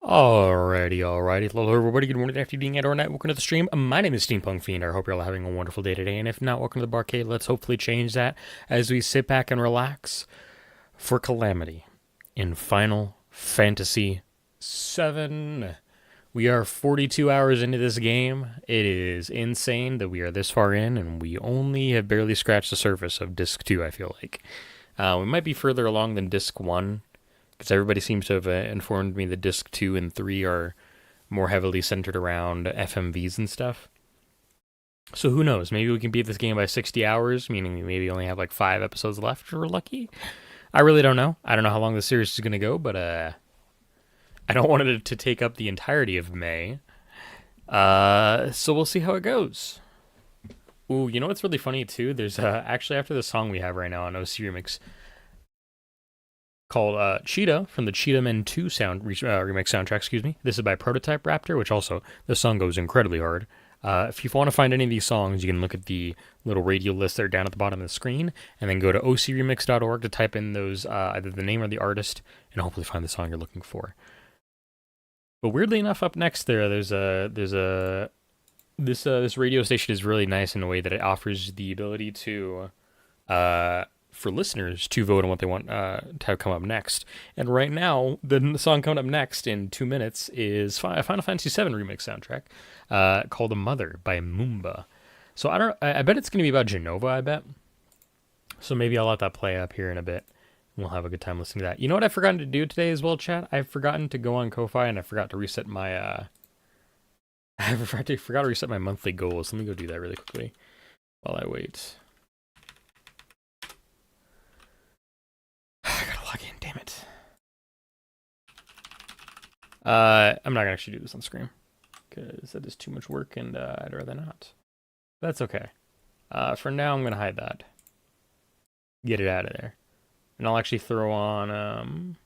Alrighty. Hello, everybody. Good morning, afternoon, and or night. Welcome to the stream. My name is Steampunk Fiend. I hope you're all having a wonderful day today. And if not, welcome to the Barkade. Let's hopefully change that as we sit back and relax for Calamity in Final Fantasy VII. We are 42 hours into this game. It is insane that we are this far in, and we only have barely scratched the surface of Disc 2, I feel like. We might be further along than Disc 1, because everybody seems to have informed me that Disc 2 and 3 are more heavily centered around FMVs and stuff. So who knows? Maybe we can beat this game by 60 hours, meaning we maybe only have like 5 episodes left if we're lucky. I really don't know. I don't know how long the series is going to go, but I don't want it to take up the entirety of May. So we'll see how it goes. Ooh, you know what's really funny too? There's actually, after the song we have right now on OC Remix, called Cheetah from the Cheetah Men 2 remix soundtrack, excuse me. This is by Prototype Raptor, which also, the song goes incredibly hard. If you want to find any of these songs, you can look at the little radio list there down at the bottom of the screen, and then go to ocremix.org to type in those, either the name or the artist, and hopefully find the song you're looking for. But weirdly enough, up next this radio station is really nice in a way that it offers the ability to for listeners to vote on what they want to have come up next. And right now, the song coming up next in 2 minutes is Final Fantasy VII remix soundtrack called "A Mother" by Moomba. So I bet it's going to be about Genova. I bet. So maybe I'll let that play up here in a bit. We'll have a good time listening to that. You know what I've forgotten to do today as well, chat? I've forgotten to go on Ko-Fi, and I forgot to reset my I forgot to reset my monthly goals. Let me go do that really quickly while I wait. I gotta log in, damn it. I'm not gonna actually do this on screen because that is too much work, and I'd rather not. That's okay. For now, I'm gonna hide that. Get it out of there. And I'll actually throw on,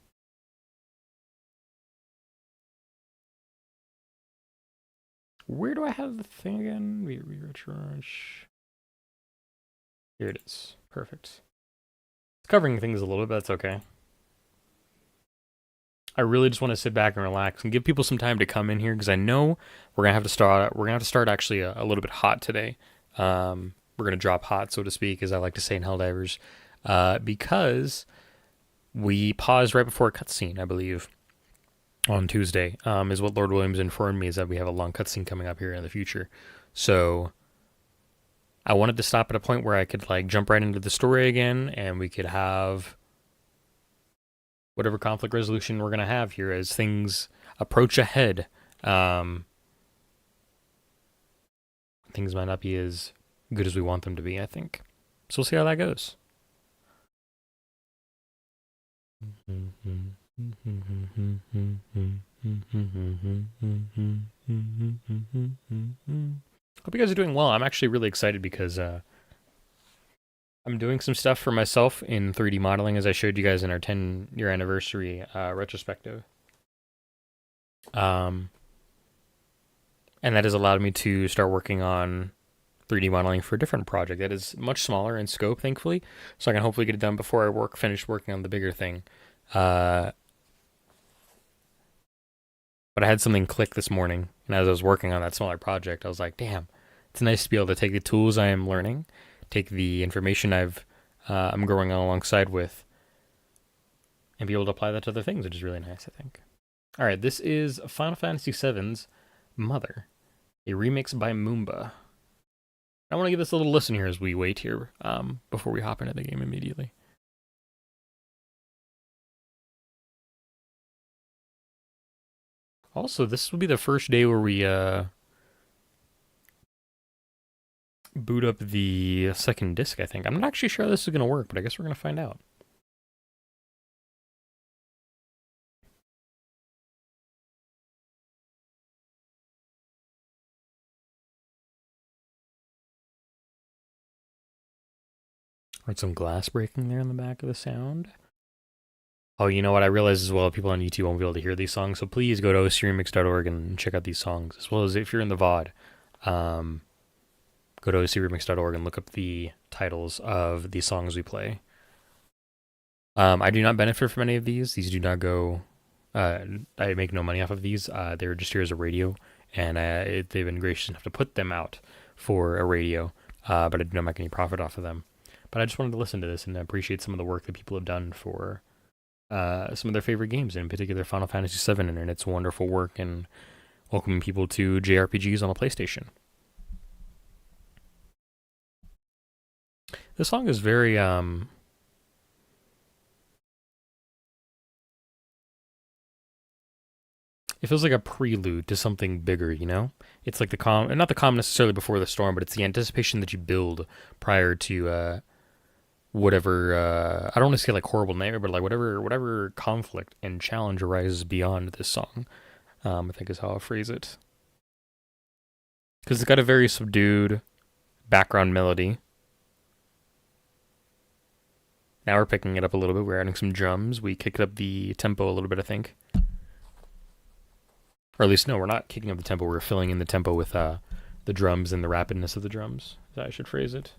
where do I have the thing again? Retouch. Here it is. Perfect. It's covering things a little bit, that's okay. I really just want to sit back and relax and give people some time to come in here, because I know we're gonna have to start actually a little bit hot today. We're gonna drop hot, so to speak, as I like to say in Helldivers. Because we paused right before a cutscene, I believe, on Tuesday, is what Lord Williams informed me, is that we have a long cutscene coming up here in the future. So I wanted to stop at a point where I could like jump right into the story again, and we could have whatever conflict resolution we're going to have here as things approach ahead. Things might not be as good as we want them to be, I think. So we'll see how that goes. Hope you guys are doing well. I'm actually really excited because I'm doing some stuff for myself in 3D modeling, as I showed you guys in our 10-year anniversary retrospective. And that has allowed me to start working on 3D modeling for a different project that is much smaller in scope, thankfully, so I can hopefully get it done before I finish working on the bigger thing. But I had something click this morning, and as I was working on that smaller project, I was like, damn, it's nice to be able to take the tools I am learning, take the information I'm growing alongside with, and be able to apply that to other things, which is really nice, I think. All right, this is Final Fantasy VII's Mother, a remix by Moomba. I want to give this a little listen here as we wait here before we hop into the game immediately. Also, this will be the first day where we boot up the second disc, I think. I'm not actually sure how this is going to work, but I guess we're going to find out. Heard some glass breaking there in the back of the sound. Oh, you know what? I realize as well, people on YouTube won't be able to hear these songs, so please go to ocremix.org and check out these songs, as well as if you're in the VOD, go to ocremix.org and look up the titles of the songs we play. I do not benefit from any of these. These do not go I make no money off of these. They're just here as a radio, and they've been gracious enough to put them out for a radio, but I do not make any profit off of them. But I just wanted to listen to this and appreciate some of the work that people have done for some of their favorite games, in particular Final Fantasy VII, and its wonderful work in welcoming people to JRPGs on the PlayStation. This song is very it feels like a prelude to something bigger, you know? It's like the calm, not the calm necessarily before the storm, but it's the anticipation that you build prior to whatever. I don't want to say like horrible nightmare, but like whatever conflict and challenge arises beyond this song. I think is how I'll phrase it. Because it's got a very subdued background melody. Now we're picking it up a little bit. We're adding some drums. We kicked up the tempo a little bit, I think. Or at least, no, we're not kicking up the tempo. We're filling in the tempo with the drums and the rapidness of the drums. As I should phrase it.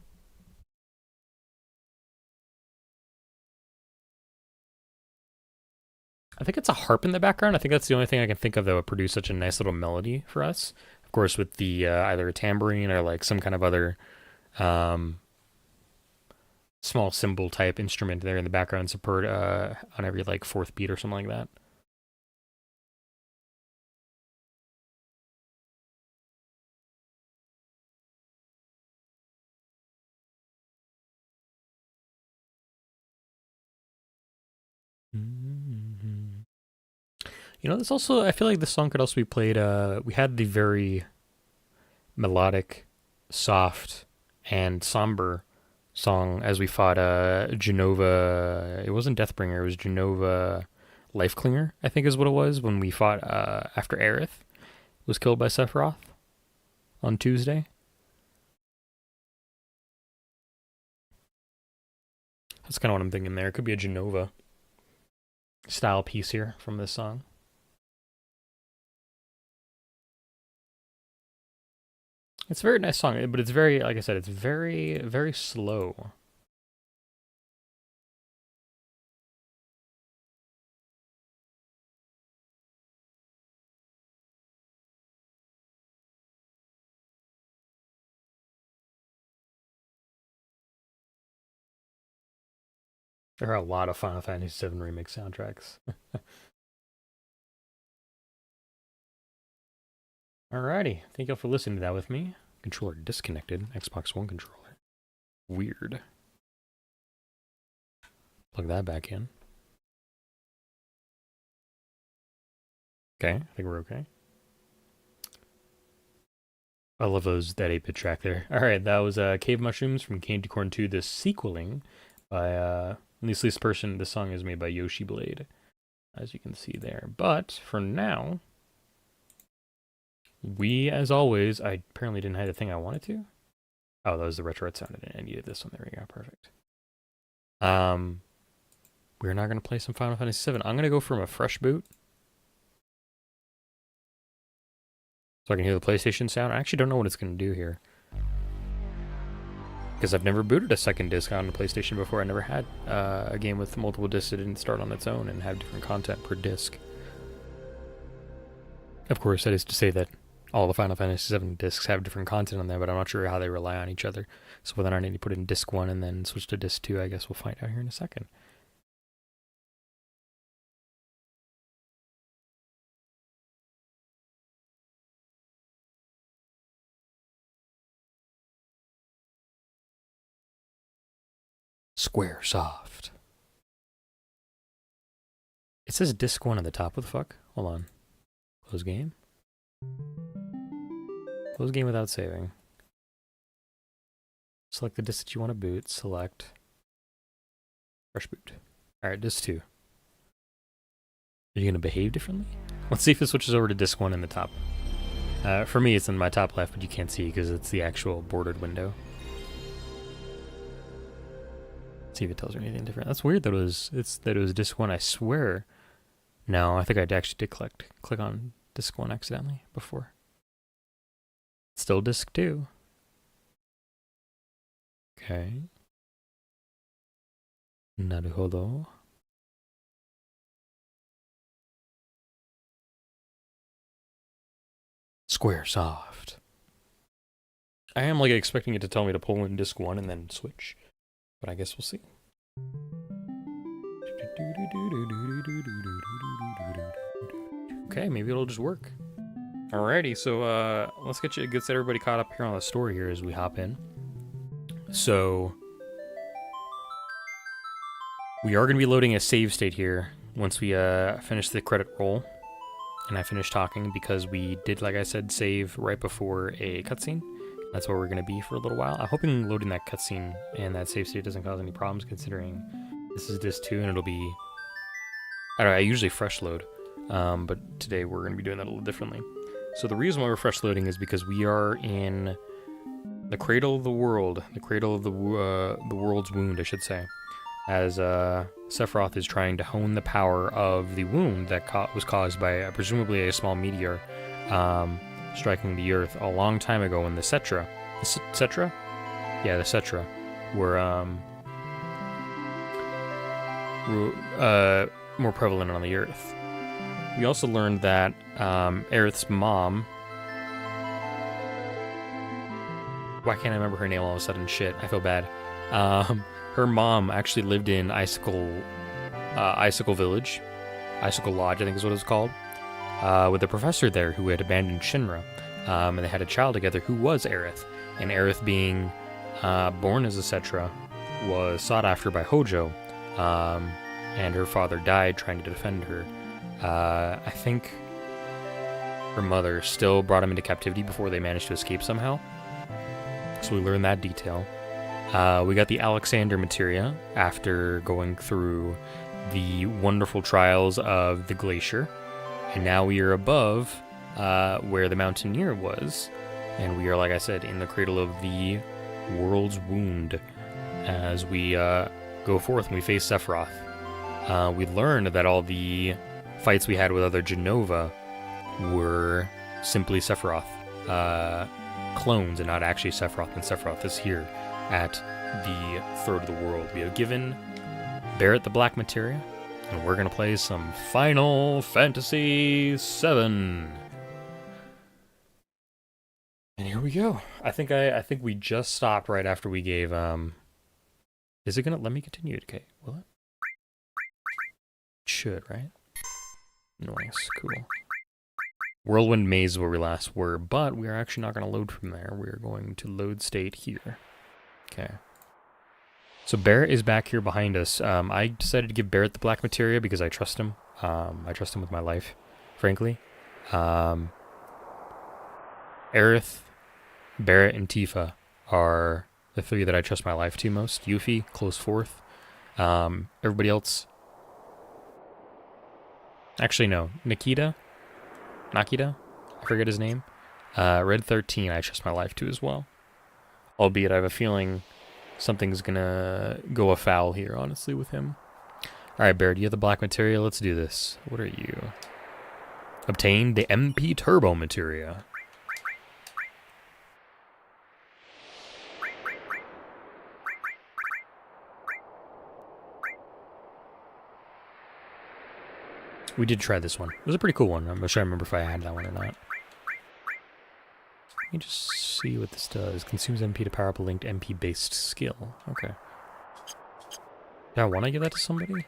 I think it's a harp in the background. I think that's the only thing I can think of that would produce such a nice little melody for us. Of course, with the either a tambourine or like some kind of other um, small cymbal type instrument there in the background, support on every like fourth beat or something like that. Mm-hmm. You know, this also I feel like this song could also be played. We had the very melodic, soft, and somber song as we fought Genova. It wasn't Deathbringer. It was Genova Lifeclinger, I think is what it was when we fought after Aerith was killed by Sephiroth on Tuesday. That's kind of what I'm thinking there. It could be a Genova style piece here from this song. It's a very nice song, but it's very, like I said, it's very, very slow. There are a lot of Final Fantasy VII Remake soundtracks. Alrighty, thank you all for listening to that with me. Controller disconnected, Xbox One controller. Weird. Plug that back in. Okay, I think we're okay. I love that 8-bit track there. Alright, that was Cave Mushrooms from Candy Corn 2, the sequeling by, at least this person, the song is made by Yoshi Blade, as you can see there. But, for now, we, as always, I apparently didn't have the thing I wanted to. Oh, that was the retro red sound. I needed this one. There we go. Perfect. We're not going to play some Final Fantasy VII. I'm going to go from a fresh boot. So I can hear the PlayStation sound. I actually don't know what it's going to do here. Because I've never booted a second disc on the PlayStation before. I never had a game with multiple discs that didn't start on its own and have different content per disc. Of course, that is to say that all the Final Fantasy VII discs have different content on there, but I'm not sure how they rely on each other. So whether or not I need to put in disc 1 and then switch to disc 2, I guess we'll find out here in a second. Squaresoft. It says disc 1 at the top. What the fuck? Hold on. Close game. Close game without saving. Select the disc that you want to boot. Select. Fresh boot. Alright, disc 2. Are you going to behave differently? Let's see if it switches over to disc 1 in the top. For me, it's in my top left, but you can't see because it's the actual bordered window. Let's see if it tells me anything different. That's weird that it was disc 1. I swear. No, I think I actually did click on disc 1 accidentally before. Still disc 2. Okay. Naruhodo. Squaresoft. I am like expecting it to tell me to pull in disc 1 and then switch, but I guess we'll see. Okay, maybe it'll just work. Alrighty, so let's get everybody caught up here on the story here as we hop in. So we are going to be loading a save state here once we finish the credit roll and I finish talking, because we did, like I said, save right before a cutscene. That's where we're going to be for a little while. I'm hoping loading that cutscene and that save state doesn't cause any problems, considering this is disc 2 and it'll be... I don't know, I usually fresh load, but today we're going to be doing that a little differently. So the reason why we're fresh loading is because we are in the cradle of the world, the cradle of the world's wound, I should say, as Sephiroth is trying to hone the power of the wound that was caused by presumably a small meteor striking the Earth a long time ago when the Cetra, yeah, the Cetra, were more prevalent on the Earth. We also learned that Aerith's mom... Why can't I remember her name all of a sudden? Shit, I feel bad. Her mom actually lived in Icicle Village, Icicle Lodge, I think is what it was called, with a professor there who had abandoned Shinra, and they had a child together who was Aerith. And Aerith, being born as a Cetra, was sought after by Hojo, and her father died trying to defend her. I think her mother still brought him into captivity before they managed to escape somehow. So we learned that detail. We got the Alexander materia after going through the wonderful trials of the glacier. And now we are above where the Mountaineer was. And we are, like I said, in the cradle of the world's wound as we go forth and we face Sephiroth. We learned that all the fights we had with other Genova were simply Sephiroth clones and not actually Sephiroth, and Sephiroth is here at the throat of the world. We have given Barret the Black Materia, and we're going to play some Final Fantasy VII. And here we go. I think we just stopped right after we gave is it going to let me continue? Okay, will it? It should, right? Nice, cool. Whirlwind Maze is where we last were, but we are actually not going to load from there. We're going to load state here. Okay. So Barret is back here behind us. I decided to give Barret the Black Materia because I trust him. I trust him with my life, frankly. Aerith, Barret, and Tifa are the three that I trust my life to most. Yuffie, close fourth. Everybody else... Actually, no. Nakita, I forget his name. Red 13, I trust my life to as well. Albeit I have a feeling something's gonna go afoul here, honestly, with him. Alright, Barret, you have the black materia. Let's do this. What are you? Obtain the MP Turbo materia. We did try this one. It was a pretty cool one. I'm not sure I remember if I had that one or not. Let me just see what this does. Consumes MP to power up a linked MP-based skill. Okay. Do I want to give that to somebody?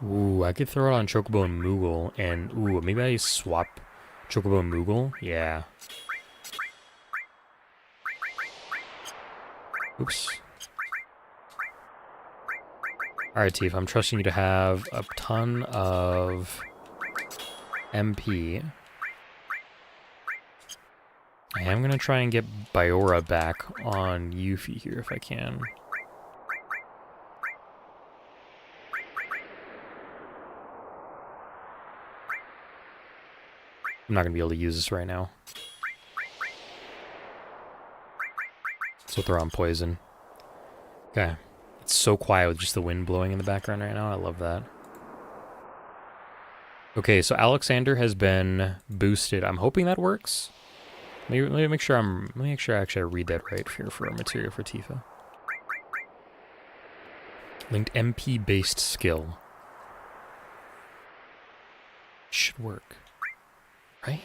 Ooh, I could throw it on Chocobo and Moogle, and ooh, maybe I swap Chocobo and Moogle? Yeah. Oops. Alright, Tifa, I'm trusting you to have a ton of MP. I am going to try and get Biora back on Yuffie here if I can. I'm not going to be able to use this right now. So throw on poison. Okay. It's so quiet with just the wind blowing in the background right now. I love that. Okay, so Alexander has been boosted. I'm hoping that works. Let me make sure I actually read that right here for a material for Tifa. Linked MP based skill. Should work. Right?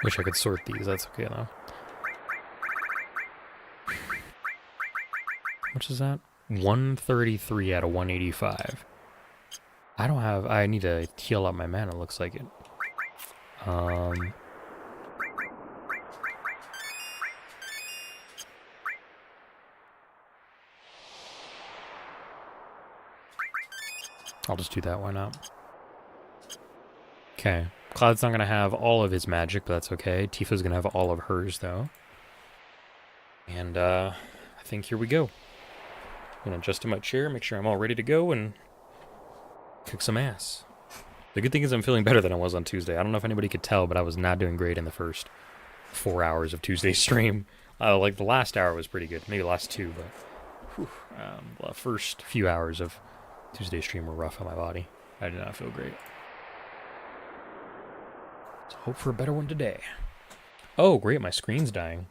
Wish I could sort these, that's okay though. How much is that? 133 out of 185. I need to heal up my mana, looks like it. I'll just do that, why not? Okay. Cloud's not going to have all of his magic, but that's okay. Tifa's going to have all of hers, though. And, I think here we go. I'm going to adjust to my chair, make sure I'm all ready to go, and kick some ass. The good thing is I'm feeling better than I was on Tuesday. I don't know if anybody could tell, but I was not doing great in the first 4 hours of Tuesday's stream. Like, the last hour was pretty good. Maybe the last two, but whew, the first few hours of Tuesday's stream were rough on my body. I did not feel great. So hope for a better one today. Oh, great, my screen's dying.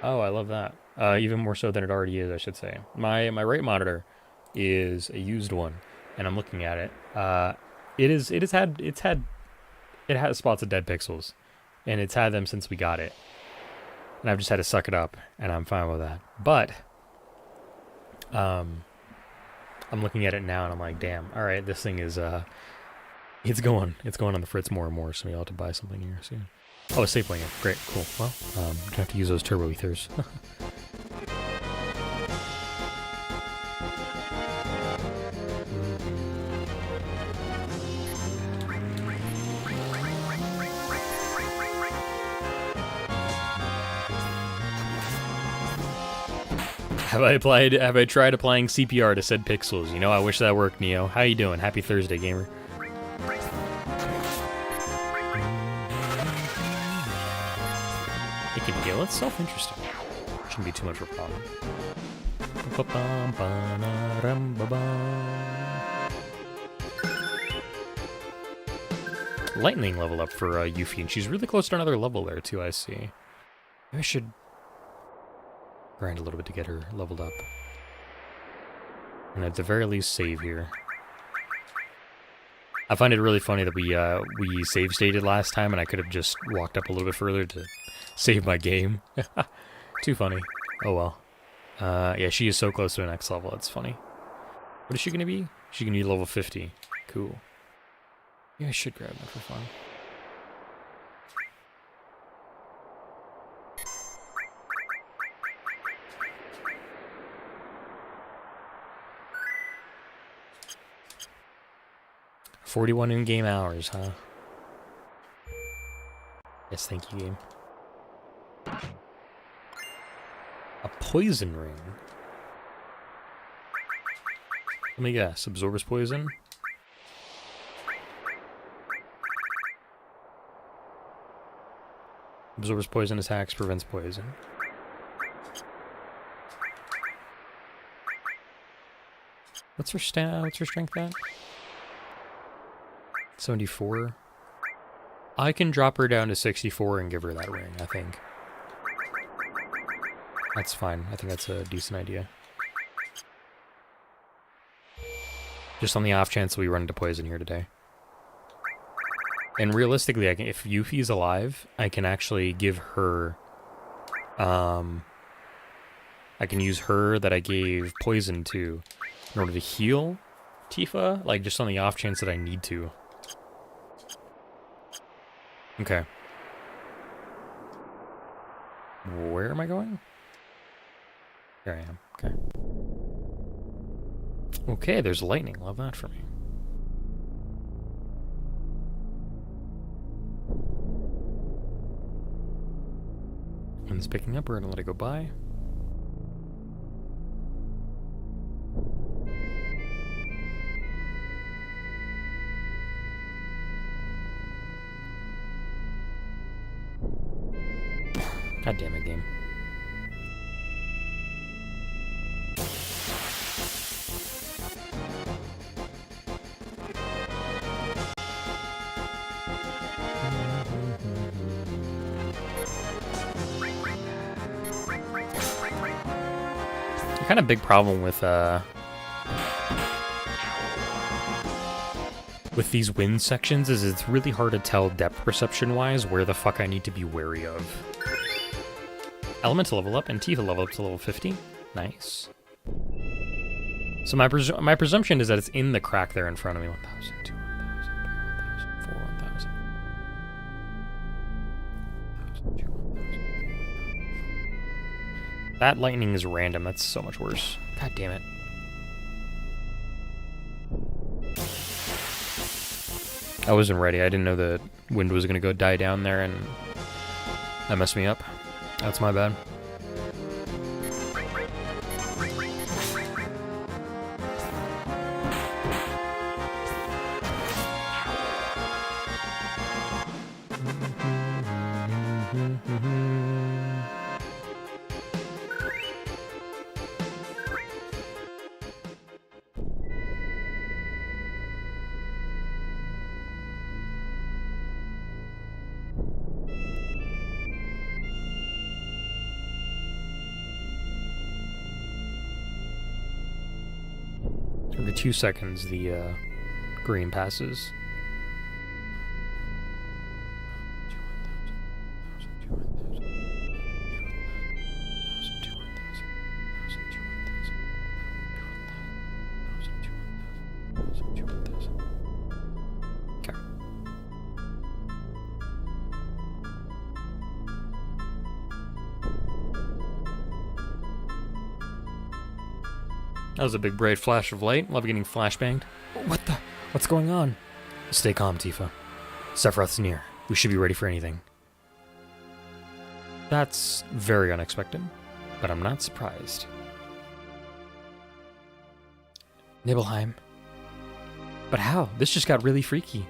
Oh, I love that. Even more so than it already is, I should say. My right monitor is a used one, and I'm looking at it. It has spots of dead pixels, and it's had them since we got it. And I've just had to suck it up, and I'm fine with that. But I'm looking at it now, and I'm like, damn, all right, this thing is it's going on the fritz more and more, so maybe I'll have to buy something here soon. Oh, a safe point, yeah. Great, cool. Well, I'm gonna have to use those turbo ethers. Have I tried applying CPR to said pixels? You know, I wish that worked, Neo. How you doing? Happy Thursday, gamer. It can heal. It's self-interesting. Shouldn't be too much of a problem. Lightning level up for Yuffie, and she's really close to another level there, too, I see. Maybe I should grind a little bit to get her leveled up. And at the very least, save here. I find it really funny that we save stated last time, and I could have just walked up a little bit further to save my game. Too funny. Oh well. Yeah, she is so close to the next level. It's funny. What is she gonna be? She's gonna be level 50. Cool. Yeah, I should grab that for fun. $41 in-game hours, huh? Yes, thank you, game. A poison ring. Let me guess. Absorbs poison? Absorbs poison, attacks, prevents poison. What's her strength at? 74. I can drop her down to 64 and give her that ring, I think. That's fine. I think that's a decent idea. Just on the off chance we run into poison here today. And realistically, if Yuffie's alive, I can actually give her... I can use her that I gave poison to in order to heal Tifa, like just on the off chance that I need to. Okay. Where am I going? Here I am. Okay. Okay, there's lightning. Love that for me. When it's picking up, we're gonna let it go by. God damn it, game. The kind of big problem with these wind sections is it's really hard to tell depth perception wise where the fuck I need to be wary of. Elemental level up and Tifa level up to level 50. Nice. So my presumption is that it's in the crack there in front of me. 1,000, 2, 1,000, 3, 1,000, 4, 1,000. 1,000, 2, 1,000. That lightning is random. That's so much worse. God damn it. I wasn't ready. I didn't know the wind was going to go die down there, and that messed me up. That's my bad. Every 2 seconds, the green passes. Okay. That was a big bright flash of light. Love getting flashbanged. What the? What's going on? Stay calm, Tifa. Sephiroth's near. We should be ready for anything. That's very unexpected, but I'm not surprised. Nibelheim. But how? This just got really freaky.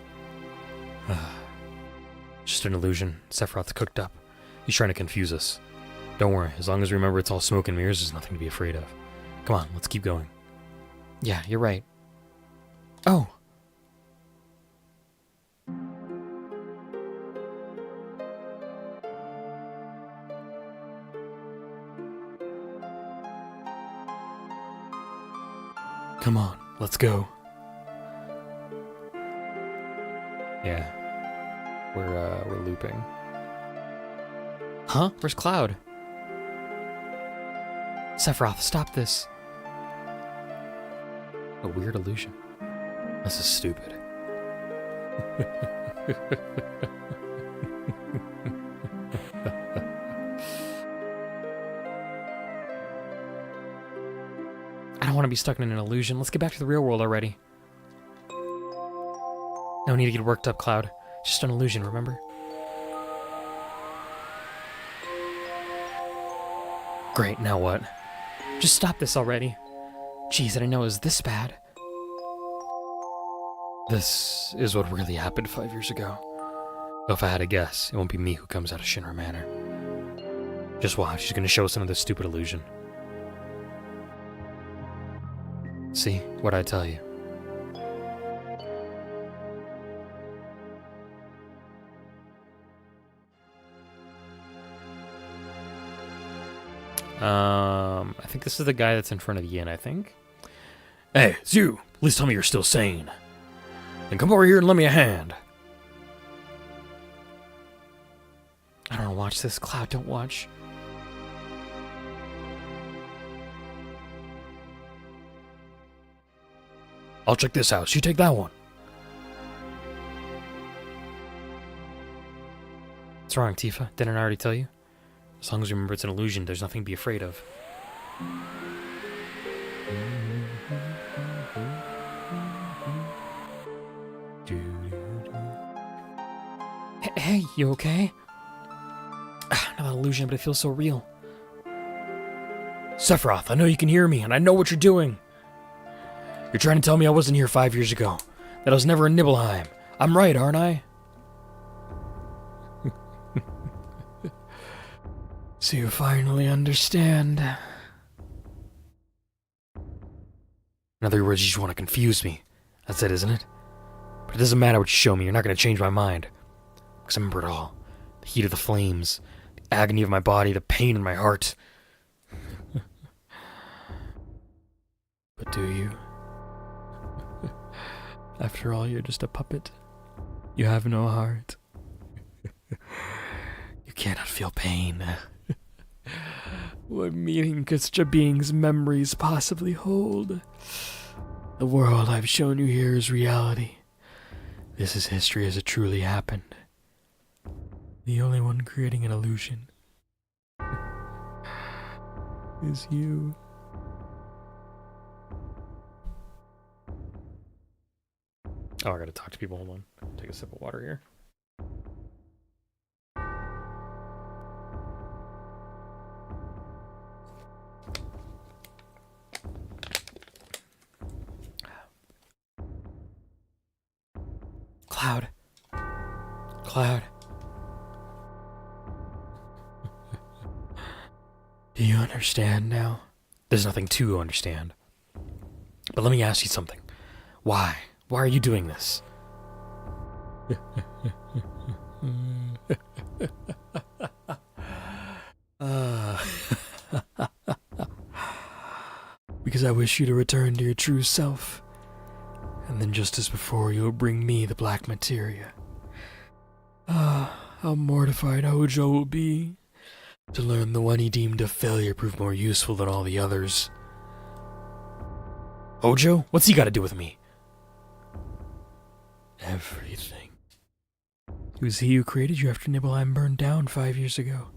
Just an illusion. Sephiroth's cooked up. He's trying to confuse us. Don't worry. As long as we remember it's all smoke and mirrors, there's nothing to be afraid of. Come on, let's keep going. Yeah, you're right. Oh! Come on, let's go. Yeah. We're looping. Huh? Where's Cloud? Sephiroth, stop this. A weird illusion. This is stupid. I don't want to be stuck in an illusion. Let's get back to the real world already. No need to get worked up, Cloud. Just an illusion, remember? Great, now what? Just stop this already. Jeez, I didn't know it was this bad. This is what really happened 5 years ago. Though if I had to guess, it won't be me who comes out of Shinra Manor. Just watch, she's gonna show us another stupid illusion. See, what'd I tell you? I think this is the guy that's in front of the inn, I think. Hey, it's you! Please tell me you're still sane. Then come over here and lend me a hand. I don't know, watch this. Cloud, don't watch. I'll check this house. You take that one. What's wrong, Tifa? Didn't I already tell you? As long as you remember it's an illusion, there's nothing to be afraid of. Hey, you okay? Not an illusion, but it feels so real. Sephiroth, I know you can hear me, and I know what you're doing. You're trying to tell me I wasn't here 5 years ago, that I was never in Nibelheim. I'm right, aren't I? So you finally understand. In other words, you just want to confuse me. That's it, isn't it? But it doesn't matter what you show me, you're not going to change my mind. Because I remember it all. The heat of the flames, the agony of my body, the pain in my heart. But do you? After all, you're just a puppet. You have no heart. You cannot feel pain. What meaning could such a being's memories possibly hold? The world I've shown you here is reality. This is history as it truly happened. The only one creating an illusion is you. Oh, I gotta talk to people. Hold on. Take a sip of water here. Cloud. Cloud. Do you understand now? There's nothing to understand. But let me ask you something. Why? Why are you doing this? Because I wish you to return to your true self. And then just as before, you'll bring me the black materia. How mortified Hojo will be to learn the one he deemed a failure proved more useful than all the others. Hojo? What's he got to do with me? Everything. It was he who created you after Nibelheim burned down 5 years ago.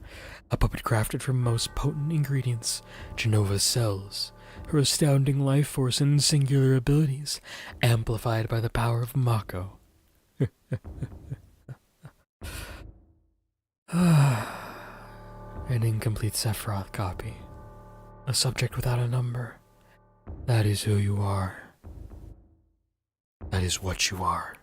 A puppet crafted from most potent ingredients, Genova's cells, her astounding life force and singular abilities, amplified by the power of Mako. An incomplete Sephiroth copy. A subject without a number. That is who you are. That is what you are.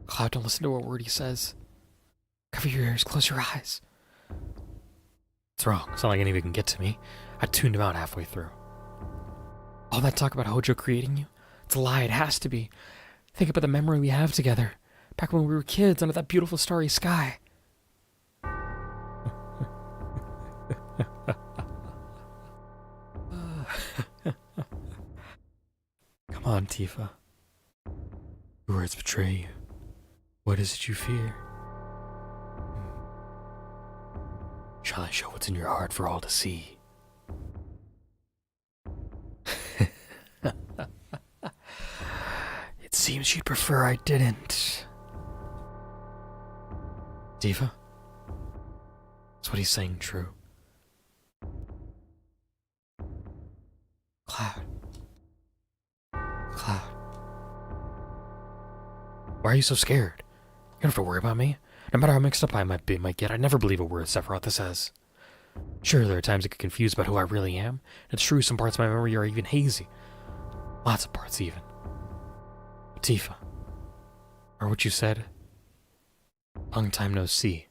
Cloud, don't listen to a word he says. Cover your ears, close your eyes. What's wrong? It's not like any of it can get to me. I tuned him out halfway through. All that talk about Hojo creating you? It's a lie, it has to be. Think about the memory we have together. Back when we were kids under that beautiful starry sky. Come on, Tifa. Your words betray you. What is it you fear? Shall I show what's in your heart for all to see? It seems you'd prefer I didn't. Tifa? Is what he's saying true? Cloud. Cloud. Why are you so scared? You don't have to worry about me. No matter how mixed up I might get, I'd never believe a word Sephiroth says. Sure, there are times I get confused about who I really am. It's true, some parts of my memory are even hazy. Lots of parts, even. But Tifa, or what you said, long time no see.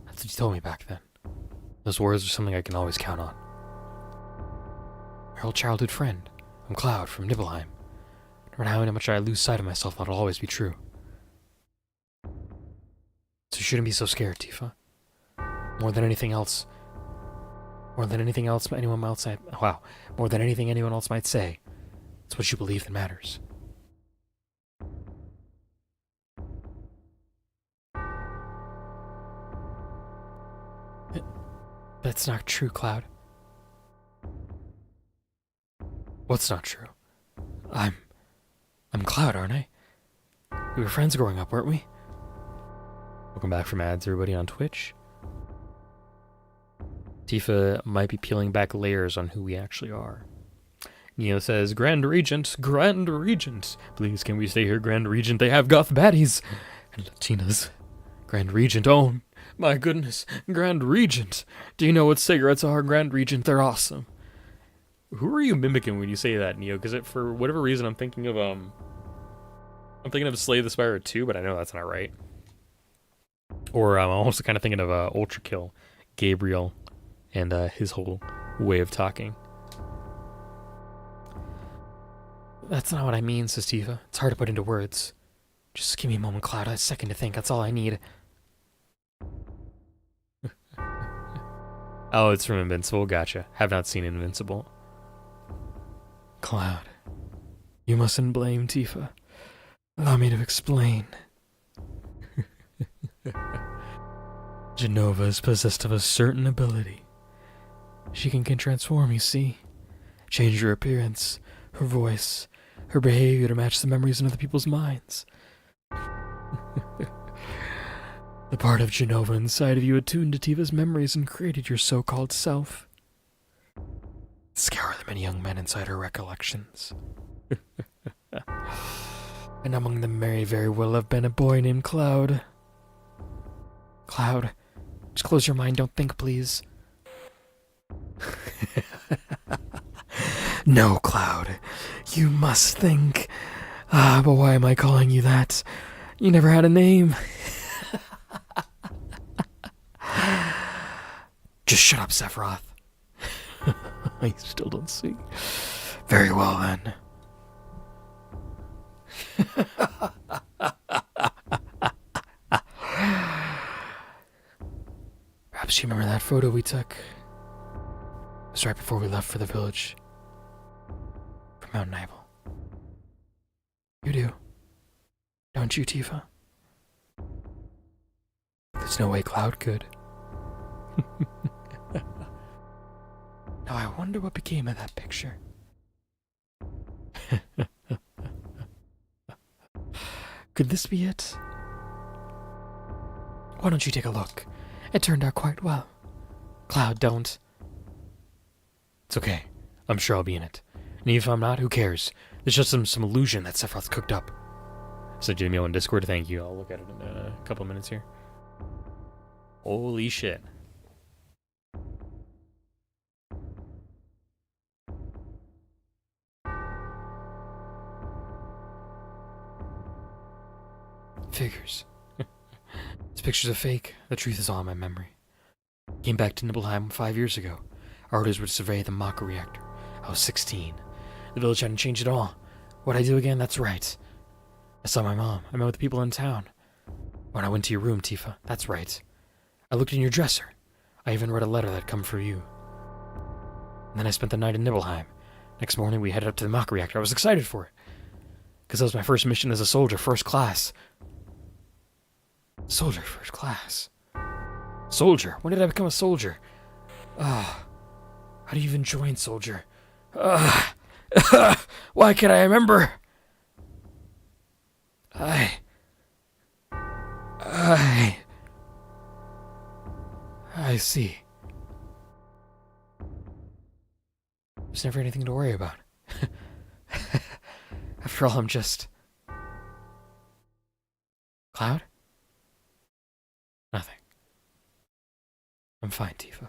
That's what you told me back then. Those words are something I can always count on. My old childhood friend. I'm Cloud from Nibelheim. No matter how much I lose sight of myself, that'll always be true. So you shouldn't be so scared, Tifa. More than anything else anyone else might say, it's what you believe that matters. That's not true, Cloud. What's not true? I'm Cloud, aren't I? We were friends growing up, weren't we? Welcome back from ads, everybody on Twitch. Tifa might be peeling back layers on who we actually are. Neo says, Grand Regent, please can we stay here, Grand Regent? They have goth baddies. And Latina's Grand Regent, oh my goodness, Grand Regent. Do you know what cigarettes are, Grand Regent? They're awesome. Who are you mimicking when you say that, Neo? Because for whatever reason I'm thinking of, I'm thinking of Slay the Spire 2, but I know that's not right. Or I'm also kind of thinking of Ultra Kill, Gabriel, and his whole way of talking. That's not what I mean, says Tifa. It's hard to put into words. Just give me a moment, Cloud. A second to think. That's all I need. Oh, it's from Invincible. Gotcha. Have not seen Invincible. Cloud, you mustn't blame Tifa. Allow me to explain. Jenova is possessed of a certain ability. She can transform, you see. Change her appearance, her voice, her behavior to match the memories in other people's minds. The part of Jenova inside of you attuned to Tifa's memories and created your so-called self. Scour the many young men inside her recollections. And among them may very well have been a boy named Cloud. Cloud, just close your mind, don't think, please. No, Cloud, you must think. But why am I calling you that? You never had a name. Just shut up, Sephiroth. I still don't see. Very well, then. Perhaps you remember that photo we took? It was right before we left for the village. From Mount Nibel. You do. Don't you, Tifa? There's no way Cloud could. Now I wonder what became of that picture. Could this be it? Why don't you take a look? It turned out quite well. Cloud, don't. It's okay. I'm sure I'll be in it. And even if I'm not, who cares? There's just some illusion that Sephiroth's cooked up. So Jimmy on Discord, thank you. I'll look at it in a couple of minutes here. Holy shit. Figures. This picture's a fake. The truth is all in my memory. Came back to Nibelheim 5 years ago. Our orders were to survey the Mako reactor. I was 16. The village hadn't changed at all. What'd I do again? That's right. I saw my mom. I met with the people in town. When I went to your room, Tifa. That's right. I looked in your dresser. I even read a letter that come for you. And then I spent the night in Nibelheim. Next morning, we headed up to the Mako reactor. I was excited for it. Because that was my first mission as a soldier, first class. Soldier, first class. Soldier? When did I become a soldier? How do you even join soldier? Why can't I remember? I see. There's never anything to worry about. After all, I'm just... Cloud? Nothing. I'm fine, Tifa.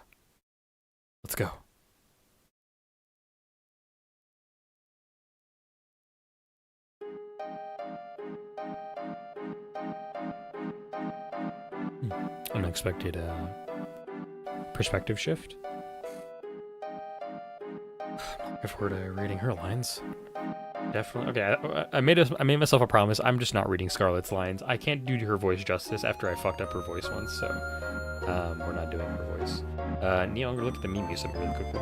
Let's go. Unexpected perspective shift. If we're reading her lines. Definitely. Okay, I made myself a promise. I'm just not reading Scarlet's lines. I can't do her voice justice after I fucked up her voice once, so we're not doing her voice. Neil, I'm gonna look at the meme you sent me really quickly.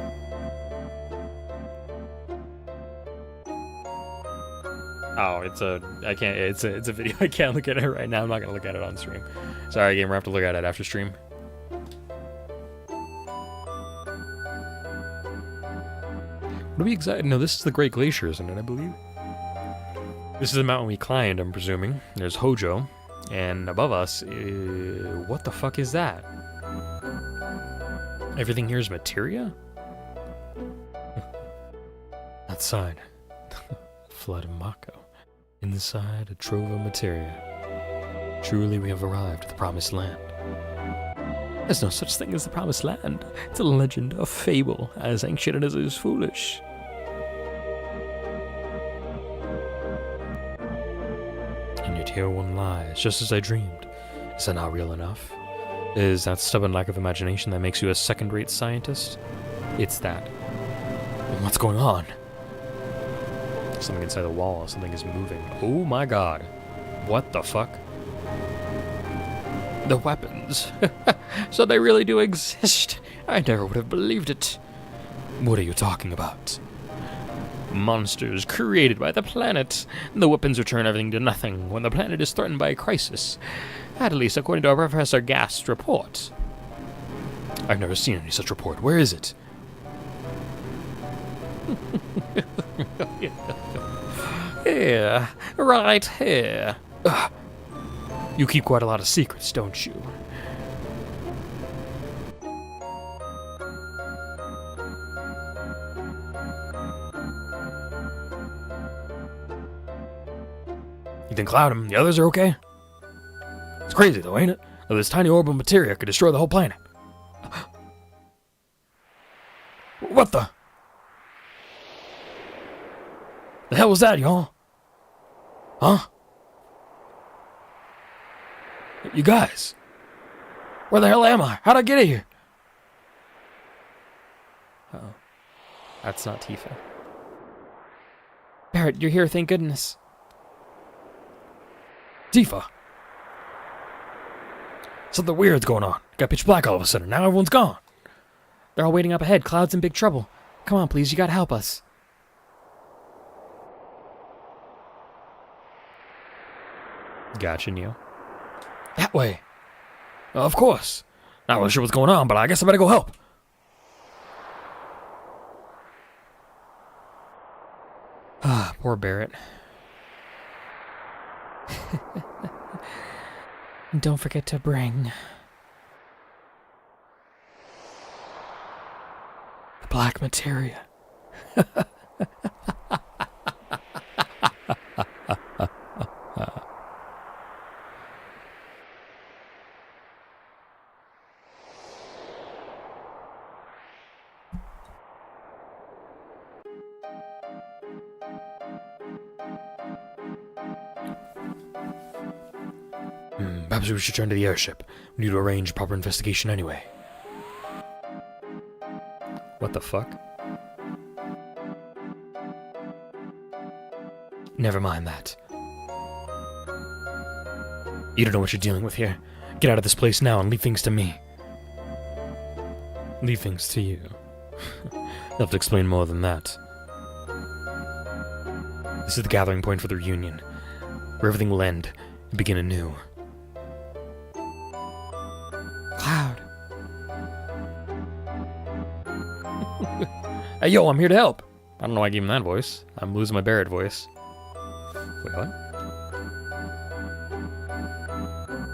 Oh, it's a video. I can't look at it right now. I'm not gonna look at it on stream. Sorry, gamer. I have to look at it after stream. What are we excited? No, this is the Great Glacier, isn't it? I believe. This is the mountain we climbed. I'm presuming. There's Hojo, and above us, what the fuck is that? Everything here is materia. Outside, flood of Mako. Inside, a trove of materia. Truly, we have arrived at the Promised Land. There's no such thing as the Promised Land. It's a legend, a fable, as ancient as it is foolish. here one lies, just as I dreamed. Is that not real enough? Is that stubborn lack of imagination that makes you a second-rate scientist? It's that. What's going on? Something inside the wall. Something is moving. Oh my god. What the fuck? The weapons. So they really do exist. I never would have believed it. What are you talking about? Monsters created by the planet. The weapons return everything to nothing when the planet is threatened by a crisis. At least according to Professor Gast's report. I've never seen any such report. Where is it? Here. Right here. Ugh. You keep quite a lot of secrets, don't you? You think Cloud and the others are okay? It's crazy though, ain't it? That this tiny orb of materia could destroy the whole planet. What the? The hell was that, y'all? Huh? You guys? Where the hell am I? How'd I get here? Uh-oh. That's not Tifa. Barret, you're here, thank goodness. Tifa! Something weird's going on. Got pitch black all of a sudden. Now everyone's gone. They're all waiting up ahead. Cloud's in big trouble. Come on, please. You gotta help us. Gotcha, Neo. That way. Of course. Not really sure what's going on, but I guess I better go help. Ah, poor Barret. Don't forget to bring the black materia. Perhaps we should turn to the airship. We need to arrange a proper investigation anyway. What the fuck? Never mind that. You don't know what you're dealing with here. Get out of this place now and leave things to me. Leave things to you. You'll have to explain more than that. This is the gathering point for the reunion, where everything will end and begin anew. Cloud. Hey, yo, I'm here to help. I don't know why I gave him that voice. I'm losing my Barret voice. Wait, what?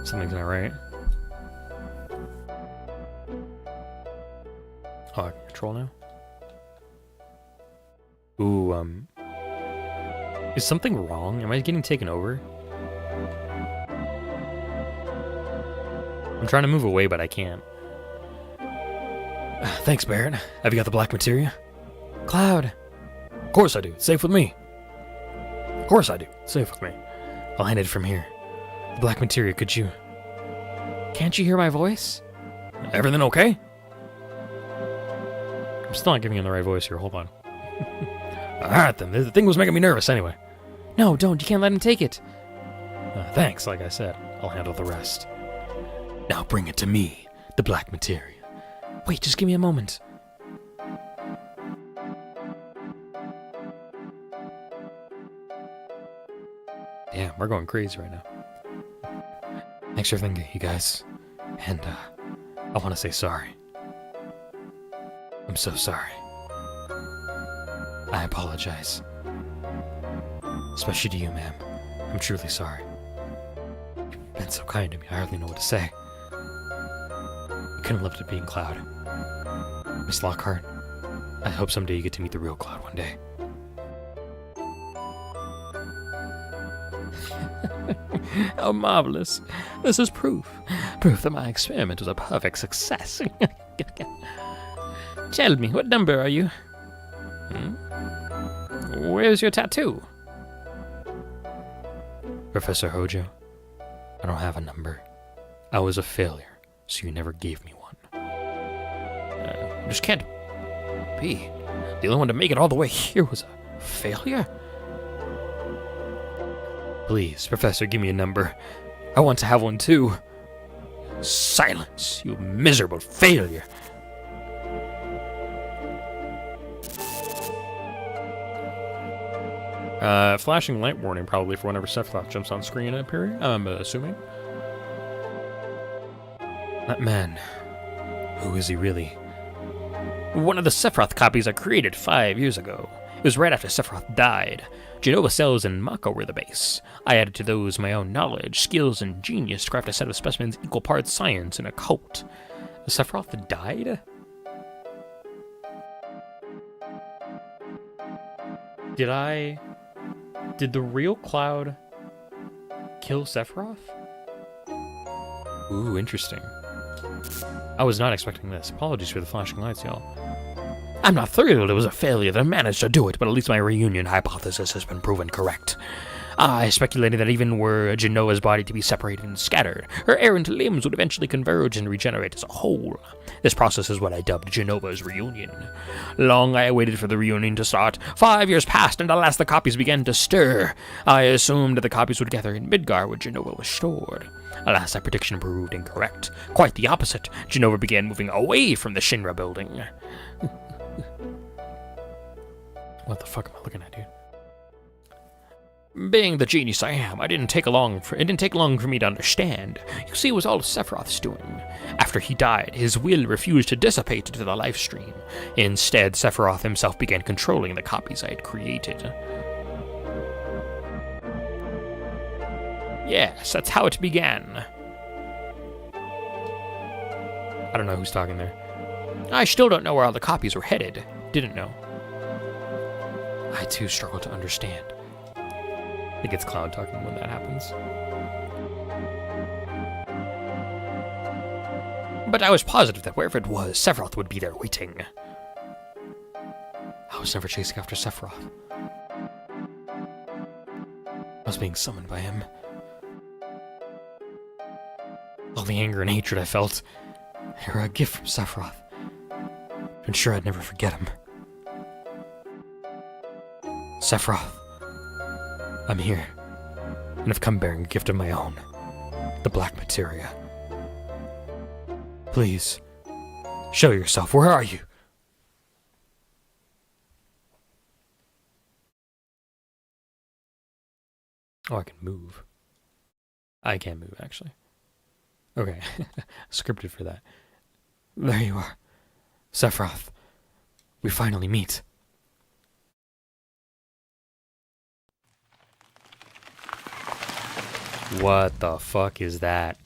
Something's not right. Oh, I can control now? Ooh, is something wrong? Am I getting taken over? I'm trying to move away, but I can't. Thanks, Barret. Have you got the black materia? Cloud. Of course I do. It's safe with me. Of course I do. It's safe with me. I'll hand it from here. The black materia, could you... Can't you hear my voice? Everything okay? I'm still not giving him the right voice here. Hold on. Alright then. The thing was making me nervous anyway. No, don't. You can't let him take it. Thanks, like I said. I'll handle the rest. Now bring it to me, the black materia. Wait, just give me a moment. Yeah, we're going crazy right now. Thanks for everything, you guys. And, I want to say sorry. I'm so sorry. I apologize. Especially to you, ma'am. I'm truly sorry. You've been so kind to me, I hardly know what to say. You couldn't live to being Cloud. Miss Lockhart, I hope someday you get to meet the real Cloud one day. How marvelous. This is proof. Proof that my experiment was a perfect success. Tell me, what number are you? Where's your tattoo? Professor Hojo, I don't have a number. I was a failure, so you never gave me one. Just can't be. The only one to make it all the way here was a failure? Please, Professor, give me a number. I want to have one too. Silence, you miserable failure. Flashing light warning probably for whenever Sephiroth jumps on screen appearing, I'm assuming. That man, who is he really? One of the Sephiroth copies I created 5 years ago. It was right after Sephiroth died. Genova cells and Mako were the base. I added to those my own knowledge, skills, and genius to craft a set of specimens equal parts science and occult. Sephiroth died? Did the real Cloud kill Sephiroth? Ooh, interesting. I was not expecting this. Apologies for the flashing lights, y'all. I'm not thrilled it was a failure that I managed to do it, but at least my reunion hypothesis has been proven correct. I speculated that even were Genoa's body to be separated and scattered, her errant limbs would eventually converge and regenerate as a whole. This process is what I dubbed Genoa's reunion. Long I waited for the reunion to start. 5 years passed, and alas, the copies began to stir. I assumed that the copies would gather in Midgar, where Genova was stored. Alas, that prediction proved incorrect. Quite the opposite. Genova began moving away from the Shinra building. What the fuck am I looking at, dude? Being the genius I am, it didn't take long for me to understand. You see, it was all Sephiroth's doing. After he died, his will refused to dissipate into the life stream. Instead, Sephiroth himself began controlling the copies I had created. Yes, that's how it began. I don't know who's talking there. I still don't know where all the copies were headed. Didn't know. I too struggle to understand. I think it's Cloud talking when that happens. But I was positive that wherever it was, Sephiroth would be there waiting. I was never chasing after Sephiroth. I was being summoned by him. All the anger and hatred I felt, they were a gift from Sephiroth. To ensure I'd never forget him. Sephiroth, I'm here, and I've come bearing a gift of my own, the black materia. Please, show yourself. Where are you? Oh, I can move. I can't move, actually. Okay, scripted for that. There you are. Sephiroth, we finally meet. What the fuck is that?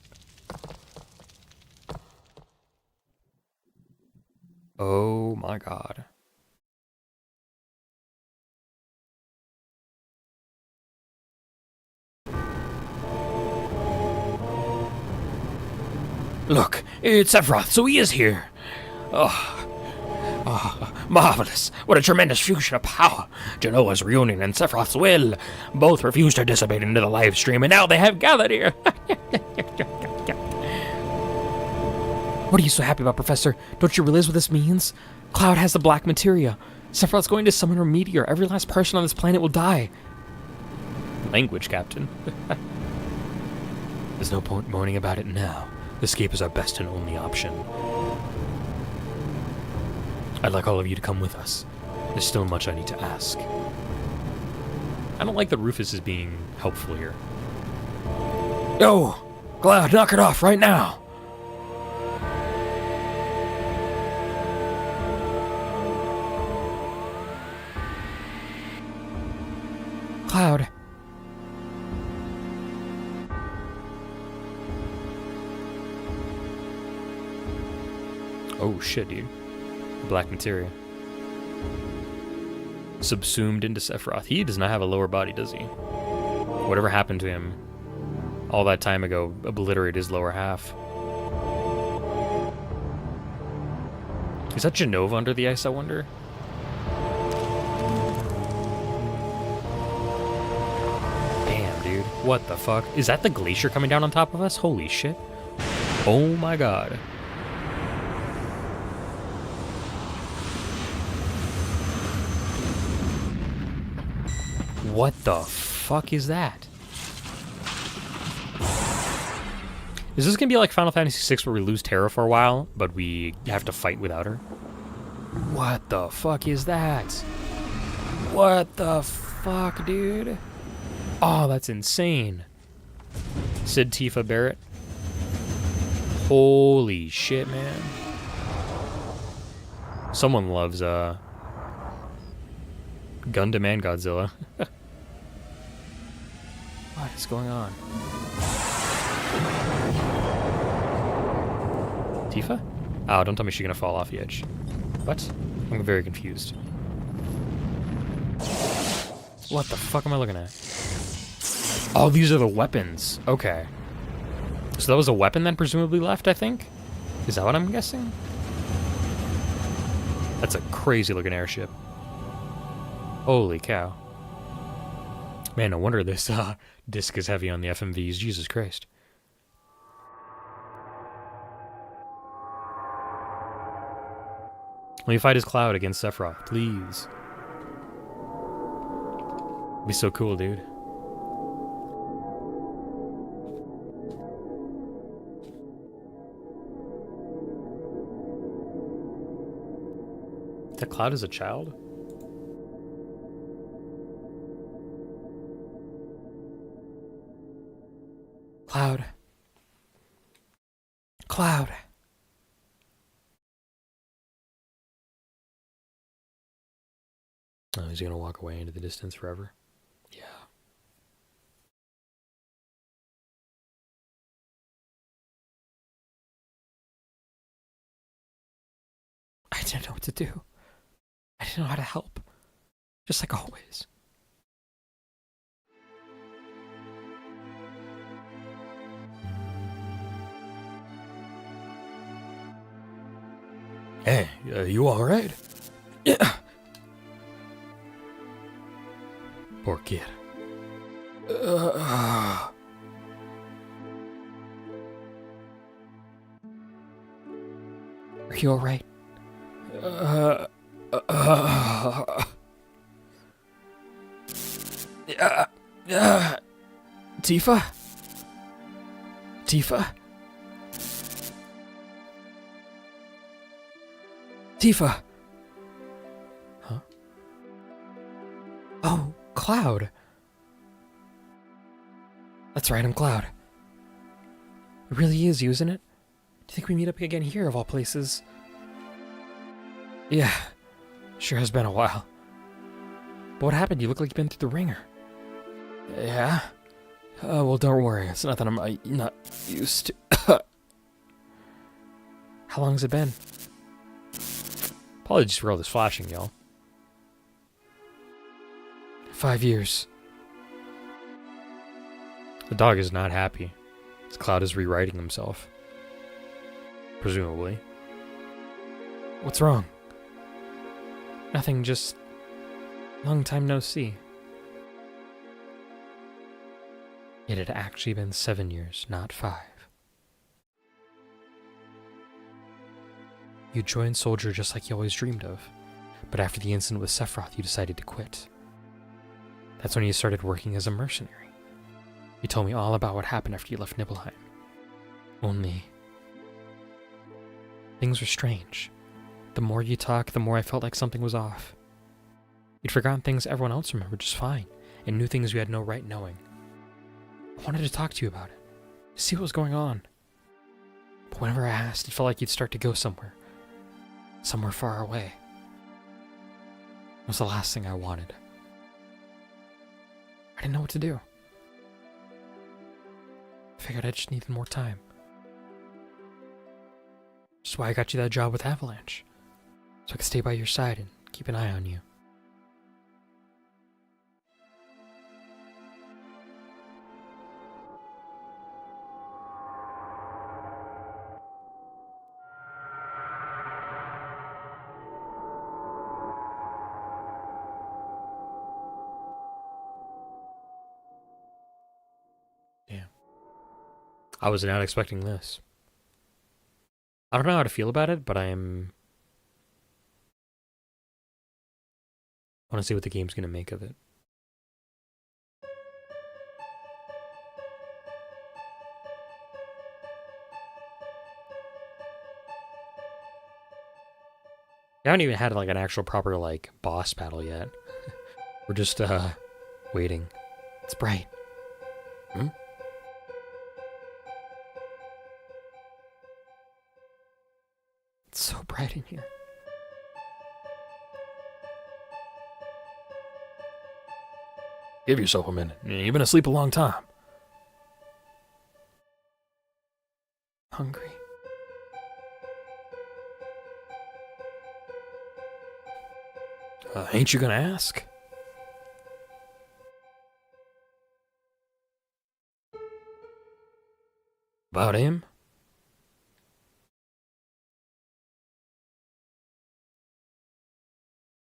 Oh my god. Look, it's Sephiroth, so he is here. Marvelous. What a tremendous fusion of power. Genoa's reunion and Sephiroth's will. Both refused to dissipate into the live stream, and now they have gathered here. What are you so happy about, Professor? Don't you realize what this means? Cloud has the black materia. Sephiroth's going to summon her meteor. Every last person on this planet will die. Language, Captain. There's no point moaning about it now. Escape is our best and only option. I'd like all of you to come with us. There's still much I need to ask. I don't like that Rufus is being helpful here. Yo! Cloud, knock it off right now! Cloud. Oh shit, dude. Black materia. Subsumed into Sephiroth. He does not have a lower body, does he? Whatever happened to him all that time ago obliterated his lower half. Is that Genova under the ice, I wonder? Damn, dude. What the fuck? Is that the glacier coming down on top of us? Holy shit. Oh my god. What the fuck is that? Is this gonna be like Final Fantasy VI where we lose Terra for a while, but we have to fight without her? What the fuck is that? What the fuck, dude? Oh, that's insane. Sid Tifa Barrett. Holy shit, man. Someone loves Gundam and Godzilla. What is going on? Tifa? Oh, don't tell me she's gonna fall off the edge. What? I'm very confused. What the fuck am I looking at? Oh, these are the weapons. Okay. So that was a weapon then presumably left, I think? Is that what I'm guessing? That's a crazy looking airship. Holy cow. Man, no wonder this disc is heavy on the FMVs. Jesus Christ. Let me fight as Cloud against Sephiroth, please. It'd be so cool, dude. That Cloud is a child? Cloud. Cloud. Oh, he's gonna walk away into the distance forever? Yeah. I didn't know what to do. I didn't know how to help. Just like always. Hey, you alright? Yeah. Poor kid. Are you alright? Tifa? Tifa? Tifa? Huh? Oh, Cloud. That's right, I'm Cloud. It really is you, isn't it? Do you think we meet up again here, of all places? Yeah, sure has been a while. But what happened? You look like you've been through the ringer. Yeah? Well, don't worry. It's nothing I'm not used to. How long has it been? Apologies for all this flashing, y'all. 5 years. The dog is not happy. His Cloud is rewriting himself. Presumably. What's wrong? Nothing, just... long time no see. It had actually been 7 years, not 5. You joined Soldier just like you always dreamed of. But after the incident with Sephiroth, you decided to quit. That's when you started working as a mercenary. You told me all about what happened after you left Nibelheim. Only... things were strange. The more you talked, the more I felt like something was off. You'd forgotten things everyone else remembered just fine, and knew things you had no right knowing. I wanted to talk to you about it, to see what was going on. But whenever I asked, it felt like you'd start to go somewhere. Somewhere far away. It was the last thing I wanted. I didn't know what to do. I figured I just needed more time. Which is why I got you that job with Avalanche. So I could stay by your side and keep an eye on you. I was not expecting this. I don't know how to feel about it, but I want to see what the game's going to make of it. I haven't even had like an actual proper like boss battle yet. We're just waiting. It's bright. Hmm? It's so bright in here. Give yourself a minute. You've been asleep a long time. Hungry. Ain't you gonna ask? About him?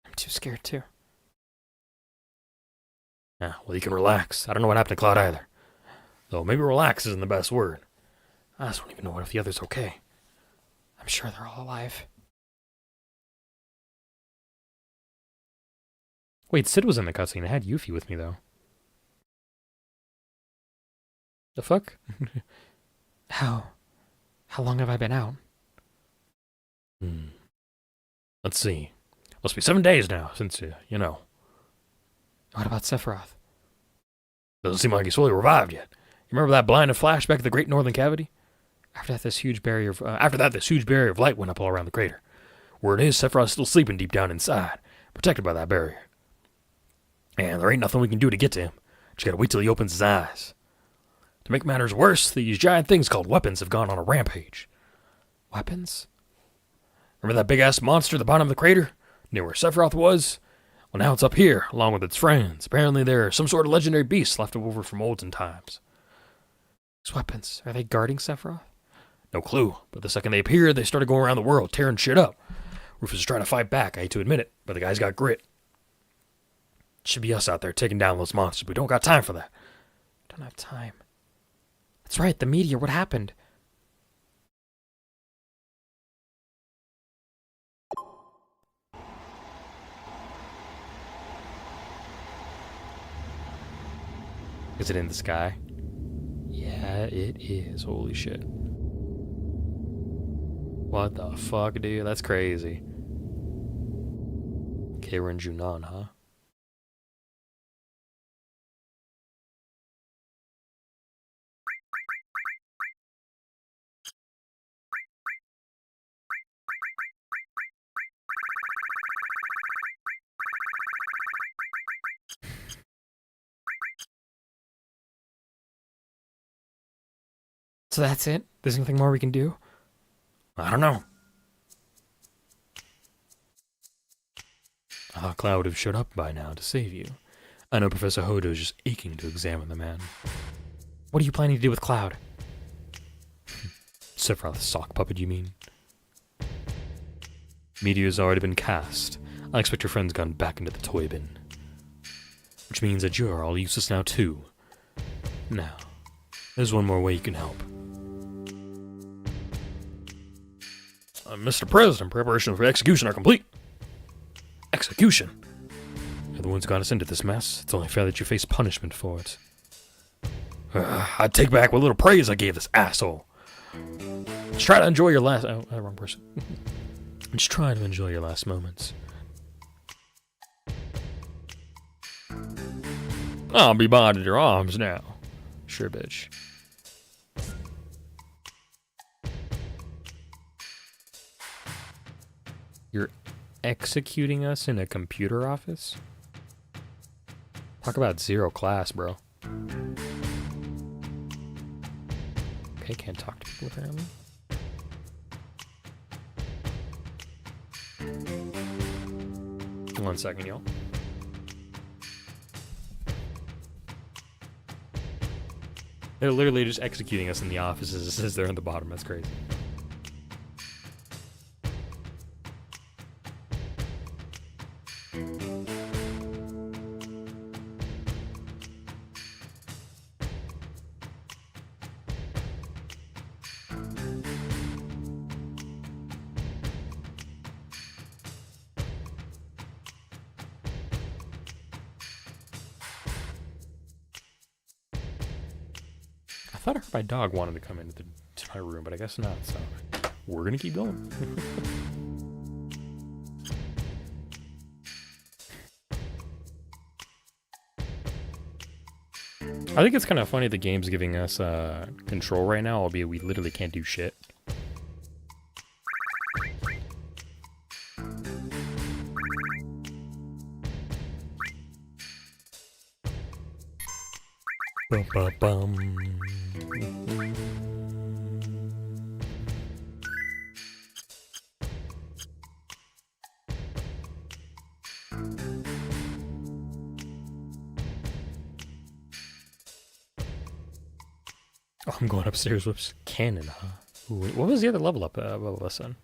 I'm too scared too. Yeah, well, you can relax. I don't know what happened to Cloud either. Though maybe relax isn't the best word. I just don't even know if the other's okay. I'm sure they're all alive. Wait, Sid was in the cutscene. I had Yuffie with me, though. The fuck? How long have I been out? Let's see. Must be 7 days now, since, you know. What about Sephiroth? Doesn't seem like he's fully revived yet. You remember that blinding flashback of the Great Northern Cavity? After that, this huge barrier of light went up all around the crater. Word is, Sephiroth's still sleeping deep down inside, protected by that barrier. And there ain't nothing we can do to get to him. Just gotta wait till he opens his eyes. To make matters worse, these giant things called weapons have gone on a rampage. Weapons? Remember that big-ass monster at the bottom of the crater? Near where Sephiroth was? Well, now it's up here, along with its friends. Apparently they're some sort of legendary beasts left over from olden times. These weapons, are they guarding Sephiroth? No clue, but the second they appeared, they started going around the world, tearing shit up. Rufus is trying to fight back, I hate to admit it, but the guy's got grit. It should be us out there taking down those monsters, but we don't got time for that. Don't have time. That's right, the meteor, what happened? Is it in the sky? Yeah, it is. Holy shit. What the fuck, dude? That's crazy. Okay, we're in Junon, huh? So that's it? There's nothing more we can do? I don't know. I thought Cloud would have showed up by now to save you. I know Professor Hodo's just aching to examine the man. What are you planning to do with Cloud? Sephiroth's sock puppet, you mean? Meteor's already been cast. I expect your friend's gone back into the toy bin. Which means that you're all useless now too. Now, there's one more way you can help. Mr. President, preparations for execution are complete. Execution? You're the ones who got us into this mess. It's only fair that you face punishment for it. I'd take back what little praise I gave this asshole. Just try to enjoy your last... Oh, wrong person. Just try to enjoy your last moments. I'll be bonded your arms now. Sure, bitch. You're executing us in a computer office? Talk about zero class, bro. Okay, can't talk to people apparently. One second, y'all. They're literally just executing us in the offices. It says they're in the bottom. That's crazy. thought I heard my dog wanted to come into my room, but I guess not, so we're gonna keep going. I think it's kind of funny the game's giving us control right now, albeit we literally can't do shit. Bum, bum, bum. Oh, I'm going upstairs. Whoops. Cannon, huh? Ooh, what was the other level up above us then?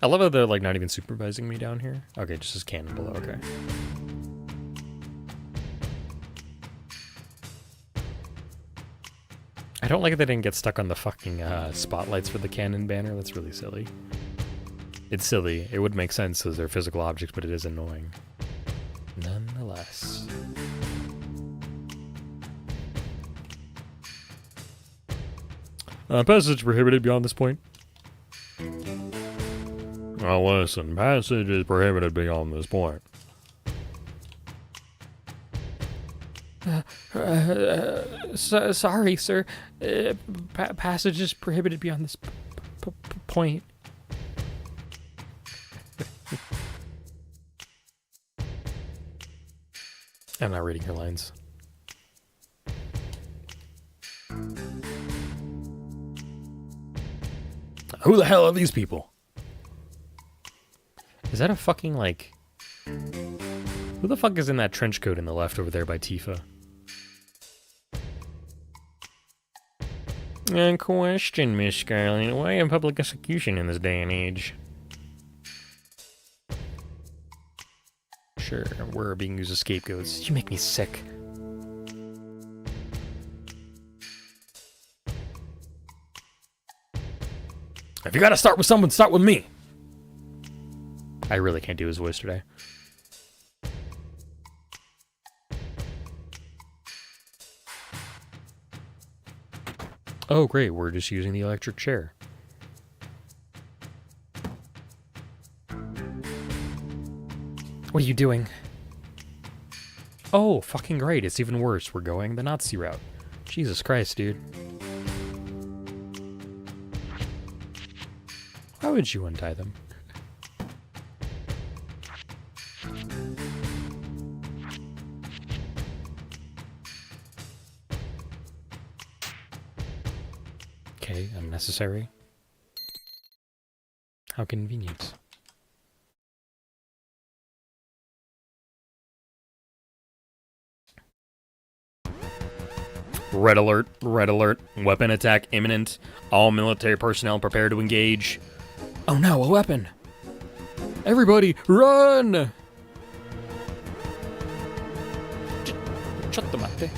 I love how they're like not even supervising me down here. Okay, just as cannon below. Okay. I don't like that they didn't get stuck on the fucking spotlights for the cannon banner. That's really silly. It's silly. It would make sense because they're physical objects, but it is annoying. Nonetheless. Passage prohibited beyond this point. Oh, listen. Passage is prohibited beyond this point. Sorry, sir. Passage is prohibited beyond this point. I'm not reading her lines. Who the hell are these people? Is that a fucking, like... Who the fuck is in that trench coat in the left over there by Tifa? Question, Miss Scarlet. Why a public execution in this day and age? Sure, we're being used as scapegoats. You make me sick. If you gotta start with someone, start with me. I really can't do his voice today. Oh, great, we're just using the electric chair. What are you doing? Oh, fucking great, it's even worse. We're going the Nazi route. Jesus Christ, dude. Why would you untie them? Okay, unnecessary. How convenient. Red alert, red alert. Weapon attack imminent. All military personnel prepare to engage. Oh no, a weapon! Everybody, run! Ciottomate.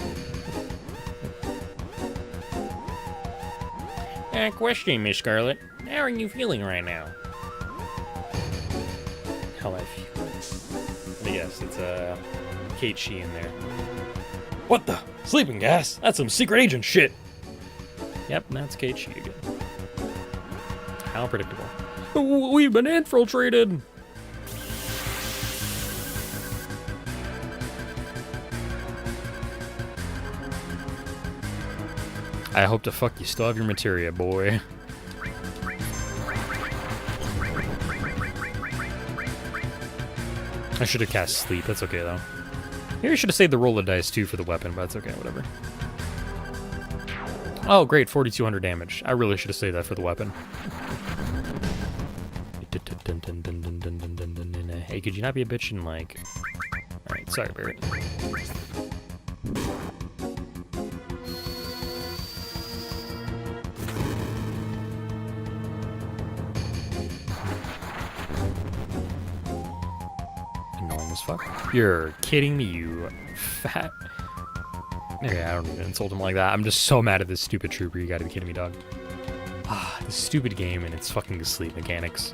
Question, Miss Scarlet. How are you feeling right now? How I feel? Yes, it's Kate Shee in there. What the? Sleeping gas? That's some secret agent shit! Yep, that's Kate Shee again. How predictable. We've been infiltrated! I hope to fuck you still have your materia, boy. I should have cast sleep, that's okay though. Maybe I should have saved the roll of dice too for the weapon, but it's okay, whatever. Oh great, 4,200 damage. I really should have saved that for the weapon. Hey, could you not be a bitch and like... Alright, sorry, Barrett. Annoying as fuck. You're kidding me, you fat... Okay, I don't even insult him like that. I'm just so mad at this stupid trooper. You gotta be kidding me, dog. Ah, this stupid game and its fucking sleep mechanics.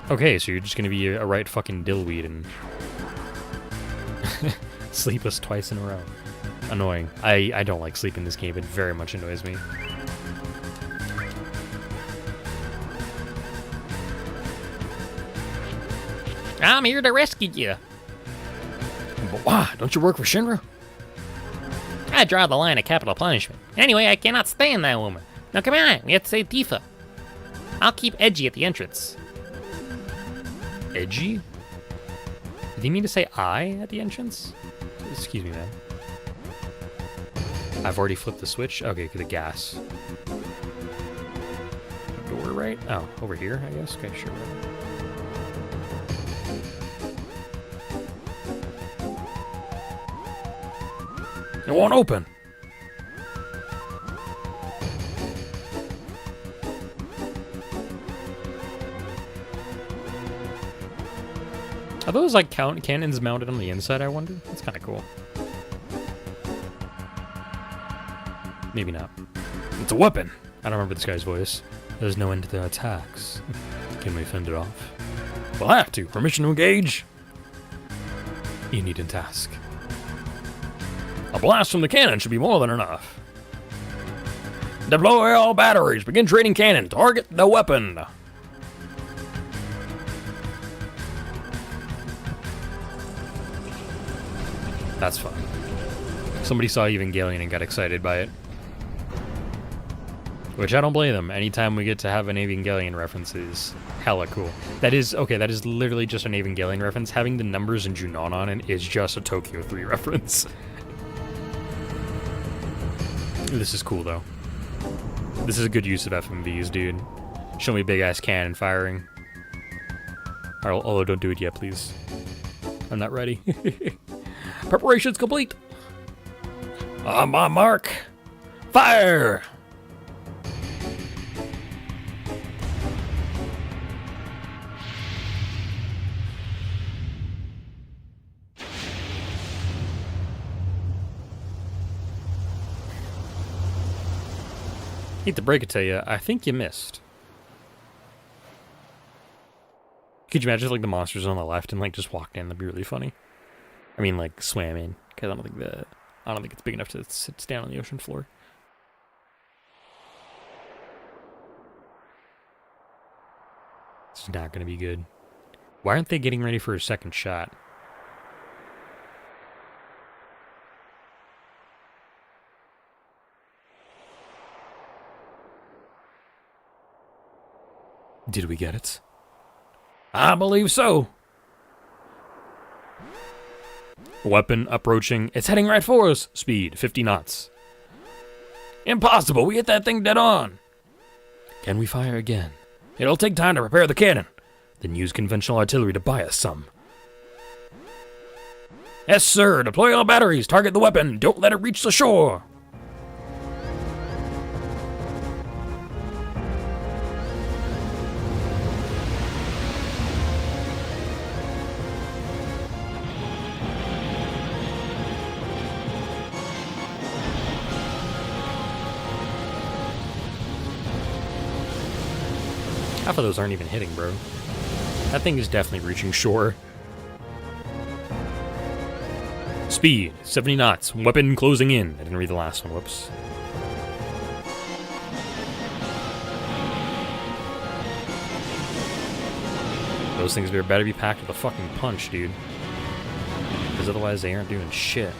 Okay, so you're just gonna be a right fucking dillweed and Sleep us twice in a row. Annoying. I don't like sleep in this game. It very much annoys me. I'm here to rescue you. But why? Don't you work for Shinra? I draw the line at capital punishment. Anyway, I cannot stand that woman. Now come on, we have to say Tifa. I'll keep Edgy at the entrance. Edgy? Did he mean to say I at the entrance? Excuse me, man. I've already flipped the switch. Okay, the gas. Door right? Oh, over here, I guess? Okay, sure. It won't open. Are those like cannons mounted on the inside, I wonder? That's kind of cool. Maybe not. It's a weapon! I don't remember this guy's voice. There's no end to their attacks. Can we fend it off? We'll have to. Permission to engage? You need a task. A blast from the cannon should be more than enough. Deploy all batteries. Begin trading cannon. Target the weapon. That's fun. Somebody saw Evangelion and got excited by it. Which I don't blame them. Anytime we get to have an Evangelion reference is hella cool. That is, okay, that is literally just an Evangelion reference. Having the numbers in Junon on it is just a Tokyo 3 reference. This is cool, though. This is a good use of FMVs, dude. Show me big-ass cannon firing. Although, don't do it yet, please. I'm not ready. Preparation's complete. On my mark. Fire! Hate to break it to you, I think you missed. Could you imagine if, like, the monsters on the left and like just walked in? That'd be really funny. I mean, like, swam in, because I don't think it's big enough to sit down on the ocean floor. It's not gonna be good. Why aren't they getting ready for a second shot? Did we get it? I believe so. Weapon approaching. It's heading right for us. Speed, 50 knots. Impossible. We hit that thing dead on. Can we fire again? It'll take time to prepare the cannon. Then use conventional artillery to buy us some. Yes, sir. Deploy all batteries. Target the weapon. Don't let it reach the shore. Half of those aren't even hitting, bro. That thing is definitely reaching shore. Speed, 70 knots. Weapon closing in. I didn't read the last one, whoops. Those things better be packed with a fucking punch, dude. Because otherwise they aren't doing shit.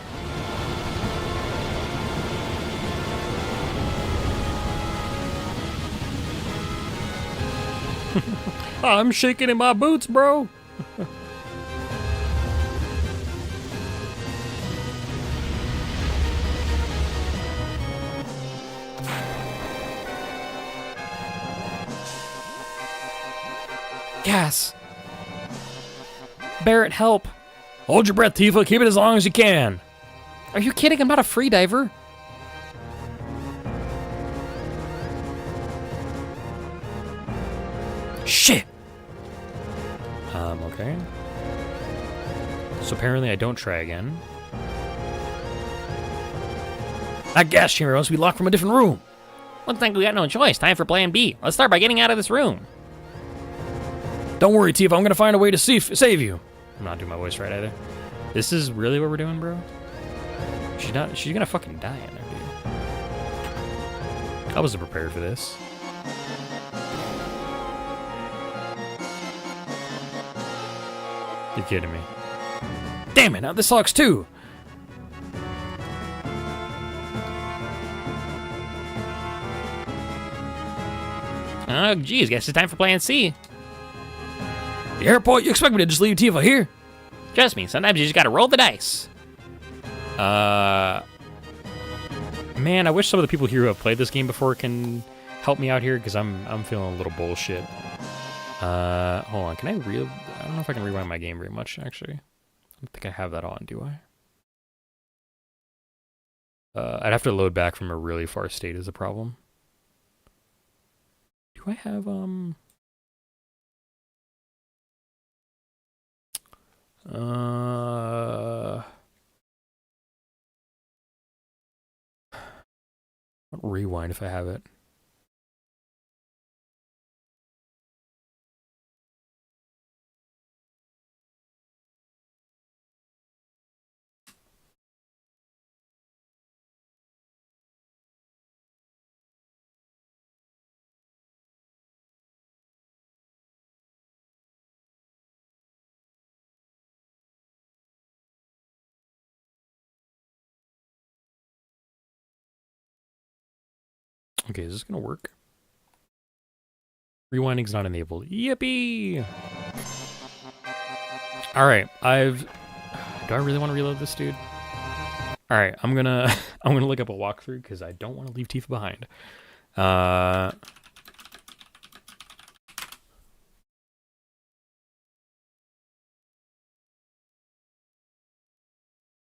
I'm shaking in my boots, bro. Gas. Barrett, help. Hold your breath, Tifa. Keep it as long as you can. Are you kidding? I'm not a free diver. Shit. Okay. So apparently I don't try again. That gas chamber must be locked from a different room. Looks like we got no choice. Time for plan B. Let's start by getting out of this room. Don't worry, Tifa. I'm gonna find a way to save you. I'm not doing my voice right either. This is really what we're doing, bro? She's gonna fucking die in there, dude. I wasn't prepared for this. You're kidding me. Damn it, now this sucks too! Oh, geez, guess it's time for plan C. The airport? You expect me to just leave Tifa here? Trust me, sometimes you just gotta roll the dice. Man, I wish some of the people here who have played this game before can help me out here, because I'm feeling a little bullshit. Hold on, can I don't know if I can rewind my game very much, actually. I don't think I have that on, do I? I'd have to load back from a really far state is a problem. Do I have, rewind if I have it. Okay, is this gonna work? Rewinding's not enabled. Yippee! Alright, do I really want to reload this, dude? Alright, I'm gonna look up a walkthrough because I don't want to leave Tifa behind.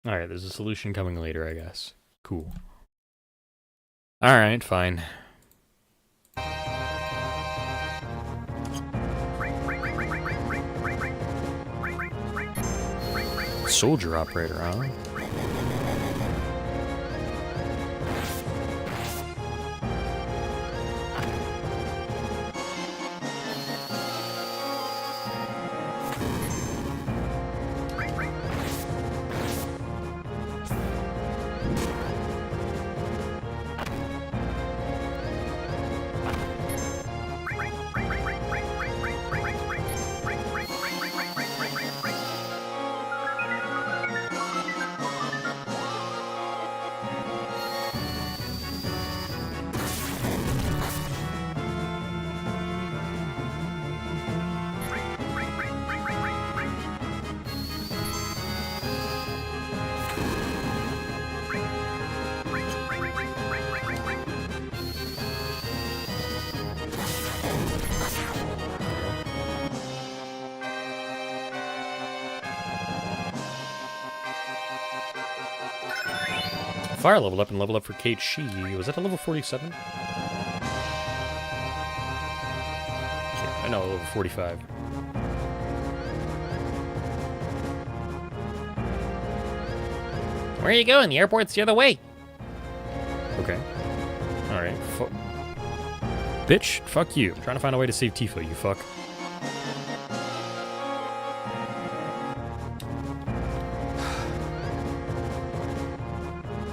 Alright, there's a solution coming later, I guess. Cool. Alright, fine. Soldier operator, huh? Fire level up and level up for Kate Shi. Was that a level 47? Yeah, no, level 45. Where are you going? The airport's the other way. Okay. Alright. Bitch, fuck you. I'm trying to find a way to save Tifa, you fuck.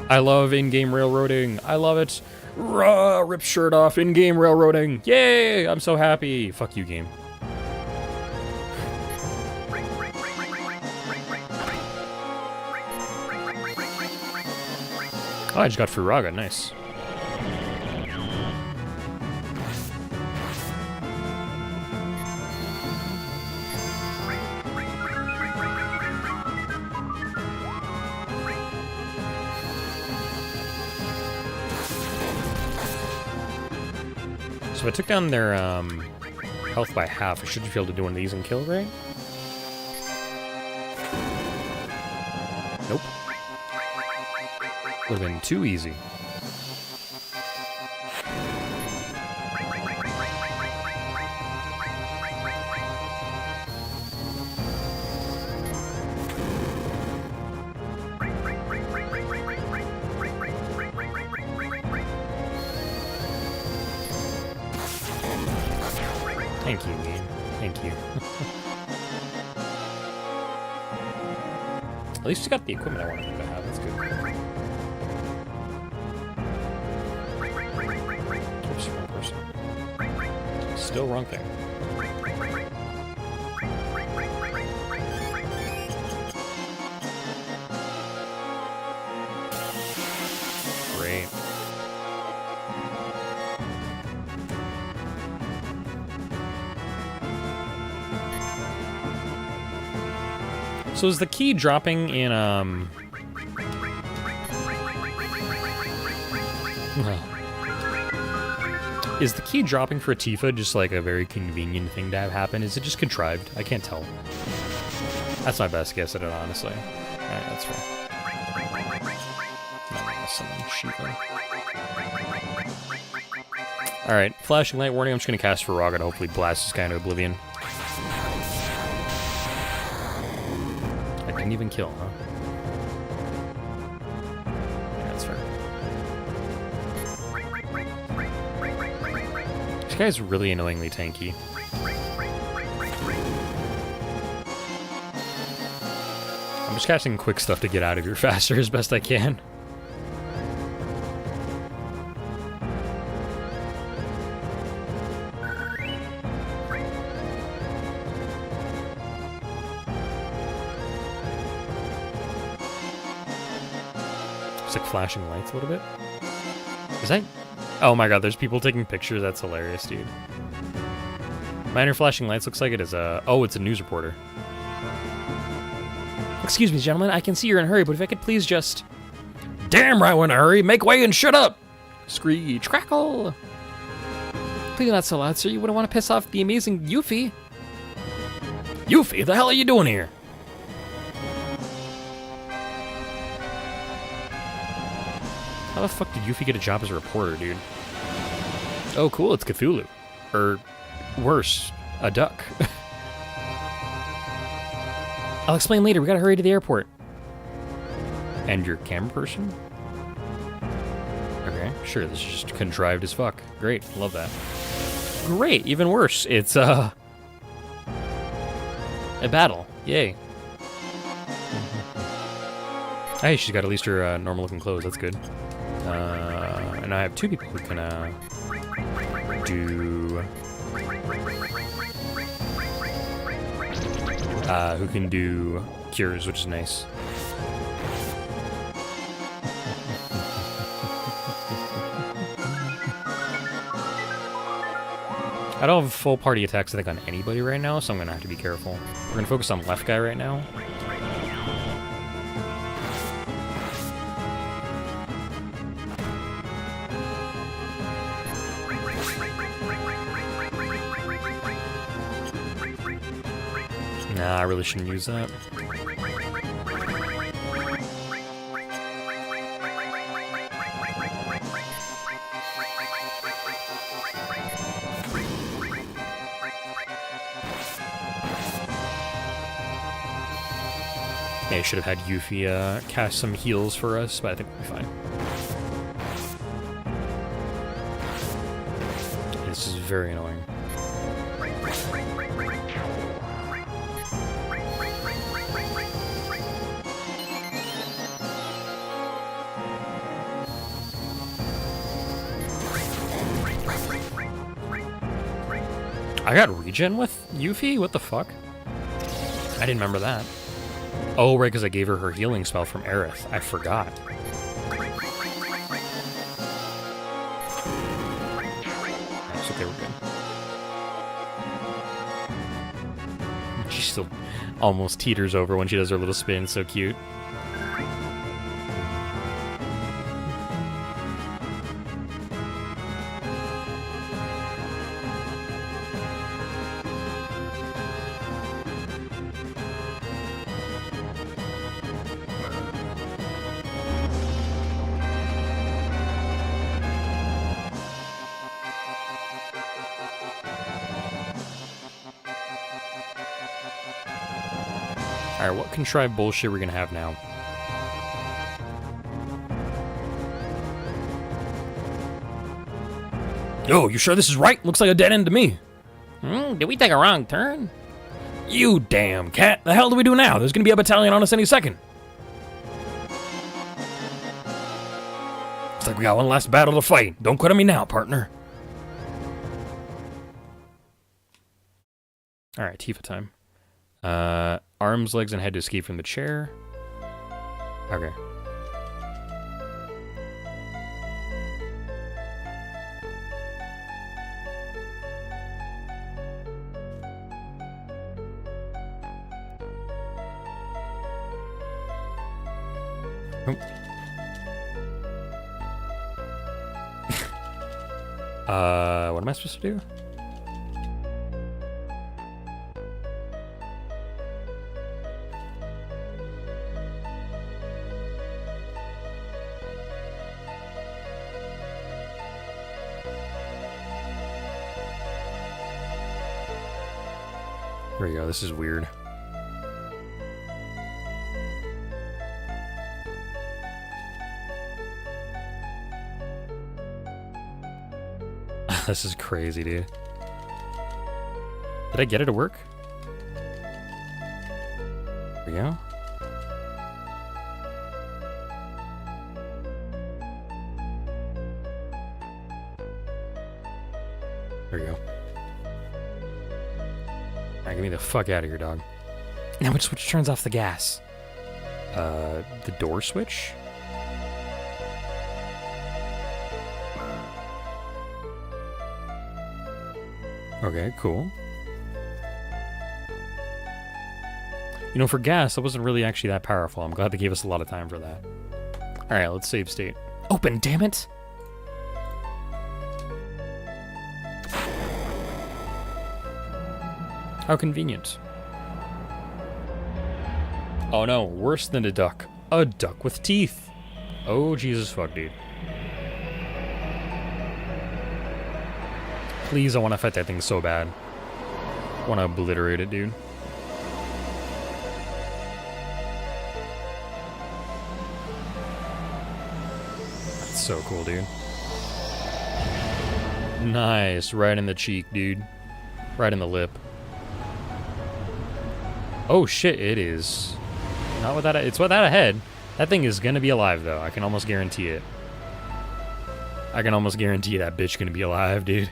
I love in-game railroading. I love it. Rah, rip shirt off, in-game railroading. Yay! I'm so happy. Fuck you, game. Oh, I just got Furaga. Nice. So if I took down their health by half, I should be able to do one of these and kill, right? Nope. Would have been too easy. Thank you, game. Thank you. At least you got the equipment I wanted to have. That's good. Still wrong thing. Great. So is the key dropping in, is the key dropping for Tifa just like a very convenient thing to have happen? Is it just contrived? I can't tell. That's my best guess at it, honestly. Alright, that's fair. Alright, flashing light warning. I'm just gonna cast Faraga to hopefully blast this guy into oblivion. I didn't even kill, huh? Yeah, that's fair. This guy's really annoyingly tanky. I'm just casting quick stuff to get out of here faster as best I can. It's like flashing lights a little bit. Is that... Oh my god, there's people taking pictures. That's hilarious, dude. Minor flashing lights looks like it is a... Oh, it's a news reporter. Excuse me, gentlemen. I can see you're in a hurry, but if I could please just... Damn right we're in a hurry. Make way and shut up! Screech. Crackle! Please not so loud, sir. You wouldn't want to piss off the amazing Yuffie. Yuffie? The hell are you doing here? How the fuck did Yuffie get a job as a reporter, dude? Oh, cool, it's Cthulhu. Or, worse, a duck. I'll explain later, we gotta hurry to the airport. And your camera person? Okay, sure, this is just contrived as fuck. Great, love that. Great, even worse, it's, a battle, yay. Hey, she's got at least her normal-looking clothes, that's good. And I have two people who can, do cures, which is nice. I don't have full party attacks, I think, on anybody right now, so I'm gonna have to be careful. We're gonna focus on left guy right now. Nah, I really shouldn't use that. Yeah, I should have had Yuffie cast some heals for us, but I think we'll be fine. This is very annoying. I got regen with Yuffie? What the fuck? I didn't remember that. Oh, right, because I gave her her healing spell from Aerith. I forgot. It's okay, we're good. She still almost teeters over when she does her little spin. It's so cute. Alright, what contrived bullshit we're gonna have now? Yo, you sure this is right? Looks like a dead end to me. Did we take a wrong turn? You damn cat. The hell do we do now? There's gonna be a battalion on us any second. Looks like we got one last battle to fight. Don't quit on me now, partner. Alright, Tifa time. Arms, legs, and head to escape from the chair. Okay. What am I supposed to do? There we go, this is weird. This is crazy, dude. Did I get it to work? There we go. There we go. Alright, get me the fuck out of here, dog. Now which switch turns off the gas? The door switch? Okay, cool. You know, for gas, that wasn't really actually that powerful. I'm glad they gave us a lot of time for that. Alright, let's save state. Open, damn it! How convenient. Oh no, worse than a duck. A duck with teeth. Oh, Jesus fuck, dude. Please, I want to fight that thing so bad. I want to obliterate it, dude. That's so cool, dude. Nice. Right in the cheek, dude. Right in the lip. Oh shit, it is. Not without it's without a head. That thing is gonna be alive, though. I can almost guarantee it. I can almost guarantee that bitch gonna be alive, dude.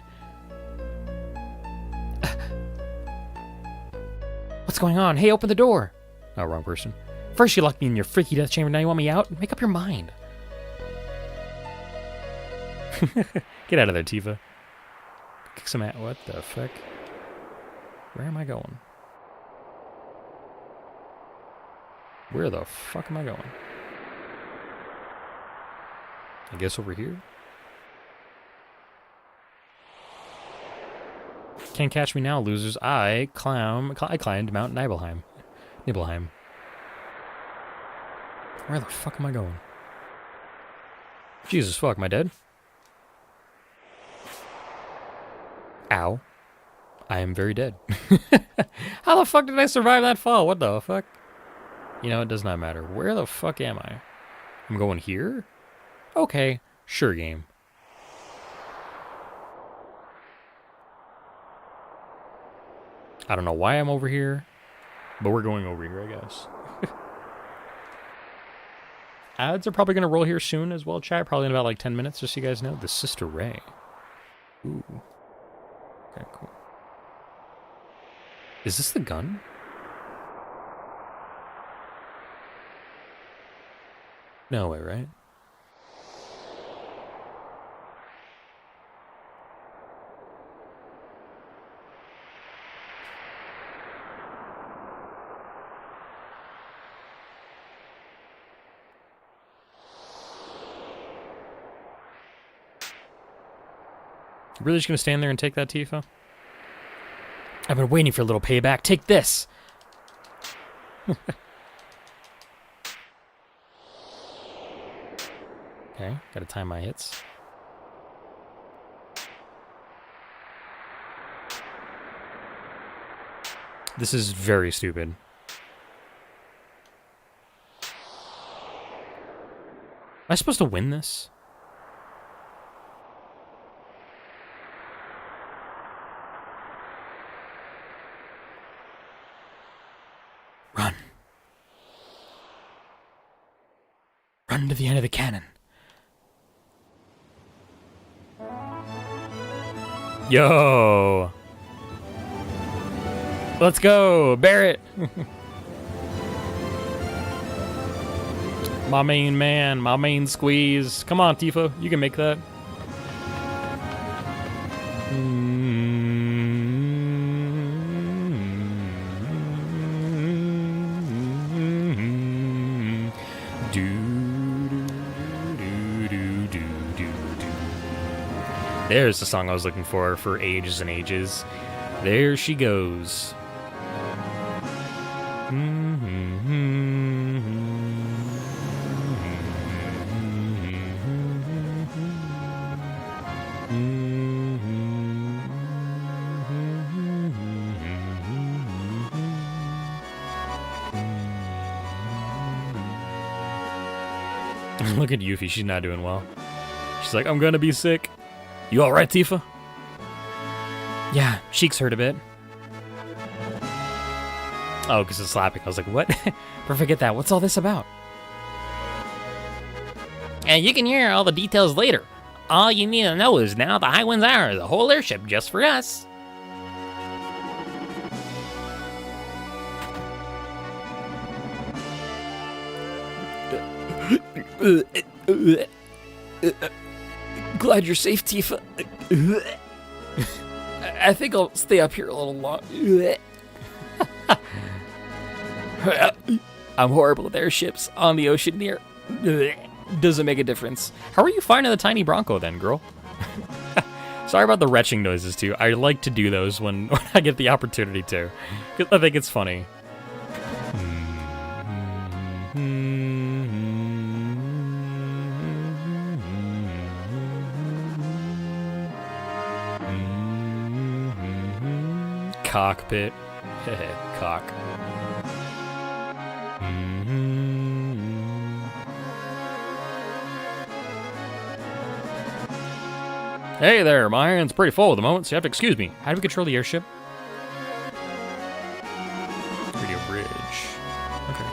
What's going on? Hey, open the door! Oh, wrong person. First you locked me in your freaky death chamber, now you want me out? Make up your mind. Get out of there, Tifa. Kick some ass. What the fuck? Where am I going? Where the fuck am I going? I guess over here? Can't catch me now, losers. I climbed Mount Nibelheim. Nibelheim. Where the fuck am I going? Jesus fuck, am I dead? Ow. I am very dead. How the fuck did I survive that fall? What the fuck? You know, it does not matter. Where the fuck am I? I'm going here? Okay, sure game. I don't know why I'm over here, but we're going over here, I guess. Ads are probably going to roll here soon as well, chat. Probably in about like 10 minutes, just so you guys know. The Sister Ray. Ooh. Okay, cool. Is this the gun? No way, right? You really just gonna stand there and take that, Tifa? I've been waiting for a little payback. Take this! Okay, gotta time my hits. This is very stupid. Am I supposed to win this? Run. Run to the end of the cannon. Yo! Let's go, Barrett. My main man, my main squeeze. Come on, Tifa, you can make that. There's the song I was looking for ages and ages. There she goes. Look at Yuffie, she's not doing well. She's like, I'm gonna be sick. You alright, Tifa? Yeah, Sheik's hurt a bit. Oh, because it's slapping. I was like, what? But forget that. What's all this about? And you can hear all the details later. All you need to know is now the High Wind's ours, the whole airship just for us. Glad you're safe, Tifa. I think I'll stay up here a little long. I'm horrible with airships on the ocean near. Doesn't make a difference. How are you finding the tiny Bronco then, girl? Sorry about the retching noises too. I like to do those when I get the opportunity to. I think it's funny. Cockpit. Cock. Hey there, my hand's pretty full at the moment, so you have to excuse me. How do we control the airship? Radio bridge. Okay.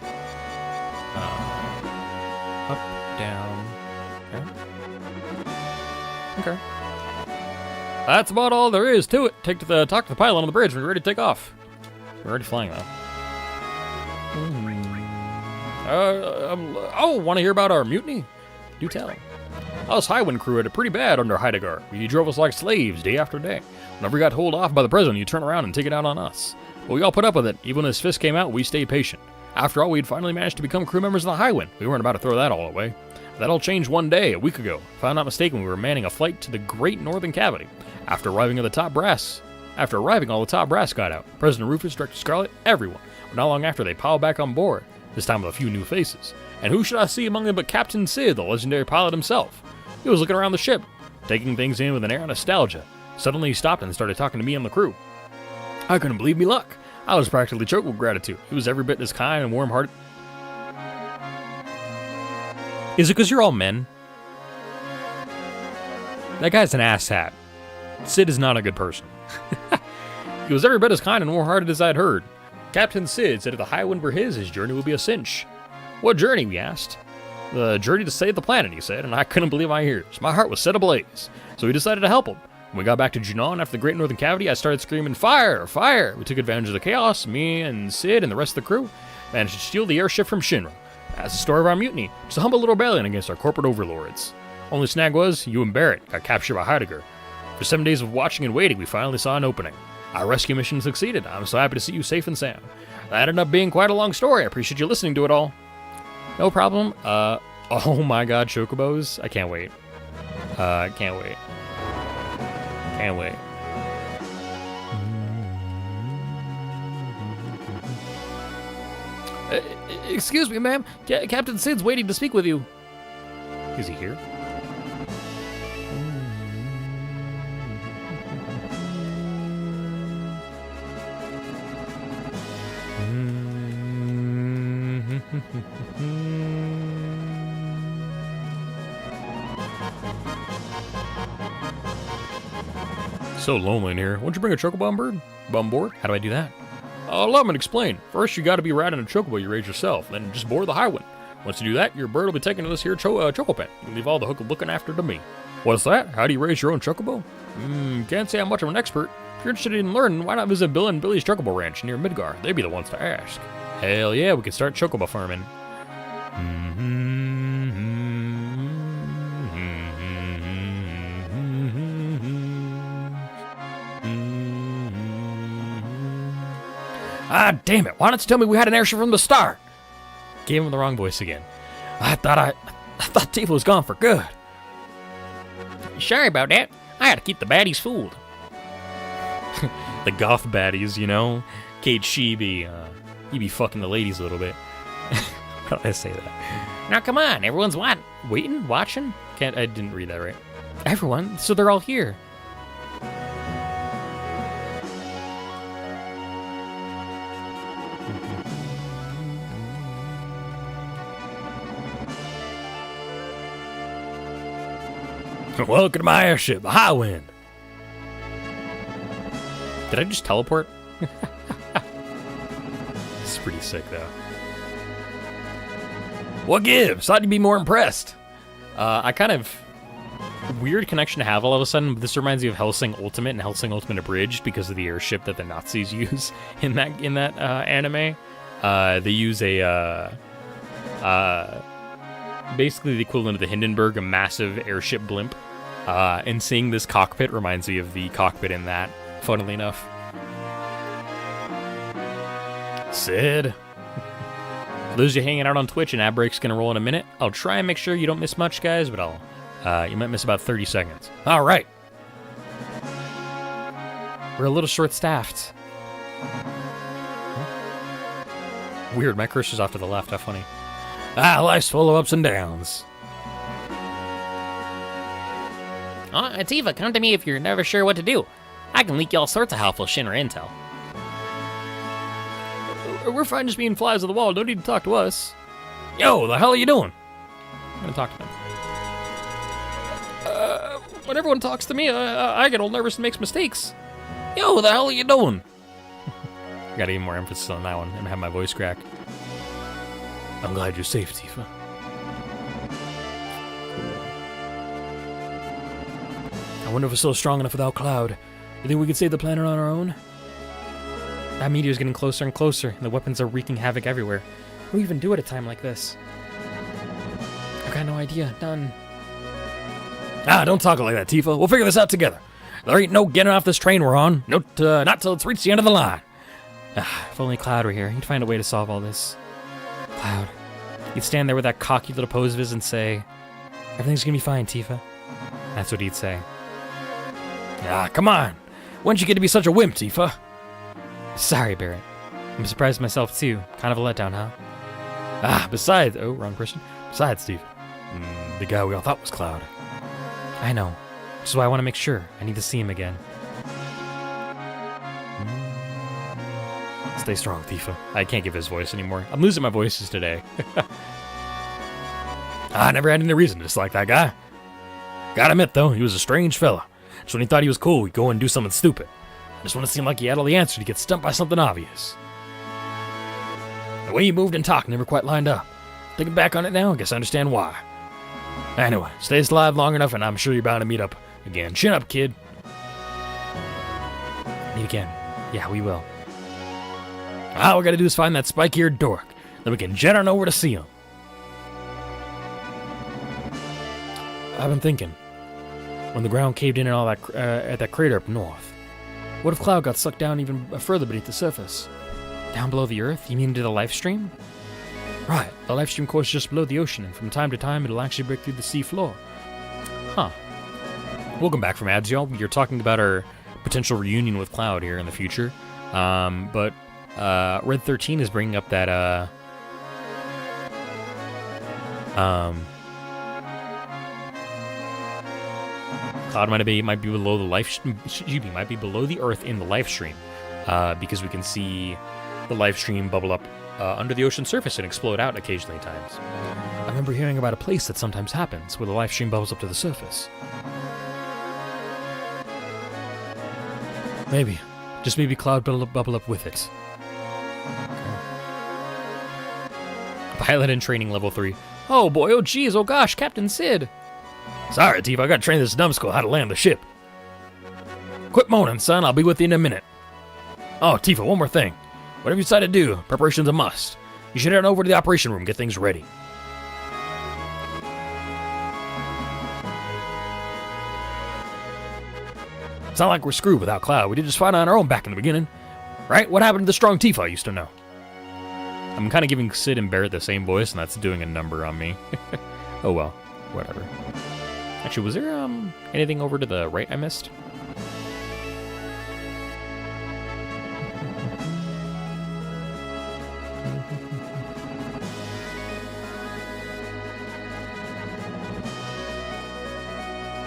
Up, down. Okay. That's about all there is to it. Talk to the pilot on the bridge when we're ready to take off. We're already flying though. Want to hear about our mutiny? Do tell. Us Highwind crew had it pretty bad under Heidegger. He drove us like slaves day after day. Whenever we got told off by the president, you turn around and take it out on us. But we all put up with it. Even when his fist came out, we stayed patient. After all, we'd finally managed to become crew members of the Highwind. We weren't about to throw that all away. That all changed one day, a week ago. If I'm not mistaken, we were manning a flight to the Great Northern Cavity. After arriving, all the top brass got out. President Rufus, Director Scarlet, everyone. But not long after, they piled back on board. This time with a few new faces. And who should I see among them but Captain Sid, the legendary pilot himself? He was looking around the ship, taking things in with an air of nostalgia. Suddenly he stopped and started talking to me and the crew. I couldn't believe me luck. I was practically choked with gratitude. He was every bit as kind and warm-hearted. Is it because you're all men? That guy's an asshat. Sid is not a good person. He was every bit as kind and warm-hearted as I'd heard. Captain Sid said if the Highwind were his journey would be a cinch. What journey, we asked. The journey to save the planet, he said, and I couldn't believe my ears. My heart was set ablaze. So we decided to help him. When we got back to Junon after the Great Northern Cavity, I started screaming, fire, fire! We took advantage of the chaos. Me and Sid and the rest of the crew managed to steal the airship from Shinra. That's the story of our mutiny. Just a humble little rebellion against our corporate overlords. Only snag was, you and Barrett got captured by Heidegger. For 7 days of watching and waiting, we finally saw an opening. Our rescue mission succeeded. I'm so happy to see you safe and sound. That ended up being quite a long story. I appreciate you listening to it all. No problem. Oh my god, chocobos. I can't wait. Can't wait. Can't wait. Excuse me, ma'am. Captain Sid's waiting to speak with you. Is he here? So lonely in here. Why don't you bring a chocobo on board? How do I do that? Allow me to explain. First, you gotta be riding a chocobo you raise yourself, then just board the Highwind. Once you do that, your bird will be taken to this here choco pen. You can leave all the hook of looking after to me. What's that? How do you raise your own chocobo? Can't say I'm much of an expert. If you're interested in learning, why not visit Bill and Billy's Chocobo Ranch near Midgar? They'd be the ones to ask. Hell yeah, we could start Chocobo farming. Ah, damn it. Why don't you tell me we had an airship from the start? Gave him the wrong voice again. I thought Tifa was gone for good. Sorry about that. I had to keep the baddies fooled. The goth baddies, you know? Kate he be fucking the ladies a little bit. How did I say that? Now come on, everyone's waiting, watching? I didn't read that right. Everyone? So they're all here. Welcome to my airship, the High Wind. Did I just teleport? It's pretty sick, though. What gives? Thought you'd be more impressed. I kind of... Weird connection to have all of a sudden. This reminds me of Hellsing Ultimate and Hellsing Ultimate Abridged because of the airship that the Nazis use in that anime. They use a... basically the equivalent of the Hindenburg, a massive airship blimp. And seeing this cockpit reminds me of the cockpit in that, funnily enough. Sid. For those of you hanging out on Twitch, an ad break's gonna roll in a minute. I'll try and make sure you don't miss much, guys, but you might miss about 30 seconds. All right. We're a little short-staffed. Weird, my cursor's off to the left, how funny. Life's full of ups and downs. Tifa, come to me if you're never sure what to do. I can leak you all sorts of helpful Shinra intel. We're fine just being flies on the wall. Don't need to talk to us. Yo, the hell are you doing? I'm gonna talk to them. When everyone talks to me, I get all nervous and makes mistakes. Yo, the hell are you doing? Gotta give more emphasis on that one and have my voice crack. I'm glad you're safe, Tifa. I wonder if we're still strong enough without Cloud. You think we could save the planet on our own? That meteor's getting closer and closer, and the weapons are wreaking havoc everywhere. What do we even do at a time like this? I've got no idea. None. Don't talk like that, Tifa. We'll figure this out together. There ain't no getting off this train we're on. Not till it's reached the end of the line. If only Cloud were here, he'd find a way to solve all this. Cloud. He'd stand there with that cocky little pose of his and say, "Everything's gonna be fine, Tifa." That's what he'd say. Come on. When'd you get to be such a wimp, Tifa? Sorry, Barrett. I'm surprised myself, too. Kind of a letdown, huh? Besides... Oh, wrong person. Besides, Tifa. The guy we all thought was Cloud. I know. Which is why I want to make sure. I need to see him again. Stay strong, Tifa. I can't give his voice anymore. I'm losing my voices today. I never had any reason to dislike that guy. Gotta admit, though, he was a strange fella. Just when he thought he was cool, he'd go and do something stupid. Just when it seemed like he had all the answers, he'd get stumped by something obvious. The way he moved and talked never quite lined up. Thinking back on it now, I guess I understand why. Anyway, stay alive long enough, and I'm sure you're bound to meet up again. Chin up, kid. Meet again. Yeah, we will. All we gotta do is find that spike-eared dork. Then we can jet on over to see him. I've been thinking. When the ground caved in and all that at that crater up north, what if Cloud got sucked down even further beneath the surface? Down below the Earth? You mean into the life stream? Right. The life stream course is just below the ocean, and from time to time it'll actually break through the sea floor. Huh. Welcome back from ads, y'all. You're talking about our potential reunion with Cloud here in the future. But Red 13 is bringing up that Cloud might be below the might be below the Earth in the life stream, because we can see the life stream bubble up under the ocean surface and explode out occasionally at times. I remember hearing about a place that sometimes happens where the life stream bubbles up to the surface. Maybe, just maybe Cloud bubble up with it. Okay. Pilot in training level 3. Oh boy, oh geez, oh gosh, Captain Sid. Sorry, Tifa, I gotta train this numbskull how to land the ship. Quit moaning, son. I'll be with you in a minute. Oh, Tifa, one more thing. Whatever you decide to do, preparation's a must. You should head over to the operation room, get things ready. It's not like we're screwed without Cloud. We did just fine on our own back in the beginning. Right? What happened to the strong Tifa I used to know? I'm kind of giving Sid and Barret the same voice, and that's doing a number on me. Oh well, whatever. Actually, was there anything over to the right I missed?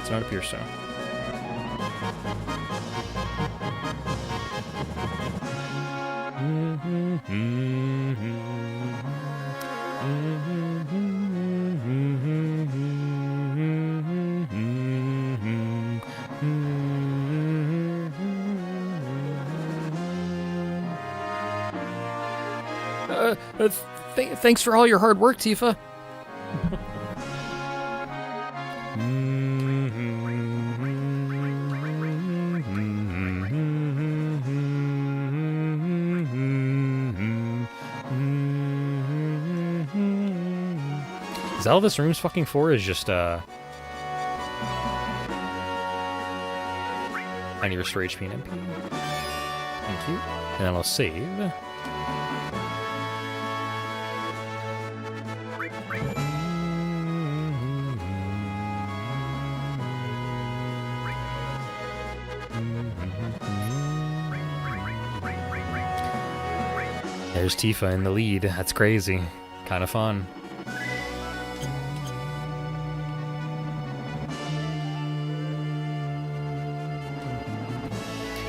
It's not appear so. Thanks for all your hard work, Tifa. Is that all this room's fucking for? Is just I need to restore HP and MP. Thank you. And then I'll save. There's Tifa in the lead. That's crazy. Kind of fun.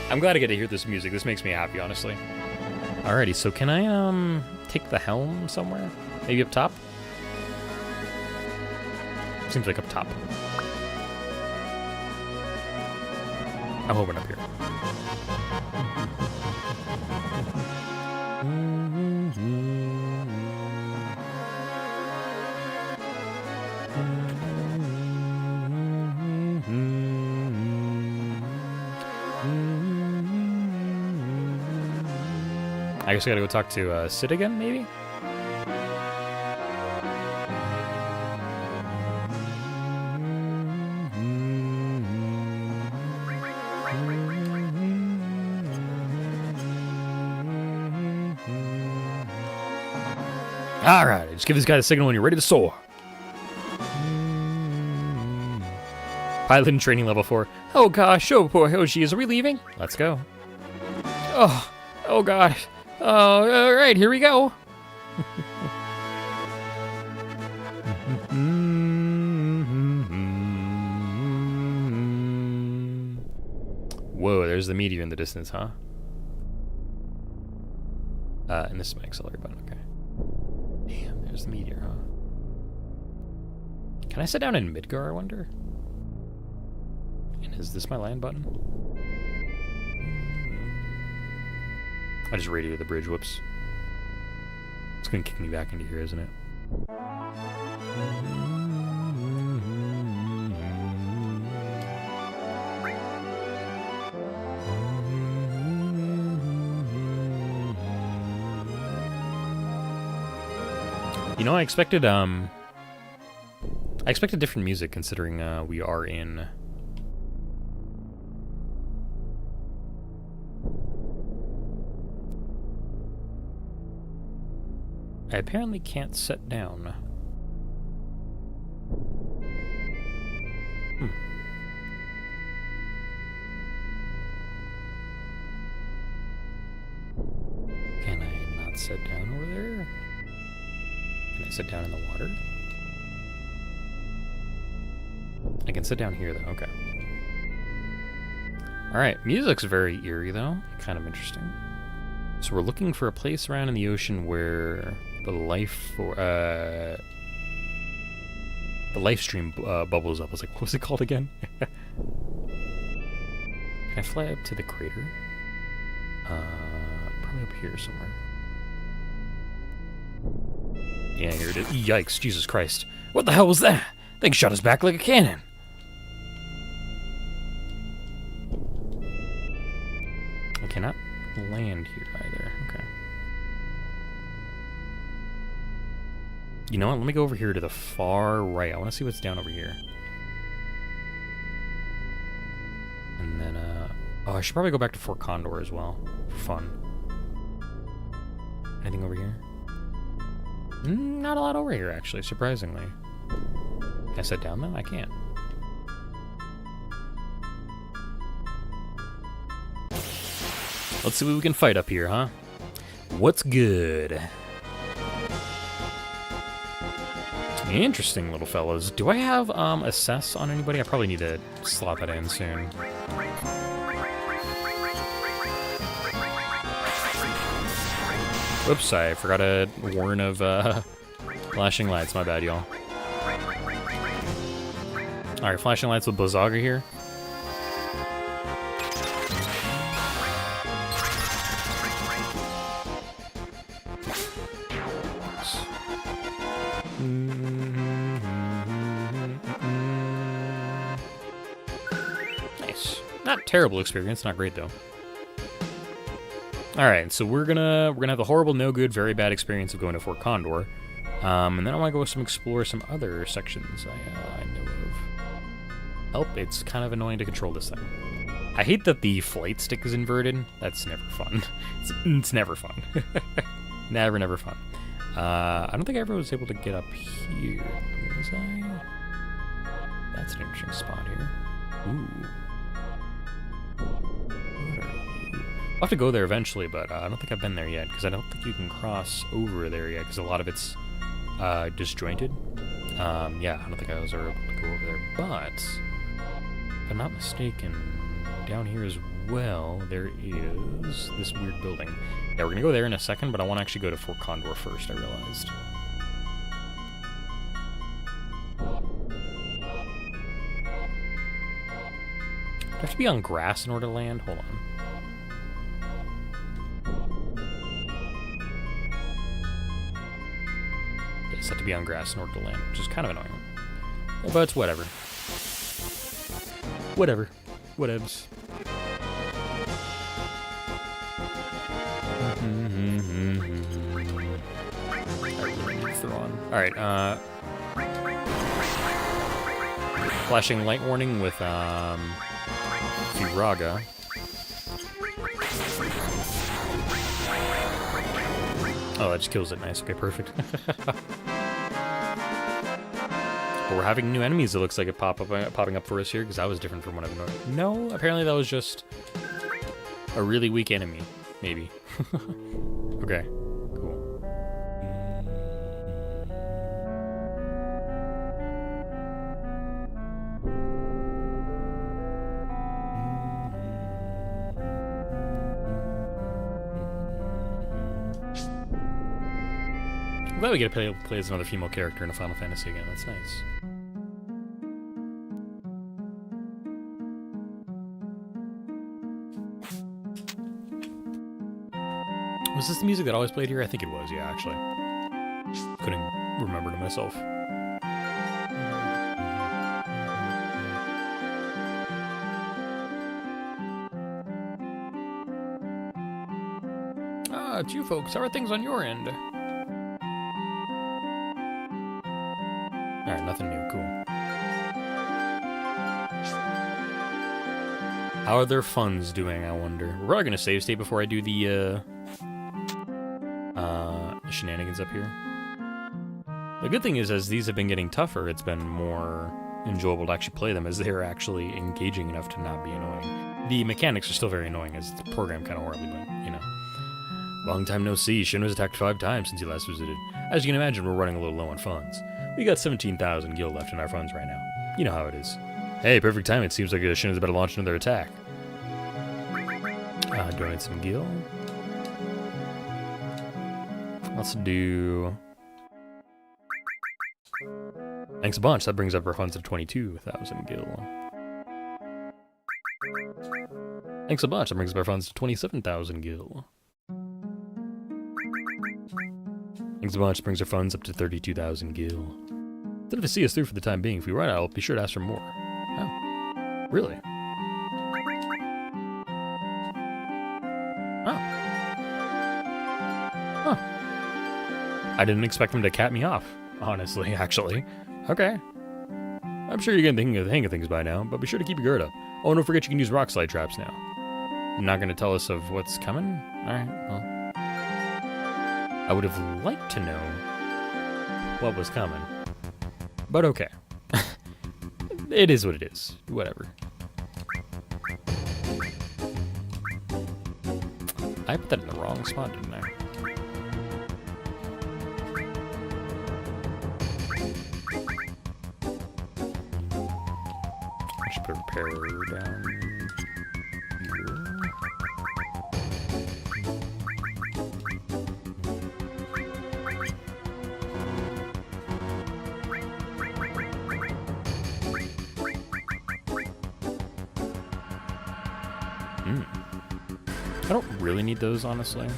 I'm glad I get to hear this music. This makes me happy, honestly. Alrighty, so can I take the helm somewhere? Maybe up top? Seems like up top. I'm hoping up here. I guess I gotta go talk to Sid again, maybe? Alright, just give this guy the signal when you're ready to soar. Pilot in training level 4. Oh gosh, oh poor Hoshi, is we leaving? Let's go. Oh gosh. Oh, alright, here we go. Whoa, there's the meteor in the distance, huh? And this is my accelerator button, okay. Damn, there's the meteor, huh? Can I sit down in Midgar, I wonder? And is this my land button? I just radioed the bridge, whoops. It's gonna kick me back into here, isn't it? You know, I expected different music considering we are in I apparently can't sit down. Can I not sit down over there? Can I sit down in the water? I can sit down here though, okay. Alright, music's very eerie though, kind of interesting. So we're looking for a place around in the ocean where the life stream bubbles up. I was like, what's it called again? Can I fly up to the crater? Probably up here somewhere. Yeah, here it is. Yikes, Jesus Christ. What the hell was that? Thing shot us back like a cannon. cannot land here either. Okay. You know what? Let me go over here to the far right. I want to see what's down over here. And then, oh, I should probably go back to Fort Condor as well. For fun. Anything over here? Not a lot over here, actually, surprisingly. Can I sit down, though? I can't. Let's see what we can fight up here, huh? What's good? Interesting, little fellas. Do I have assess on anybody? I probably need to slot that in soon. Whoops, I forgot to warn of flashing lights. My bad, y'all. Alright, flashing lights with Blizzaga here. Nice. Not terrible experience, not great though. Alright, so we're gonna have the horrible, no good, very bad experience of going to Fort Condor. And then I want to go explore some other sections I know of. Oh, it's kind of annoying to control this thing. I hate that the flight stick is inverted. That's never fun. It's never fun. Never fun. I don't think I ever was able to get up here. Was I? That's an interesting spot here. Ooh. I'll have to go there eventually, but I don't think I've been there yet, because I don't think you can cross over there yet, because a lot of it's disjointed. Yeah, I don't think I was ever able to go over there, but if I'm not mistaken, down here as well, there is this weird building. Yeah, we're going to go there in a second, but I want to actually go to Fort Condor first, I realized. Do I have to be on grass in order to land? Hold on. Yes, I have to be on grass in order to land, which is kind of annoying. But it's whatever. Whatever. Whatevs. Alright, flashing light warning with, Firaga. Oh, that just kills it. Nice. Okay, perfect. But we're having new enemies, it looks like it popping up for us here, because that was different from what I've known. No, apparently that was just a really weak enemy, maybe. Okay, cool. I'm glad we get to play as another female character in a Final Fantasy again. That's nice. Was this the music that always played here? I think it was, yeah, actually. Couldn't remember to myself. Ah, it's you folks. How are things on your end? Alright, nothing new. Cool. How are their funds doing, I wonder? We're probably gonna save state before I do the shenanigans up here. The good thing is, as these have been getting tougher, it's been more enjoyable to actually play them, as they're actually engaging enough to not be annoying. The mechanics are still very annoying, as it's programmed kind of horribly, but, you know. Long time no see. Shin was attacked 5 times since he last visited. As you can imagine, we're running a little low on funds. We got 17,000 gil left in our funds right now. You know how it is. Hey, perfect time. It seems like Shin is about to launch another attack. Donate some gil. Let's do... Thanks a bunch. That brings up our funds to 22,000 gil. Thanks a bunch. That brings up our funds to 27,000 gil. Thanks a bunch. Brings our funds up to 32,000 gil. Instead of to see us through for the time being, if we run out, I'll be sure to ask for more. Oh, really? I didn't expect them to cap me off, honestly, actually. Okay. I'm sure you're getting the hang of things by now, but be sure to keep your guard up. Oh, and don't forget you can use rock slide traps now. You're not going to tell us of what's coming? Alright, well. I would have liked to know what was coming. But okay. It is what it is. Whatever. I put that in the wrong spot, didn't I? I should put a repair down here. I don't really need those, honestly.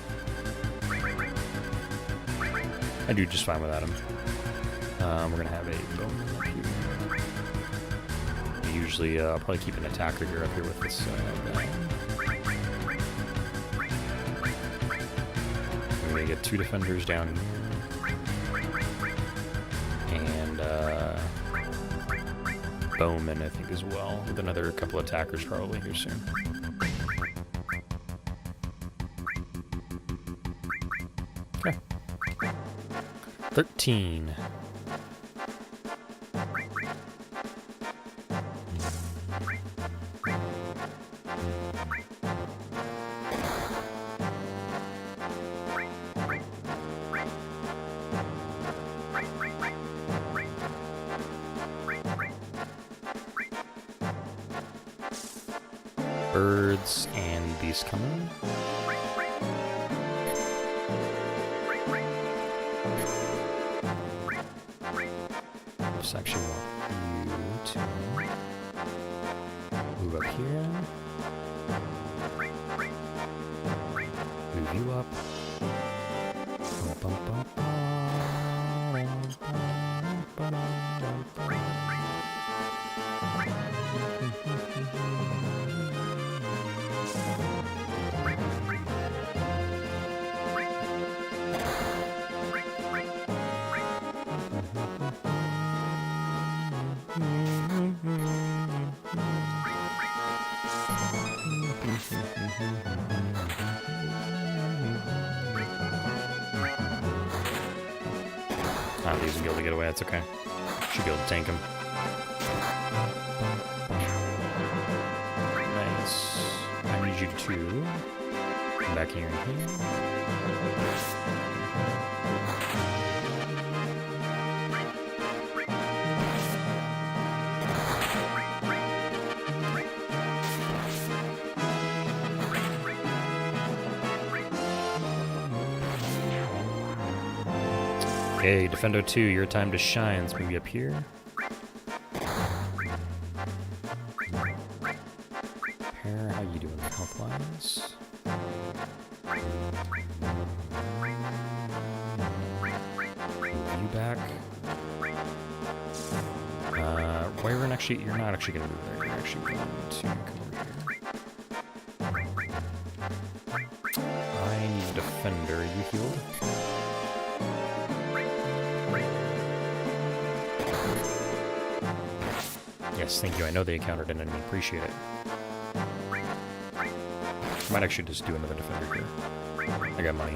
I do just fine without them. We're gonna have a bowman up here. Usually, I'll probably keep an attacker here up here with this guy. We're gonna get 2 defenders down here. And, bowman, I think, as well. With another couple attackers probably here soon. Okay. 13. Birds and beasts coming. Just actually want you to move up here. Move you up. These will be able to get away, that's okay. Should be able to tank him. Nice. I need you to come back here and here. Okay, Defendo 2, your time to shine. Let's move you up here. Repair, how you doing health-wise? Move you back. Wyvern, actually, you're not actually going to move there. You're actually going to come over here. I need a Defender. You healed? Yes, thank you. I know they encountered an enemy. Appreciate it. Might actually just do another Defender here. I got money.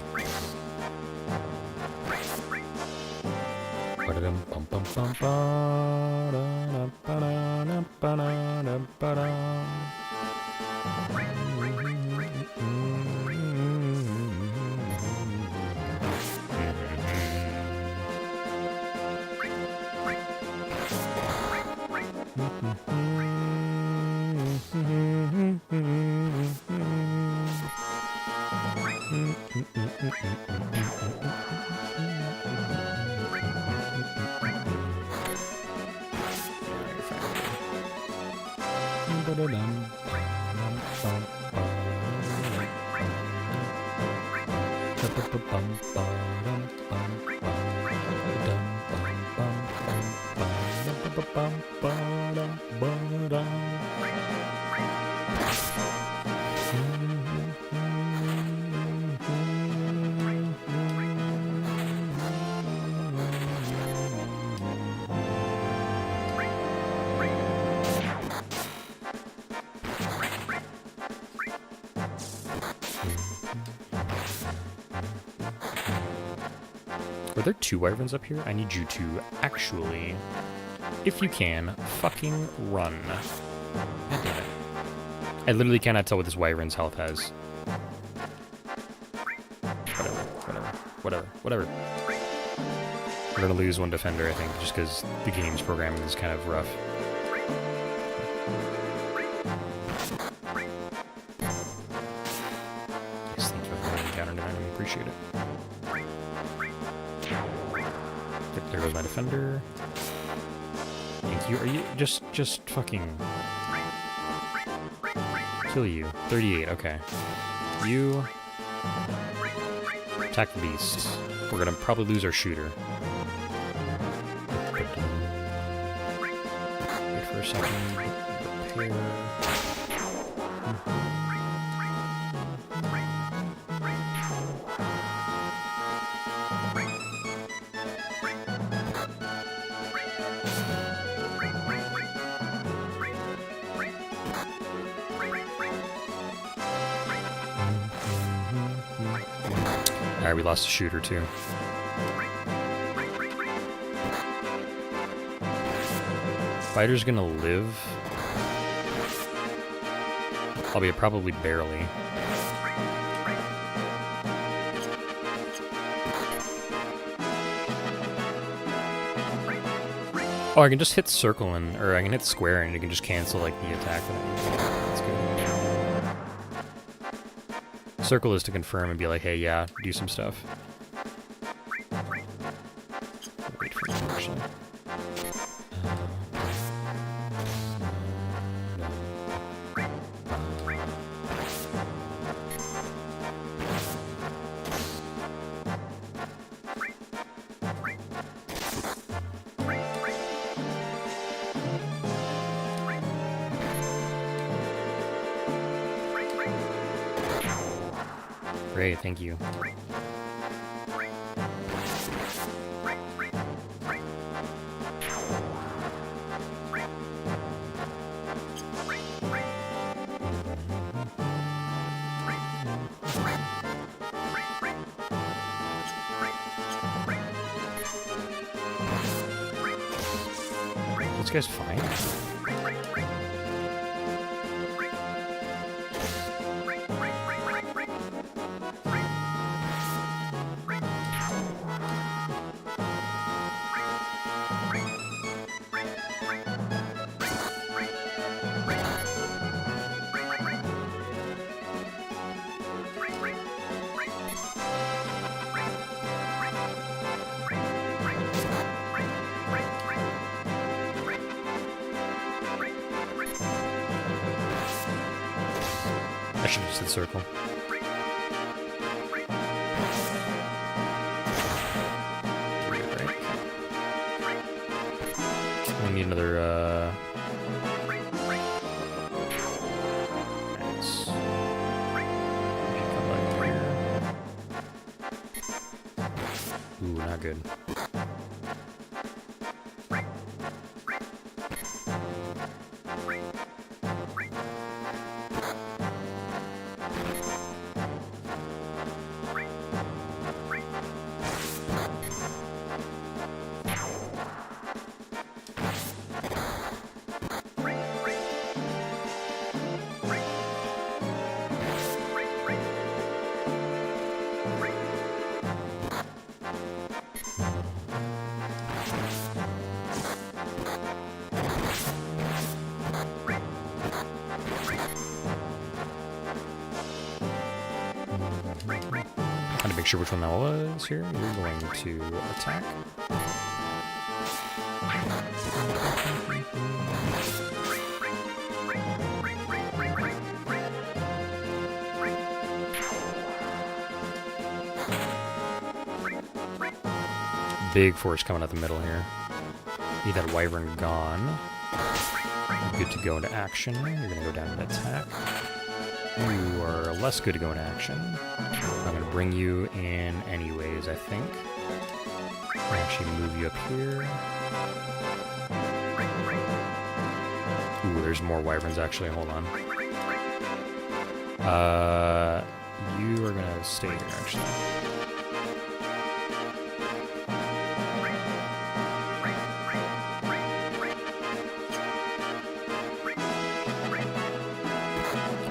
Are there 2 wyverns up here? I need you to actually, if you can, fucking run. God damn it. I literally cannot tell what this wyvern's health has. Whatever. We're gonna lose 1 defender, I think, just because the game's programming is kind of rough. Yes, thank you for the encounter tonight. I appreciate it. There goes my defender. Thank you. Are you just fucking kill you? 38. Okay. You attack the beast. We're gonna probably lose our shooter. Wait for a second. Repair. Alright, we lost a shooter too. Fighter's gonna live. Albeit probably barely. Oh, I can just hit circle and, or I can hit square and it can just cancel like the attack that I use. That's good. Circle is to confirm and be like, hey, yeah, do some stuff. Wait for it actually. Great, thank you. This guy's fine. I should have just said circle. We need another, nice. Come back here. Ooh, not good. Trying to make sure which one that was here. You're going to attack. Big force coming out the middle here. Need that wyvern gone. Good to go into action. You're going to go down and attack. You are less good to go into action. I'm going to bring you in anyways, I think. I'll actually move you up here. Ooh, there's more wyverns actually. Hold on. You are going to stay here actually.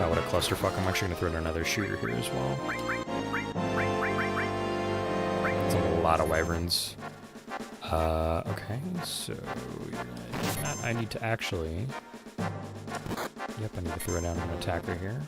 Oh, what a clusterfuck. I'm actually going to throw in another shooter here as well. It's a lot of wyverns. Okay, so you're gonna do that. I need to actually... Yep, I need to throw down an attacker here.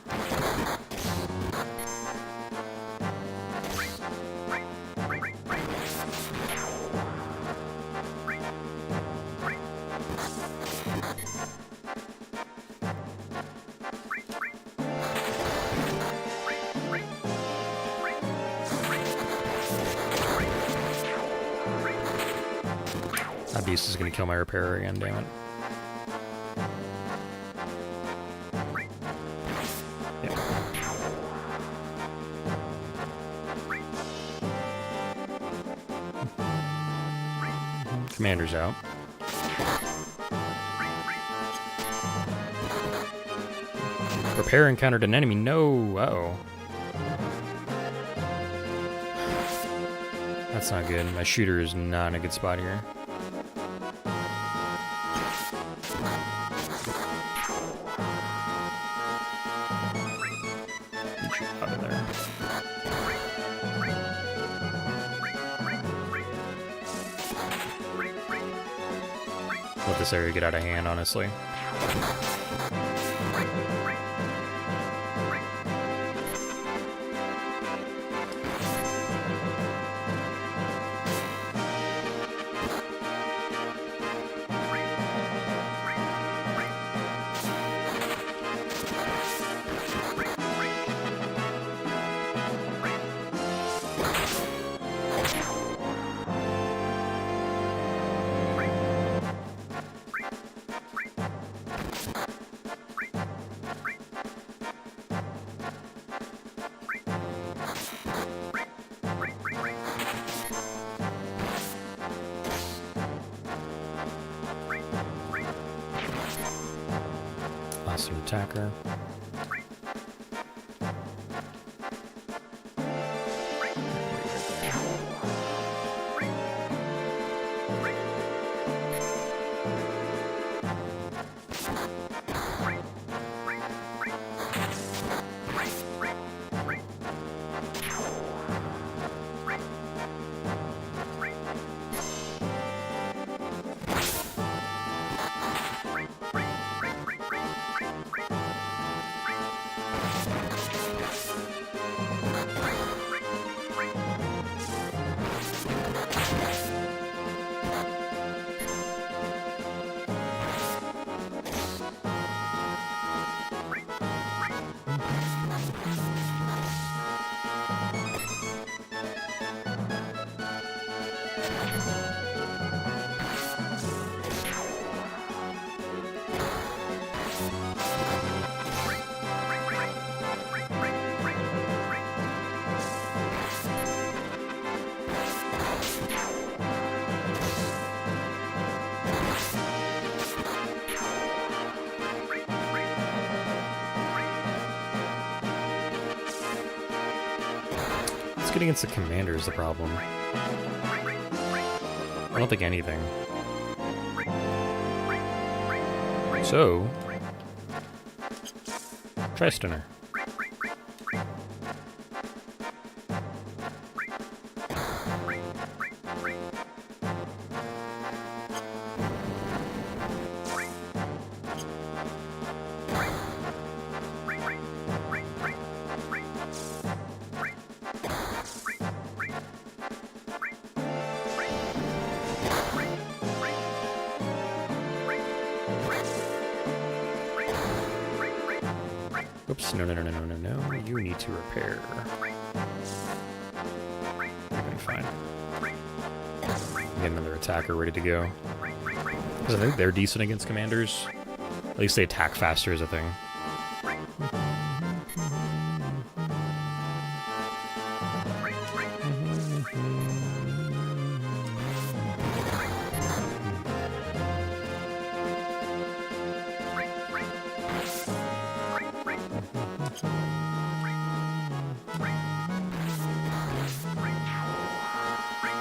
That beast is going to kill my repairer again, damn it. Yeah. Commander's out. Repair encountered an enemy. No. Uh-oh. That's not good. My shooter is not in a good spot here. Out of there. Let this area get out of hand, honestly. Awesome attacker. Getting against the commander is the problem. I don't think anything. So, try Stunner. Oops, no, you need to repair. You're doing fine. Get another attacker ready to go. Because I think they're decent against commanders. At least they attack faster as a thing.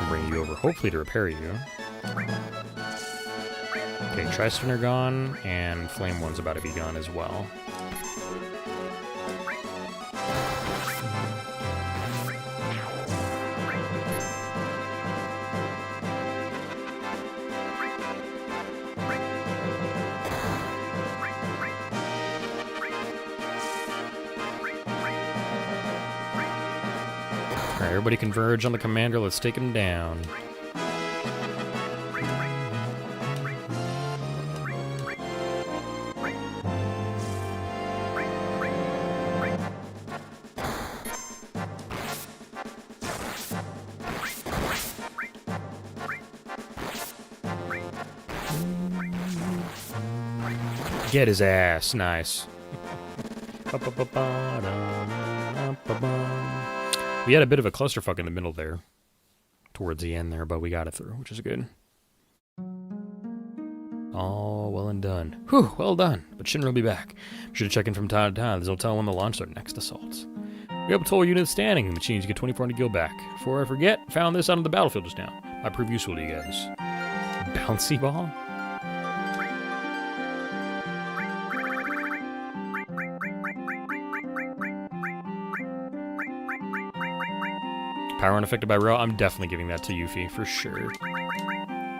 Bring you over, hopefully to repair you. Okay, Tri-Stunner gone, and Flame One's about to be gone as well. Alright, everybody converge on the commander. Let's take him down. Get his ass. Nice. We had a bit of a clusterfuck in the middle there. Towards the end there, but we got it through, which is good. All well and done. Whew, well done. But Shinra will be back. Should check in from time to time. There's no telling when they'll launch their next assaults. We have a total unit standing, which means you get 2400 gil back. Before I forget, found this out on the battlefield just now. Might prove useful to you guys. Bouncy ball? Power unaffected by row. I'm definitely giving that to Yuffie, for sure.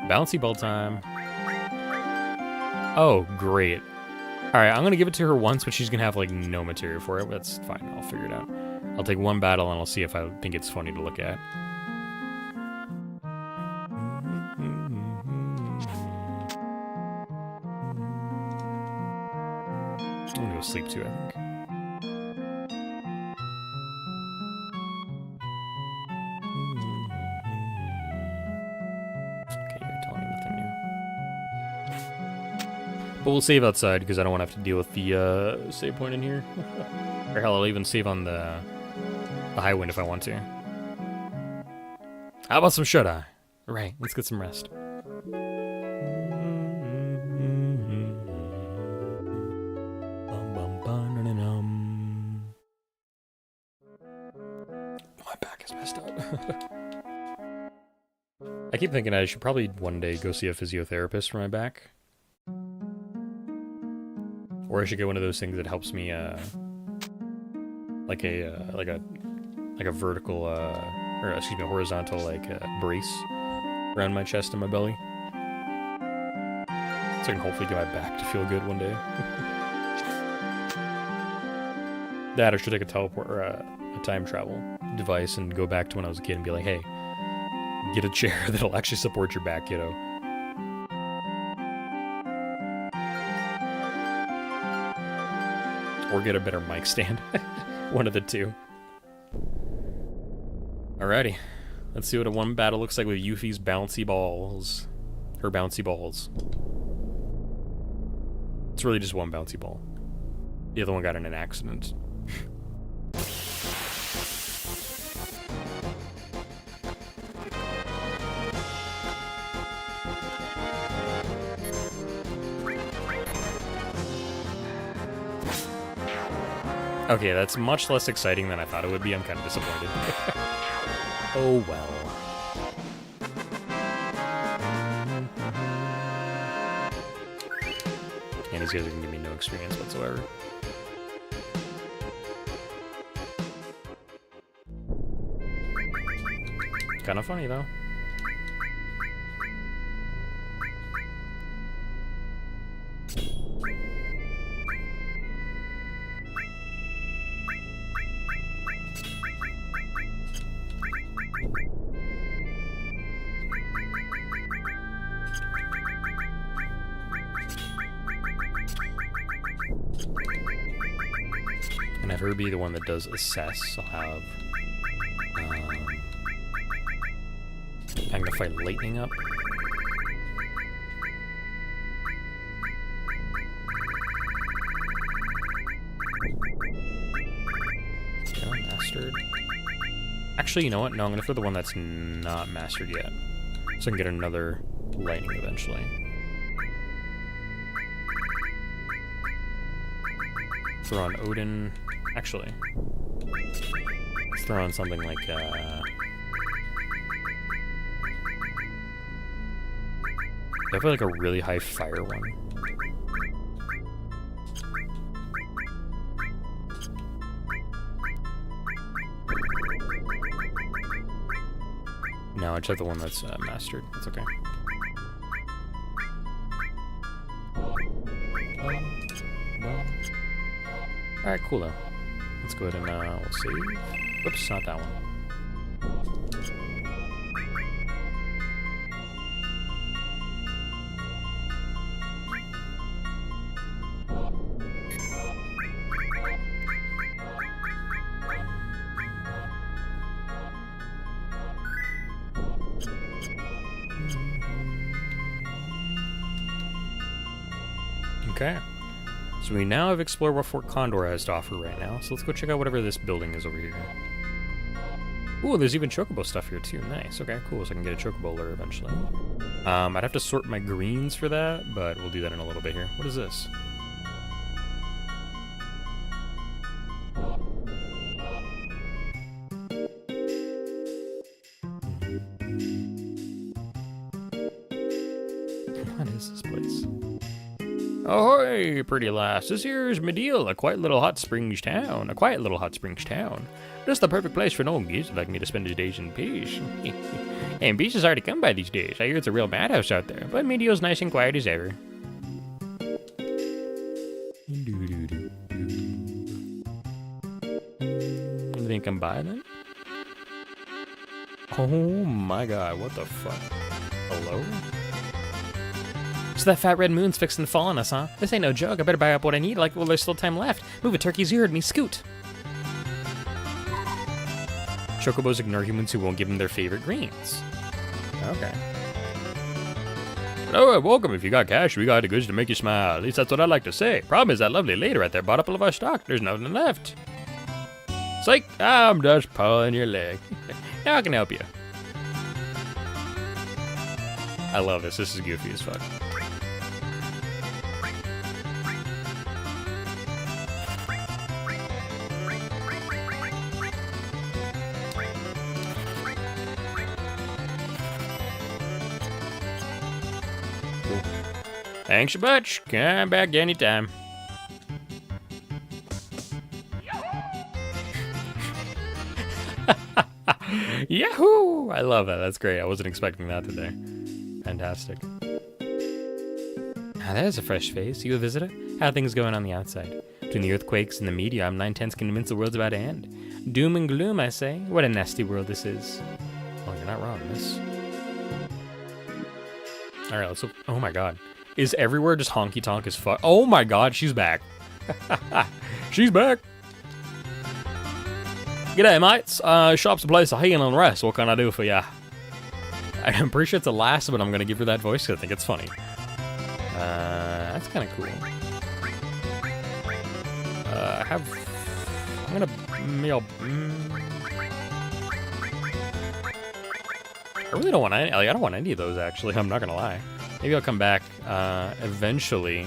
Bouncy ball time. Oh, great. Alright, I'm gonna give it to her once, but she's gonna have, like, no material for it. That's fine, I'll figure it out. I'll take one battle and I'll see if I think it's funny to look at. I'm gonna go sleep too, I think. But we'll save outside because I don't want to have to deal with the save point in here. Or hell, I'll even save on the high wind if I want to. How about some shut-eye? Right, let's get some rest. My back is messed up. I keep thinking I should probably one day go see a physiotherapist for my back. Or I should get one of those things that helps me, like a vertical, or excuse me, horizontal, like, brace around my chest and my belly. So I can hopefully get my back to feel good one day. That, or should take a teleport, or a time travel device and go back to when I was a kid and be like, hey, get a chair that'll actually support your back, kiddo. Or get a better mic stand. One of the two. Alrighty. Let's see what a one battle looks like with Yuffie's bouncy balls. Her bouncy balls. It's really just one bouncy ball. The other one got in an accident. Okay, that's much less exciting than I thought it would be. I'm kind of disappointed. Oh well. And these guys are gonna give me no experience whatsoever. Kind of funny though. And have her be the one that does assess. I'll have Magnify Lightning up. Okay, mastered. Actually, you know what? No, I'm gonna throw the one that's not mastered yet. So I can get another lightning eventually. Throw on Odin. Actually, let's throw on something like, definitely like a really high fire one. No, I checked the one that's mastered. That's okay. Alright, cool though. Let's go ahead and we'll save. Oops, not that one. Okay. So we now have explored what Fort Condor has to offer right now. So let's go check out whatever this building is over here. Ooh, there's even chocobo stuff here too. Nice. Okay, cool. So I can get a chocobo lure eventually. I'd have to sort my greens for that, but we'll do that in a little bit here. What is this? What is this place? Ahoy, pretty lass. This here's Medeal, a quiet little hot springs town. Just the perfect place for an old geezer like me to spend his days in peace. And peace is hard to come by these days. I hear it's a real madhouse out there, but Medeal's nice and quiet as ever. Anything come by then? Oh my god, what the fuck? Hello? So that fat red moon's fixing to fall on us, huh? This ain't no joke. I better buy up what I need, like, well, there's still time left. Move it, turkeys, you heard me, scoot. Chocobos ignore humans who won't give them their favorite greens. Okay. Oh, welcome. If you got cash, we got the goods to make you smile. At least that's what I like to say. Problem is that lovely lady right there bought up all of our stock. There's nothing left. Psych, I'm just pulling your leg. Now I can help you. I love this. This is goofy as fuck. Thanks a bunch. Come back anytime. Yahoo! I love that. That's great. I wasn't expecting that today. Fantastic. Ah, there's a fresh face. You a visitor? How are things going on the outside? Between the earthquakes and the media, I'm 9/10 convinced the world's about to end. Doom and gloom, I say. What a nasty world this is. Oh, you're not wrong, miss. Alright, let's... Oh my god. Is everywhere just honky-tonk as fuck? Oh my god, she's back. She's back. G'day, mates. Shop's a place of healing and rest. What can I do for ya? I'm pretty sure it's a lass, but I'm going to give her that voice because I think it's funny. That's kind of cool. I'm going to... I really don't want any... Like, I don't want any of those, actually. I'm not going to lie. Maybe I'll come back eventually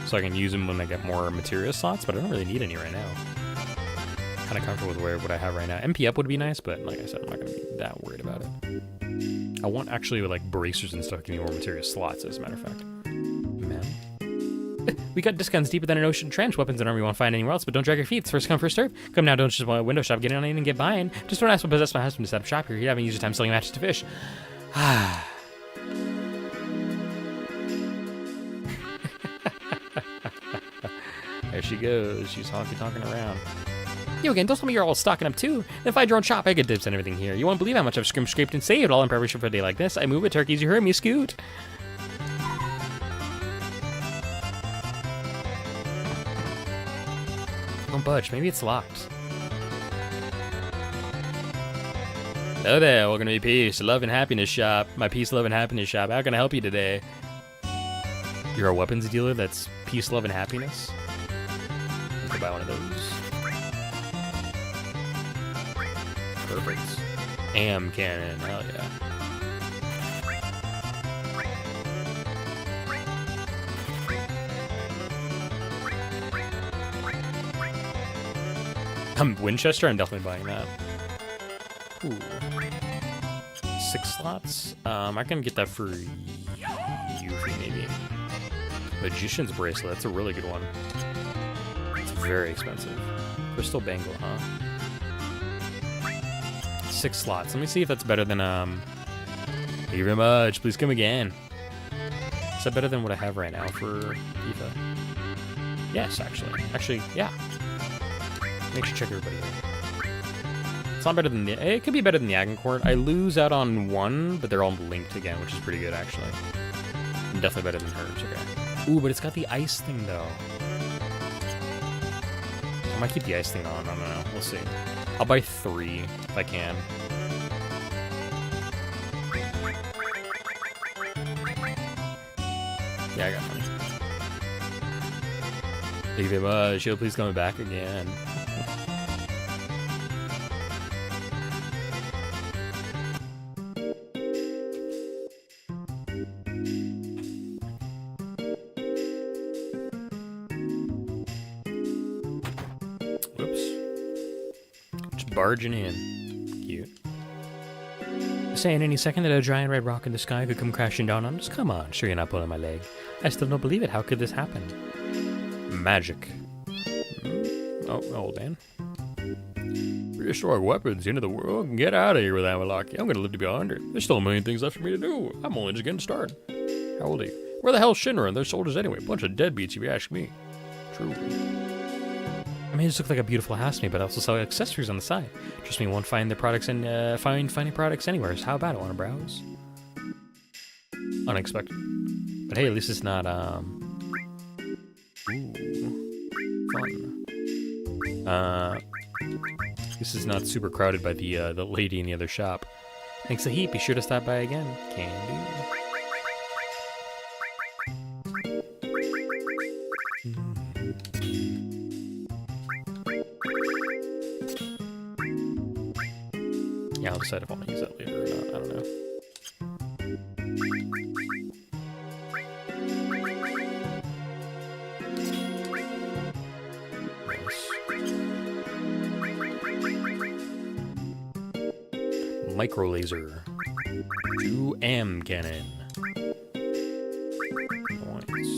so I can use them when I get more material slots, but I don't really need any right now. Kind of comfortable with what I have right now. MP up would be nice, but like I said, I'm not going to be that worried about it. I want actually like bracers and stuff to give me more material slots, as a matter of fact. Man. We got discounts deeper than an ocean trench. Weapons and armor you won't find anywhere else, but don't drag your feet. It's first come, first serve. Come now, don't just want a window shop. Get in on it and get buying. Just don't ask what possessed my husband to set up shop here. He'd have an easier time selling matches to fish. There she goes. She's honky-tonking around. You again, don't tell me you're all stocking up too. If I had your own shop, I get dips and everything here. You won't believe how much I've scraped and saved all in preparation for a day like this. I move with turkeys, you heard me, scoot. Don't budge, maybe it's locked. Hello there, welcome to my peace, love and happiness shop. My peace, love and happiness shop. How can I help you today? You're a weapons dealer that's peace, love, and happiness? You can buy one of those. Perfect. Am cannon, hell yeah. Winchester, I'm definitely buying that. Ooh. 6 slots? I can get that for Yuffie, maybe. Magician's Bracelet, that's a really good one. It's very expensive. Crystal Bangle, huh? 6 slots. Let me see if that's better than, Thank you very much. Please come again. Is that better than what I have right now for Tifa? Yes, actually. Actually, yeah. Make sure to check everybody out. It's not better than the... It could be better than the Agincourt. I lose out on one, but they're all linked again, which is pretty good, actually. Definitely better than hers, okay. Ooh, but it's got the ice thing, though. I might keep the ice thing on. I don't know. We'll see. I'll buy 3 if I can. Yeah, I got money. Thank you very much. She'll please come back again. Barging in. Cute. Saying any second that a giant red rock in the sky could come crashing down on us? Come on, sure you're not pulling my leg. I still don't believe it. How could this happen? Magic. Oh, old man. Prehistoric weapons, the end of the world? Get out of here with Amalaki. I'm gonna live to be 100. There's still a million things left for me to do. I'm only just getting started. How old are you? Where the hell's Shinra and their soldiers anyway? Bunch of deadbeats if you ask me. True. I mean, it just looks like a beautiful house to me, but I also sell accessories on the side. Trust me, you won't find the products in finding products anywhere. So how about it? Want to browse? Unexpected, but hey, at least it's not ooh, fun. This is not super crowded by the lady in the other shop. Thanks a heap. Be sure to stop by again. Can do. Yeah, I'll decide if I want to use that later or not. I don't know. Nice. Micro laser. 2M cannon. Nice.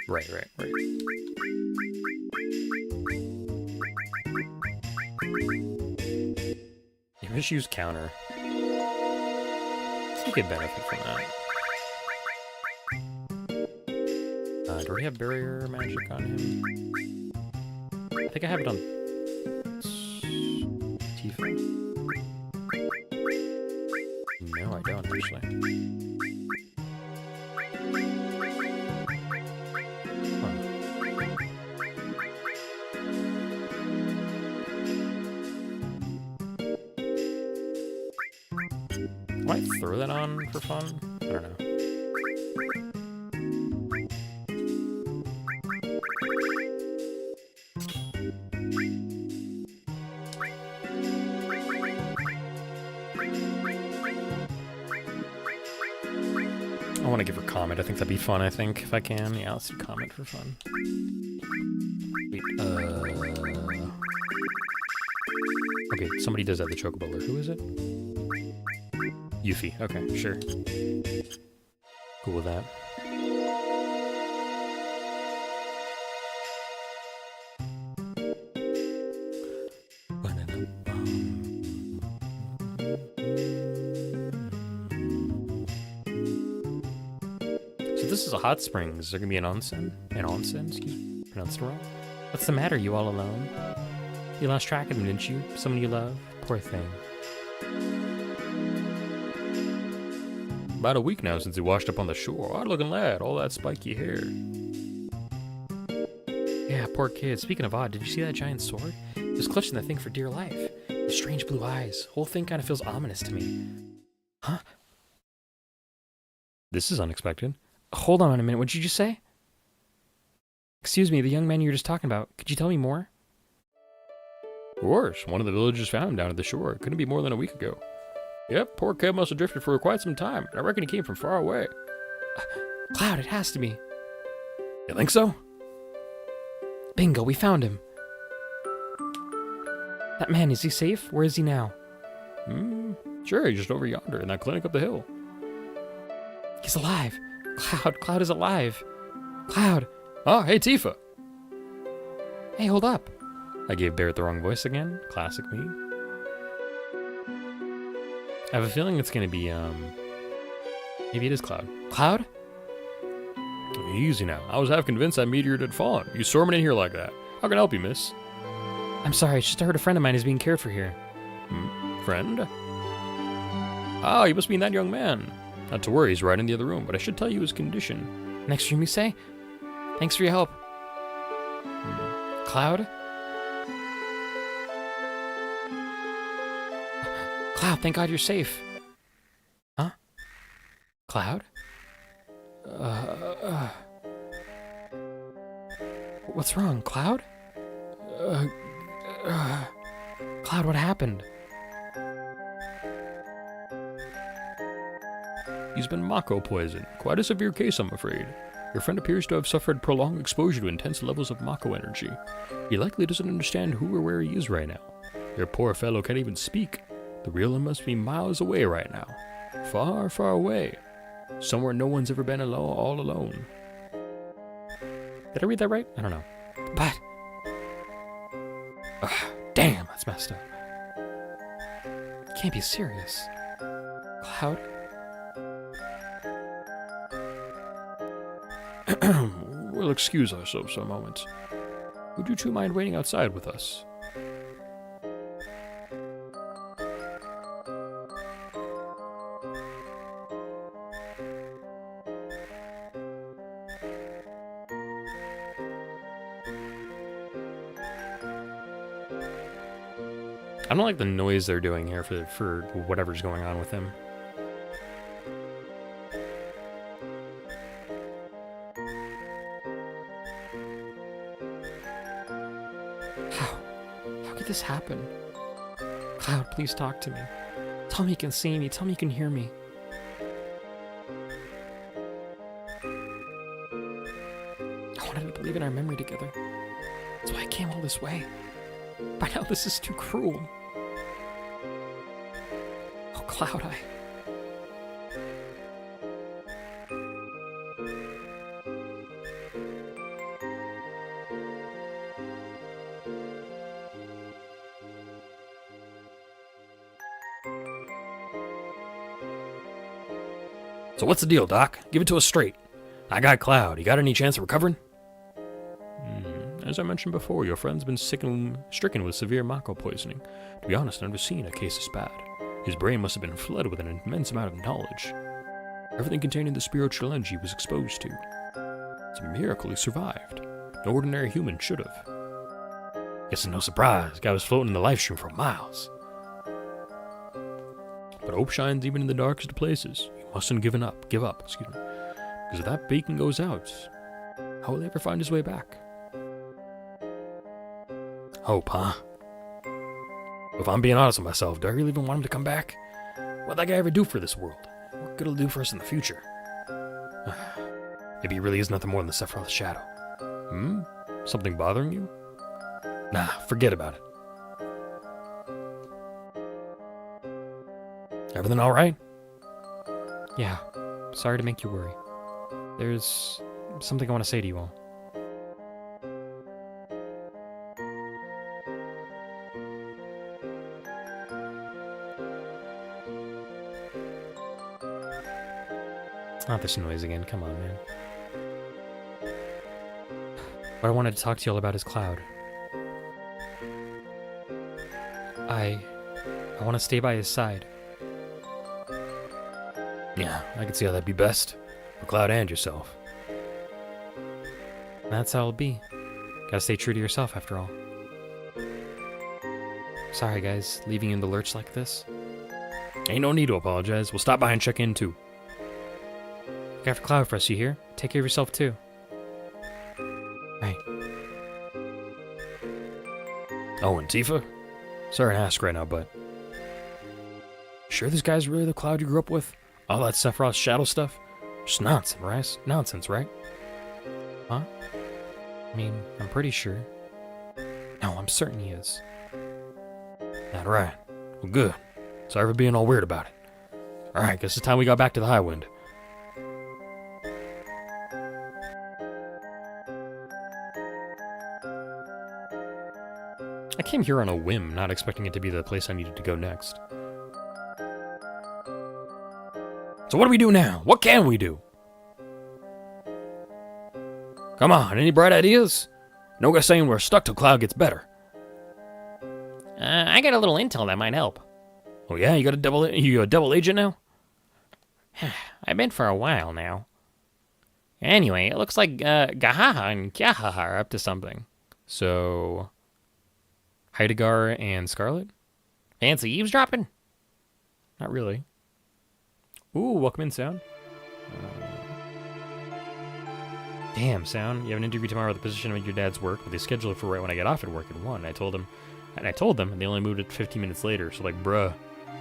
Right. You misuse counter. You could benefit from that. Do we have barrier magic on him? I think I have it on Tifa. No, I don't actually. Might throw that on for fun? I don't know. I want to give her Comet. I think that'd be fun, I think, if I can. Yeah, let's do Comet for fun. Wait, okay, somebody does have the Chocobo. Who is it? Yuffie. Okay, sure. Cool with that. So this is a hot spring. Is there gonna be an onsen? An onsen? Excuse me. Pronounced wrong. What's the matter? You all alone? You lost track of him, didn't you? Someone you love? Poor thing. About a week now since he washed up on the shore. Odd-looking lad, all that spiky hair. Yeah, poor kid. Speaking of odd, did you see that giant sword? He was clutching that thing for dear life. The strange blue eyes. Whole thing kind of feels ominous to me. Huh? This is unexpected. Hold on a minute. What did you just say? Excuse me, the young man you were just talking about. Could you tell me more? Of course. One of the villagers found him down at the shore. It couldn't be more than a week ago. Yep, poor kid must have drifted for quite some time. I reckon he came from far away. Cloud, it has to be. You think so? Bingo, we found him. That man, is he safe? Where is he now? Sure, he's just over yonder in that clinic up the hill. He's alive. Cloud is alive. Cloud. Oh, hey Tifa. Hey, hold up. I gave Barrett the wrong voice again. Classic me. I have a feeling it's gonna be, maybe it is Cloud. Cloud? Easy now. I was half convinced that meteor had fallen. You storming in here like that. How can I help you, miss? I'm sorry, I just heard a friend of mine is being cared for here. Friend? Ah, you must mean that young man. Not to worry, he's right in the other room, but I should tell you his condition. Next room, you say? Thanks for your help. Cloud? Cloud, thank God you're safe. Huh? Cloud? What's wrong, Cloud? Cloud, what happened? He's been Mako poisoned. Quite a severe case, I'm afraid. Your friend appears to have suffered prolonged exposure to intense levels of Mako energy. He likely doesn't understand who or where he is right now. Your poor fellow can't even speak. The real him must be miles away right now. Far, far away. Somewhere no one's ever been all alone. Did I read that right? I don't know. But... damn, that's messed up. Can't be serious. Cloud? We'll excuse ourselves for a moment. Would you two mind waiting outside with us? I don't like the noise they're doing here for whatever's going on with him. How could this happen? Cloud, please talk to me. Tell me you can see me. Tell me you can hear me. I wanted to believe in our memory together. That's why I came all this way. By now this is too cruel. Oh, Cloud, So what's the deal, Doc? Give it to us straight. I got Cloud. You got any chance of recovering? As I mentioned before, your friend's been stricken with severe Mako poisoning. To be honest, I've never seen a case as bad. His brain must have been flooded with an immense amount of knowledge. Everything contained in the spiritual energy was exposed to. It's a miracle he survived. No ordinary human should have. Guess it's no surprise, the guy was floating in the life stream for miles. But hope shines even in the darkest of places. You mustn't give up, because if that beacon goes out, how will he ever find his way back? Hope, huh? If I'm being honest with myself, do I really even want him to come back? What'd that guy ever do for this world? What good he'll do for us in the future? Maybe he really is nothing more than the Sephiroth shadow. Something bothering you? Nah, forget about it. Everything alright? Yeah, sorry to make you worry. There's something I want to say to you all. Not this noise again, come on, man. What I wanted to talk to y'all about is Cloud. I want to stay by his side. Yeah, I can see how that'd be best. For Cloud and yourself. That's how it'll be. Gotta stay true to yourself, after all. Sorry, guys, leaving you in the lurch like this. Ain't no need to apologize. We'll stop by and check in, too. Look after Cloud for us, you hear? Take care of yourself, too. Right. Oh, and Tifa? Sorry to ask right now, but... Sure this guy's really the Cloud you grew up with? All that Sephiroth shadow stuff? Just nonsense, right? Nonsense, right? Huh? I mean, I'm pretty sure. No, I'm certain he is. That right. Well, good. Sorry for being all weird about it. Alright, guess it's time we got back to the Highwind. I came here on a whim, not expecting it to be the place I needed to go next. So what do we do now? What can we do? Come on, any bright ideas? No guy saying we're stuck till Cloud gets better. I got a little intel that might help. Oh yeah, you a double agent now? I've been for a while now. Anyway, it looks like Gahaha and Kyahaha are up to something. So, Heidegger and Scarlet? Fancy eavesdropping? Not really. Ooh, welcome in, Sound. Damn, Sound, you have an interview tomorrow with the position of your dad's work, but they scheduled it for right when I get off at work at 1. I told them, and they only moved it 15 minutes later, so like, bruh.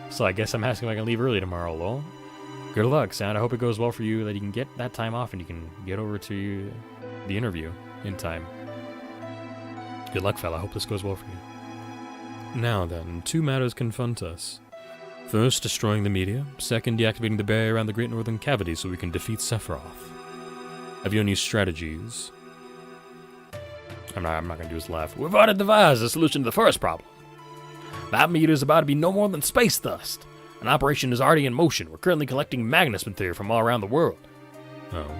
So I guess I'm asking if I can leave early tomorrow, lol. Good luck, Sound. I hope it goes well for you, that you can get that time off and you can get over to the interview in time. Good luck, fella. I hope this goes well for you. Now then, 2 matters confront us. First, destroying the media. Second, deactivating the barrier around the Great Northern Cavity so we can defeat Sephiroth. Have you any strategies? I'm not gonna do his laugh. We've already devised a solution to the first problem. That meter is about to be no more than space dust. An operation is already in motion. We're currently collecting Magnus material from all around the world. Oh.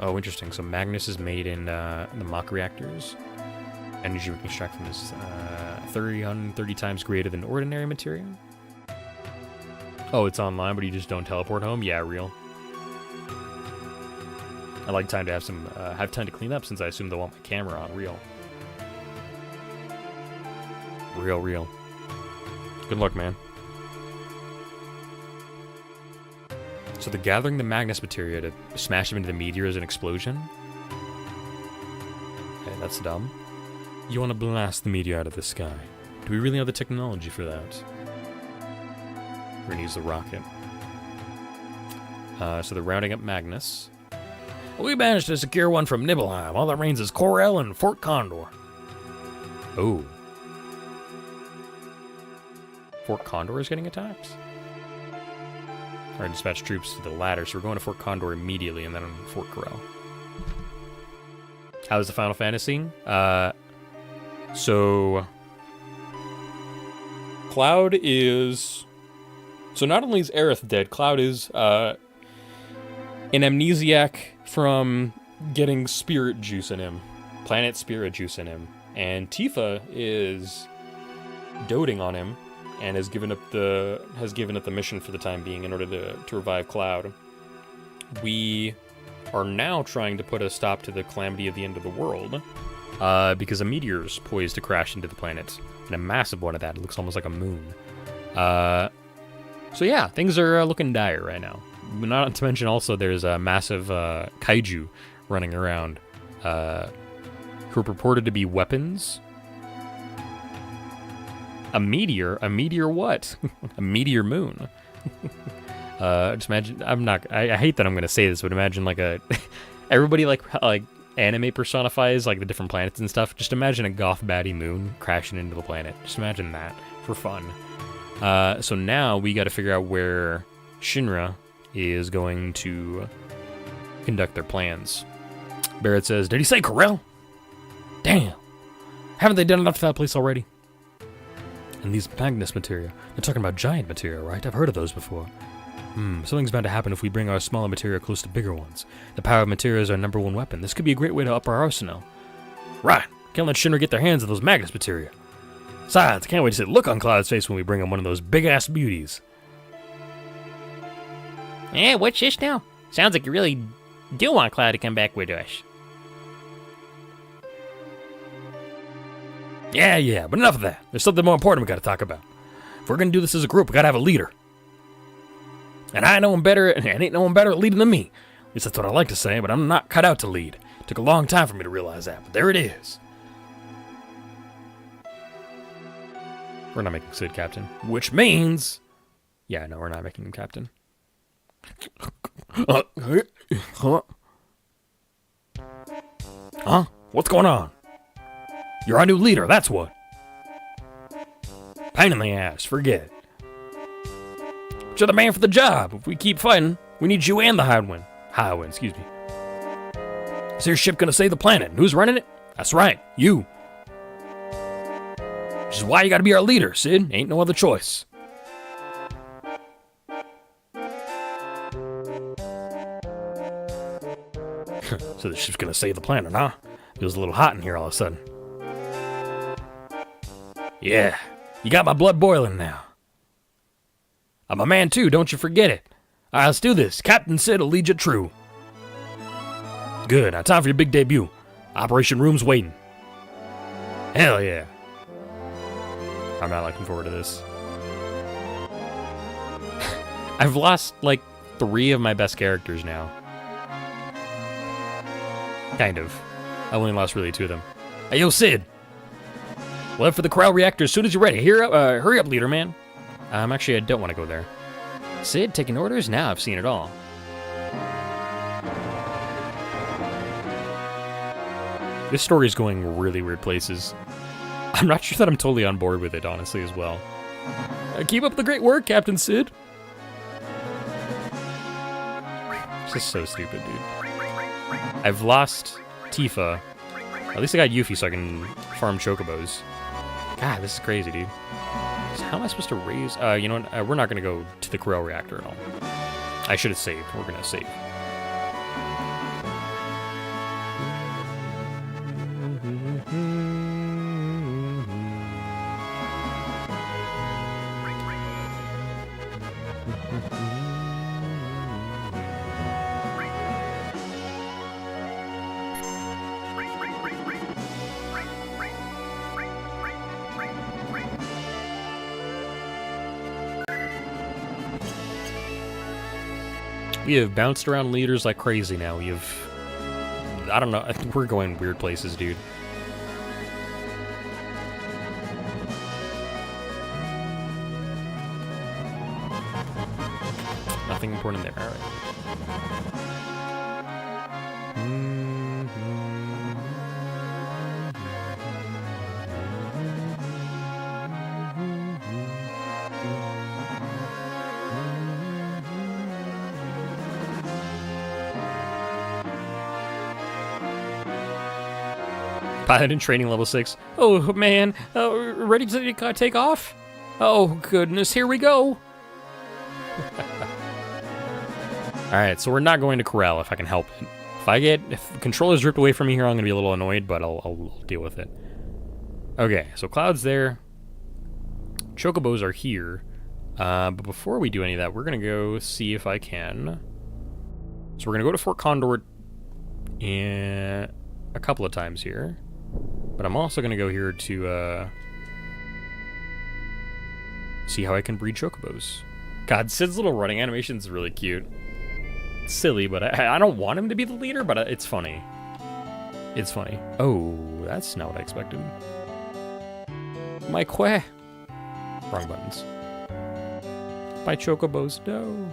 Oh, interesting. So Magnus is made in the Mach reactors. Energy we can extract from this 330 times greater than ordinary material. Oh, it's online, but you just don't teleport home? Yeah, real. I like time to have time to clean up since I assume they'll want my camera on. Real. Real. Good luck, man. So they're gathering the Magnus materia to smash them into the meteor as an explosion? Okay, that's dumb. You want to blast the meteor out of the sky. Do we really have the technology for that? We're gonna use the rocket. So they're rounding up Magnus. We managed to secure one from Nibelheim. All that remains is Corel and Fort Condor. Oh. Fort Condor is getting attacked? Alright, dispatch troops to the ladder, so we're going to Fort Condor immediately and then on Fort Corel. How's the Final Fantasy? So Cloud is... So not only is Aerith dead, Cloud is an amnesiac from getting spirit juice in him. Planet spirit juice in him. And Tifa is doting on him and has given up the mission for the time being in order to revive Cloud. We are now trying to put a stop to the calamity of the end of the world because a meteor is poised to crash into the planet, and a massive one at that. It looks almost like a moon. So yeah, things are looking dire right now. Not to mention also there's a massive kaiju running around who are purported to be weapons. A meteor what? A meteor moon. Just imagine, I hate that I'm going to say this, but imagine like everybody like anime personifies like the different planets and stuff. Just imagine a goth baddie moon crashing into the planet. Just imagine that for fun. So now we got to figure out where Shinra is going to conduct their plans. Barrett says, "Did he say Corel? Damn. Haven't they done enough to that place already?" And these Magnus materia, they're talking about giant materia, right? I've heard of those before. Something's bound to happen if we bring our smaller materia close to bigger ones. The power of materia is our #1 weapon. This could be a great way to up our arsenal. Right. Can't let Shinra get their hands on those Magnus materia. Besides, I can't wait to see the look on Cloud's face when we bring him one of those big-ass beauties. Yeah, what's this now? Sounds like you really do want Cloud to come back with us. Yeah, but enough of that. There's something more important we gotta talk about. If we're gonna do this as a group, we gotta have a leader. And ain't no one better at leading than me. At least that's what I like to say, but I'm not cut out to lead. It took a long time for me to realize that, but there it is. We're not making Sid captain. Which means... Yeah, no, we're not making him captain. Huh? What's going on? You're our new leader, that's what. Pain in the ass, forget it. But you're the man for the job. If we keep fighting, we need you and the Highwind. Excuse me. Is your ship gonna save the planet? And who's running it? That's right, you. Which is why you gotta be our leader, Sid. Ain't no other choice. So the ship's gonna save the planet, huh? Feels a little hot in here all of a sudden. Yeah, you got my blood boiling now. I'm a man too, don't you forget it. All right, let's do this. Captain Sid will lead you true. Good, now time for your big debut. Operation Room's waiting. Hell yeah. I'm not looking forward to this. I've lost, like, 3 of my best characters now. Kind of. I only lost really 2 of them. Hey, yo, Sid. Left for the corral reactor as soon as you're ready. Hurry up, leader man. Actually, I don't want to go there. Sid, taking orders? Now I've seen it all. This story is going really weird places. I'm not sure that I'm totally on board with it, honestly, as well. Keep up the great work, Captain Sid. It's just so stupid, dude. I've lost Tifa. At least I got Yuffie so I can farm chocobos. God, this is crazy, dude. So how am I supposed to raise... you know what? We're not going to go to the Corel reactor at all. I should have saved. We're going to save. We have bounced around leaders like crazy now. We have... I don't know. We're going weird places, dude. Nothing important there. All right. Pilot in training level 6. Oh, man. Ready to take off? Oh, goodness. Here we go. Alright, so we're not going to Corral if I can help it. If the controller's ripped away from me here, I'm going to be a little annoyed, but I'll deal with it. Okay, so Cloud's there. Chocobos are here. But before we do any of that, we're going to go see if I can. So we're going to go to Fort Condor a couple of times here. But I'm also going to go here to see how I can breed chocobos. God, Sid's little running animation is really cute. It's silly, but I don't want him to be the leader, but it's funny. It's funny. Oh, that's not what I expected. My queh. Wrong buttons. My chocobos, no.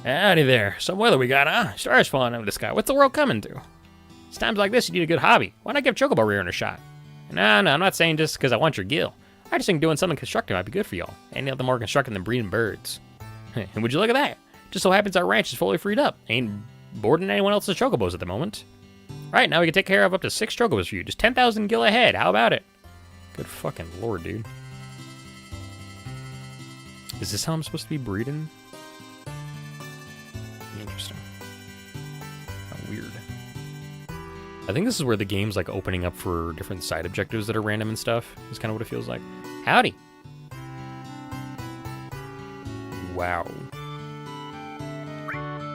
Howdy there. Some weather we got, huh? Stars falling out of the sky. What's the world coming to? It's times like this you need a good hobby. Why not give chocobo rearing a shot? No, I'm not saying just because I want your gill. I just think doing something constructive might be good for y'all. Ain't nothing more constructive than breeding birds. And would you look at that? Just so happens our ranch is fully freed up. Ain't boarding anyone else's chocobos at the moment. Right, now we can take care of up to 6 chocobos for you. Just 10,000 gil a head. How about it? Good fucking lord, dude. Is this how I'm supposed to be breeding? Interesting. How weird. I think this is where the game's like opening up for different side objectives that are random and stuff. Is kind of what it feels like. Howdy. Wow.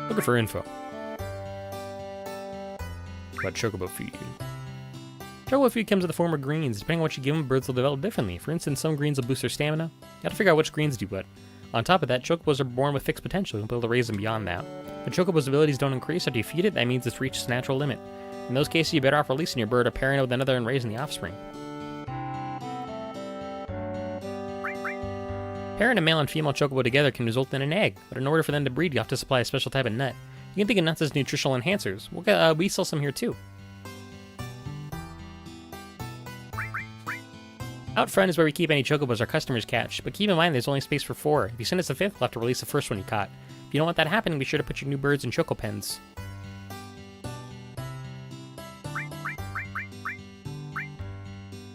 Looking for info. About chocobo feed. Chocobo feed comes in the form of greens. Depending on what you give them, birds will develop differently. For instance, some greens will boost their stamina. You gotta figure out which greens do what. On top of that, chocobos are born with fixed potential. You'll be able to raise them beyond that. If a chocobo's abilities don't increase after you feed it, that means it's reached its natural limit. In those cases, you're better off releasing your bird or pairing it with another and raising the offspring. Pairing a male and female chocobo together can result in an egg, but in order for them to breed, you have to supply a special type of nut. You can think of nuts as nutritional enhancers. We sell some here too. Out front is where we keep any chocobos our customers catch, but keep in mind there's only space for 4. If you send us a 5th, we'll have to release the first one you caught. If you don't want that happening, be sure to put your new birds in choco pens.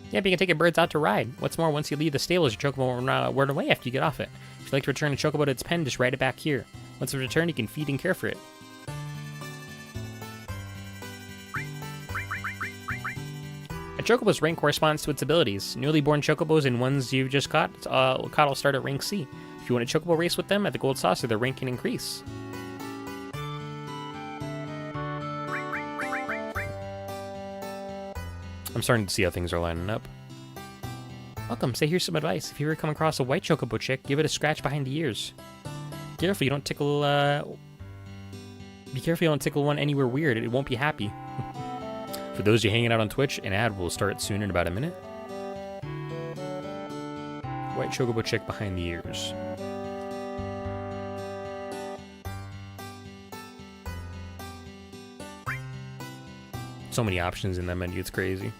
Yeah, but you can take your birds out to ride. What's more, once you leave the stables, your chocobo won't run away after you get off it. If you'd like to return a chocobo to its pen, just ride it back here. Once it's returned, you can feed and care for it. A chocobo's rank corresponds to its abilities. Newly born chocobos and ones you've just caught will start at rank C. If you want a chocobo race with them at the Gold Saucer, their rank can increase. I'm starting to see how things are lining up. Welcome, say here's some advice. If you ever come across a white chocobo chick, give it a scratch behind the ears. Be careful you don't tickle one anywhere weird, it won't be happy. For those of you hanging out on Twitch, an ad will start soon in about a minute. White chocobo chick behind the ears. So many options in that menu, it's crazy.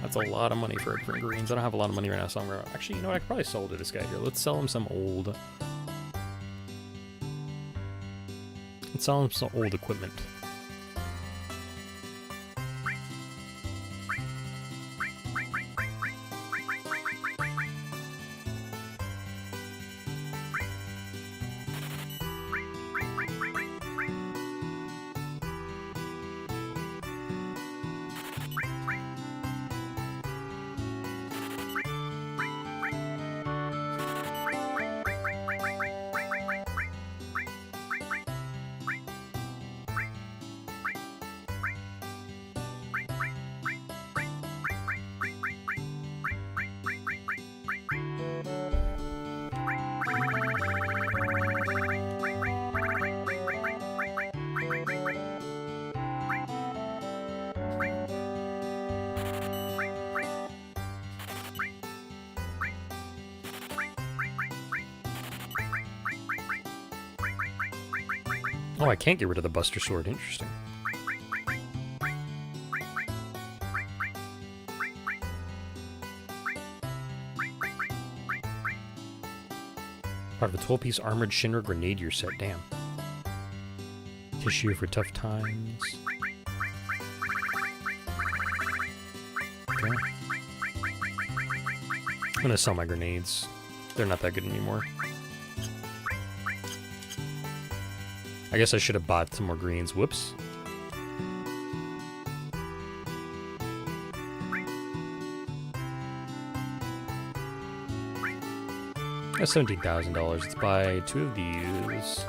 That's a lot of money for different greens. I don't have a lot of money right now, so I'm gonna... Actually, you know what? I could probably sell to this guy here. Let's sell him some old... Let's sell him some old equipment. Oh, I can't get rid of the Buster Sword. Interesting. Part of a 12-piece armored Shinra Grenadier set. Damn. Tissue for tough times. Okay. I'm gonna sell my grenades. They're not that good anymore. I guess I should have bought some more greens. Whoops. That's $17,000. Let's buy 2 of these,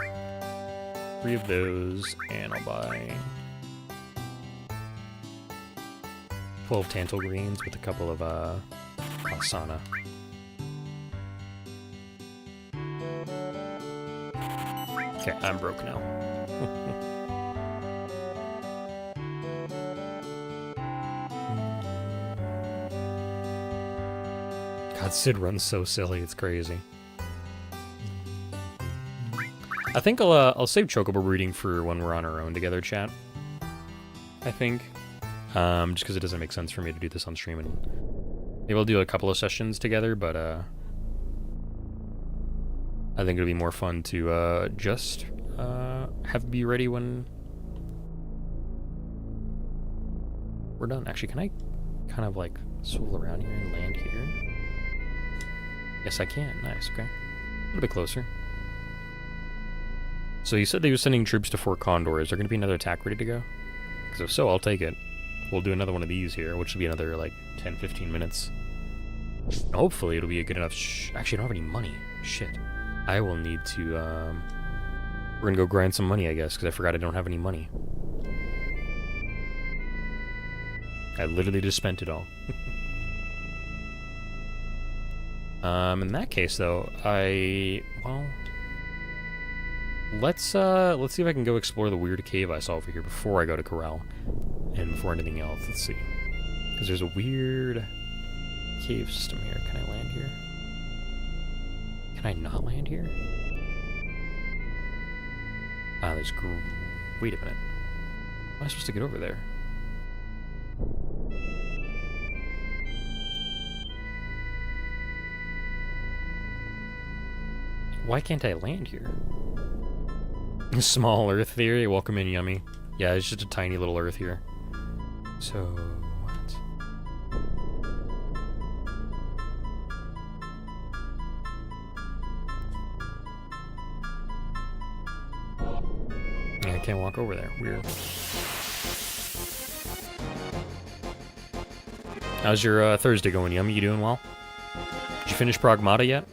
3 of those, and I'll buy 12 Tantal greens with a couple of Asana. Okay, I'm broke now. God, Sid runs so silly, it's crazy. I think I'll save Chocobo breeding for when we're on our own together, chat. I think. Just because it doesn't make sense for me to do this on stream, and maybe we'll do a couple of sessions together, but I think it'll be more fun to just be ready when we're done. Actually, can I kind of like swivel around here and land here? Yes, I can. Nice, okay. A little bit closer. So you said they were sending troops to Fort Condor. Is there going to be another attack ready to go? Because if so, I'll take it. We'll do another one of these here, which will be another like 10-15 minutes. Hopefully it'll be a good enough... Actually, I don't have any money. Shit. I will need to... We're going to go grind some money, I guess, because I forgot I don't have any money. I literally just spent it all. In that case, though, well... Let's see if I can go explore the weird cave I saw over here before I go to Corral. And before anything else, let's see. Because there's a weird cave system here. Can I land here? Can I not land here? Ah, wait a minute. How am I supposed to get over there? Why can't I land here? Small Earth theory. Welcome in, Yummy. Yeah, it's just a tiny little Earth here. So, what? Yeah, I can't walk over there. Weird. How's your Thursday going, Yummy? You doing well? Did you finish Pragmata yet?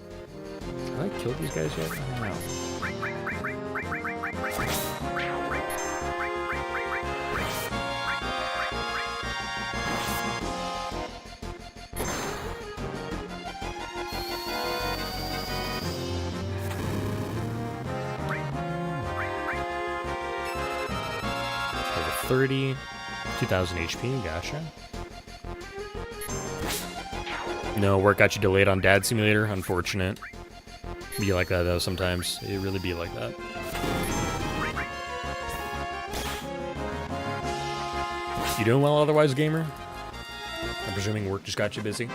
Have I killed these guys yet? I don't know. Level 30, 2000 HP, gotcha. No, work got you delayed on Dad Simulator, unfortunate. Be like that though sometimes. It really be like that. You doing well otherwise, gamer? I'm presuming work just got you busy.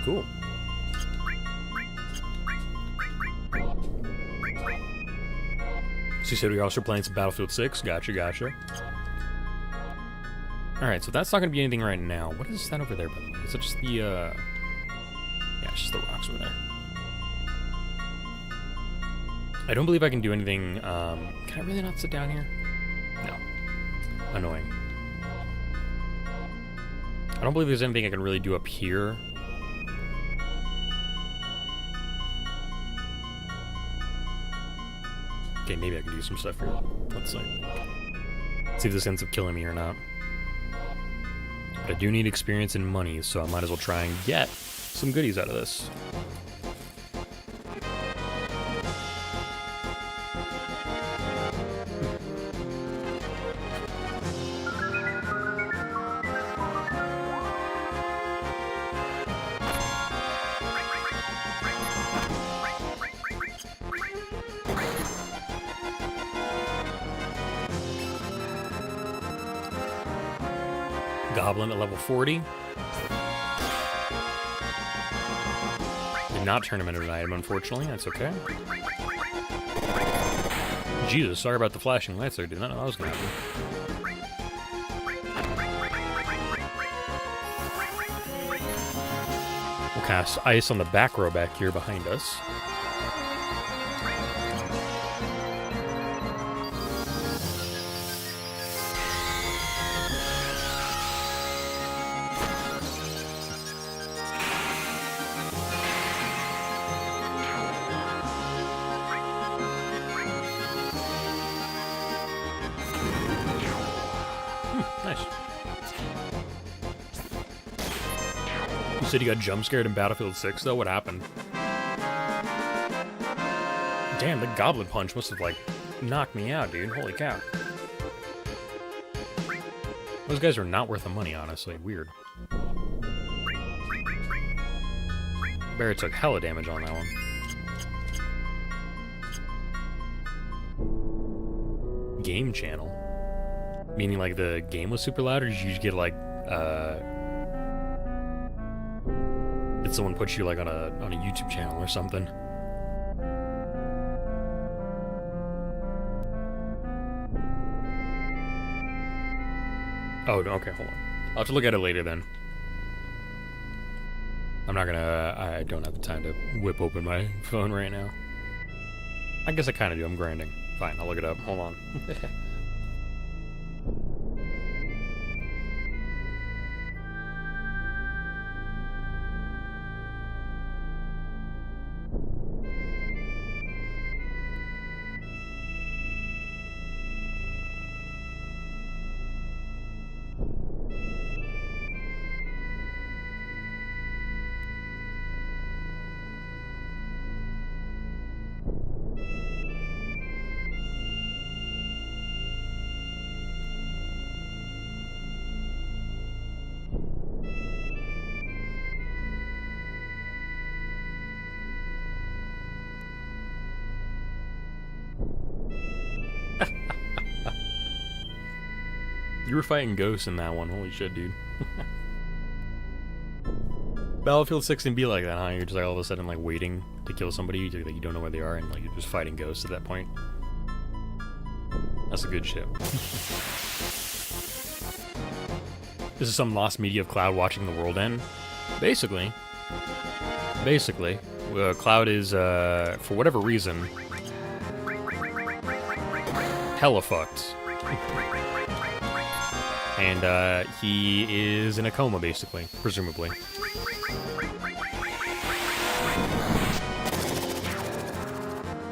Cool. So you said we are also playing some Battlefield 6. Gotcha, gotcha. Alright, so that's not going to be anything right now. What is that over there, by the way? Is it just the, Yeah, it's just the rocks over there. I don't believe I can do anything, Can I really not sit down here? No. Annoying. I don't believe there's anything I can really do up here. Okay, maybe I can do some stuff here. Let's see. See if this ends up killing me or not. But I do need experience and money, so I might as well try and get some goodies out of this. Goblin at level 40. Did not turn him into an item, unfortunately. That's okay. Jesus, sorry about the flashing lights there. Did not know that was going to happen. We'll cast ice on the back row back here behind us. Nice. You said you got jump scared in Battlefield 6, though? What happened? Damn, the goblin punch must have, like, knocked me out, dude. Holy cow. Those guys are not worth the money, honestly. Weird. Barrett took hella damage on that one. Game channel? Meaning, like, the game was super loud, or did you just get, like, did someone put you, like, on a YouTube channel or something? Oh, okay, hold on. I'll have to look at it later, then. I'm not gonna, I don't have the time to whip open my phone right now. I guess I kind of do, I'm grinding. Fine, I'll look it up. Hold on. You were fighting ghosts in that one. Holy shit, dude. Battlefield 6 can be like that, huh? You're just like all of a sudden like waiting to kill somebody that you don't know where they are, and like you're just fighting ghosts at that point. That's a good ship. This is some lost media of Cloud watching the world end. Basically, Cloud is, for whatever reason, hella fucked. And, he is in a coma, basically, presumably.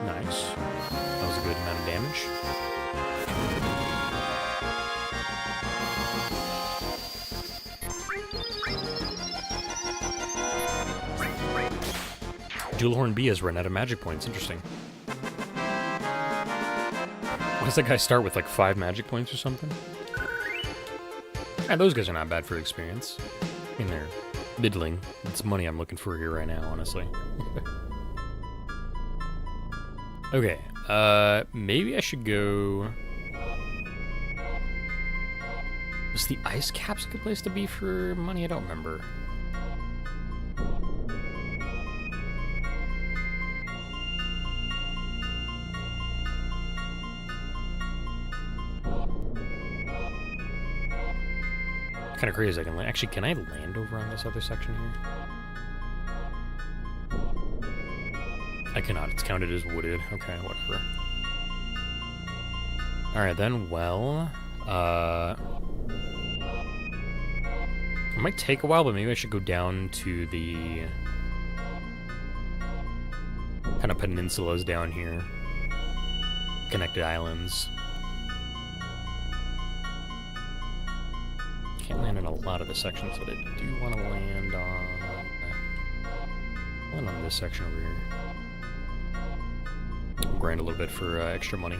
Nice. That was a good amount of damage. Jewelhorn B has run out of magic points. Interesting. What does that guy start with, like 5 magic points or something? Yeah, those guys are not bad for experience. I mean, they're middling. It's money I'm looking for here right now, honestly. Okay, maybe I should go... Is the ice caps a good place to be for money? I don't remember. Kind of crazy. I can actually, can I land over on this other section here? I cannot. It's counted as wooded. Okay, whatever. All right then. Well, it might take a while, but maybe I should go down to the kind of peninsulas down here, connected islands. Can't land in a lot of the sections, but I do want to land on this section over here. I'll grind a little bit for extra money.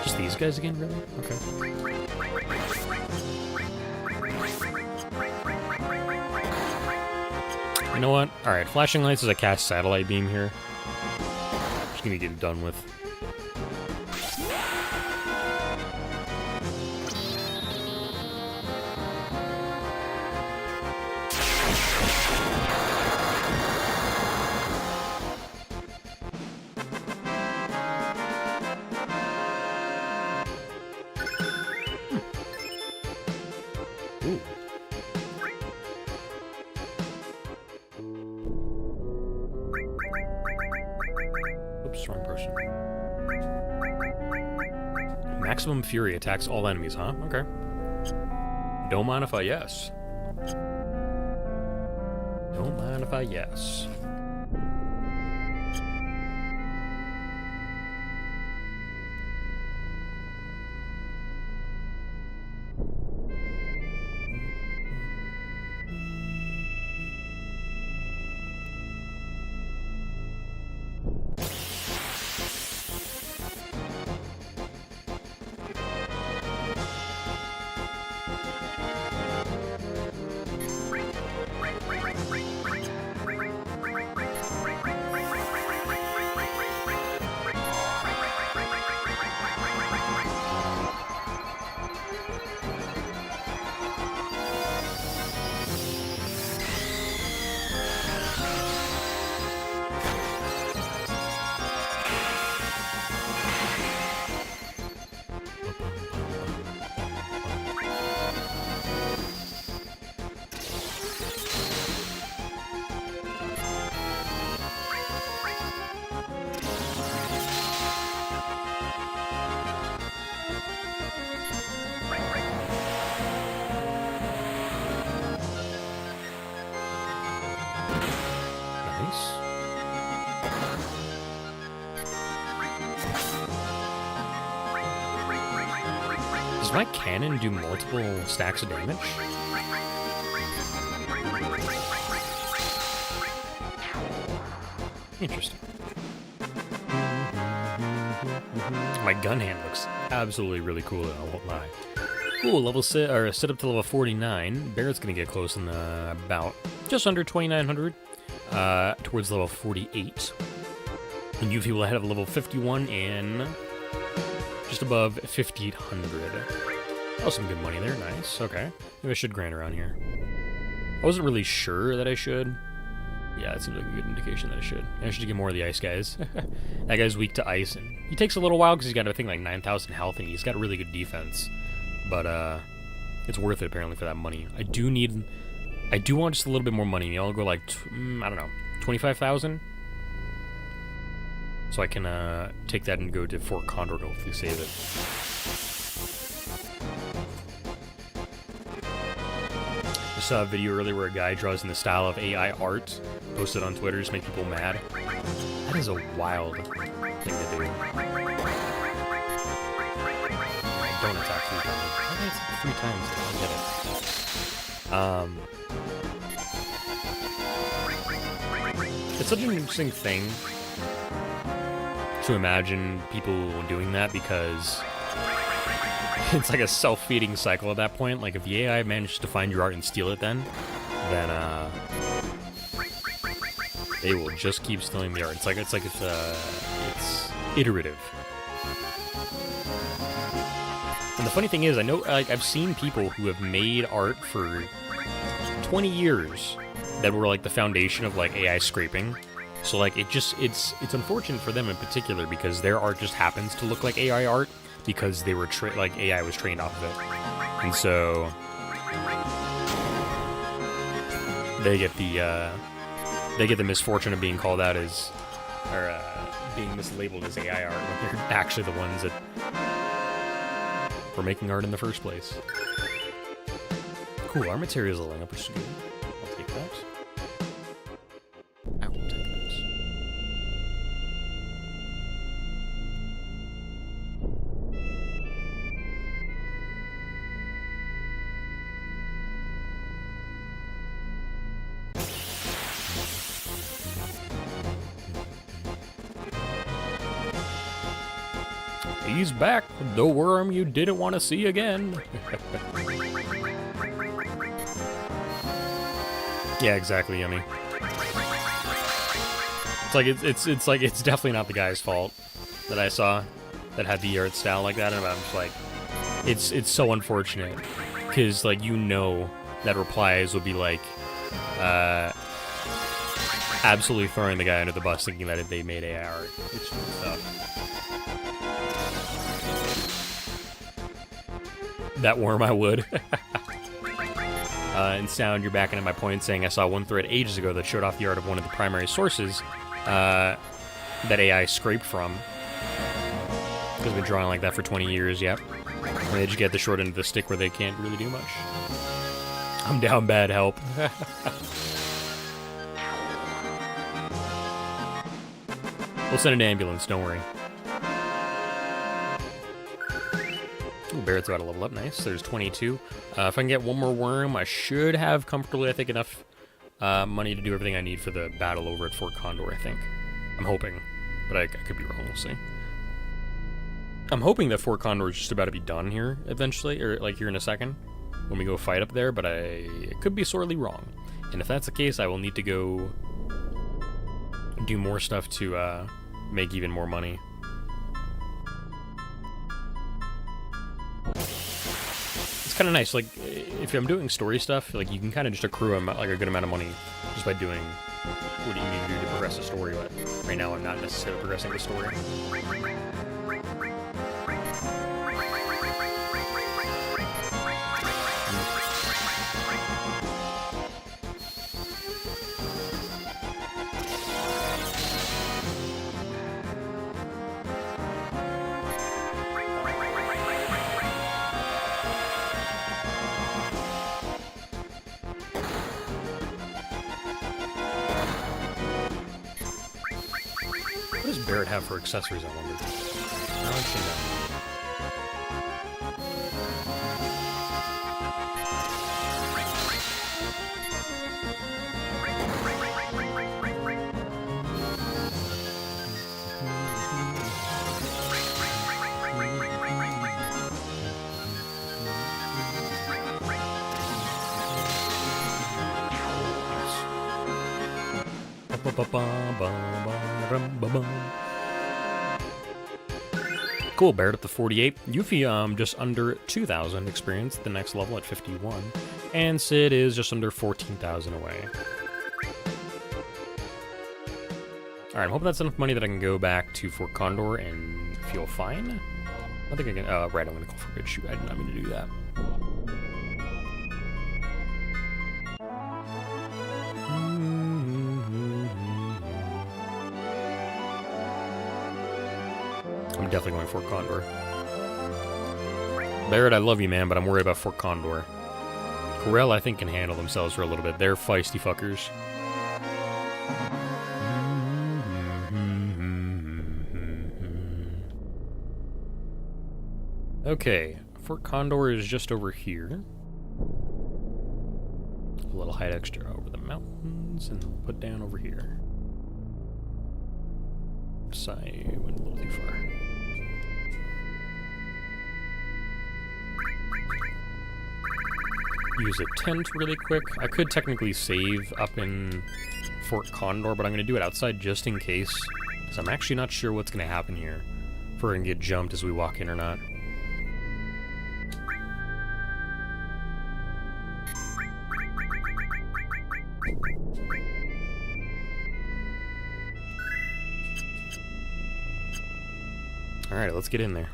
Just these guys again, really? Okay. You know what? Alright, flashing lights as I cast satellite beam here. Just gonna get it done with. Ooh. Oops, wrong person. Maximum Fury attacks all enemies, huh? Okay. Don't mind if I yes. Don't mind if I yes. Does my cannon do multiple stacks of damage? Interesting. My gun hand looks absolutely really cool, I won't lie. Cool, sit up to level 49. Barrett's gonna get close in about just under 2,900, towards level 48. And you people ahead of level 51 and just above 5,800. Oh, some good money there, nice, okay. Maybe I should grind around here. I wasn't really sure that I should. Yeah, it seems like a good indication that I should. I should get more of the ice guys. That guy's weak to ice, and he takes a little while because he's got, I think, like 9,000 health, and he's got really good defense. But, it's worth it, apparently, for that money. I do want just a little bit more money. I'll go, like, I don't know, 25,000? So I can, take that and go to Fort Condor to hopefully save it. I saw a video earlier where a guy draws in the style of AI art, posted on Twitter, just make people mad. That is a wild thing to do. Don't attack 3 times. Why did I attack 3 times? I don't get it. It's such an interesting thing to imagine people doing that, because it's like a self-feeding cycle at that point. Like, if the AI manages to find your art and steal it then they will just keep stealing the art. It's iterative. And the funny thing is, I know, like, I've seen people who have made art for 20 years that were like the foundation of like AI scraping. So like it's unfortunate for them in particular, because their art just happens to look like AI art because they were like AI was trained off of it, and so they get the misfortune of being called out as, or being mislabeled as AI art when they're actually the ones that were making art in the first place. Cool, our materials are leveling up, which is good. I'll take that. I will take that. He's back, the worm you didn't want to see again. Yeah, exactly, Yummy. It's like it's definitely not the guy's fault that I saw that had the art style like that, and I'm just like, it's so unfortunate, because like, you know that replies will be like absolutely throwing the guy under the bus, thinking that they made AI art. It's just tough. That worm, I would. And Sound, you're backing at my point, saying I saw one thread ages ago that showed off the art of one of the primary sources that AI scraped from. Because they've been drawing like that for 20 years, yep. And they just get the short end of the stick where they can't really do much. I'm down bad, help. We'll send an ambulance, don't worry. Ooh, Barrett's about to level up, nice. There's 22. If I can get one more worm, I should have comfortably, I think, enough money to do everything I need for the battle over at Fort Condor, I think. I'm hoping, but I could be wrong, we'll see. I'm hoping that Fort Condor is just about to be done here eventually, or like here in a second, when we go fight up there, but I could be sorely wrong. And if that's the case, I will need to go do more stuff to make even more money. It's kind of nice, like, if I'm doing story stuff, like, you can kind of just accrue like a good amount of money just by doing what you need to do to progress the story, but right now I'm not necessarily progressing the story. What does Barrett have for accessories, I wonder? I don't think that. Cool, Barret up to 48. Yuffie just under 2,000 experience, the next level at 51. And Sid is just under 14,000 away. Alright, I'm hoping that's enough money that I can go back to Fort Condor and feel fine. I think I can. Right, I'm gonna call for a good shoot. I did not mean to do that. I'm definitely going Fort Condor. Barret, I love you, man, but I'm worried about Fort Condor. Corel, I think, can handle themselves for a little bit. They're feisty fuckers. Okay, Fort Condor is just over here. A little height extra over the mountains, and put down over here. Oops, I went a little too far. Use a tent really quick. I could technically save up in Fort Condor, but I'm going to do it outside just in case, because I'm actually not sure what's going to happen here. If we're going to get jumped as we walk in or not. Alright, let's get in there.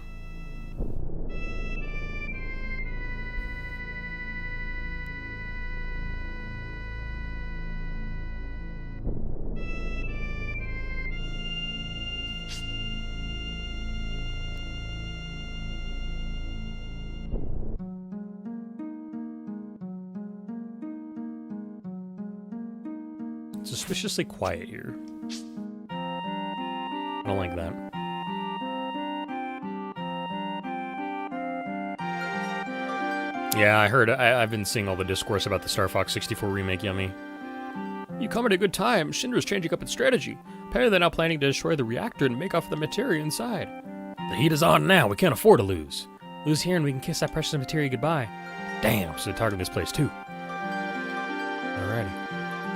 Suspiciously quiet here. I don't like that. Yeah, I heard. I've been seeing all the discourse about the Star Fox 64 remake, Yummy. You come at a good time. Shinra's changing up its strategy. Apparently they're now planning to destroy the reactor and make off the materia inside. The heat is on now. We can't afford to lose. Lose here and we can kiss that precious materia goodbye. Damn, so they're targeting this place too. Alrighty.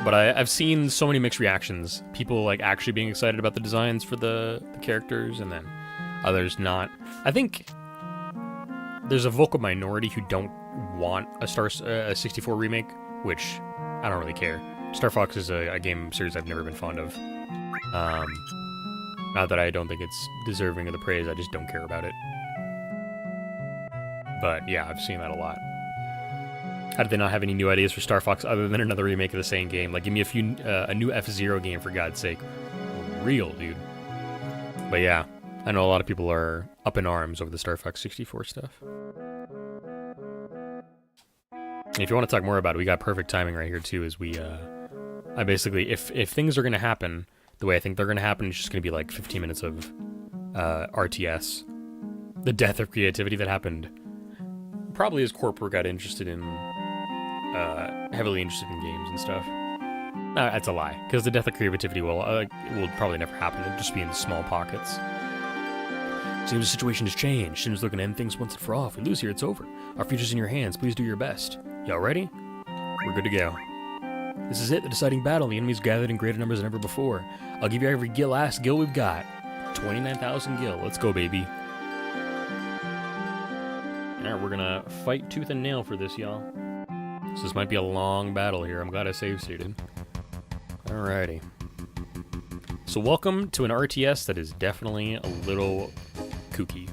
But I've seen so many mixed reactions. People like actually being excited about the designs for the characters, and then others not. I think there's a vocal minority who don't want a 64 remake, which I don't really care. Star Fox is a game series I've never been fond of. Not that I don't think it's deserving of the praise, I just don't care about it. But yeah, I've seen that a lot. How did they not have any new ideas for Star Fox other than another remake of the same game? Like, give me a new F-Zero game, for God's sake. Real, dude. But yeah, I know a lot of people are up in arms over the Star Fox 64 stuff. And if you want to talk more about it, we got perfect timing right here, too, as we, I basically, if things are going to happen the way I think they're going to happen, it's just going to be like 15 minutes of RTS. The death of creativity that happened probably as Corporate got interested in, heavily interested in games and stuff. That's a lie, because the death of creativity will probably never happen. It'll just be in small pockets. Seems the situation has changed. Shinra's looking to end things once and for all. If we lose here, it's over. Our future's in your hands. Please do your best. Y'all ready? We're good to go. This is it, the deciding battle. The enemy's gathered in greater numbers than ever before. I'll give you every last gil we've got. 29,000 gil. Let's go, baby. Alright, we're gonna fight tooth and nail for this, y'all. So this might be a long battle here. I'm glad I save stated. Alrighty. So welcome to an RTS that is definitely a little kooky.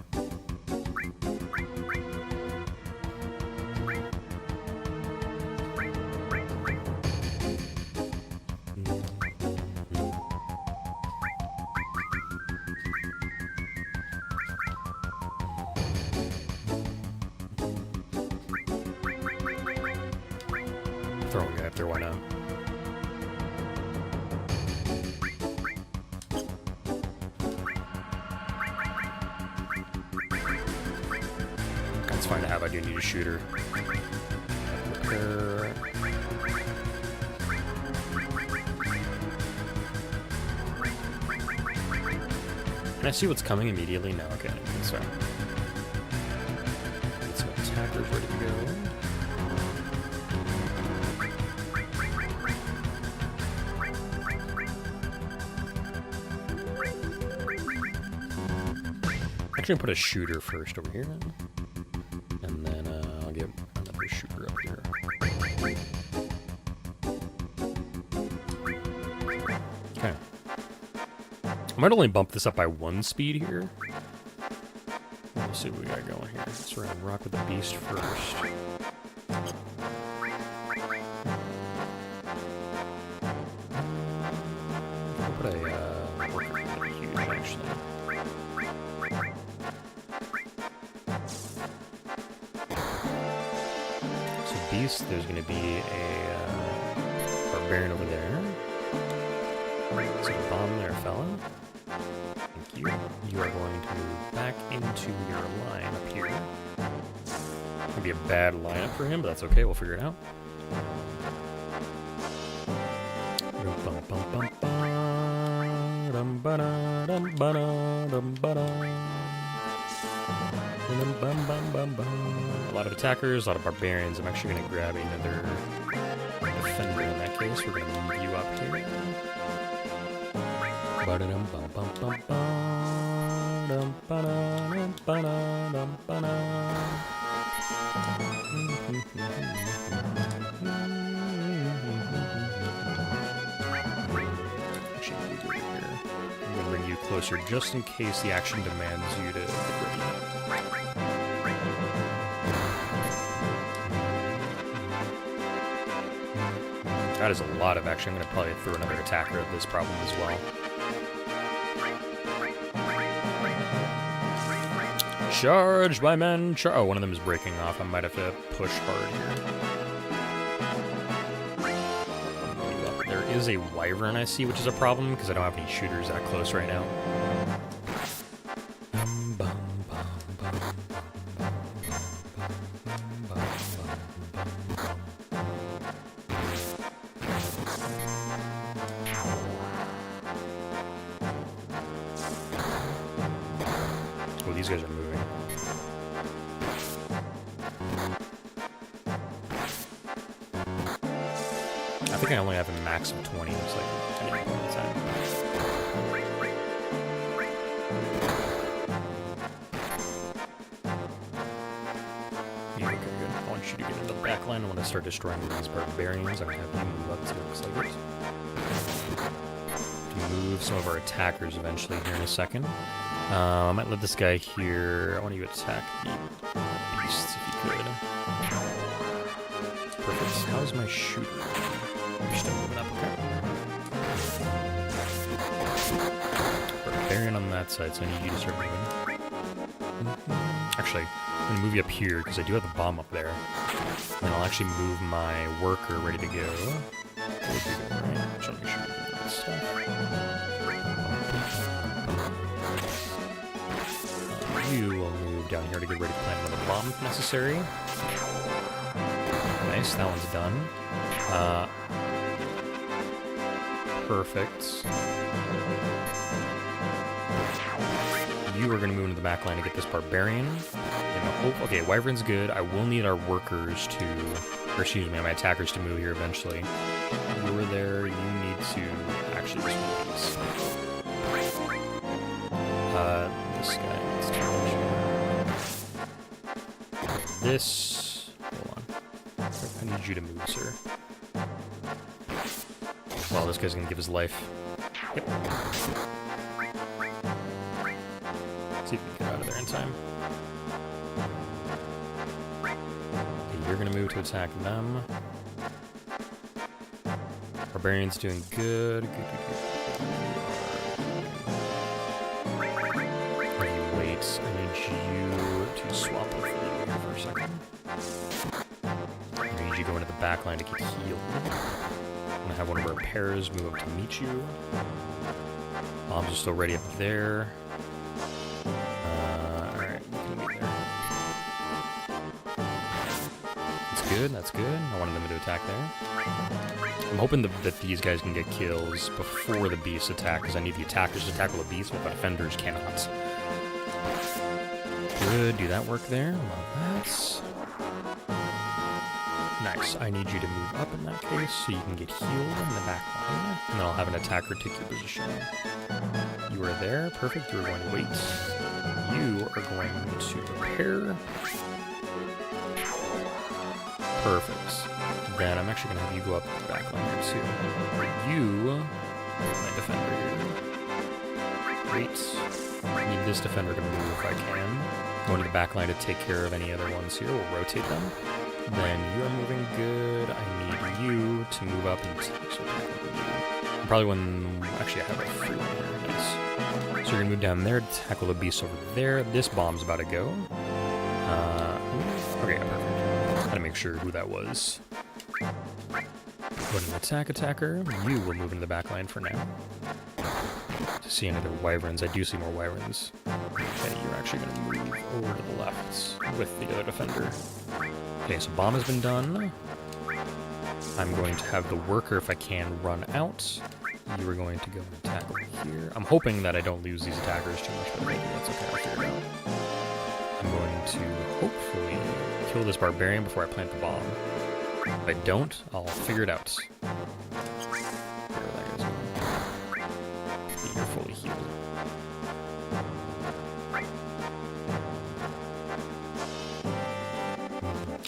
Throwing it after, why not? That's fine to have, I do need a shooter. Can I see what's coming immediately? No, okay, that's fine. Get some attackers ready to go. Actually, put a shooter first over here. And then I'll get another shooter up here. Okay. I might only bump this up by 1 speed here. We'll see what we got going here. So we're gonna rock with the beast first. I'll put a huge actually. So beast, there's gonna be a barbarian over there. So bomb there, fella. Thank you. You are going to move back into your line up here. Gonna be a bad lineup for him, but that's okay. We'll figure it out. A lot of attackers, a lot of barbarians. I'm actually going to grab another defender in that case. We're going to move you up here. I'm going to bring you closer just in case the action demands you to get ready. That is a lot of action. I'm going to probably throw another attacker at this problem as well. Charge, my men! Oh, one of them is breaking off. I might have to push hard here. There is a wyvern I see, which is a problem because I don't have any shooters that close right now. Oh, these guys are moving. I think I only have a max of 20, just like any point in time. Yeah, okay, good. I want you to get into the back line. I want to start destroying these barbarians. I'm going to have you move up to it, looks like it. Move some of our attackers eventually here in a second. I might let this guy here. I want you to attack the beasts if you could. Perfect. How's my shooter? You're still moving up, okay. Barbarian on that side, so I need you to start moving. Actually, I'm going to move you up here because I do have the bomb up there. And I'll actually move my worker ready to go. Right? Should make sure you do that stuff. You will move down here to get ready to plant another bomb if necessary. Nice, that one's done. Perfect. You are going to move into the back line to get this barbarian. Okay, wyvern's good. I will need our workers to, or excuse me, my attackers to move here eventually. You're there. You need to actually just move these. This guy needs to move. This. Hold on. I need you to move, sir. Well, this guy's gonna give his life. Yep. See if we can get out of there in time. Okay, you're gonna move to attack them. Barbarian's doing good. Good. Wait, I need you to swap over here for a second. I need you to go into the back line to get healed. I'm gonna have one of our pairs move up to meet you. Bombs are still ready up there. Alright, you can meet there. That's good, that's good. I wanted them to attack there. I'm hoping that these guys can get kills before the beasts attack, because I need the attackers to tackle the beasts, but the defenders cannot. Good, do that work there. Love that. Nice. I need you to move up in that case so you can get healed in the back line. And then I'll have an attacker take your position. You are there. Perfect. You are going to wait. You are going to prepare. Perfect. Then I'm actually going to have you go up the back line here too. You, my defender here. Wait. I need this defender to move if I can. Go into the back line to take care of any other ones here. We'll rotate them. Then you are moving good. I need you to move up and probably when actually I have a free one here. Nice. So you're gonna move down there, tackle the beast over there. This bomb's about to go. Okay, perfect. Gotta make sure who that was. Go ahead and attack attacker. You will move into the back line for now. To see any other wyverns. I do see more wyverns. Okay, you're actually gonna move over to the left with the other defender. Okay, so bomb has been done. I'm going to have the worker, if I can, run out. You are going to go and attack over here. I'm hoping that I don't lose these attackers too much, but maybe that's okay. I'll figure it out. I'm going to hopefully kill this barbarian before I plant the bomb. If I don't, I'll figure it out. Where that guy's going. You're fully healed.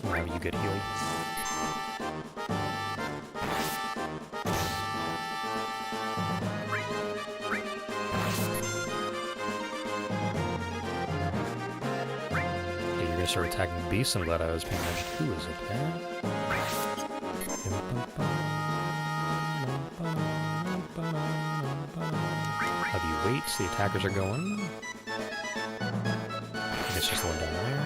Now you get healed. Okay, you're gonna start attacking the beast. I'm glad I was paying attention. Who is it? Have you wait? The attackers are going. I guess just the one down there.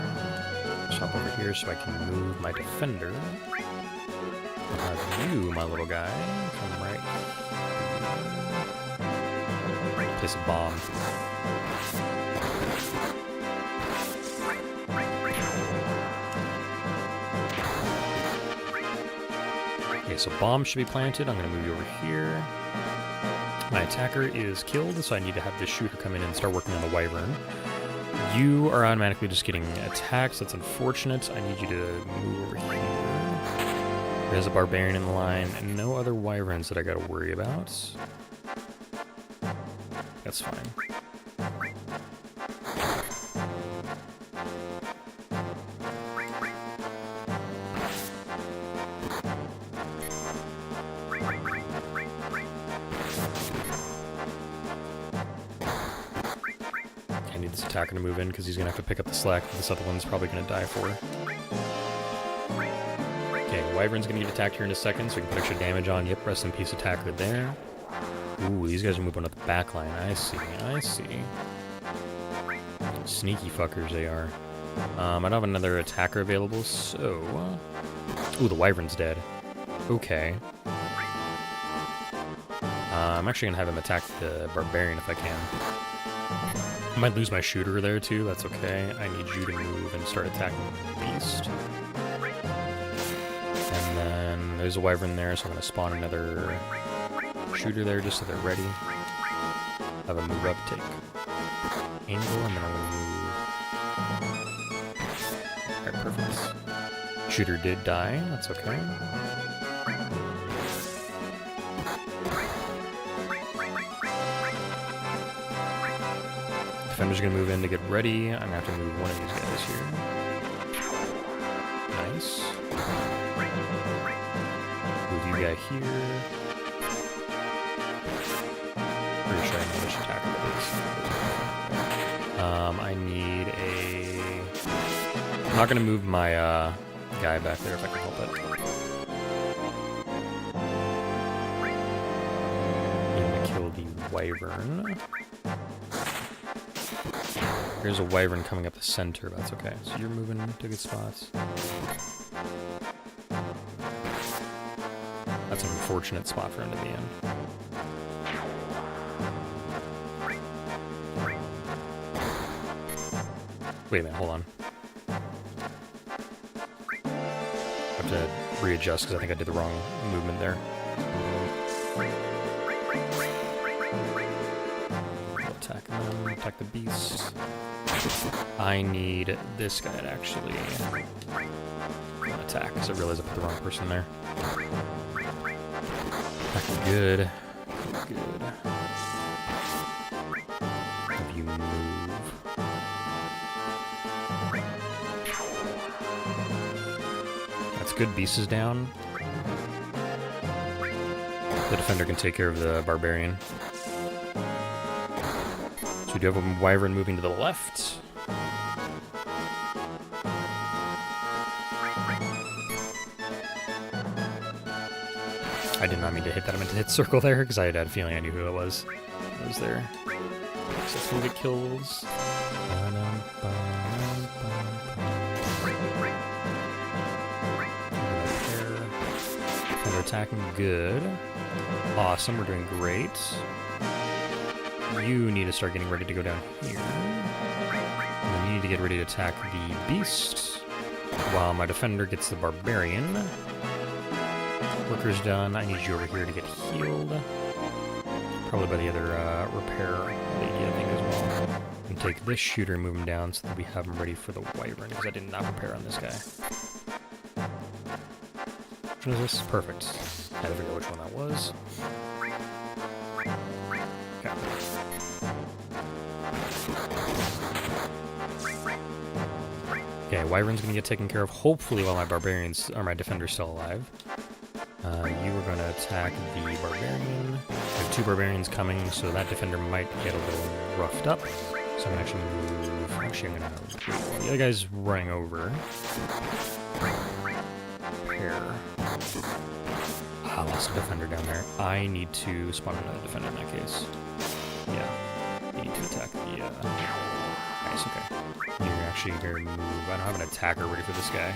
Hop over here so I can move my defender. I'll have you, my little guy, come right here. Place a bomb. Okay, so bomb should be planted. I'm going to move you over here. My attacker is killed, so I need to have this shooter come in and start working on the wyvern. You are automatically just getting attacked, so that's unfortunate. I need you to move over here. There's a barbarian in the line, and no other wyverns that I gotta worry about. That's fine. I need this attacker to move in because he's going to have to pick up the slack that this other one's probably going to die for. Okay, Wyvern's going to get attacked here in a second, so we can put extra damage on. Yep, rest in peace attacker there. Ooh, these guys are moving up the back line. I see, I see. Sneaky fuckers they are. I don't have another attacker available, so... Ooh, the Wyvern's dead. Okay. I'm actually going to have him attack the Barbarian if I can. I might lose my shooter there too, that's okay. I need you to move and start attacking the beast. And then there's a wyvern there, so I'm going to spawn another shooter there just so they're ready. Have a move up, take angle, and then I'm going to move. Alright, perfect. Shooter did die, that's okay. Defender's gonna move in to get ready. I'm gonna have to move one of these guys here. Nice. Move you guy here. Pretty sure I know which attacker it is. I need a... I'm not gonna move my guy back there if I can help it. I'm gonna kill the wyvern. There's a wyvern coming up the center, but that's okay. So you're moving to good spots. That's an unfortunate spot for him to be in. Wait a minute, hold on. I have to readjust because I think I did the wrong movement there. Attack them, attack the beast. I need this guy to actually attack, because I realized I put the wrong person there. That's good. Good. Have you move. That's good. Beast is down. The defender can take care of the barbarian. So we do have a wyvern moving to the left. I did not mean to hit that. I meant to hit circle there because I had a feeling I knew who it was. It was there. So let's go get kills. Defender attacking good. Awesome, we're doing great. You need to start getting ready to go down here. And then you need to get ready to attack the beast while my defender gets the barbarian. Worker's done. I need you over here to get healed. Probably by the other repair lady, I think, as well. And take this shooter and move him down so that we have him ready for the wyvern, because I did not prepare on this guy. Which one is this? Perfect. I had to figure out which one that was. Okay, wyvern's gonna get taken care of, hopefully while my barbarians, or my defender's still alive. You are gonna attack the barbarian. We have 2 barbarians coming, so that defender might get a little roughed up. So I'm gonna actually move. Actually, I'm gonna. The other guy's running over. Here. I lost a defender down there. I need to spawn another defender in that case. Yeah. You need to attack the. Nice. Okay. You're actually gonna move. I don't have an attacker ready for this guy.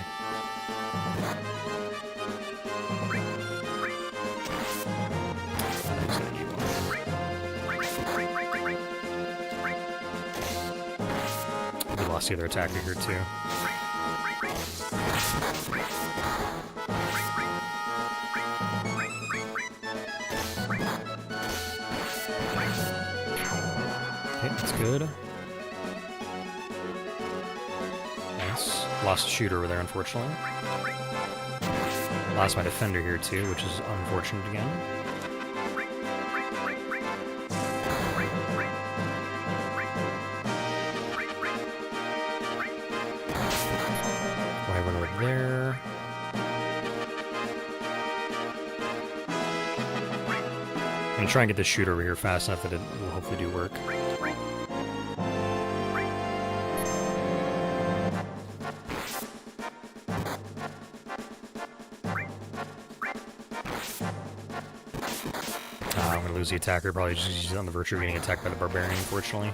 We lost the other attacker here too. Okay, that's good. Nice. Lost a shooter over there, unfortunately. Lost my defender here too, which is unfortunate again. Wyvern over there. I'm gonna try and get this shooter over here fast enough that it will hopefully do work. I'm gonna lose the attacker, probably just he's on the virtue of getting attacked by the barbarian, unfortunately.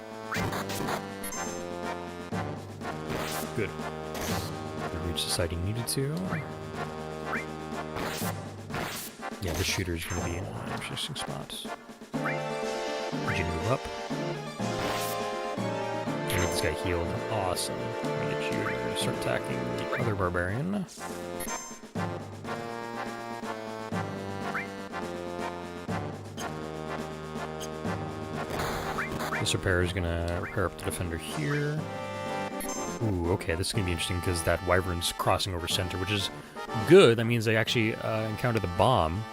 Good. Reach the side he needed to. Yeah, this shooter is going to be in an interesting spot. Need you to move up. I need this guy healed. Awesome. I get you to start attacking the other barbarian. This repair is going to repair up the defender here. Ooh, okay, this is going to be interesting because that wyvern's crossing over center, which is good. That means they actually encounter the bomb.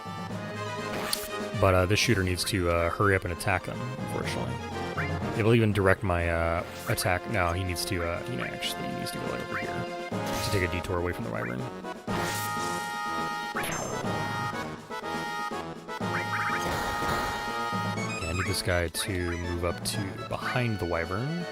But this shooter needs to hurry up and attack them, unfortunately. It will even direct my attack. No, he needs to, he needs to go right over here to take a detour away from the wyvern. Yeah, I need this guy to move up to behind the wyvern.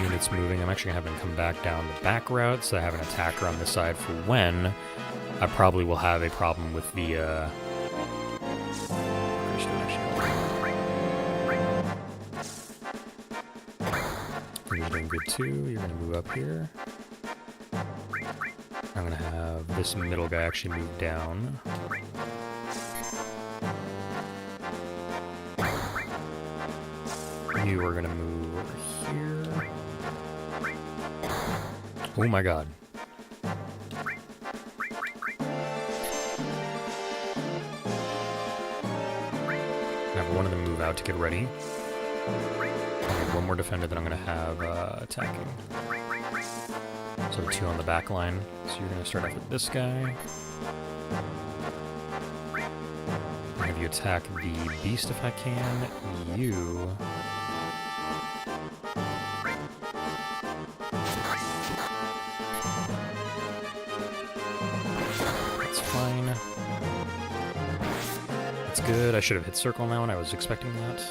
Units moving. I'm actually going to have him come back down the back route, so I have an attacker on this side for when I probably will have a problem with the You're doing good too. You're going to move up here. I'm going to have this middle guy actually move down. You are gonna move over here. Oh my god. Have one of them move out to get ready. One more defender that I'm gonna have attacking. So the 2 on the back line. So you're gonna start off with this guy. Have you attack the beast if I can. You. That's fine. That's good. I should have hit circle on that one. I was expecting that.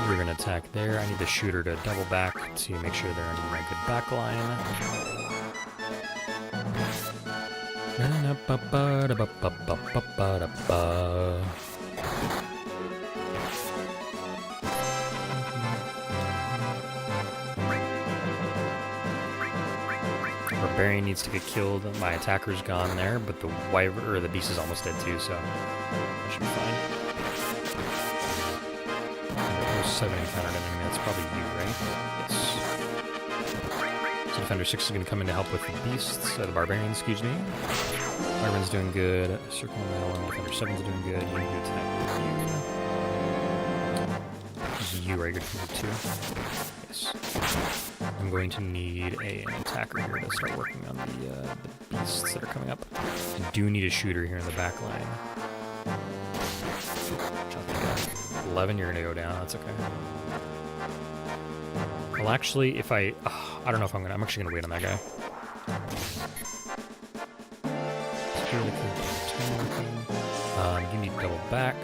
You're gonna attack there. I need the shooter to double back to make sure they're in my good back line. Barbarian needs to get killed. My attacker's gone there, but the wyvern or the beast is almost dead too, so that should be fine. 7 encountered enemy. That's probably you, right? Yes. So Defender 6 is going to come in to help with the beasts, the barbarian, excuse me. Wyvern's doing good. Circle on that one. Defender 7's doing good. You need to attack you. You are good for too. Yes. I'm going to need an attacker here to start working on the beasts that are coming up. I do need a shooter here in the back line. 11, you're gonna go down. That's okay. Well, actually, if I don't know if I'm actually gonna wait on that guy. You need double back.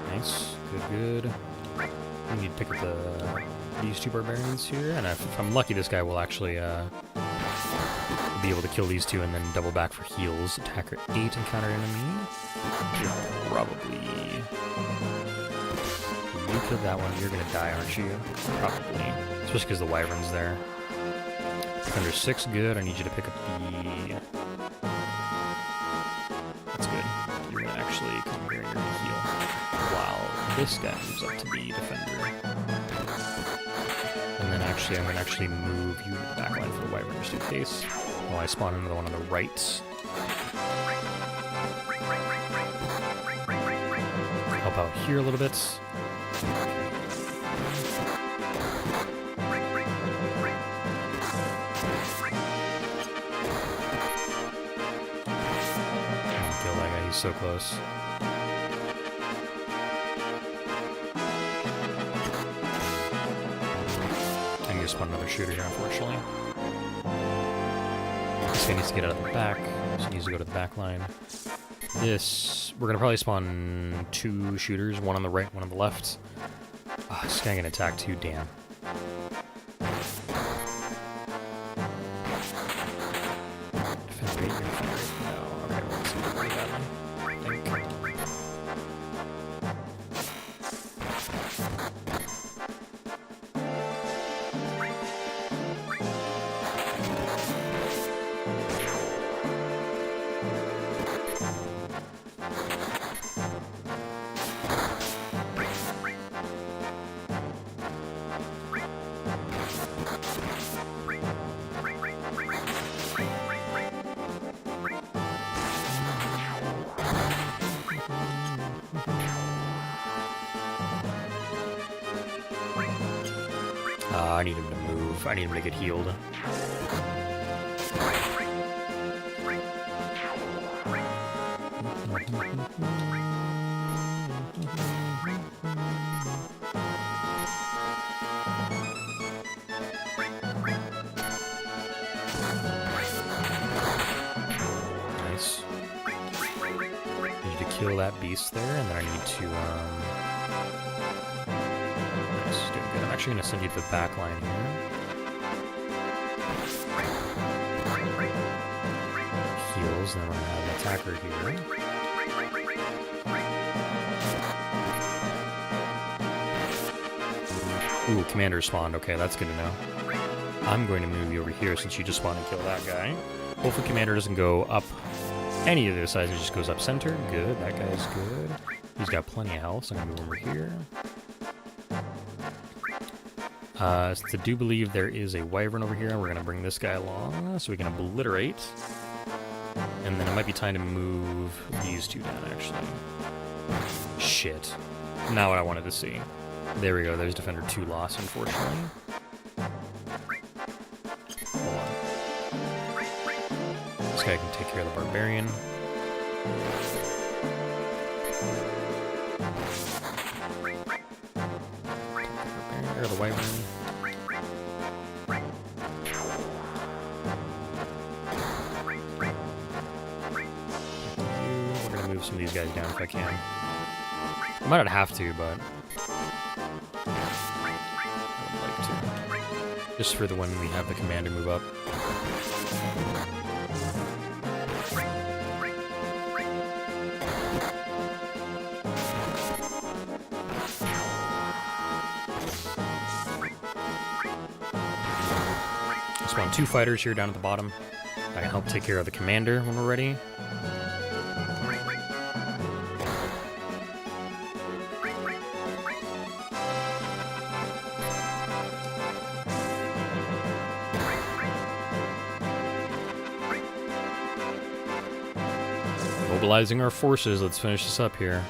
Nice. Good. You need to pick up these 2 barbarians here, and if I'm lucky, this guy will actually be able to kill these 2 and then double back for heals. Attacker 8 encountered enemy. You're probably... You killed that one, you're gonna die, aren't you? Probably. Especially because the wyvern's there. Defender 6, good. I need you to pick up the... That's good. You're gonna actually come here and you're gonna heal. While this guy moves up to be defender. And then actually, I'm going to move you to the back line for the wyvern just in case. While I spawn another one on the right. Help out here a little bit. Kill that guy, he's so close. Spawn another shooter here, unfortunately. This guy needs to get out of the back, so he needs to go to the back line. This, we're gonna probably spawn 2 shooters, one on the right, one on the left. Oh, this guy can attack too, damn. Defend 8, defend 8. No, okay, we're gonna see pretty badly. I think. I need him to move. I need him to get healed. Nice. I need to kill that beast there, and then I need to, nice, doing good. I'm actually going to send you to the back line here. Heals, and then we're going to have an attacker here. Ooh, commander spawned. Okay, that's good to know. I'm going to move you over here since you just spawned and kill that guy. Hopefully commander doesn't go up any of the sides, it just goes up center. Good, that guy's good. He's got plenty of health, so I'm going to move over here. Since I do believe there is a wyvern over here, we're going to bring this guy along so we can obliterate. And then it might be time to move these two down, actually. Shit. Not what I wanted to see. There we go, there's Defender 2 lost, unfortunately. Hold on. This guy can take care of the Barbarian. Or the Wyvern. We're gonna move some of these guys down if I can. I might not have to, but I would like to. Just for the when we have the commander move up. Spawn 2 fighters here down at the bottom. I can help take care of the commander when we're ready. Mobilizing our forces, let's finish this up here.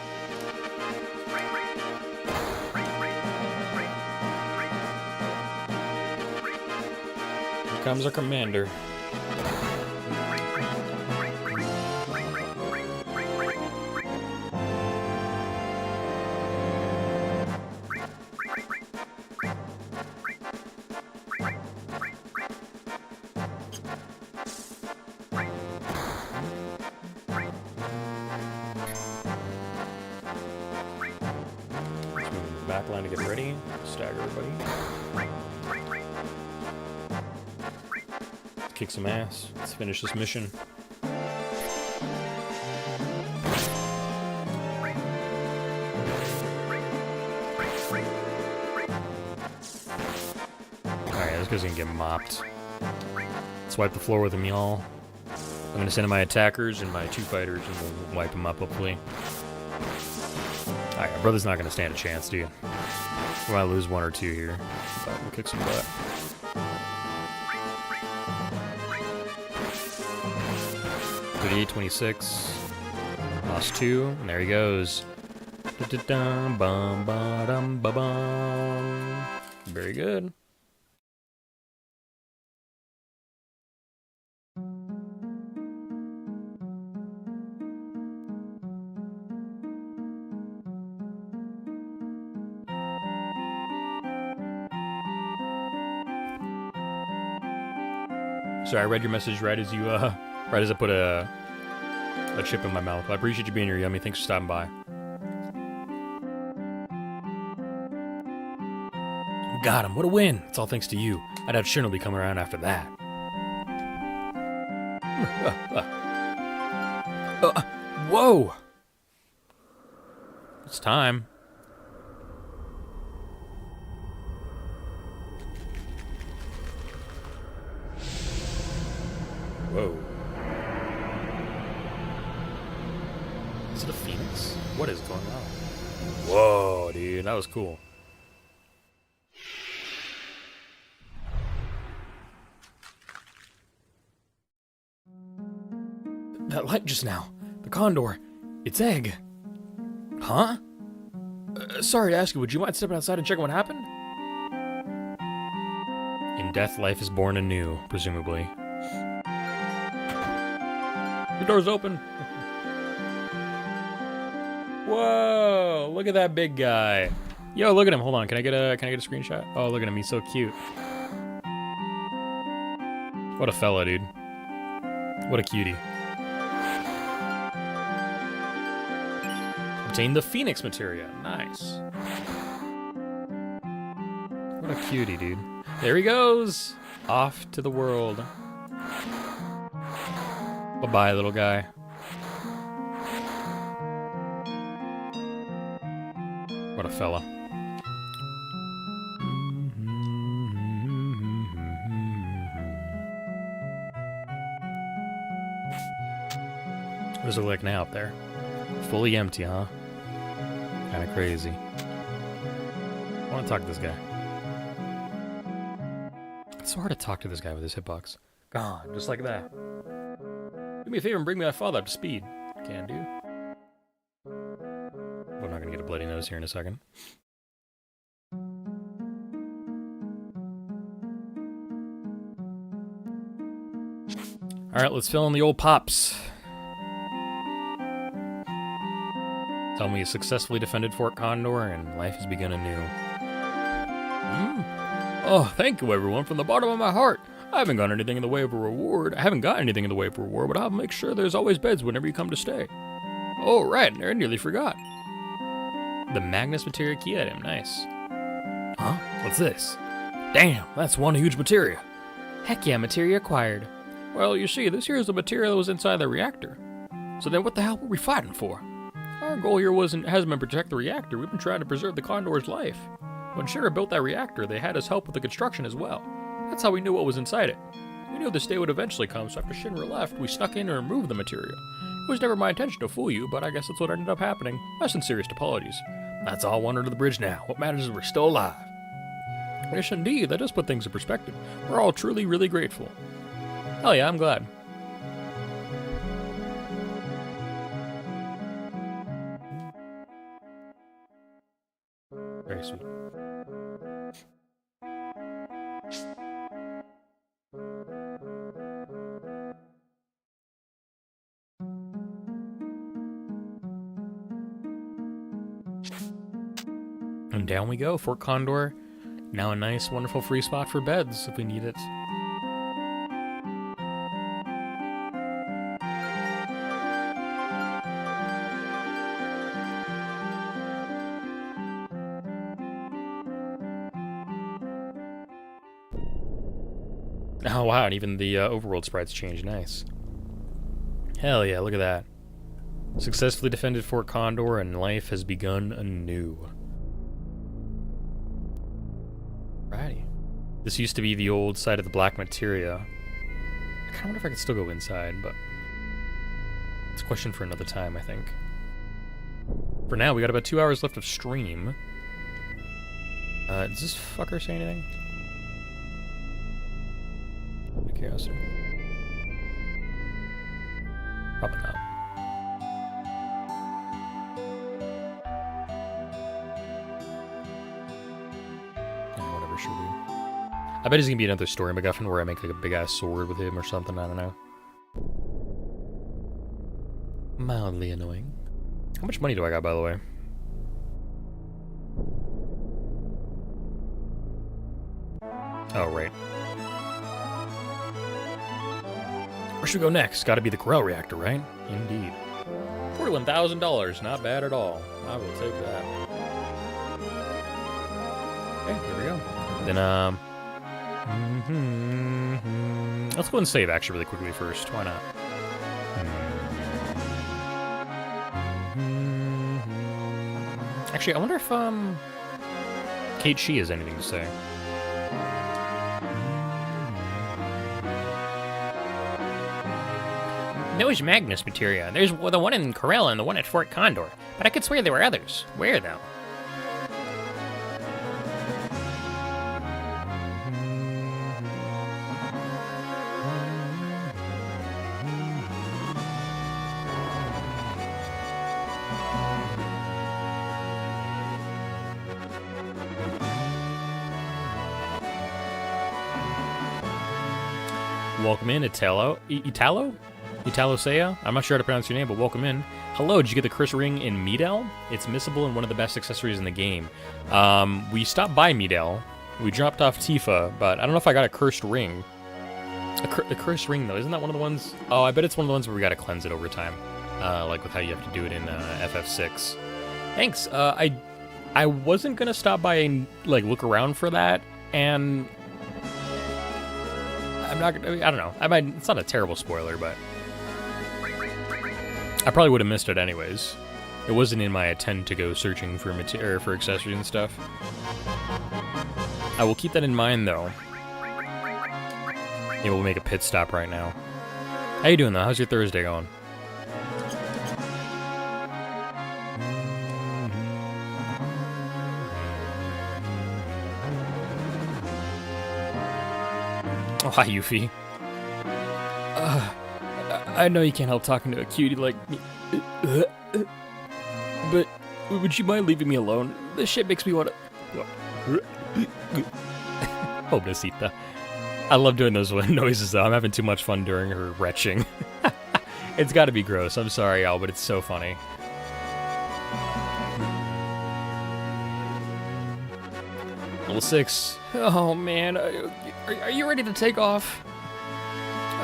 Here comes our commander. Backline to get ready. Stagger everybody. Let's kick some ass. Let's finish this mission. Alright, this guy's gonna get mopped. Let's wipe the floor with him, y'all. I'm gonna send in my attackers and my 2 fighters and we'll wipe them up, hopefully. Alright, our brother's not gonna stand a chance, dude. We might lose 1 or 2 here, but we'll kick some butt. .38, 26. Lost 2, and there he goes. Very good. Sorry, I read your message right as you, right as I put a chip in my mouth. I appreciate you being here, Yummy. Thanks for stopping by. Got him. What a win. It's all thanks to you. I doubt Shin will be coming around after that. Whoa! It's time. Whoa. Is it a phoenix? What is going on? Whoa, dude, that was cool. That light just now. The condor. It's Egg. Huh? Sorry to ask you, would you mind stepping outside and checking what happened? In death, life is born anew, presumably. The door's open. Whoa! Look at that big guy. Yo, look at him. Hold on. Can I get a screenshot? Oh, look at him. He's so cute. What a fella, dude. What a cutie. Obtain the Phoenix materia. Nice. What a cutie, dude. There he goes. Off to the world. Bye-bye, little guy. What a fella. What does it look like now up there? Fully empty, huh? Kinda crazy. I want to talk to this guy. It's so hard to talk to this guy with his hitbox. Gone, just like that. Do me a favor and bring my father up to speed. Can do. But I'm not gonna get a bloody nose here in a second. Alright, let's fill in the old pops. Tell me you successfully defended Fort Condor and life has begun anew. Oh, thank you everyone from the bottom of my heart. I haven't got anything in the way of a reward. But I'll make sure there's always beds whenever you come to stay. Oh, right, I nearly forgot. The Magnus Materia key item, nice. Huh? What's this? Damn, that's one huge materia. Heck yeah, materia acquired. Well, you see, this here is the materia that was inside the reactor. So then what the hell were we fighting for? Our goal here hasn't been to protect the reactor. We've been trying to preserve the Condor's life. When Shinra built that reactor, they had us help with the construction as well. That's how we knew what was inside it. We knew this day would eventually come, so after Shinra left, we snuck in and removed the materia. It was never my intention to fool you, but I guess that's what ended up happening. My sincerest apologies. That's all one under the bridge now. What matters is we're still alive. Yes, indeed, that does put things in perspective. We're all truly, really grateful. Hell yeah, I'm glad. Very sweet. And down we go, Fort Condor. Now a nice, wonderful free spot for beds if we need it. Oh wow, and even the overworld sprites changed, nice. Hell yeah, look at that. Successfully defended Fort Condor and life has begun anew. Righty. This used to be the old side of the black materia. I kinda wonder if I could still go inside, but it's a question for another time, I think. For now, we got about 2 hours left of stream. Does this fucker say anything? Out of curiosity. Probably not. Yeah, whatever, sure do. I bet he's gonna be another story MacGuffin where I make like a big ass sword with him or something, I don't know. Mildly annoying. How much money do I got, by the way? Oh, right. Where should we go next? Gotta be the Corel reactor, right? Indeed. $41,000, not bad at all. I will take that. Okay, here we go. Then, let's go and save actually really quickly first. Why not? Actually, I wonder if, Kate Shee has anything to say. Those Magnus materia. There's the one in Corel and the one at Fort Condor. But I could swear there were others. Where, though? Welcome in, Italo? Italo-Seiya? I'm not sure how to pronounce your name, but welcome in. Hello, did you get the cursed ring in Midel? It's missable and one of the best accessories in the game. We stopped by Midel. We dropped off Tifa, but I don't know if I got a cursed ring. A cursed ring, though, isn't that one of the ones? Oh, I bet it's one of the ones where we gotta cleanse it over time. Like with how you have to do it in FF6. Thanks. I wasn't gonna stop by and like look around for that, and I'm not gonna, I don't know. It's not a terrible spoiler, but I probably would have missed it anyways. It wasn't in my intent to go searching for for accessories and stuff. I will keep that in mind, though. Maybe we'll make a pit stop right now. How you doing, though? How's your Thursday going? Oh, hi, Yuffie. I know you can't help talking to a cutie like me. But would you mind leaving me alone? This shit makes me want to... Pobrecita. I love doing those noises, though. I'm having too much fun during her retching. It's got to be gross. I'm sorry, y'all, but it's so funny. Level 6. Oh, man. Are you ready to take off?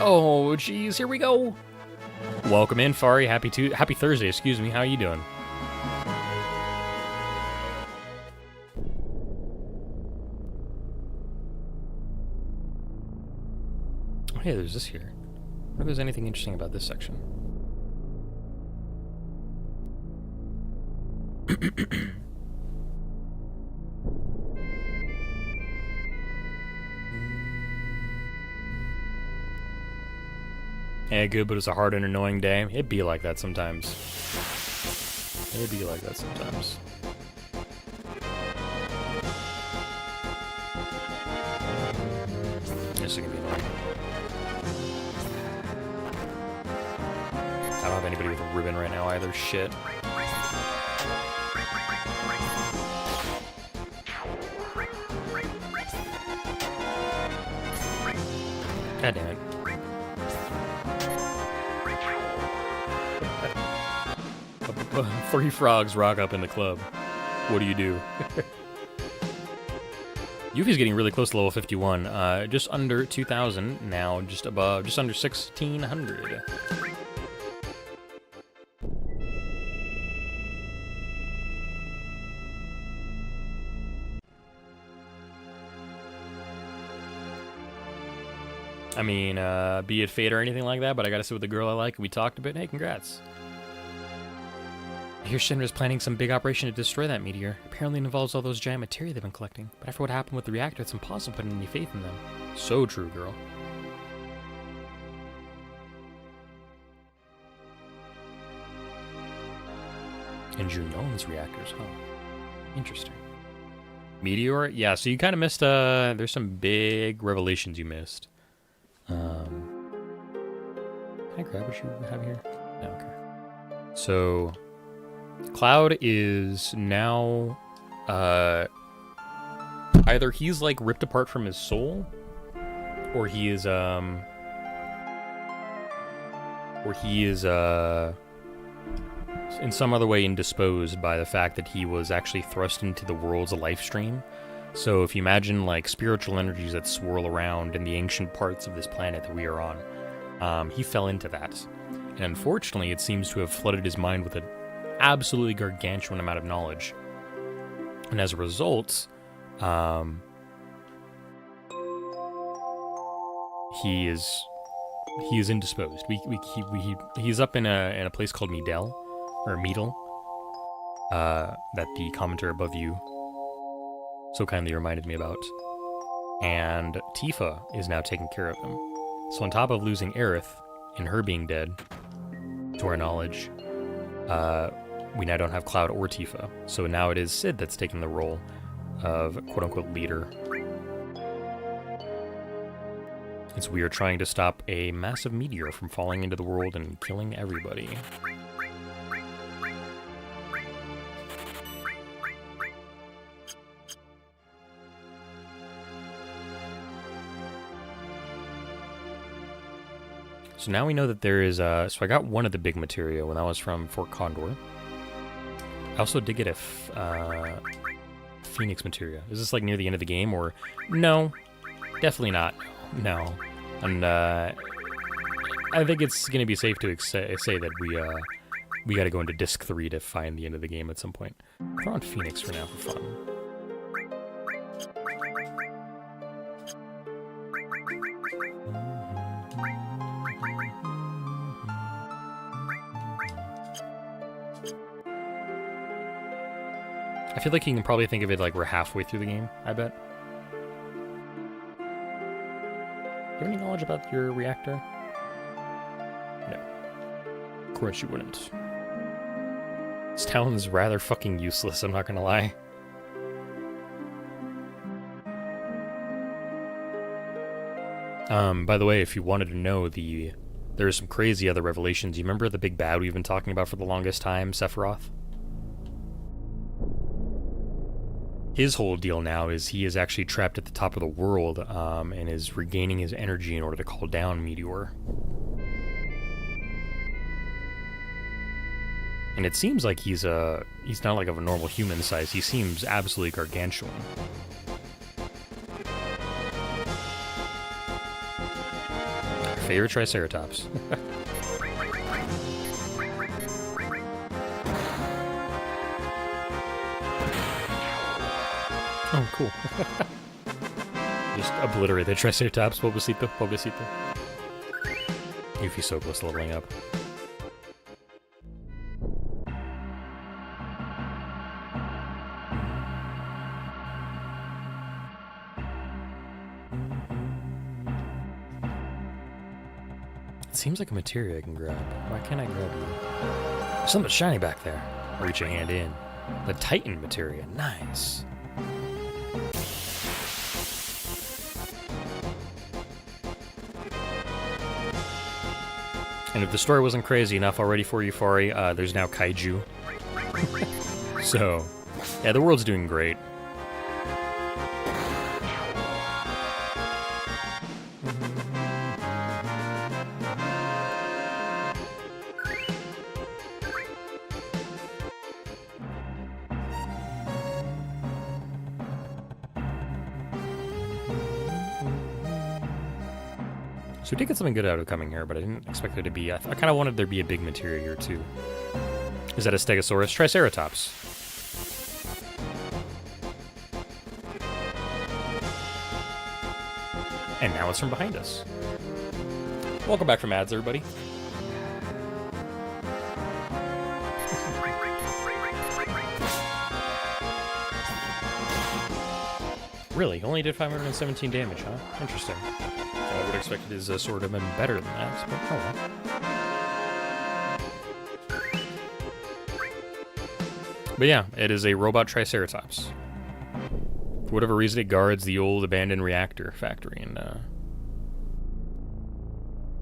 Oh, jeez. Here we go. Welcome in, Fari. Happy Thursday. Excuse me. How are you doing? Oh, hey, there's this here. I wonder if there's anything interesting about this section. Yeah, good, but it's a hard and annoying day. It'd be like that sometimes. It'd be like that sometimes. This is gonna be annoying. I don't have anybody with a ribbon right now either. Shit. God damn it. Three frogs rock up in the club. What do you do? Yuffie's getting really close to level 51. Just under 2,000 now, just under 1,600. I mean, be it fate or anything like that, but I gotta sit with the girl I like. We talked a bit. Hey, congrats. I hear Shinra's planning some big operation to destroy that meteor. Apparently it involves all those giant materia they've been collecting. But after what happened with the reactor, it's impossible putting any faith in them. So true, girl. And Junon's reactors, huh? Interesting. Meteor? Yeah, so you kind of missed, there's some big revelations you missed. Can I grab what you have here? No, okay. So, Cloud is now, either he's, like, ripped apart from his soul, or he is, in some other way indisposed by the fact that he was actually thrust into the world's life stream. So if you imagine like spiritual energies that swirl around in the ancient parts of this planet that we are on, he fell into that. And unfortunately, it seems to have flooded his mind with an absolutely gargantuan amount of knowledge. And as a result, he is indisposed. He's up in a place called Medel, or Meadle, that the commenter above you so kindly reminded me about. And Tifa is now taking care of him. So on top of losing Aerith and her being dead, to our knowledge, we now don't have Cloud or Tifa. So now it is Sid that's taking the role of quote-unquote leader. As we are trying to stop a massive meteor from falling into the world and killing everybody. So now we know that there is, so I got one of the big materia when that was from Fort Condor. I also did get a Phoenix materia. Is this like near the end of the game or? No, definitely not. No. And I think it's going to be safe to say that we got to go into Disc 3 to find the end of the game at some point. Throw on Phoenix for now for fun. I feel like you can probably think of it like we're halfway through the game, I bet. Do you have any knowledge about your reactor? No. Of course you wouldn't. This town is rather fucking useless, I'm not gonna lie. By the way, if you wanted to know, there's some crazy other revelations. You remember the big bad we've been talking about for the longest time, Sephiroth? His whole deal now is he is actually trapped at the top of the world, and is regaining his energy in order to call down Meteor. And it seems like he's not like of a normal human size. He seems absolutely gargantuan. Favorite Triceratops. Oh, cool. Just obliterate the Triceratops. Pobrecito, pobrecito. Yuffie's so close to leveling up. It seems like a materia I can grab. Why can't I grab you? There's something shiny back there. Reach a hand in. The Titan materia. Nice. And if the story wasn't crazy enough already for you, Fari, there's now kaiju. So, yeah, the world's doing great. So we did get something good out of coming here, but I didn't expect there to be... I kind of wanted there to be a big materia here, too. Is that a Stegosaurus? Triceratops. And now it's from behind us. Welcome back from ads, everybody. Really? Only did 517 damage, huh? Interesting. I would expect his sword to have been better than that, but oh well. But yeah, it is a robot Triceratops. For whatever reason, it guards the old abandoned reactor factory, and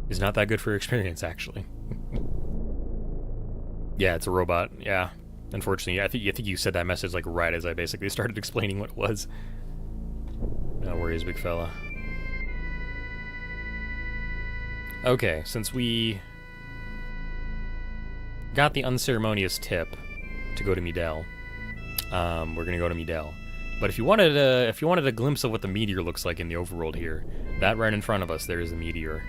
is not that good for your experience, actually. Yeah, it's a robot. Yeah, unfortunately, I think you said that message like right as I basically started explaining what it was. No worries, big fella. Okay, since we got the unceremonious tip to go to Midel, we're gonna go to Midel. But if you wanted a glimpse of what the meteor looks like in the overworld here, that right in front of us, there is the meteor.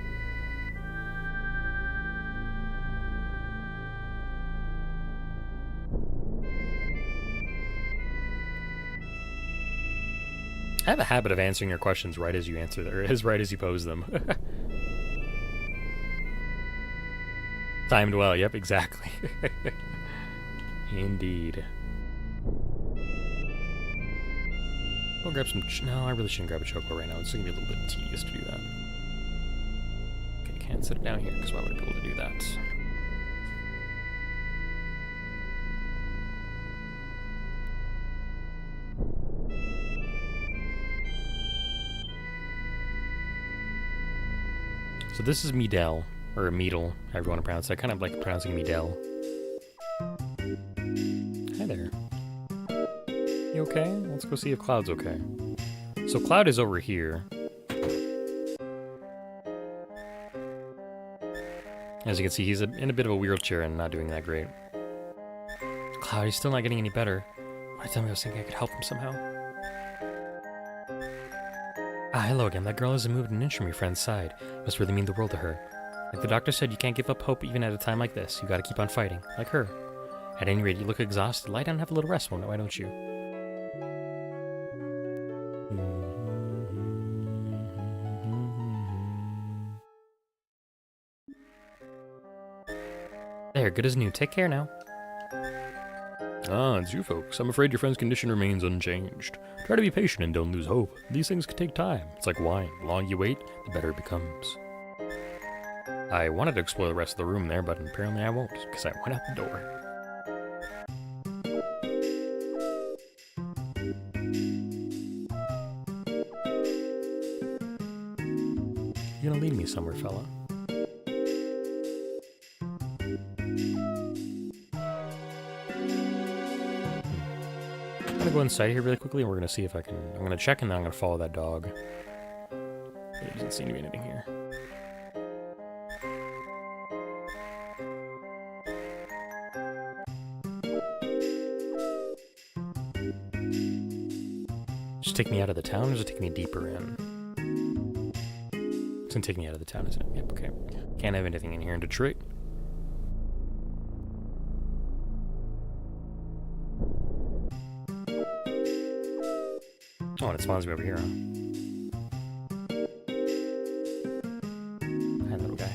I have a habit of answering your questions right as you answer them, or right as you pose them. Timed well, yep, exactly. Indeed. I'll grab some... No, I really shouldn't grab a chocobo right now. It's going to be a little bit tedious to do that. Okay, can't set it down here, because why would I be able to do that? So this is Midel, or Meadle, however you want to pronounce it. I kind of like pronouncing Midel. Hi there. You okay? Let's go see if Cloud's okay. So Cloud is over here. As you can see, he's in a bit of a wheelchair and not doing that great. Cloud, he's still not getting any better. Why tell me I was thinking I could help him somehow? Ah, hello again. That girl hasn't moved an inch from your friend's side. Must really mean the world to her. Like the doctor said, you can't give up hope even at a time like this. You gotta keep on fighting, like her. At any rate, you look exhausted. Lie down and have a little rest, why don't you? There, good as new. Take care now. Ah, it's you folks. I'm afraid your friend's condition remains unchanged. Try to be patient and don't lose hope. These things can take time. It's like wine. The longer you wait, the better it becomes. I wanted to explore the rest of the room there, but apparently I won't, because I went out the door. You're gonna lead me somewhere, fella. I'm gonna go inside here really quickly and we're gonna see if I can. I'm gonna check and then I'm gonna follow that dog. There doesn't seem to be anything here. Just take me out of the town or does it take me deeper in? It's gonna take me out of the town, isn't it? Yep, okay. Can't have anything in here in Detroit. Oh, and it spawns me over here, huh? Hi, little guy.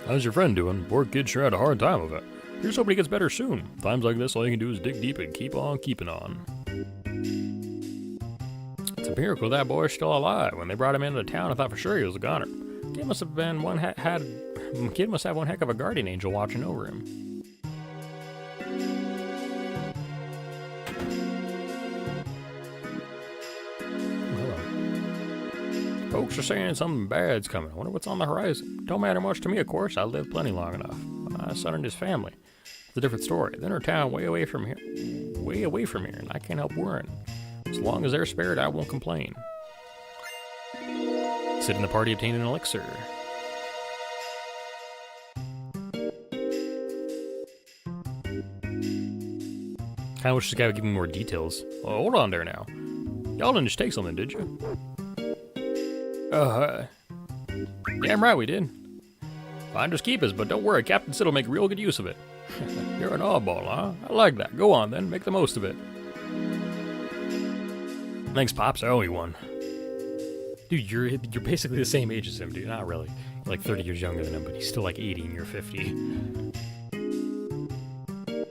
How's your friend doing? Poor kid sure had a hard time of it. Here's hoping he gets better soon. Times like this, all you can do is dig deep and keep on keeping on. It's a miracle that boy's still alive. When they brought him into town, I thought for sure he was a goner. Kid must have been kid must have one heck of a guardian angel watching over him. Hello. Folks are saying something bad's coming. I wonder what's on the horizon. Don't matter much to me, of course. I lived plenty long enough. My son and his family. It's a different story. They're in a town way away from here, and I can't help worrying. As long as they're spared, I won't complain. Sit in the party, obtain an elixir. Kinda wish this guy would give me more details. Oh, hold on there now. Y'all didn't just take something, did you? Damn right we did. Finders keepers, but don't worry, Captain Sid will make real good use of it. You're an oddball, huh? I like that. Go on then, make the most of it. Thanks, Pops, I owe you one. Dude, you're basically the same age as him, dude. Not really. You're like 30 years younger than him, but he's still like 80 and you're 50.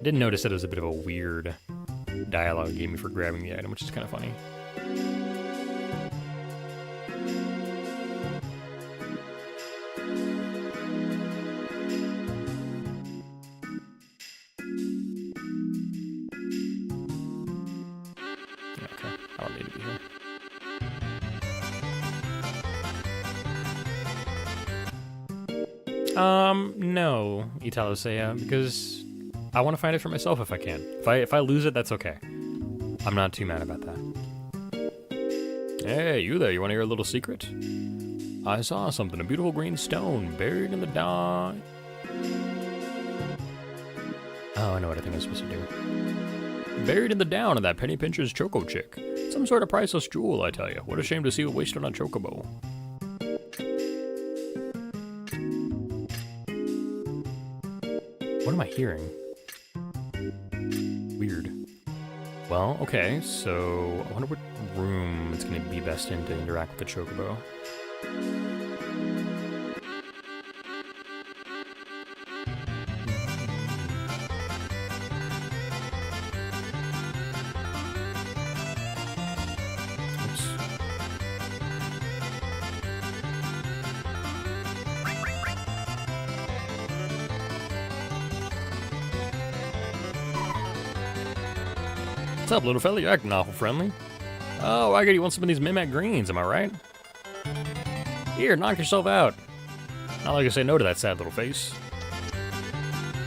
Didn't notice that it was a bit of a weird dialogue it gave me for grabbing the item, which is kind of funny. Okay, I don't need to be here. No, Italosea, because I want to find it for myself if I can. If I lose it, that's okay. I'm not too mad about that. Hey, you there, you want to hear a little secret? I saw something, a beautiful green stone buried in the dawn. Oh, I know what I think I'm supposed to do. Buried in the down of that penny pincher's choco chick. Some sort of priceless jewel, I tell you. What a shame to see it wasted on chocobo. What am I hearing? Weird. Well, okay, so I wonder what room it's going to be best in to interact with the chocobo. What's up, little fella? You're acting awful friendly. Oh, I get you want some of these Mimac greens, am I right? Here, knock yourself out. Not like I say no to that sad little face.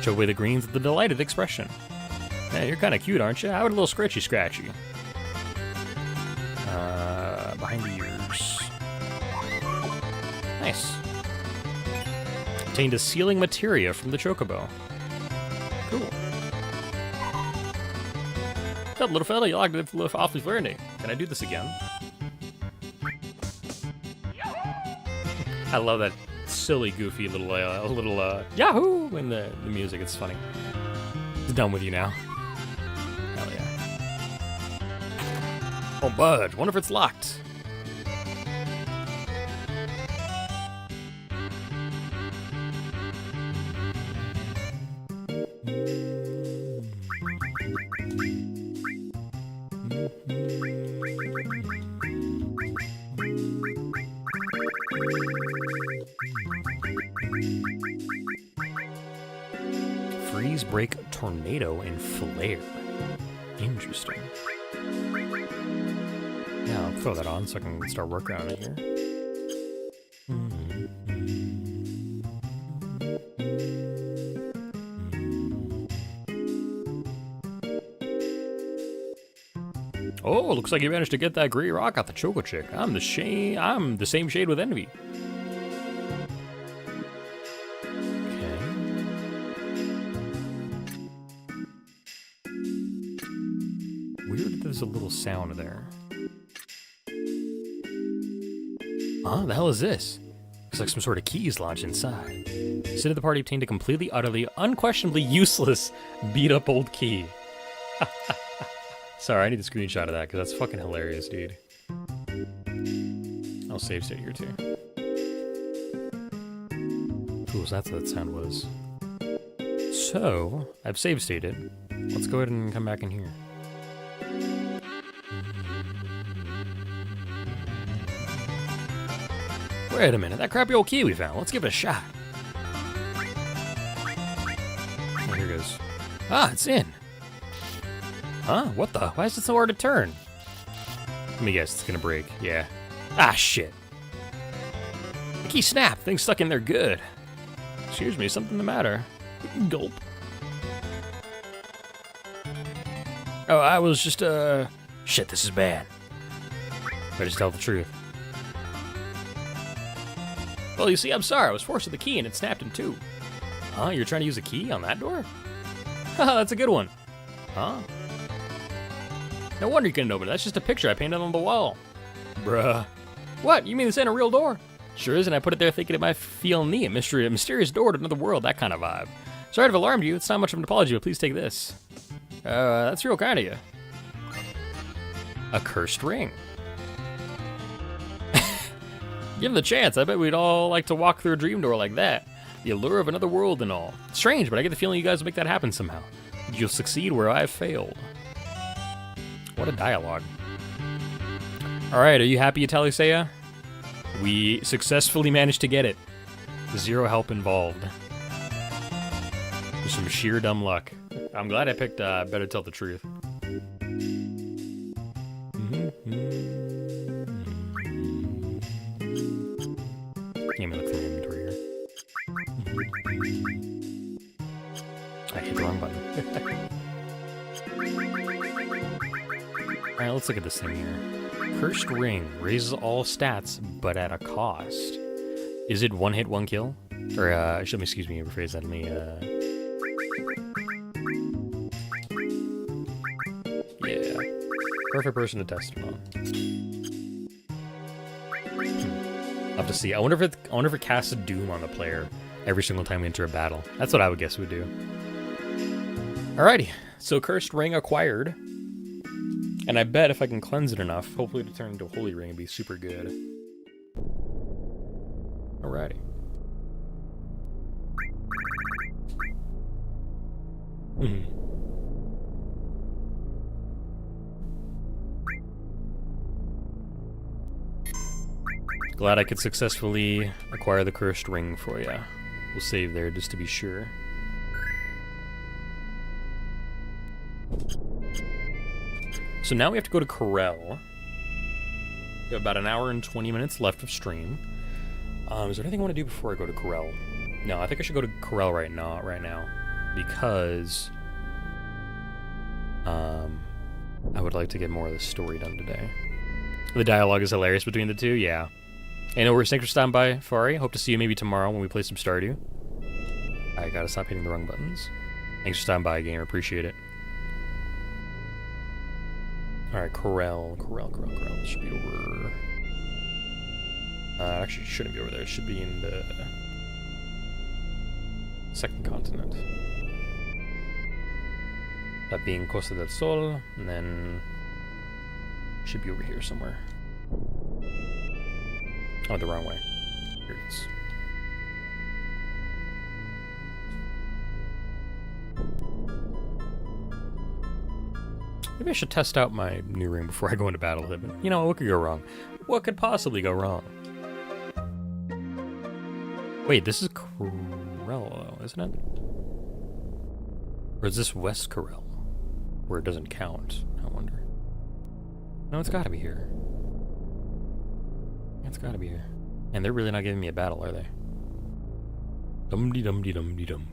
Show away the greens with a delighted expression. Hey, you're kind of cute, aren't you? How about a little scratchy? Behind the ears. Nice. Obtained a sealing materia from the chocobo. Cool. What's up, little fella? You like to live awfully flirty. Can I do this again? I love that silly, goofy little Yahoo in the music. It's funny. It's done with you now. Hell yeah. Oh, budge. Wonder if it's locked. Freeze, Break, Tornado, and Flare. Interesting. Yeah, I'll throw that on so I can start working on it here. Oh, looks like you managed to get that gray rock out the Choco Chick. I'm the same shade with Envy. Okay. Weird that there's a little sound there. Huh? The hell is this? Looks like some sort of keys launched inside. Sid of the party obtained a completely, utterly, unquestionably useless, beat-up old key. Sorry, I need a screenshot of that, because that's fucking hilarious, dude. I'll save state here, too. Cool, so that's what that sound was. So, I've save stated. Let's go ahead and come back in here. Wait a minute, that crappy old key we found. Let's give it a shot. Oh, here it goes. Ah, it's in. Huh? What the? Why is it so hard to turn? Let me guess, it's gonna break. Yeah. Ah, shit. The key snapped. Thing's stuck in there good. Excuse me, something the matter? Gulp. Oh, I was just, Shit, this is bad. Better just tell the truth. Well, you see, I'm sorry. I was forced with the key and it snapped in two. Huh? You're trying to use a key on that door? Haha, that's a good one. Huh? No wonder you couldn't open it. That's just a picture I painted on the wall. Bruh. What? You mean this ain't a real door? Sure isn't. I put it there thinking it might feel neat. A mysterious door to another world, that kind of vibe. Sorry to have alarmed you. It's not much of an apology, but please take this. That's real kind of you. A cursed ring. Given the chance, I bet we'd all like to walk through a dream door like that. The allure of another world and all. Strange, but I get the feeling you guys will make that happen somehow. You'll succeed where I've failed. What a dialogue. Alright, are you happy, Atalisea? We successfully managed to get it. Zero help involved. Just some sheer dumb luck. I'm glad I picked Better Tell the Truth. Let me look through my inventory here. I hit the wrong button. Alright, let's look at this thing here. Cursed Ring raises all stats, but at a cost. Is it one hit, one kill? Or, excuse me, rephrase that. Let me, yeah. Perfect person to test it on. I'll have to see. I wonder if it casts a doom on the player every single time we enter a battle. That's what I would guess it would do. Alrighty, so Cursed Ring acquired. And I bet if I can cleanse it enough, hopefully to turn into a Holy Ring and be super good. Alrighty. Glad I could successfully acquire the Cursed Ring for ya. We'll save there just to be sure. So now we have to go to Corel. We have about an hour and 20 minutes left of stream. Is there anything I want to do before I go to Corel? No, I think I should go to Corel right now, because I would like to get more of the story done today. The dialogue is hilarious between the two, yeah. Anyway, thanks for stopping by, Fari. Hope to see you maybe tomorrow when we play some Stardew. I gotta stop hitting the wrong buttons. Thanks for stopping by, gamer. Appreciate it. Alright, Corel. This should be over... actually, it shouldn't be over there. It should be in the... second continent. That being Costa del Sol, and then... should be over here somewhere. Oh, the wrong way. Here it is. Maybe I should test out my new ring before I go into battle with it, but you know, what could go wrong? What could possibly go wrong? Wait, this is Corel, isn't it? Or is this West Corel? Where it doesn't count, I wonder. No, it's gotta be here. It's gotta be here. And they're really not giving me a battle, are they? Dum-de-dum-de-dum-de-dum.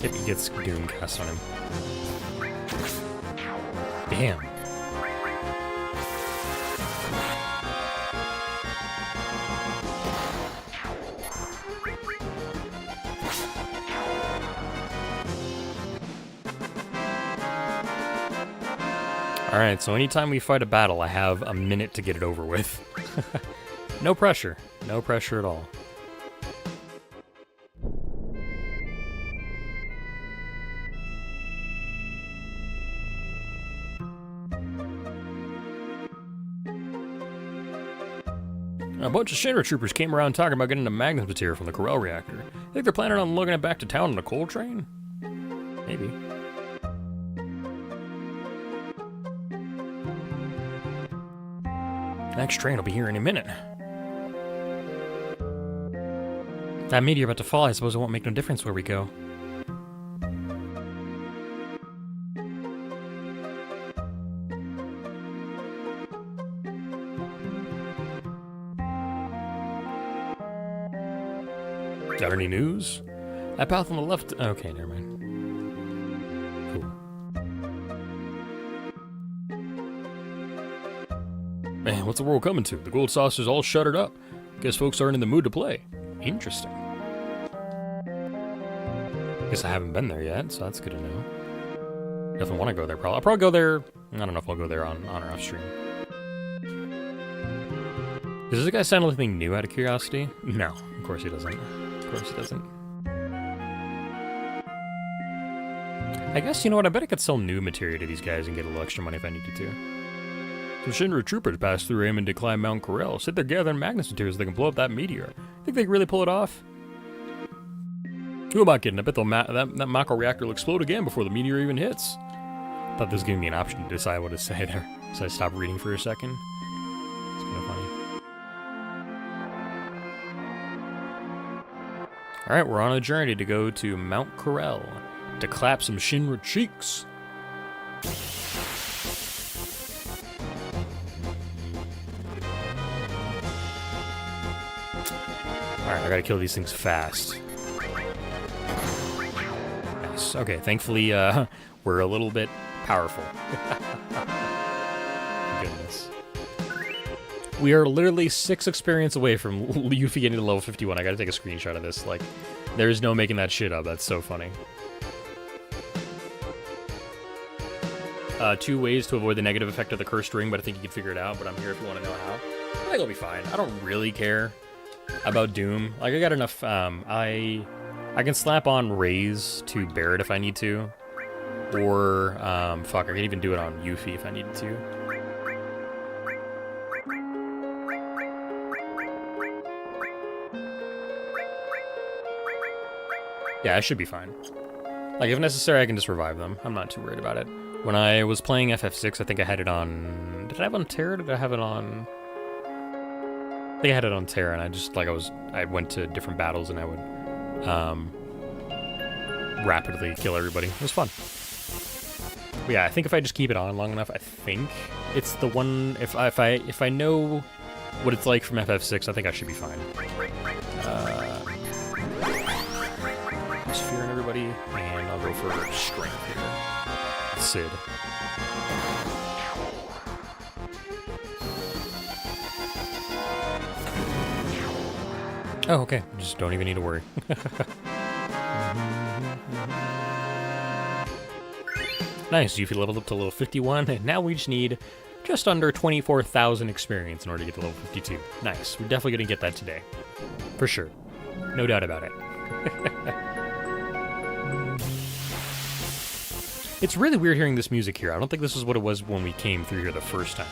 He gets Doom cast on him. Damn. Alright, so anytime we fight a battle, I have a minute to get it over with. No pressure. No pressure at all. A bunch of Shinra troopers came around talking about getting the Magnus material from the Corel reactor. Think they're planning on lugging it back to town on a coal train? Maybe. Next train will be here any minute. That meteor about to fall, I suppose it won't make no difference where we go. Got any news? That path on the left. Okay, never mind. Cool. Man, what's the world coming to? The gold saucer's all shuttered up. Guess folks aren't in the mood to play. Interesting. Guess I haven't been there yet, so that's good to know. Definitely want to go there. I'll probably go there. I don't know if I'll go there on or off stream. Does this guy sound like anything new out of curiosity? No, of course he doesn't. Of course he doesn't. I guess, you know what, I bet I could sell new material to these guys and get a little extra money if I needed to. Some Shinra troopers passed through aiming to climb Mount Corel. Said they're gathering Magnus materials so they can blow up that meteor. Think they can really pull it off? Who am I kidding? I bet that Mako reactor will explode again before the meteor even hits. Thought this was giving me an option to decide what to say there. So I stopped reading for a second. It's kind of funny. Alright, we're on a journey to go to Mount Corel to clap some Shinra cheeks. Alright, I gotta kill these things fast. Nice. Okay, thankfully, we're a little bit powerful. Goodness. We are literally 6 experience away from Yuffie getting to level 51. I gotta take a screenshot of this. Like, there's no making that shit up. That's so funny. 2 ways to avoid the negative effect of the cursed ring, but I think you can figure it out. But I'm here if you want to know how. I think I'll be fine. I don't really care about Doom. Like, I got enough. I can slap on Raise to Barret if I need to, or fuck, I can even do it on Yuffie if I needed to. Yeah, I should be fine. Like, if necessary, I can just revive them. I'm not too worried about it. When I was playing FF6, I think I had it on... Did I have it on Terra? Did I have it on... I think I had it on Terra, and I just, like, I went to different battles, and I would, rapidly kill everybody. It was fun. But yeah, I think if I just keep it on long enough, I think it's the one... If I know what it's like from FF6, I think I should be fine. Fearing everybody, and I'll go for strength here. Sid. Oh, okay. Just don't even need to worry. Nice, Yuffie leveled up to level 51, and now we just need just under 24,000 experience in order to get to level 52. Nice. We're definitely going to get that today. For sure. No doubt about it. It's really weird hearing this music here. I don't think this is what it was when we came through here the first time.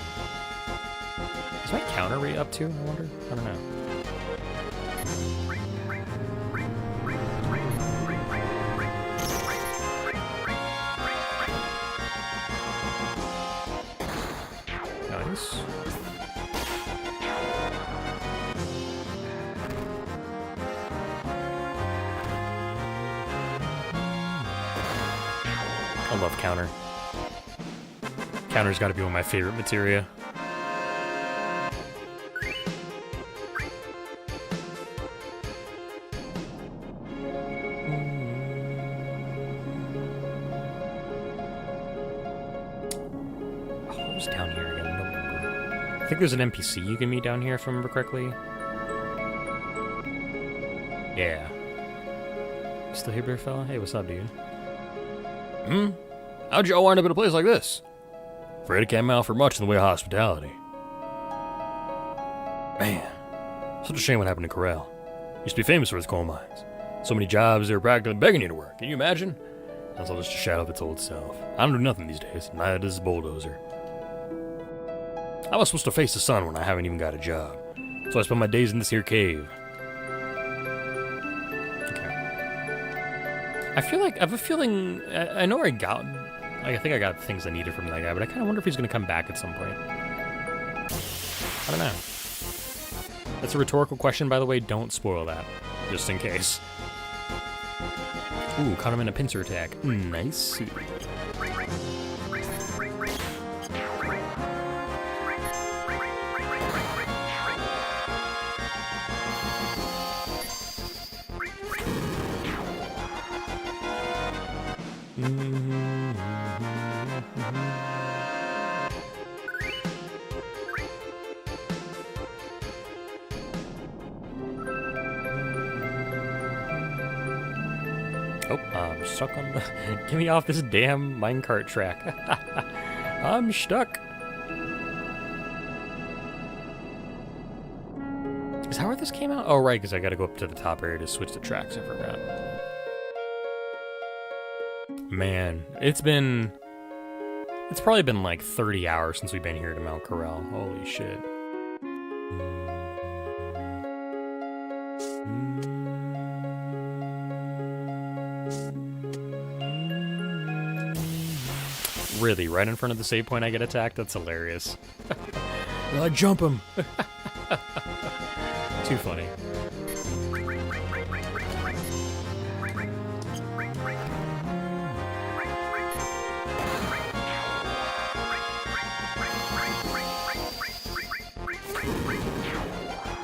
Is my counter rate up too, I wonder? I don't know. I love counter. Counter's got to be one of my favorite materia. What was down here again? I don't remember. I think there's an NPC you can meet down here if I remember correctly. Yeah. You still here, bear fella? Hey, what's up, dude? How'd y'all wind up in a place like this? Afraid I can't mount for much in the way of hospitality. Man, such a shame what happened to Corral. Used to be famous for its coal mines. So many jobs they were practically begging you to work. Can you imagine? That's all just a shadow of its old self. I don't do nothing these days. Neither does the bulldozer. How am I supposed to face the sun when I haven't even got a job? So I spend my days in this here cave. I have a feeling, I know I think I got things I needed from that guy, but I kind of wonder if he's going to come back at some point. I don't know. That's a rhetorical question, by the way. Don't spoil that, just in case. Ooh, caught him in a pincer attack. Nice. Oh, I'm stuck on the... Get me off this damn minecart track. I'm stuck. Is that where this came out? Oh, right, because I gotta go up to the top area to switch the tracks. I forgot. Man, it's probably been like 30 hours since we've been here to Mount Corral. Holy shit. Really, right in front of the save point I get attacked? That's hilarious. Jump him. Too funny.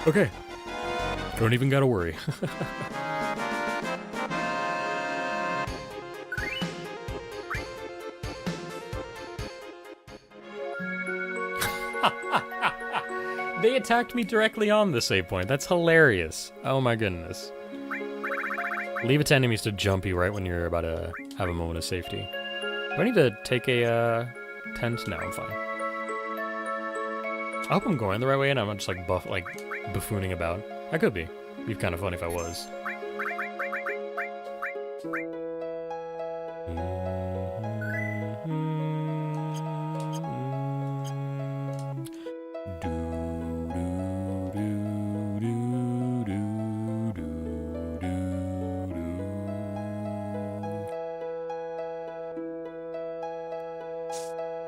Okay. Don't even gotta worry. They attacked me directly on the save point. That's hilarious. Oh my goodness. Leave it to enemies to jump you right when you're about to have a moment of safety. Do I need to take a tent? No, I'm fine. I hope I'm going the right way and I'm just like buffooning about. I could be. It'd be kind of funny if I was.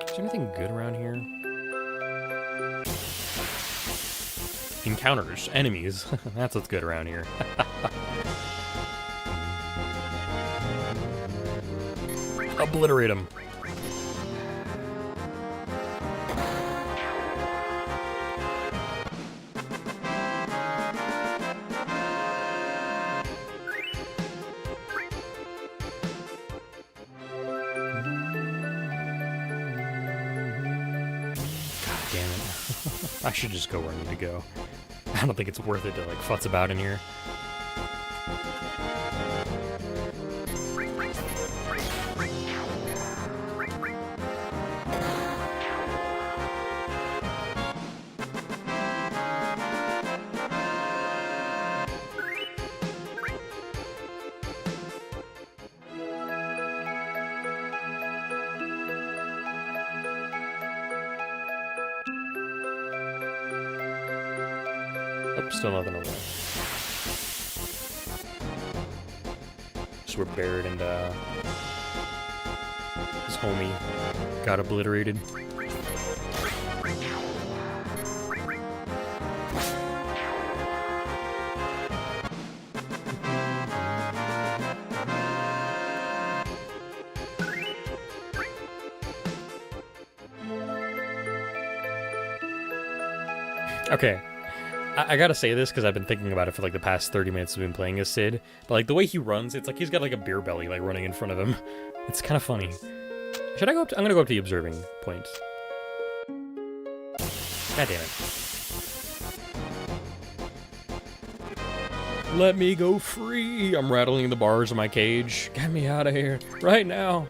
Is there anything good around here? Encounters, enemies. That's what's good around here. Obliterate him. Damn it. I should just go where I need to go. I don't think it's worth it to like futz about in here. Oh, still nothing over there. So we're buried and his homie got obliterated. Okay. I gotta say this because I've been thinking about it for like the past 30 minutes we've been playing as Sid. But like the way he runs, it's like he's got like a beer belly like running in front of him. It's kind of funny. Should I go up to, I'm gonna go up to the observing point. God damn it. Let me go free. I'm rattling the bars of my cage. Get me out of here right now.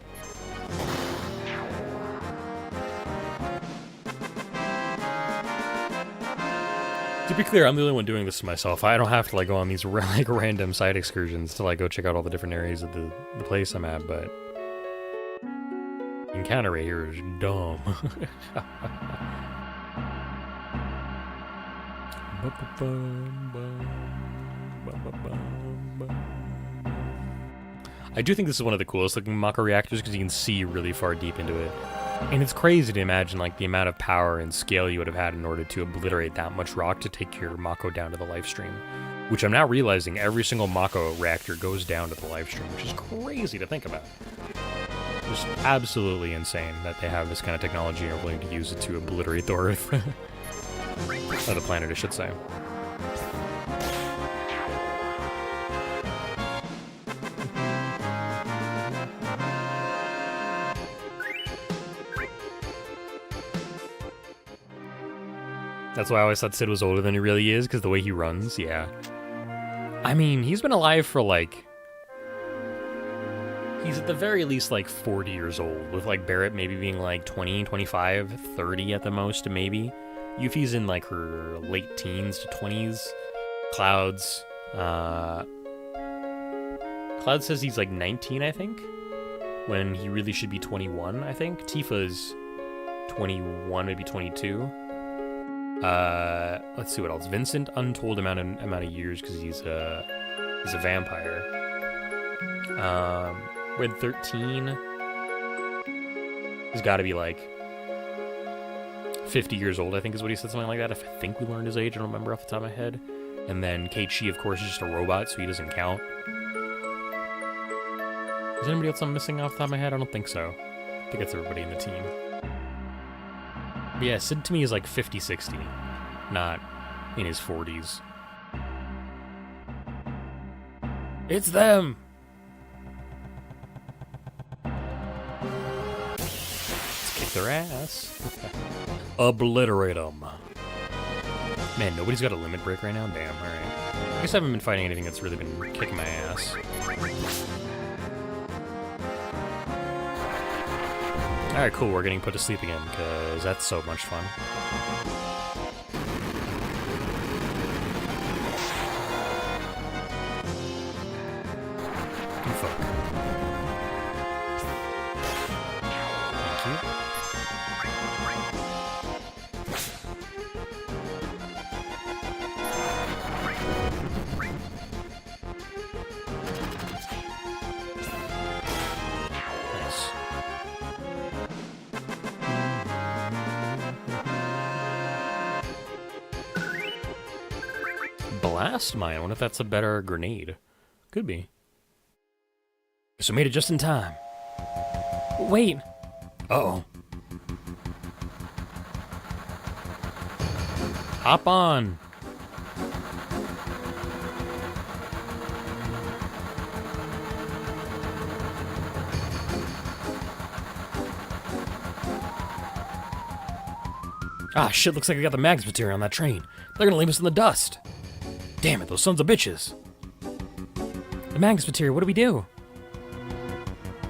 To be clear, I'm the only one doing this to myself. I don't have to like go on these like random side excursions to like go check out all the different areas of the place I'm at, but the encounter right here is dumb. I do think this is one of the coolest looking Mako reactors because you can see really far deep into it. And it's crazy to imagine like the amount of power and scale you would have had in order to obliterate that much rock to take your Mako down to the life stream. Which I'm now realizing every single Mako reactor goes down to the life stream, which is crazy to think about. Just absolutely insane that they have this kind of technology and are willing to use it to obliterate the Earth. Or the planet, I should say. That's why I always thought Sid was older than he really is, because the way he runs, yeah. I mean, he's been alive for like... He's at the very least like 40 years old, with like Barrett maybe being like 20, 25, 30 at the most, maybe. Yuffie's in like her late teens to 20s. Cloud's... Cloud says he's like 19, I think, when he really should be 21, I think. Tifa's 21, maybe 22. Let's see what else. Vincent, untold amount of years because he's a vampire. Red 13. He's got to be like 50 years old, I think is what he said, something like that. If I think we learned his age, I don't remember off the top of my head. And then Keiichi, of course, is just a robot, so he doesn't count. Is anybody else I'm missing off the top of my head? I don't think so. I think that's everybody in the team. But yeah, Sid to me is like 50, 60, not in his 40s. It's them! Let's kick their ass. Obliterate them. Man, nobody's got a limit break right now? Damn, alright. I guess I haven't been fighting anything that's really been kicking my ass. Alright, cool, we're getting put to sleep again, because that's so much fun. You fuck. Thank you. Blast mine. I wonder if that's a better grenade. Could be. Guess we made it just in time. Wait. Uh-oh. Hop on. Ah, shit, looks like I got the mags material on that train. They're gonna leave us in the dust. Damn it, those sons of bitches. The Magnus material, what do we do?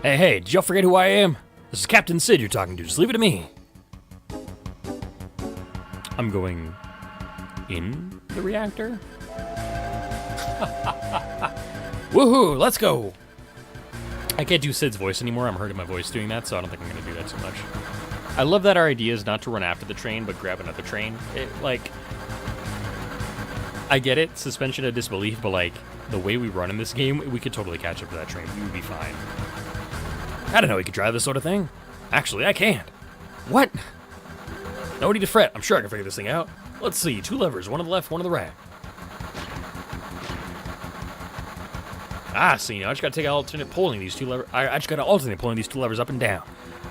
Hey, did y'all forget who I am? This is Captain Sid you're talking to, just leave it to me. I'm going in the reactor? Woohoo, let's go! I can't do Sid's voice anymore, I'm hurting my voice doing that, so I don't think I'm gonna do that too much. I love that our idea is not to run after the train, but grab another train. I get it, suspension of disbelief, but like, the way we run in this game, we could totally catch up to that train. We would be fine. I didn't know he could drive this sort of thing. Actually, I can't. What? No need to fret. I'm sure I can figure this thing out. Let's see. 2 levers, one on the left, one on the right. Ah, see, now I just gotta take alternate pulling these 2 levers. I just gotta alternate pulling these 2 levers up and down.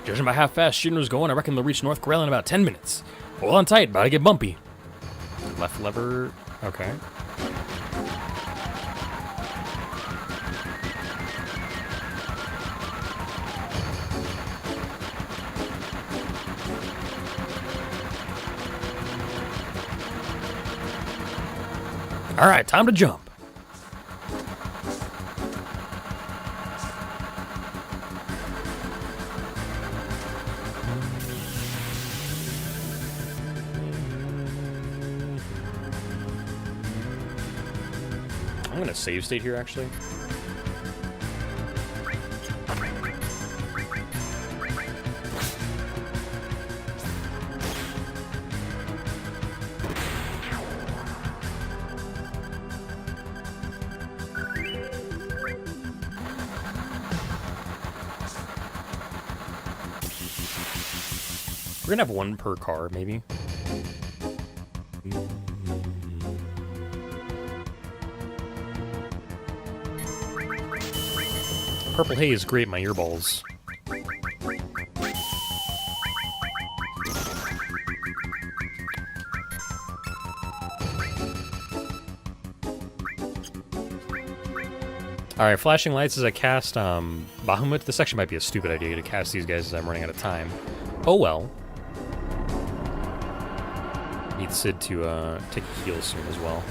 Judging by how fast Shinra's going, I reckon they'll reach North Corel in about 10 minutes. Hold on tight, about to get bumpy. left lever. Okay. All right, time to jump. I'm gonna save state here, actually. We're gonna have one per car, maybe. Purple haze, great, my earballs. Alright, flashing lights as I cast Bahamut. This actually might be a stupid idea to cast these guys as I'm running out of time. Oh well. Need Sid to take a heal soon as well.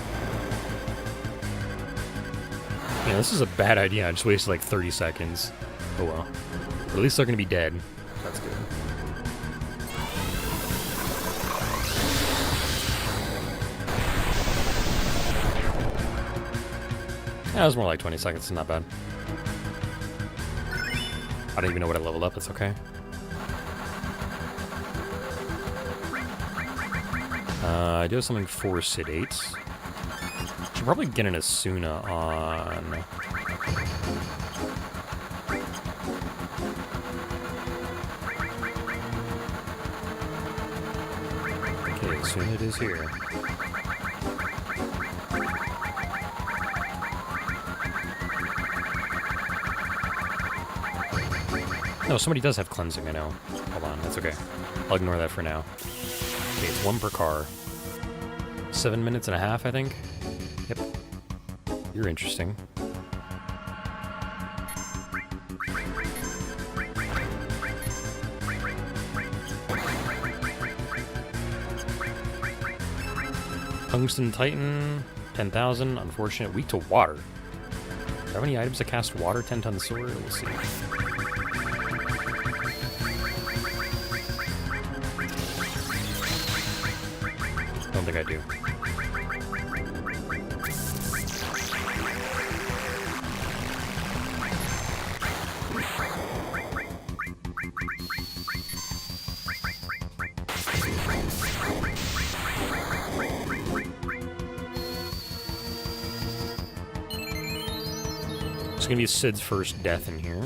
Yeah, this is a bad idea. I just wasted like 30 seconds. Oh well. But at least they're gonna be dead. That's good. That was more like 20 seconds. Not bad. I don't even know what I leveled up. It's okay. I do have something for Sedate. Should probably get an Asuna on. Okay, Asuna it is here. No, somebody does have cleansing, I know. Hold on, that's okay. I'll ignore that for now. Okay, it's one per car. 7 minutes and a half, I think. Yep. You're interesting. Tungsten Titan, 10,000. Unfortunate. Weak to water. Do I have any items that cast water? 10-ton sword? We'll see. Don't think I do. It's gonna be Sid's first death in here.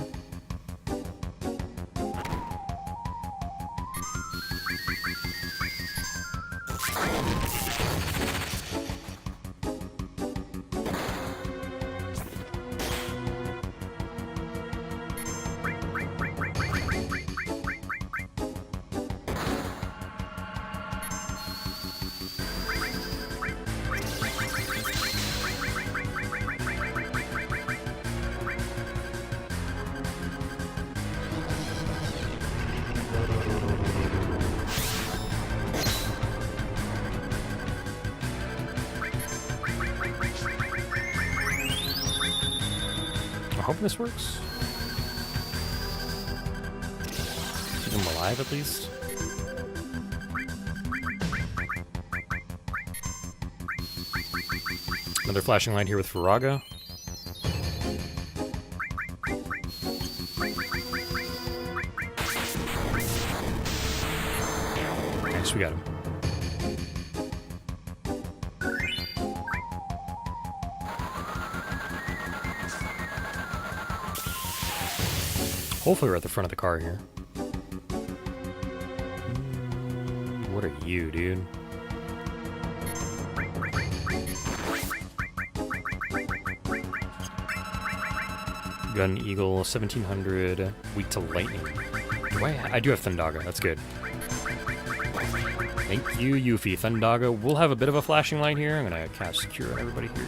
I'm hoping this works. Keep him alive at least. Another flashing light here with Faraga. Nice, we got him. Hopefully we're at the front of the car here. What are you, dude? Gun Eagle, 1700, weak to lightning. I do have Thundaga, that's good. Thank you, Yuffie. Thundaga. We'll have a bit of a flashing light here. I'm gonna cast Secure on everybody here.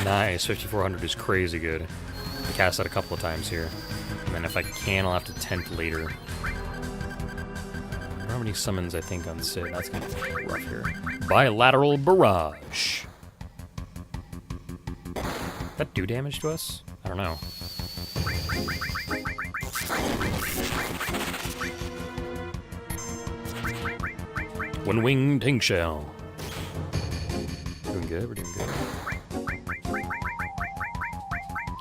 Nice. 5400 is crazy good. Cast that a couple of times here. And then if I can, I'll have to tent later. How many summons I think on Sid? That's gonna be rough here. Bilateral Barrage. That do damage to us? I don't know. One Wing Tank Shell. Doing good, we're doing good.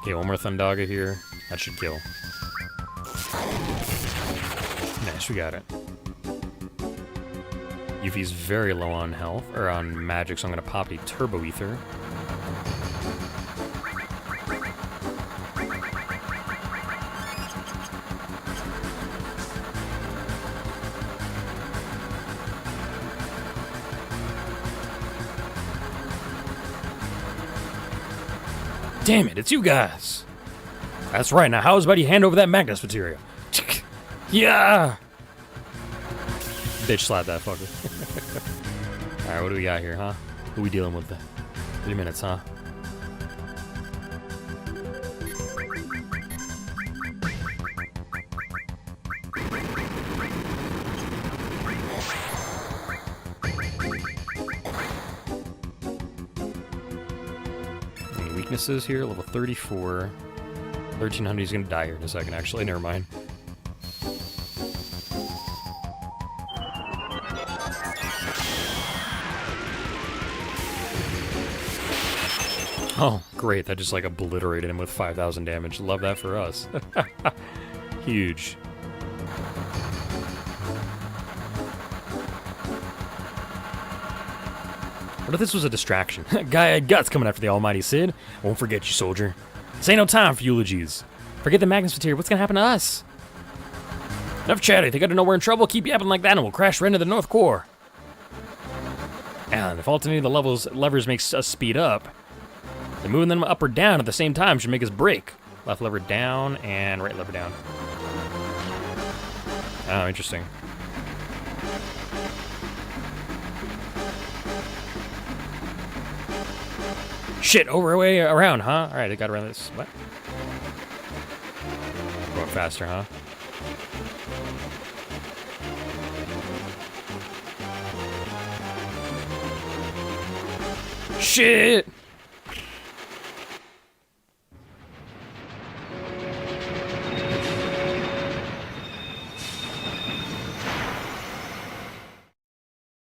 Okay, one more Thundaga here. That should kill. Nice, we got it. Yuffie's very low on health, or on magic, so I'm gonna pop a Turbo Ether. Damn it, it's you guys! That's right, now how's about you hand over that Magnus material? Yeah! Bitch slap that fucker. Alright, what do we got here, huh? Who we dealing with? 3 minutes, huh? Any weaknesses here? Level 34. 1300, he's gonna die here in a second, actually. Never mind. Oh, great. That just, like, obliterated him with 5,000 damage. Love that for us. Huge. What if this was a distraction? Guy had guts coming after the almighty Sid. Won't forget you, soldier. This ain't no time for eulogies. Forget the Magnus material. What's gonna happen to us? Enough chatting. Think I don't know we're in trouble? Keep yapping like that and we'll crash right into the North Core. And if alternating the levers makes us speed up, then moving them up or down at the same time should make us brake. Left lever down and right lever down. Oh, interesting. Shit, over way around, huh? Alright, I got around this. What? Going faster, huh? Shit!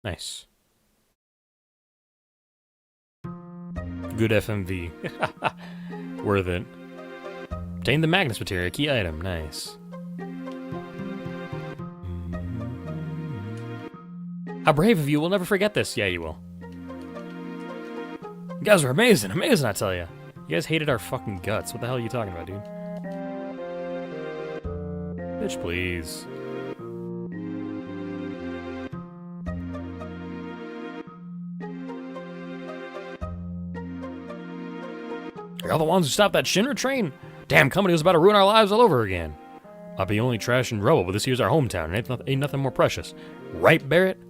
Nice. Good FMV. Worth it. Obtain the Magnus material, key item. Nice. How brave of you, we'll never forget this. Yeah, you will. You guys are amazing, amazing, I tell you. You guys hated our fucking guts. What the hell are you talking about, dude? Bitch, please. You're the ones who stopped that Shinra train? Damn, company was about to ruin our lives all over again. Might be only trash and rubble, but this here's our hometown, and ain't nothing more precious. Right, Barrett?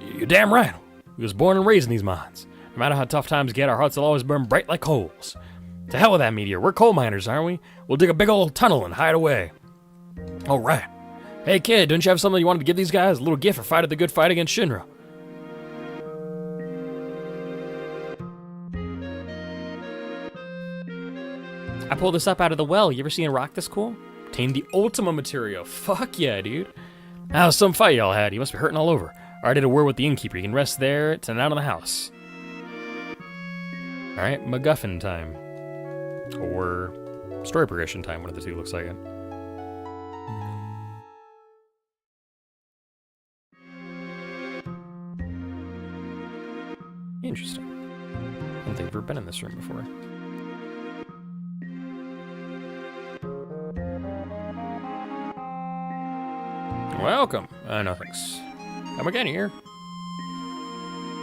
You're damn right. We was born and raised in these mines. No matter how tough times get, our hearts will always burn bright like coals. To hell with that meteor. We're coal miners, aren't we? We'll dig a big old tunnel and hide away. All right. Hey, kid, don't you have something you wanted to give these guys? A little gift for fighting the good fight against Shinra. I pulled this up out of the well. You ever seen a rock this cool? Obtained the Ultima material. Fuck yeah, dude. That was some fight y'all had. You must be hurting all over. I already did a word with the innkeeper. You can rest there tonight on the house. Alright, MacGuffin time. Or story progression time, one of the two looks like it. Interesting. I don't think I've ever been in this room before. Welcome. No thanks. Come again here.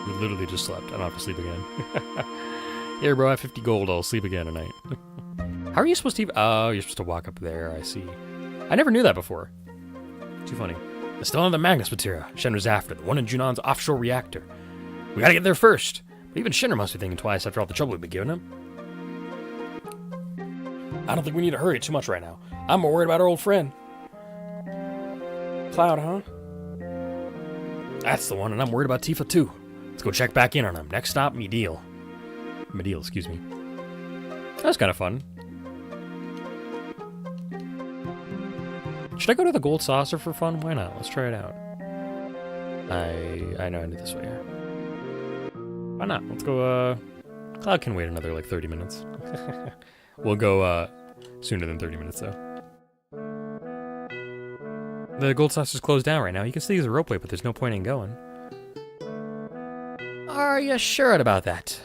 We literally just slept. I don't have to sleep again. Here, bro, I have 50 gold. I'll sleep again tonight. How are you supposed to even... Oh, you're supposed to walk up there. I see. I never knew that before. Too funny. It's still on the Magnus material Shinra's after, the one in Junon's offshore reactor. We gotta get there first. But even Shinra must be thinking twice after all the trouble we've been giving him. I don't think we need to hurry too much right now. I'm more worried about our old friend. Cloud, huh? That's the one, and I'm worried about Tifa too. Let's go check back in on him. Next stop, Mideel. Mideel, excuse me. That was kind of fun. Should I go to the gold saucer for fun? Why not? Let's try it out. I know I did this way here. Why not? Let's go, Cloud can wait another, like, 30 minutes. We'll go, sooner than 30 minutes, though. The gold saucer's closed down right now. You can still use a ropeway, but there's no point in going. Are you sure about that?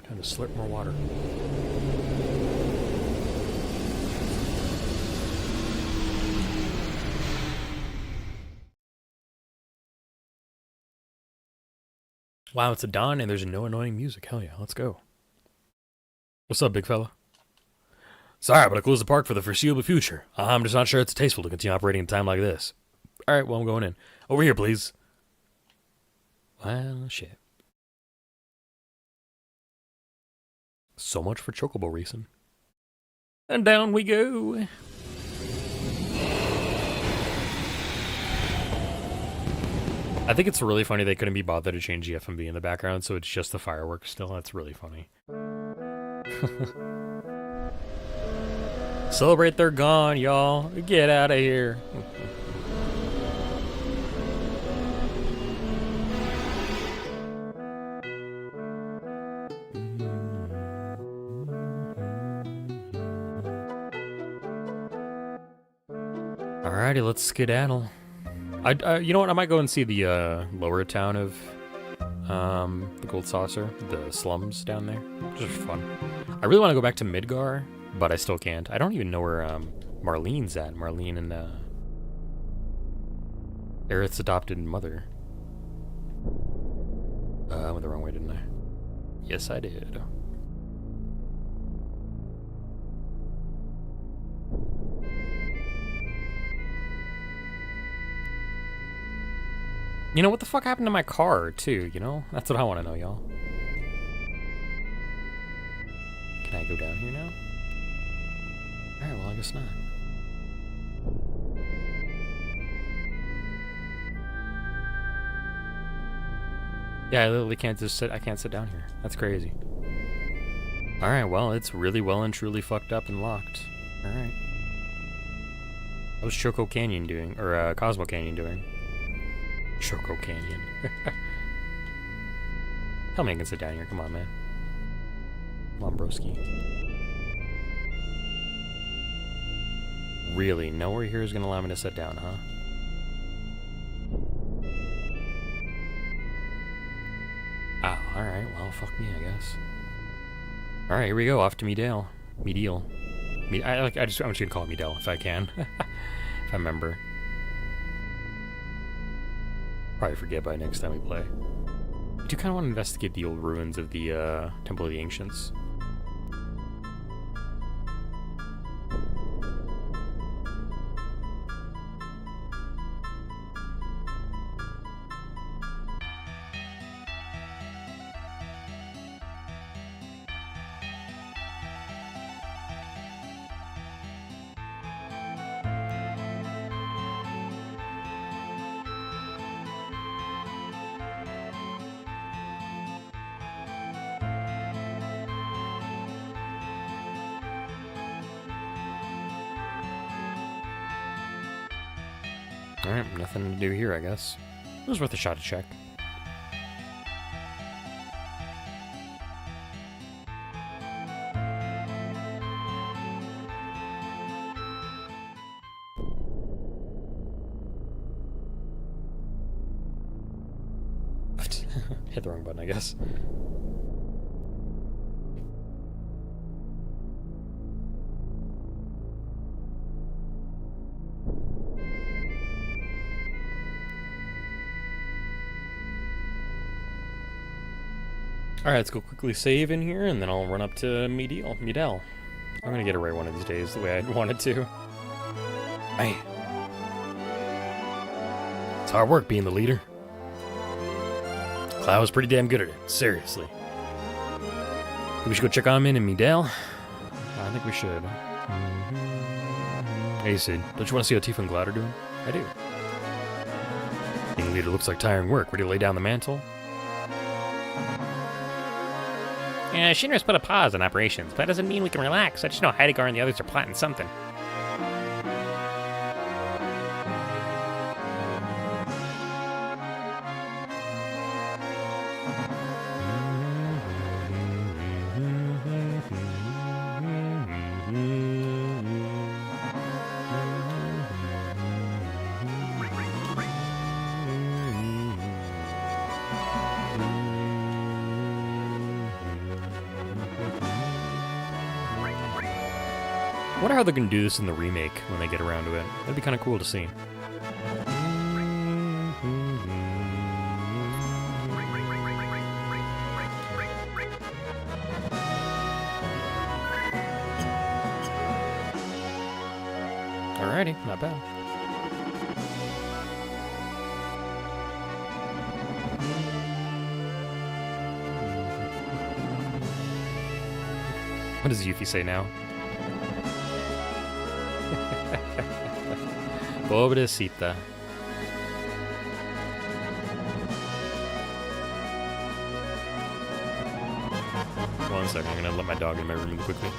Time to slurp more water. Wow, it's a dawn and there's no annoying music. Hell yeah, let's go. What's up, big fella? Sorry, but I closed the park for the foreseeable future. I'm just not sure it's tasteful to continue operating in a time like this. Alright, well, I'm going in. Over here, please. Well, shit. So much for chocobo racing. And down we go. I think it's really funny they couldn't be bothered to change the FMV in the background, so it's just the fireworks still. That's really funny. Celebrate they're gone, y'all. Get out of here. Alrighty, let's skedaddle. You know what? I might go and see the lower town of the Gold Saucer, the slums down there. Just for fun. I really want to go back to Midgar, but I still can't. I don't even know where Marlene's at. Marlene and Aerith's adopted mother. I went the wrong way, didn't I? Yes, I did. You know, what the fuck happened to my car, too, you know? That's what I want to know, y'all. Can I go down here now? Alright, well, I guess not. Yeah, I literally can't just sit, I can't sit down here. That's crazy. Alright, well, it's really well and truly fucked up and locked. Alright. What was Choco Canyon doing? Or, Cosmo Canyon doing? Choco Canyon. Tell me I can sit down here. Come on, man. Come on, broski. Really? Nowhere here is going to allow me to sit down, huh? Oh, alright. Well, fuck me, I guess. Alright, here we go. Off to Mideel. Mideel. I'm just going to call it Mideel if I can. If I remember. Probably forget by next time we play. I do kind of want to investigate the old ruins of the Temple of the Ancients. Alright, nothing to do here, I guess. It was worth a shot to check. Hit the wrong button, I guess. Alright, let's go quickly save in here, and then I'll run up to Midel. I'm gonna get it right one of these days, the way I wanted to. Man. It's hard work being the leader. Cloud was pretty damn good at it, seriously. Think we should go check on him in Midel? I think we should. Hey Sid, don't you want to see how Tifa and Cloud are doing? I do. Being leader looks like tiring work. Ready to lay down the mantle? Yeah, Shinra's put a pause on operations, but that doesn't mean we can relax. I just know Heidegger and the others are plotting something. I wonder how they're gonna do this in the remake when they get around to it. That'd be kind of cool to see. Alrighty, not bad. What does Yuffie say now? Pobrecita. One second, I'm gonna let my dog in my room really quickly.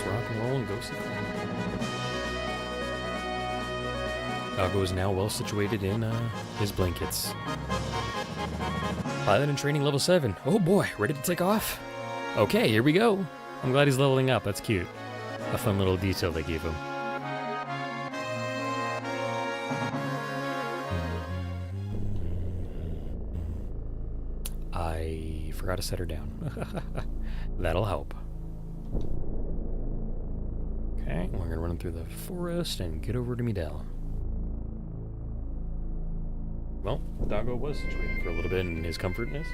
Rock and roll and go see. Algo is now well situated in his blankets. Pilot in training level 7. Oh boy, ready to take off? Okay, here we go. I'm glad he's leveling up. That's cute. A fun little detail they gave him. I forgot to set her down. That'll help. Okay, we're gonna run through the forest and get over to Midel. Well, Doggo was situated for a little bit in his comfortness.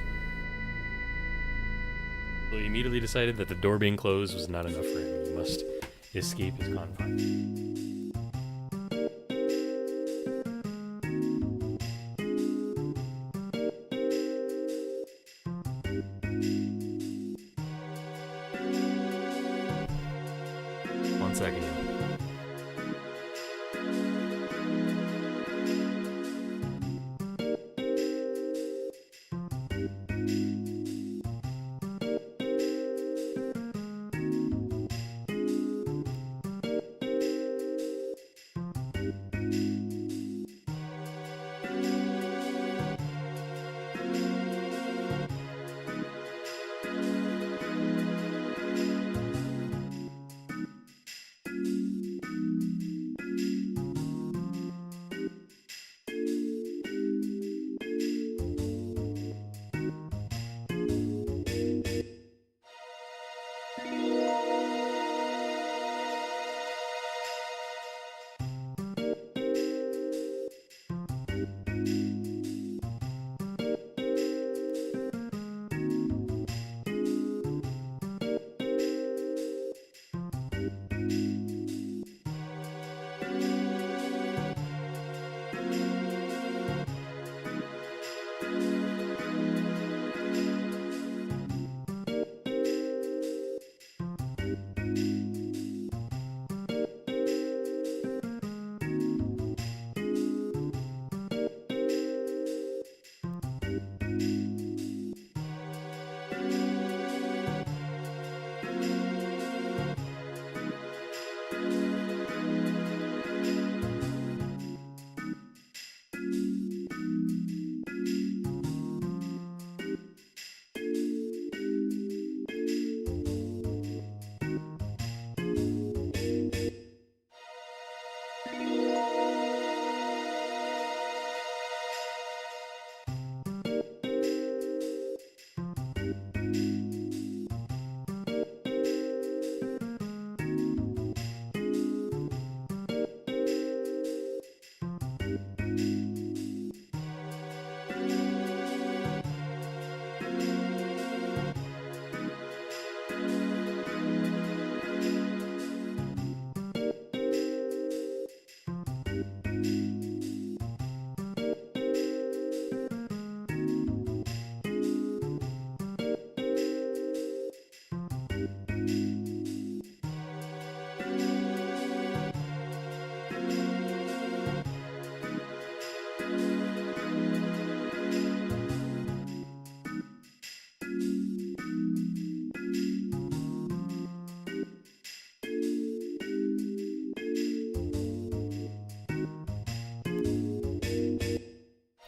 So he immediately decided that the door being closed was not enough for him. He must escape his confines. One second.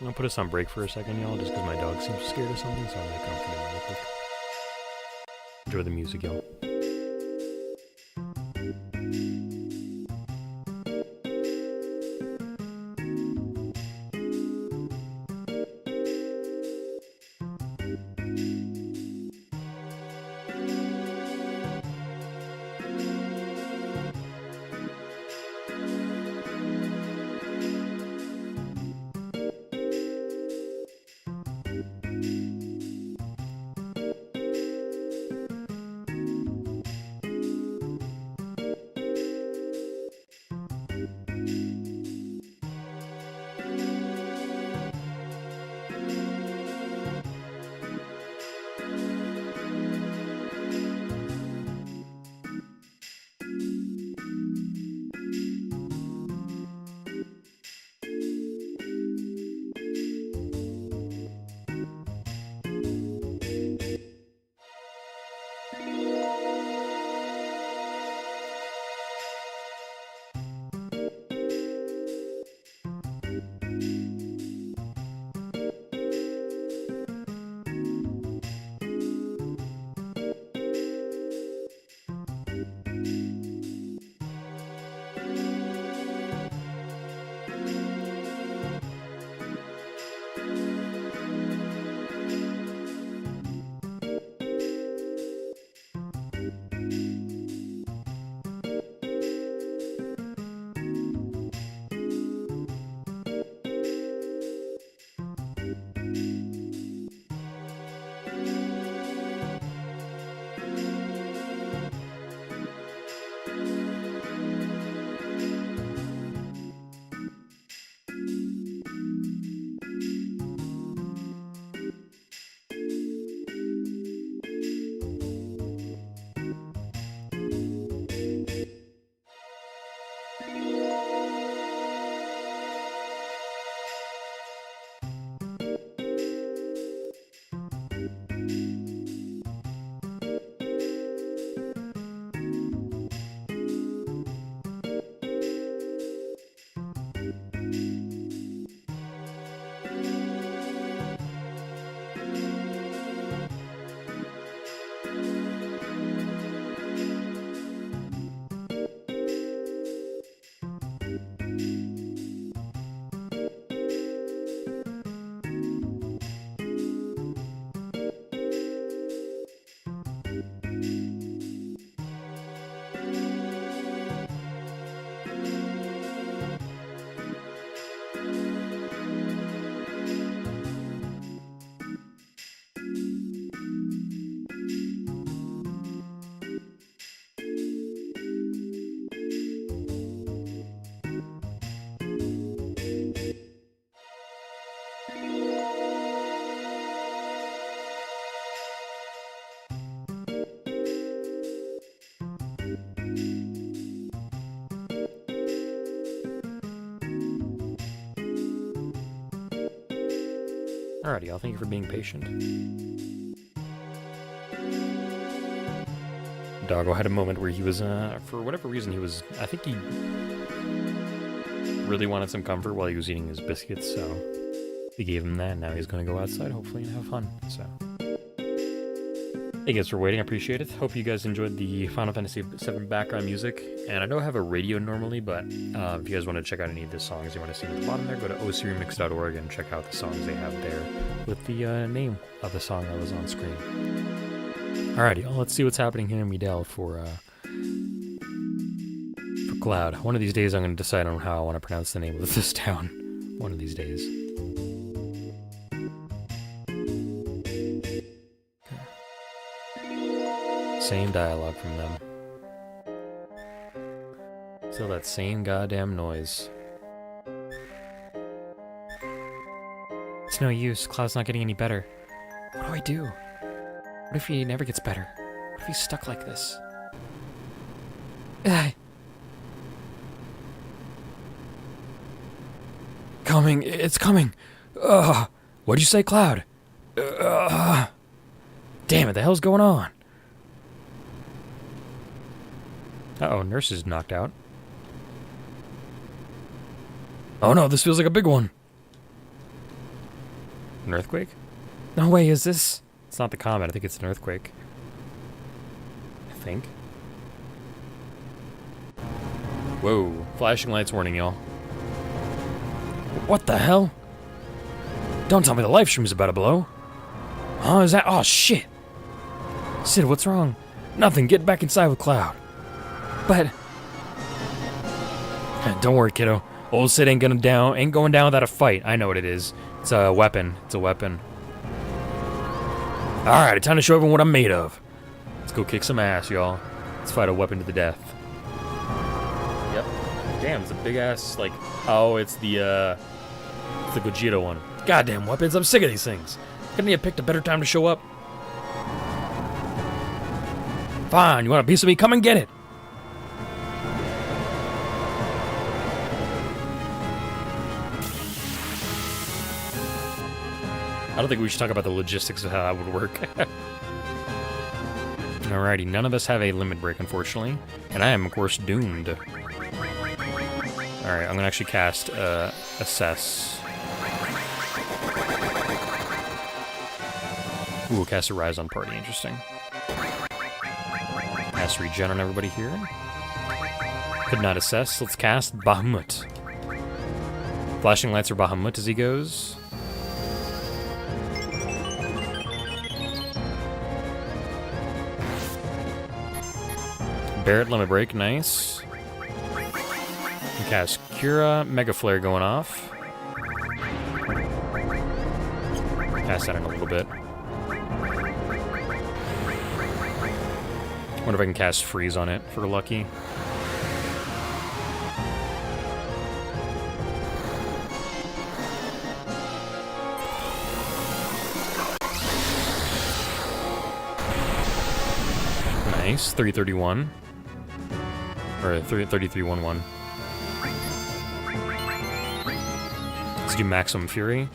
I'm gonna put us on break for a second, y'all, just because my dog seems scared of something, so I'm gonna comfort him real quick. Enjoy the music, y'all. Alrighty, y'all. Thank you for being patient. Doggo had a moment where he was, for whatever reason, I think he really wanted some comfort while he was eating his biscuits, so we gave him that, and now he's gonna go outside, hopefully, and have fun, so. Thank you guys for waiting, I appreciate it. Hope you guys enjoyed the Final Fantasy VII background music, and I don't have a radio normally, but if you guys want to check out any of the songs you want to see at the bottom there, go to ocremix.org and check out the songs they have there with the name of the song that was on screen. Alrighty, well, let's see what's happening here in Midel for Cloud. One of these days I'm going to decide on how I want to pronounce the name of this town. One of these days. Same dialogue from them. Still that same goddamn noise. It's no use. Cloud's not getting any better. What do I do? What if he never gets better? What if he's stuck like this? Coming. It's coming. What'd you say, Cloud? Damn it, the hell's going on? Uh-oh, Nurse is knocked out. Oh no, this feels like a big one. An earthquake? No way, is this? It's not the comet, I think it's an earthquake. I think. Whoa, flashing lights warning, y'all. What the hell? Don't tell me the live stream's about to blow. Huh, is that? Oh, shit. Sid, what's wrong? Nothing, get back inside with Cloud. But... Don't worry, kiddo. Old Sid ain't going down without a fight. I know what it is. It's a weapon. It's a weapon. Alright, it's time to show everyone what I'm made of. Let's go kick some ass, y'all. Let's fight a weapon to the death. Yep. Damn, it's a big ass, like... Oh, it's the Gogeta one. Goddamn weapons, I'm sick of these things. Couldn't you have picked a better time to show up? Fine, you want a piece of me? Come and get it. I don't think we should talk about the logistics of how that would work. Alrighty, none of us have a limit break, unfortunately. And I am, of course, doomed. Alright, I'm gonna actually cast Assess. Ooh, we'll cast a Rise on Party, interesting. Cast Regen on everybody here. Could not assess. Let's cast Bahamut. Flashing lights are Bahamut as he goes. Barret limit break, nice. Cast Cura, Mega Flare going off. Cast that in a little bit. Wonder if I can cast Freeze on it for lucky. Nice, 331. Or 3311. Let's do Maximum Fury.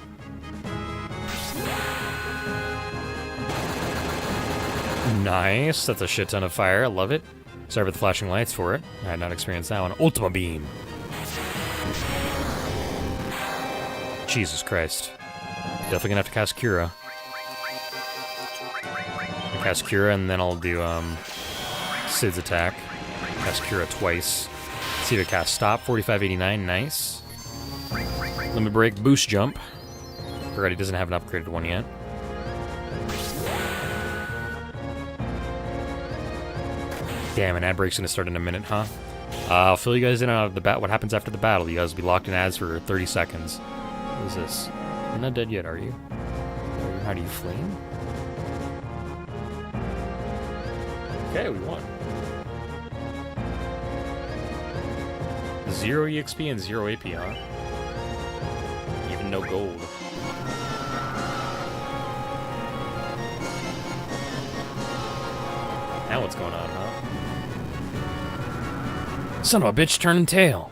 Nice, that's a shit ton of fire, I love it. Sorry about the flashing lights for it. I had not experienced that one. Ultima Beam. Jesus Christ. Definitely gonna have to cast Cura. I'll cast Cura and then I'll do Sid's attack. Cast Cura twice. See if it cast Stop, 4589, nice. Limit Break, Boost Jump. Forgot he doesn't have an upgraded one yet. Damn, an ad break's gonna start in a minute, huh? I'll fill you guys in on what happens after the battle. You guys will be locked in ads for 30 seconds. What is this? You're not dead yet, are you? How do you flame? Okay, we won. 0 EXP and 0 AP, huh? Even no gold. Now what's going on, huh? Son of a bitch turning tail.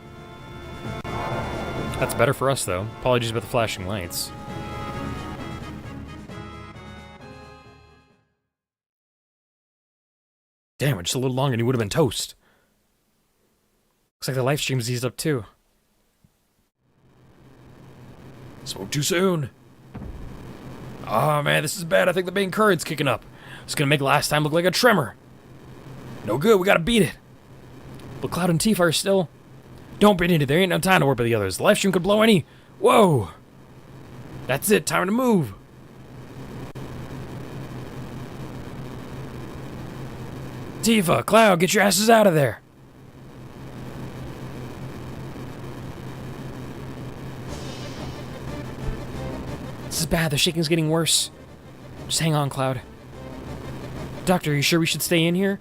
That's better for us, though. Apologies about the flashing lights. Damn, just a little longer and he would have been toast. Looks like the live stream's eased up, too. Spoke too soon. Oh, man, this is bad. I think the main current's kicking up. It's gonna make last time look like a tremor. No good, we gotta beat it. But Cloud and Tifa are still... Don't beat it, there ain't no time to work with the others. The live stream could blow any... Whoa! That's it, time to move. Tifa, Cloud, get your asses out of there. This is bad, the shaking's getting worse. Just hang on, Cloud. Doctor, are you sure we should stay in here?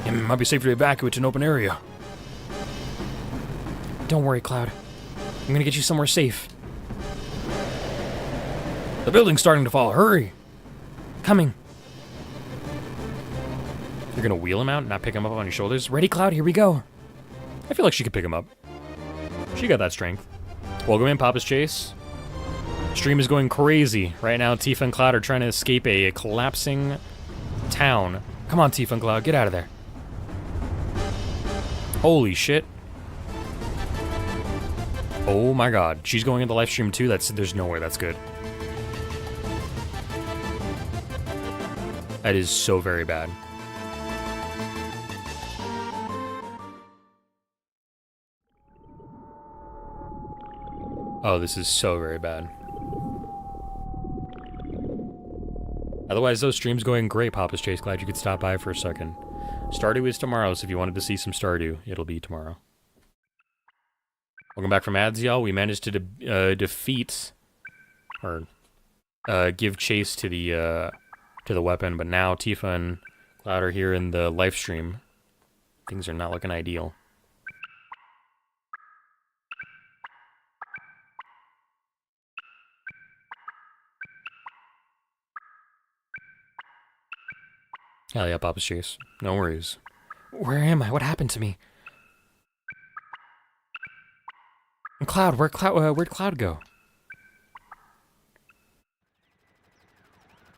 It might be safer to evacuate to an open area. Don't worry, Cloud. I'm gonna get you somewhere safe. The building's starting to fall. Hurry! Coming. You're gonna wheel him out and not pick him up on your shoulders? Ready, Cloud? Here we go. I feel like she could pick him up. She got that strength. Welcome in, Papa's Chase. Stream is going crazy. Right now, Tifa and Cloud are trying to escape a collapsing town. Come on, Tifa and Cloud, get out of there. Holy shit. Oh my god. She's going into live stream too? There's no way that's good. That is so very bad. Oh, this is so very bad. Otherwise, those streams going great, Papa's Chase. Glad you could stop by for a second. Stardew is tomorrow, so if you wanted to see some Stardew, it'll be tomorrow. Welcome back from ads, y'all. We managed to defeat, or give chase to the weapon, but now Tifa and Cloud are here in the live stream. Things are not looking ideal. Hell yeah, Papa's Chase. No worries. Where am I? What happened to me? Cloud, where'd Cloud go?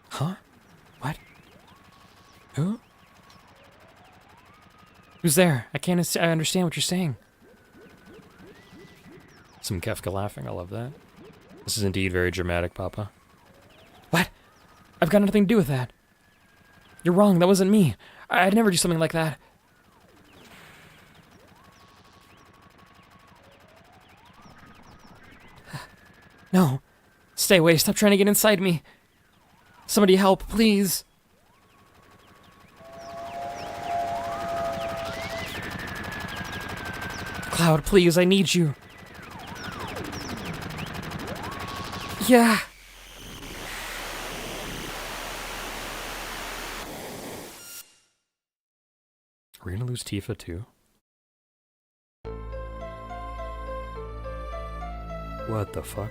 Huh? What? Who? Who's there? I understand what you're saying. Some Kefka laughing, I love that. This is indeed very dramatic, Papa. What? I've got nothing to do with that. You're wrong, that wasn't me. I'd never do something like that. No. Stay away, stop trying to get inside me. Somebody help, please. Cloud, please, I need you. Yeah. Are we gonna lose Tifa too? What the fuck?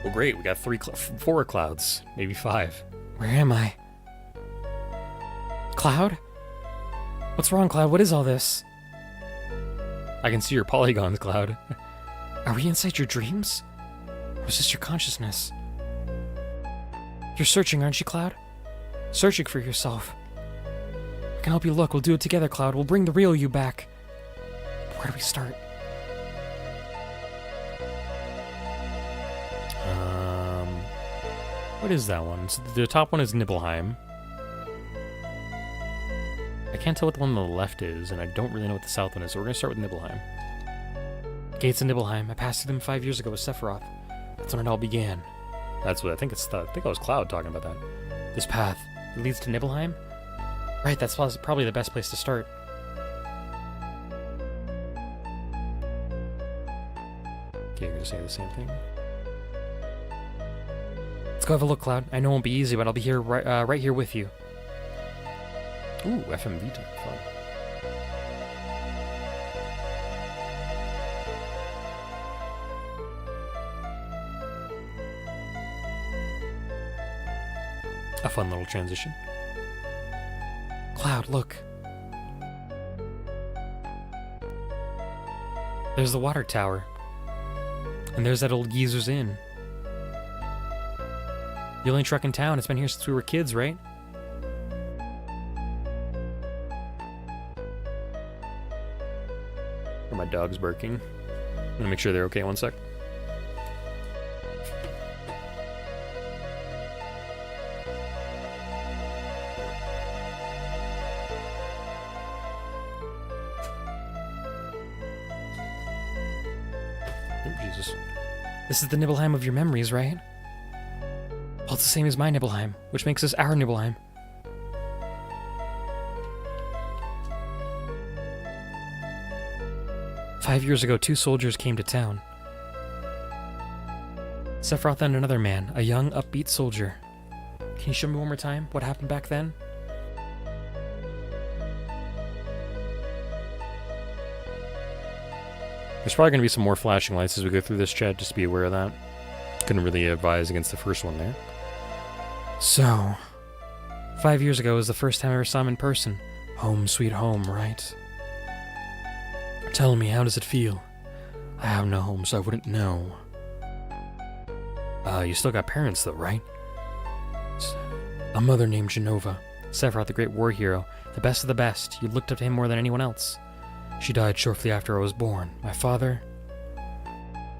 Well, great. We got 4 clouds, maybe 5. Where am I? Cloud? What's wrong, Cloud? What is all this? I can see your polygons, Cloud. Are we inside your dreams? Or is this your consciousness? You're searching, aren't you, Cloud? Searching for yourself. I can help you look. We'll do it together, Cloud. We'll bring the real you back. Where do we start? What is that one? So the top one is Nibelheim. I can't tell what the one on the left is, and I don't really know what the south one is, so we're gonna start with Nibelheim. Gates of Nibelheim. I passed through them 5 years ago with Sephiroth. That's when it all began. That's what I think it's. I think I was Cloud talking about that. This path, it leads to Nibelheim? Right, that's probably the best place to start. Okay, you're gonna say the same thing. Let's go have a look, Cloud. I know it won't be easy, but I'll be here right here with you. Ooh, FM Vita, fun. A fun little transition. Cloud, look. There's the water tower. And there's that old geezer's inn. The only truck in town. It's been here since we were kids, right? Or my dog's barking. I'm gonna make sure they're okay. One sec. Oh, Jesus. This is the Nibelheim of your memories, right? Well, it's the same as my Nibelheim, which makes this our Nibelheim. "5 years ago, 2 soldiers came to town. Sephiroth and another man, a young, upbeat soldier. Can you show me one more time what happened back then?" There's probably going to be some more flashing lights as we go through this, chat, just to be aware of that. Couldn't really advise against the first one there. So, 5 years ago was the first time I ever saw him in person. Home sweet home, right? Tell me, how does it feel? I have no home, so I wouldn't know. You still got parents though, right? A mother named Genova. Sephiroth, the great war hero. The best of the best. You looked up to him more than anyone else. She died shortly after I was born. My father...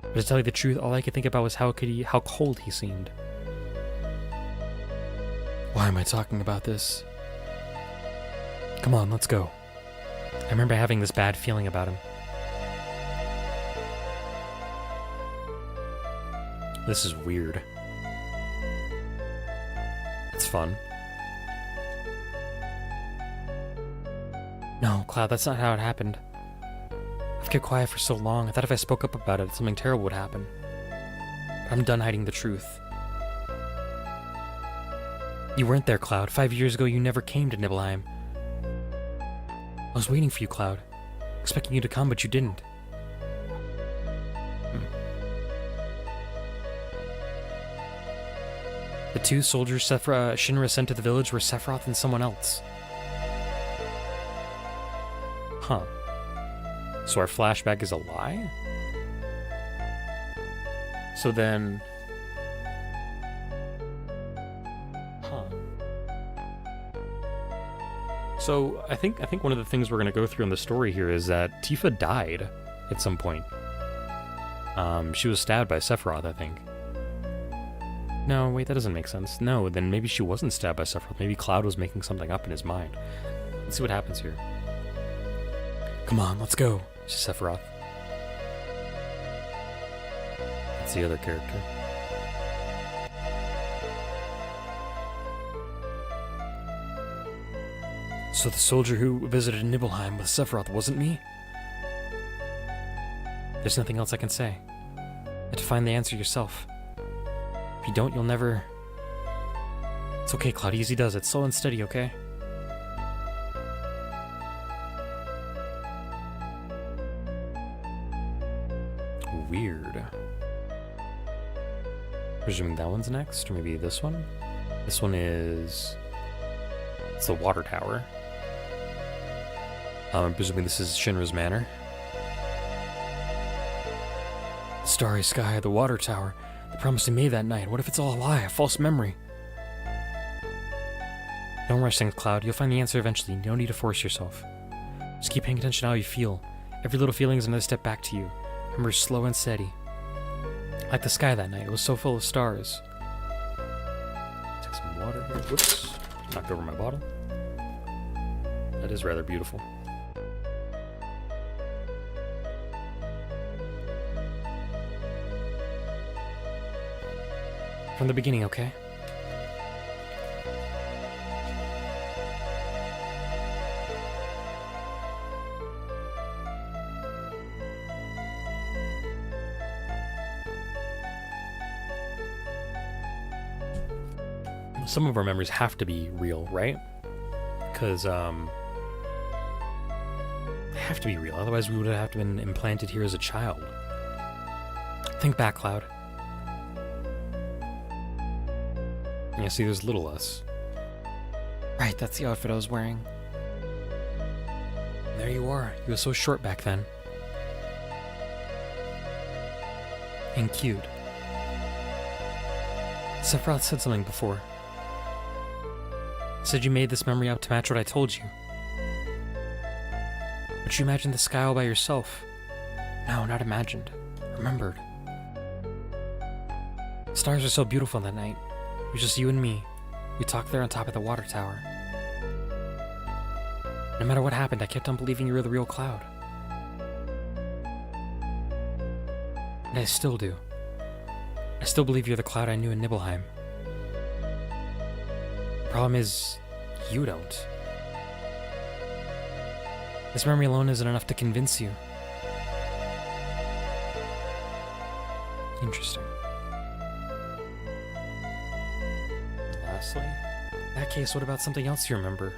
But to tell you the truth, all I could think about was how cold he seemed. Why am I talking about this? Come on, let's go. I remember having this bad feeling about him. This is weird. It's fun. No, Cloud, that's not how it happened. I've kept quiet for so long. I thought if I spoke up about it, something terrible would happen. But I'm done hiding the truth. You weren't there, Cloud. 5 years ago, you never came to Nibelheim. I was waiting for you, Cloud. Expecting you to come, but you didn't. The two soldiers Shinra sent to the village were Sephiroth and someone else. Huh. So our flashback is a lie? So then... Huh. So I think one of the things we're going to go through in the story here is that Tifa died at some point. She was stabbed by Sephiroth, I think. No, wait, that doesn't make sense. No, then maybe she wasn't stabbed by Sephiroth. Maybe Cloud was making something up in his mind. Let's see what happens here. Come on, let's go, says Sephiroth. That's the other character. So the soldier who visited Nibelheim with Sephiroth wasn't me? There's nothing else I can say. You have to find the answer yourself. If you don't, you'll never... It's okay, Cloud, easy does it. Slow and steady, okay? Weird. Presuming that one's next, or maybe this one? This one is... It's the water tower. I'm presuming this is Shinra's manor. The starry sky, the water tower. The promise he made that night. What if it's all a lie, a false memory? Don't rush things, Cloud. You'll find the answer eventually. You don't need to force yourself. Just keep paying attention to how you feel. Every little feeling is another step back to you. Remember, slow and steady. Like the sky that night. It was so full of stars. Take some water here. Whoops. Knocked over my bottle. That is rather beautiful. From the beginning, okay? Some of our memories have to be real, right? Because, they have to be real, otherwise we would have been implanted here as a child. Think back, Cloud. Yeah, see, there's little us. Right, that's the outfit I was wearing. And there you are. You were so short back then. And cute. Sephiroth said something before. He said you made this memory up to match what I told you. But you imagined the sky all by yourself. No, not imagined. Remembered. The stars were so beautiful that night. It was just you and me. We talked there on top of the water tower. No matter what happened, I kept on believing you were the real Cloud. And I still do. I still believe you're the Cloud I knew in Nibelheim. The problem is, you don't. This memory alone isn't enough to convince you. Interesting. Lastly, in that case, what about something else you remember?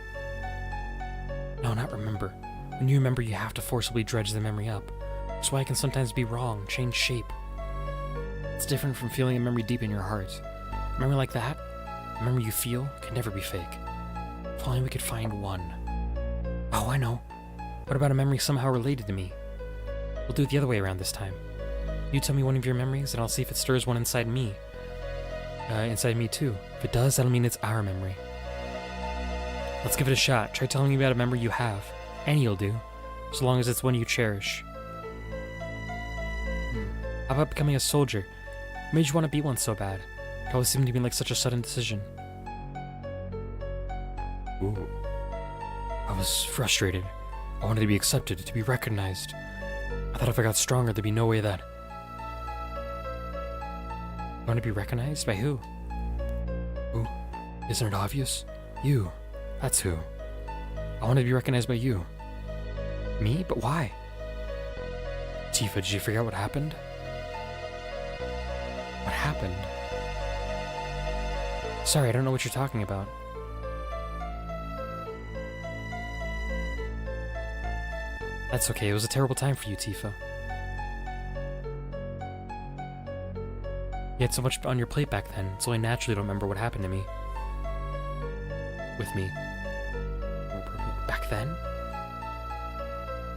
No, not remember. When you remember, you have to forcibly dredge the memory up. That's why it can sometimes be wrong, change shape. It's different from feeling a memory deep in your heart. A memory like that, a memory you feel, can never be fake. If only we could find one. Oh, I know. What about a memory somehow related to me? We'll do it the other way around this time. You tell me one of your memories, and I'll see if it stirs one inside me. Inside me too. If it does, that'll mean it's our memory. Let's give it a shot. Try telling me about a memory you have. Any'll do. as long as it's one you cherish. How about becoming a soldier? What made you want to be one so bad? It always seemed to be like such a sudden decision. Ooh. I was frustrated. I wanted to be accepted, to be recognized. I thought if I got stronger, there'd be no way that... I want to be recognized? By who? Who? Isn't it obvious? You. That's who. I want to be recognized by you. Me? But why? Tifa, did you figure out what happened? What happened? Sorry, I don't know what you're talking about. That's okay, it was a terrible time for you, Tifa. You had so much on your plate back then, it's only natural you don't remember what happened to me. With me. Back then?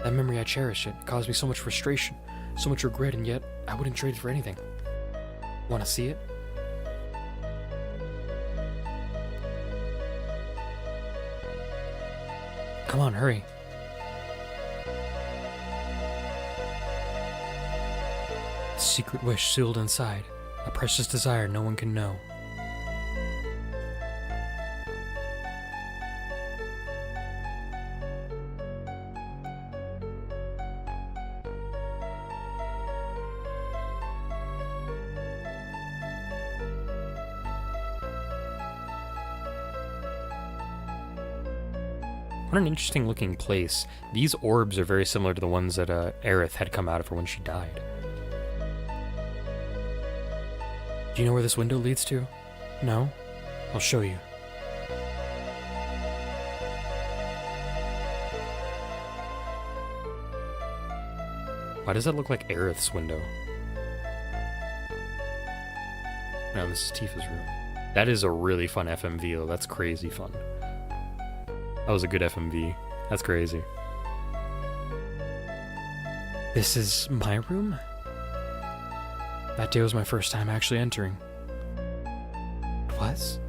That memory, I cherish it. It caused me so much frustration, so much regret, and yet I wouldn't trade it for anything. Want to see it? Come on, hurry. A secret wish sealed inside, a precious desire no one can know. What an interesting looking place. These orbs are very similar to the ones that Aerith had come out of her when she died. Do you know where this window leads to? No? I'll show you. Why does that look like Aerith's window? No, this is Tifa's room. That is a really fun FMV though. That's crazy fun. That was a good FMV. That's crazy. This is my room? That day was my first time actually entering. It was?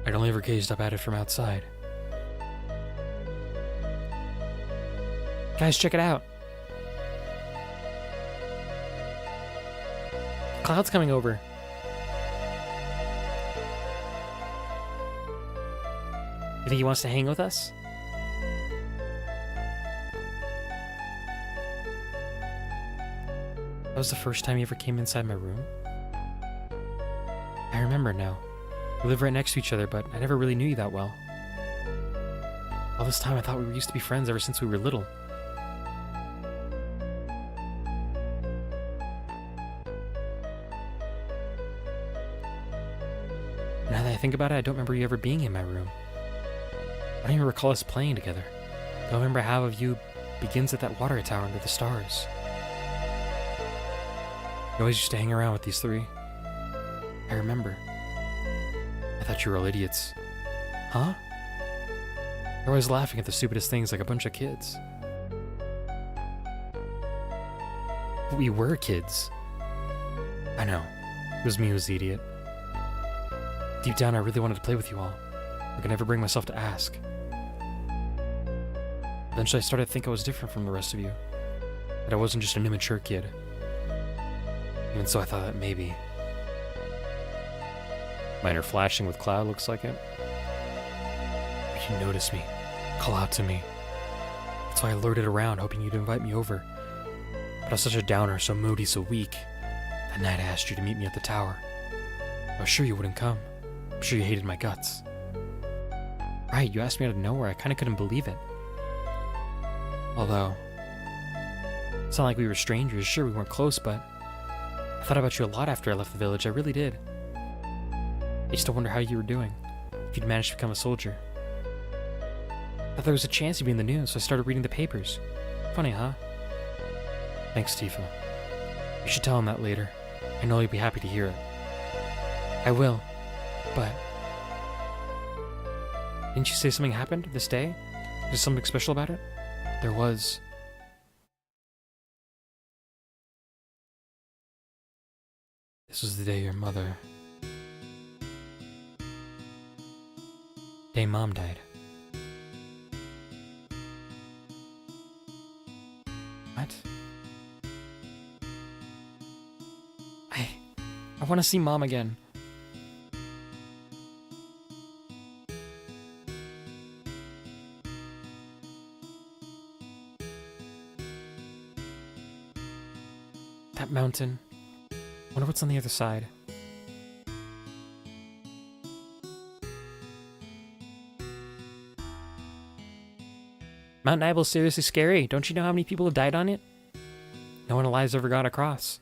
I'd only ever gazed up at it from outside. Guys, check it out. Cloud's coming over. You think he wants to hang with us? That was the first time he ever came inside my room. I remember now. We live right next to each other, but I never really knew you that well. All this time I thought we used to be friends ever since we were little. Now that I think about it, I don't remember you ever being in my room. I don't even recall us playing together. The only memory I have of you begins at that water tower under the stars. You always used to hang around with these three. I remember. I thought you were all idiots. Huh? You're always laughing at the stupidest things like a bunch of kids. But we were kids. I know. It was me who was the idiot. Deep down, I really wanted to play with you all. I could never bring myself to ask. Eventually, I started to think I was different from the rest of you. That I wasn't just an immature kid. Even so, I thought that maybe... Minor flashing with Cloud looks like it. If you notice me, call out to me. That's why I lured it around, hoping you'd invite me over. But I was such a downer, so moody, so weak. That night I asked you to meet me at the tower. I was sure you wouldn't come. I'm sure you hated my guts. Right, you asked me out of nowhere. I kinda couldn't believe it. Although, it's not like we were strangers. Sure, we weren't close, but I thought about you a lot after I left the village. I really did. I used to wonder how you were doing, if you'd managed to become a soldier. I thought there was a chance you'd be in the news, so I started reading the papers. Funny, huh? Thanks, Tifa. You should tell him that later. I know he'd be happy to hear it. I will, but... Didn't you say something happened this day? There's something special about it? There was. This was the day your mother... Day Mom died. What? I want to see Mom again. That mountain. Wonder what's on the other side. Mount Nibel's seriously scary. Don't you know how many people have died on it? No one alive's ever got across.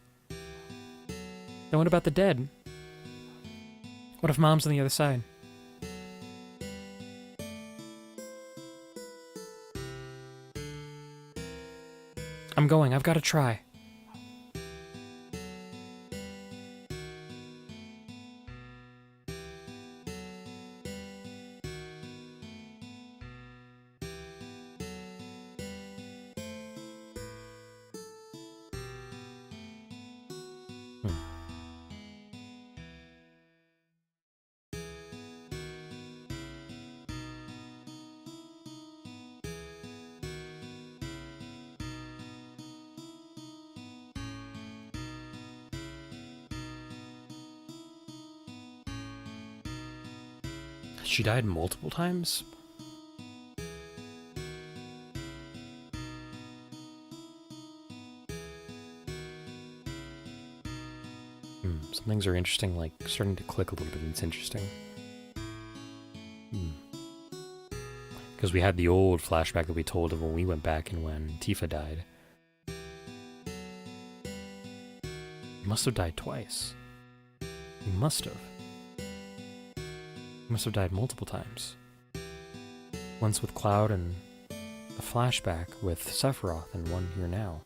Then what about the dead? What if Mom's on the other side? I'm going. I've got to try. She died multiple times? Some things are interesting, like starting to click a little bit. It's interesting. Because we had the old flashback that we told of when we went back and when Tifa died. You must have died twice. You must have. You must have died multiple times. Once with Cloud and a flashback with Sephiroth, and one here now.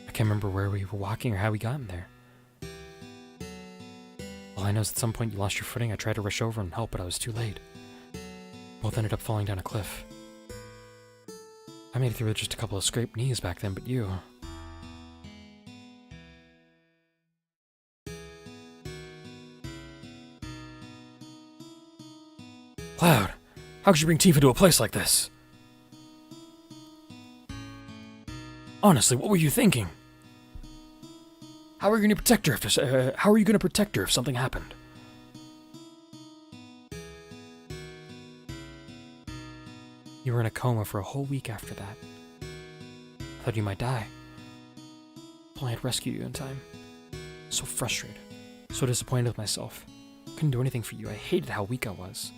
I can't remember where we were walking or how we got in there. All I know is at some point you lost your footing. I tried to rush over and help, but I was too late. Both ended up falling down a cliff. I made it through with just a couple of scraped knees back then, but you... Cloud, how could you bring Tifa to a place like this? Honestly, what were you thinking? How are you going to protect her if something happened? You were in a coma for a whole week after that. I thought you might die. If only I'd rescued you in time. So frustrated. So disappointed with myself. Couldn't do anything for you. I hated how weak I was.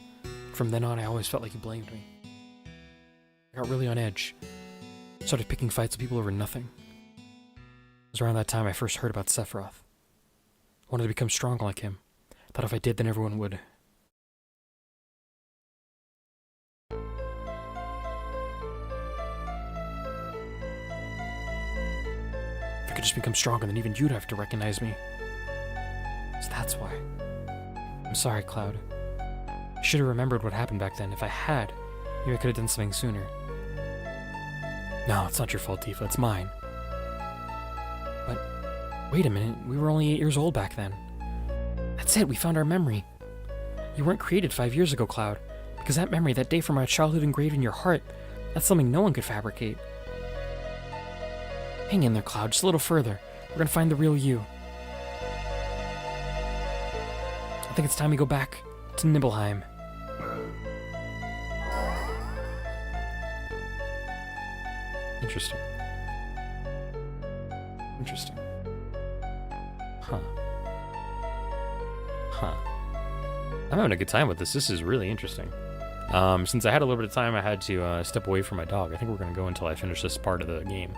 From then on, I always felt like you blamed me. I got really on edge. Started picking fights with people over nothing. It was around that time I first heard about Sephiroth. I wanted to become strong like him. Thought if I did, then everyone would. If I could just become stronger, then even you'd have to recognize me. So that's why. I'm sorry, Cloud. I should have remembered what happened back then. If I had, maybe I could have done something sooner. No, it's not your fault, Tifa. It's mine. But, wait a minute. We were only 8 years old back then. That's it. We found our memory. You weren't created 5 years ago, Cloud. Because that memory, that day from our childhood engraved in your heart, that's something no one could fabricate. Hang in there, Cloud. Just a little further. We're gonna find the real you. I think it's time we go back to Nibelheim. Interesting. Interesting. Huh. I'm having a good time with this. This is really interesting. Since I had a little bit of time, I had to step away from my dog. I think we're going to go until I finish this part of the game.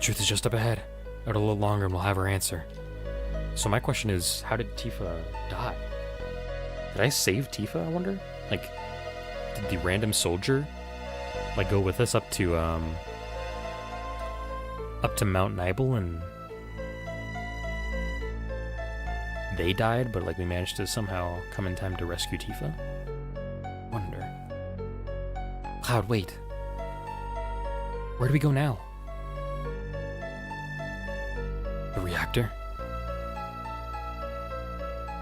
Truth is just up ahead. Out a little longer and we'll have our answer. So my question is, how did Tifa die? Did I save Tifa, I wonder? Like, did the random soldier like go with us up to Mount Nibel and they died, but like we managed to somehow come in time to rescue Tifa? Wonder. Cloud, wait. Where do we go now? The reactor?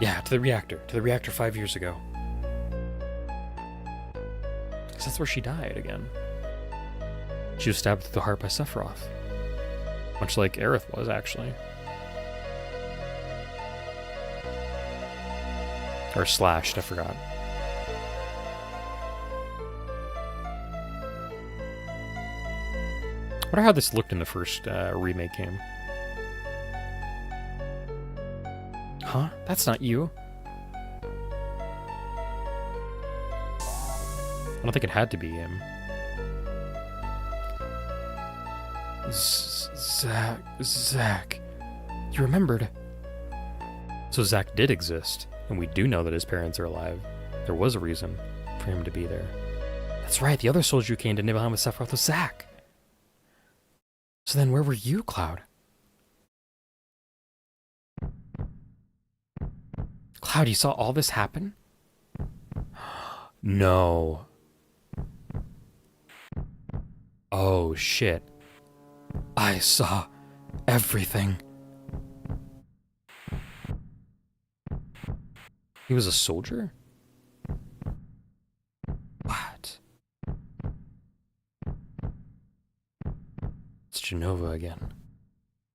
Yeah, to the reactor. To the reactor 5 years ago. Because that's where she died again. She was stabbed through the heart by Sephiroth. Much like Aerith was, actually. Or slashed, I forgot. I wonder how this looked in the first remake game. Huh? That's not you. I don't think it had to be him. Zack. You remembered. So Zack did exist, and we do know that his parents are alive. There was a reason for him to be there. That's right, the other soldier who came to Nibelheim with Sephiroth was Zack. So then where were you, Cloud? Cloud, you saw all this happen? No. Oh, shit. I saw everything. He was a soldier? What? It's Jenova again.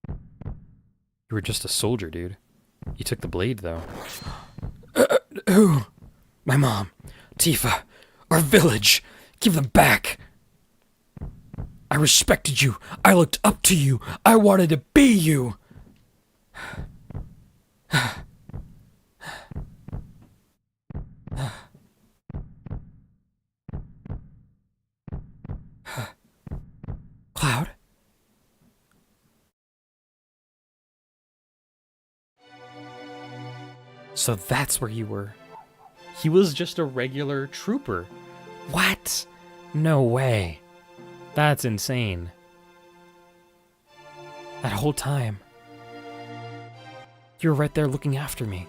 You were just a soldier, dude. You took the blade, though. Who? My mom. Tifa. Our village. Give them back. I respected you. I looked up to you. I wanted to be you. Cloud? So that's where you were. He was just a regular trooper. What? No way. That's insane. That whole time, you were right there looking after me.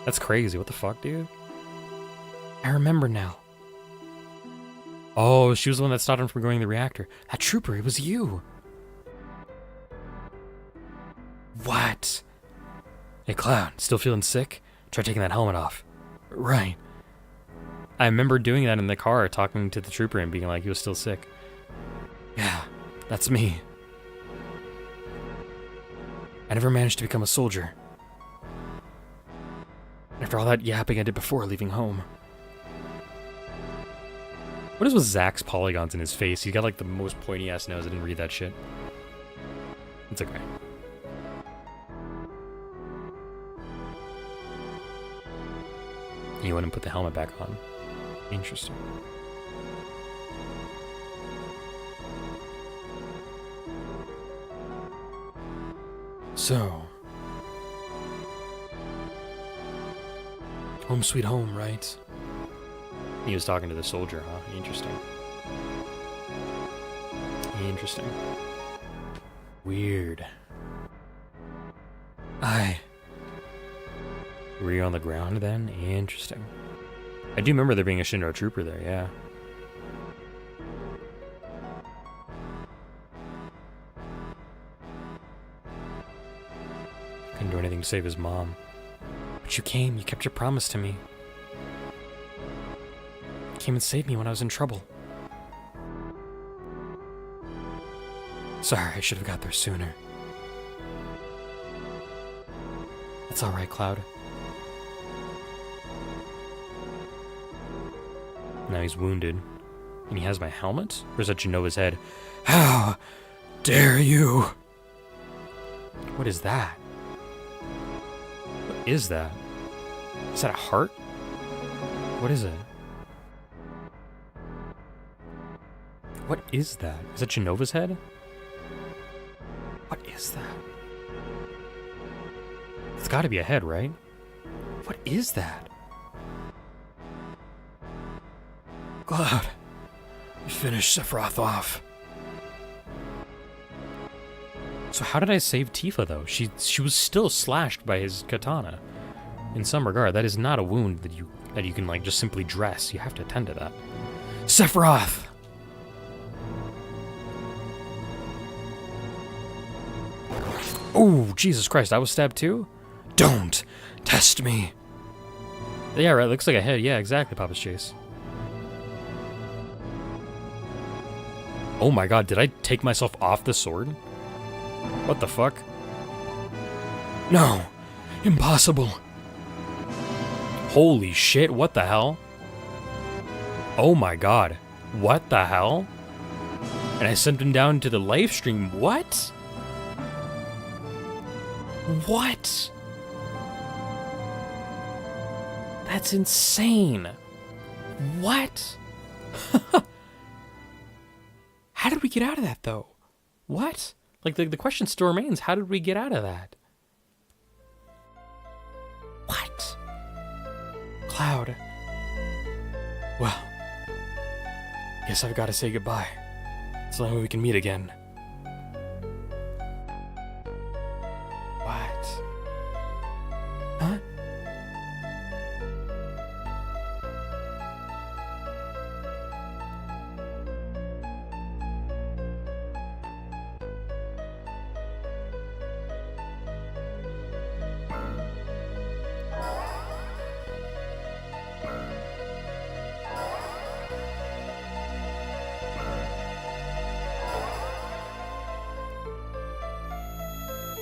That's crazy. What the fuck, dude? I remember now. Oh, she was the one that stopped him from going to the reactor. That trooper, it was you. What? Hey, Cloud, still feeling sick? Try taking that helmet off. Right. I remember doing that in the car, talking to the trooper and being like he was still sick. Yeah, that's me. I never managed to become a soldier. After all that yapping I did before leaving home. What is with Zack's polygons in his face? He's got like the most pointy ass nose. I didn't read that shit. It's okay. You wouldn't put the helmet back on. Interesting. So, home sweet home, right? He was talking to the soldier, huh? Interesting. Interesting. Weird. Were you on the ground then? Interesting. I do remember there being a Shinra trooper there, yeah. Couldn't do anything to save his mom. But you came, you kept your promise to me. You came and saved me when I was in trouble. Sorry, I should have got there sooner. It's alright, Cloud. Now he's wounded. And he has my helmet? Or is that Jenova's head? How dare you? What is that? What is that? Is that a heart? What is it? What is that? Is that Jenova's head? What is that? It's gotta be a head, right? What is that? Cloud, you finished Sephiroth off. So how did I save Tifa though? She was still slashed by his katana. In some regard, that is not a wound that you can like just simply dress. You have to attend to that. Sephiroth! Oh, Jesus Christ, I was stabbed too? Don't test me. Yeah, right, looks like a head. Yeah, exactly, Papa's Chase. Oh my god, did I take myself off the sword? What the fuck? No! Impossible! Holy shit, what the hell? Oh my god. What the hell? And I sent him down to the live stream. What? What? That's insane. What? How did we get out of that, though? What? Like, the question still remains, how did we get out of that? What? Cloud. Well, guess I've got to say goodbye. It's the only way we can meet again. What? Huh?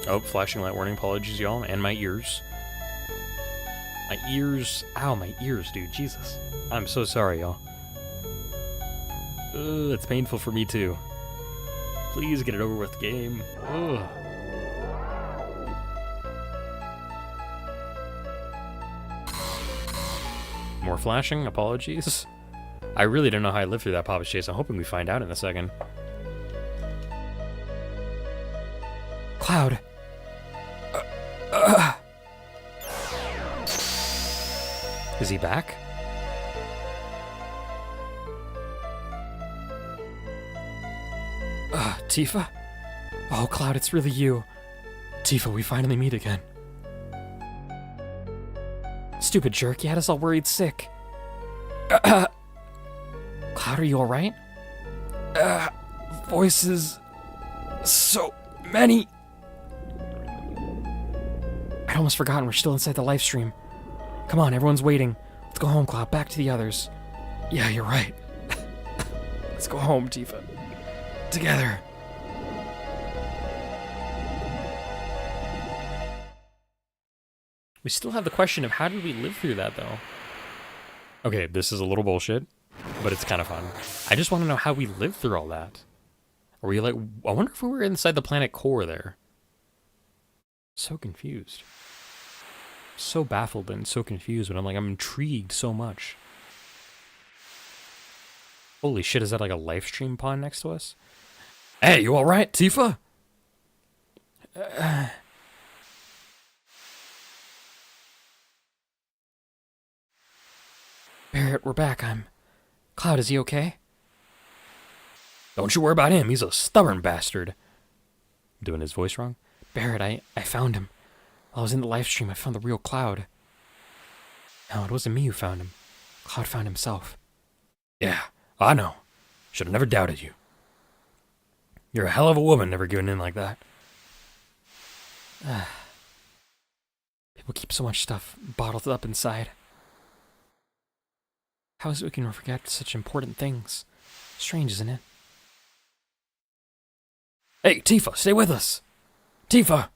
Oh, flashing light warning. Apologies, y'all. And my ears. My ears. Ow, my ears, dude. Jesus. I'm so sorry, y'all. Ugh, it's painful for me, too. Please get it over with, game. Ugh. More flashing. Apologies. I really don't know how I lived through that Papa chase. I'm hoping we find out in a second. Cloud. Is he back? Tifa? Oh, Cloud, it's really you. Tifa, we finally meet again. Stupid jerk, you had us all worried sick. Cloud, are you alright? Voices... so many... I'd almost forgotten we're still inside the live stream. Come on, everyone's waiting. Let's go home, Cloud. Back to the others. Yeah, you're right. Let's go home, Tifa. Together. We still have the question of how did we live through that, though? Okay, this is a little bullshit, but it's kind of fun. I just want to know how we lived through all that. Are we like... I wonder if we were inside the planet core there. So confused. So baffled and so confused, but I'm intrigued so much. Holy shit, is that like a live stream pond next to us? Hey, you alright, Tifa? Barret, we're back. Cloud, is he okay? Don't you worry about him, he's a stubborn bastard. I'm doing his voice wrong? Barret, I found him. While I was in the live stream, I found the real Cloud. No, it wasn't me who found him. Cloud found himself. Yeah, I know. Should have never doubted you. You're a hell of a woman, never giving in like that. People keep so much stuff bottled up inside. How is it we can forget such important things? Strange, isn't it? Hey, Tifa, stay with us! Tifa!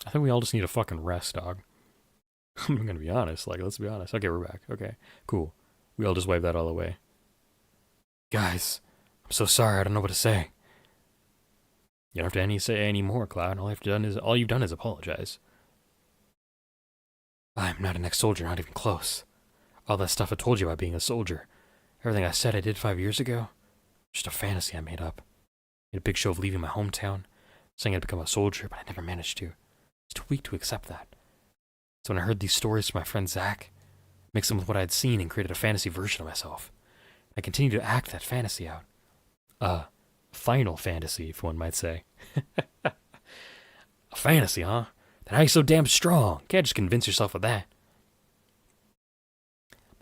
I think we all just need a fucking rest, dog. I'm gonna be honest, let's be honest. Okay, we're back. Okay, cool. We all just wiped that all away. Guys, I'm so sorry, I don't know what to say. You don't have to say any more, Cloud. All you've done is apologize. I'm not an ex-soldier, not even close. All that stuff I told you about being a soldier. Everything I said I did 5 years ago. Just a fantasy I made up. Made a big show of leaving my hometown, saying I'd become a soldier, but I never managed to. I was too weak to accept that. So when I heard these stories from my friend Zach, mixed them with what I'd seen and created a fantasy version of myself. I continued to act that fantasy out. Final fantasy, if one might say. A fantasy, huh? Then how are you so damn strong? Can't just convince yourself of that.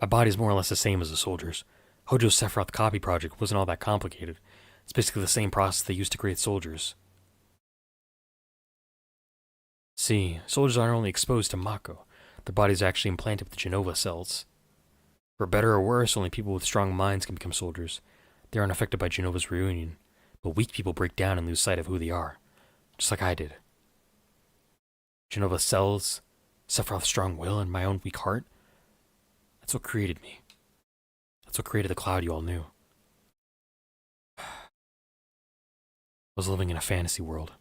My body's more or less the same as a soldier's. Hojo's Sephiroth copy project wasn't all that complicated. It's basically the same process they used to create soldiers. See, soldiers aren't only exposed to Mako. Their bodies are actually implanted with Genova cells. For better or worse, only people with strong minds can become soldiers. They aren't affected by Genova's reunion, but weak people break down and lose sight of who they are, just like I did. Genova sells Sephiroth's strong will and my own weak heart. That's what created me. That's what created the Cloud you all knew. I was living in a fantasy world.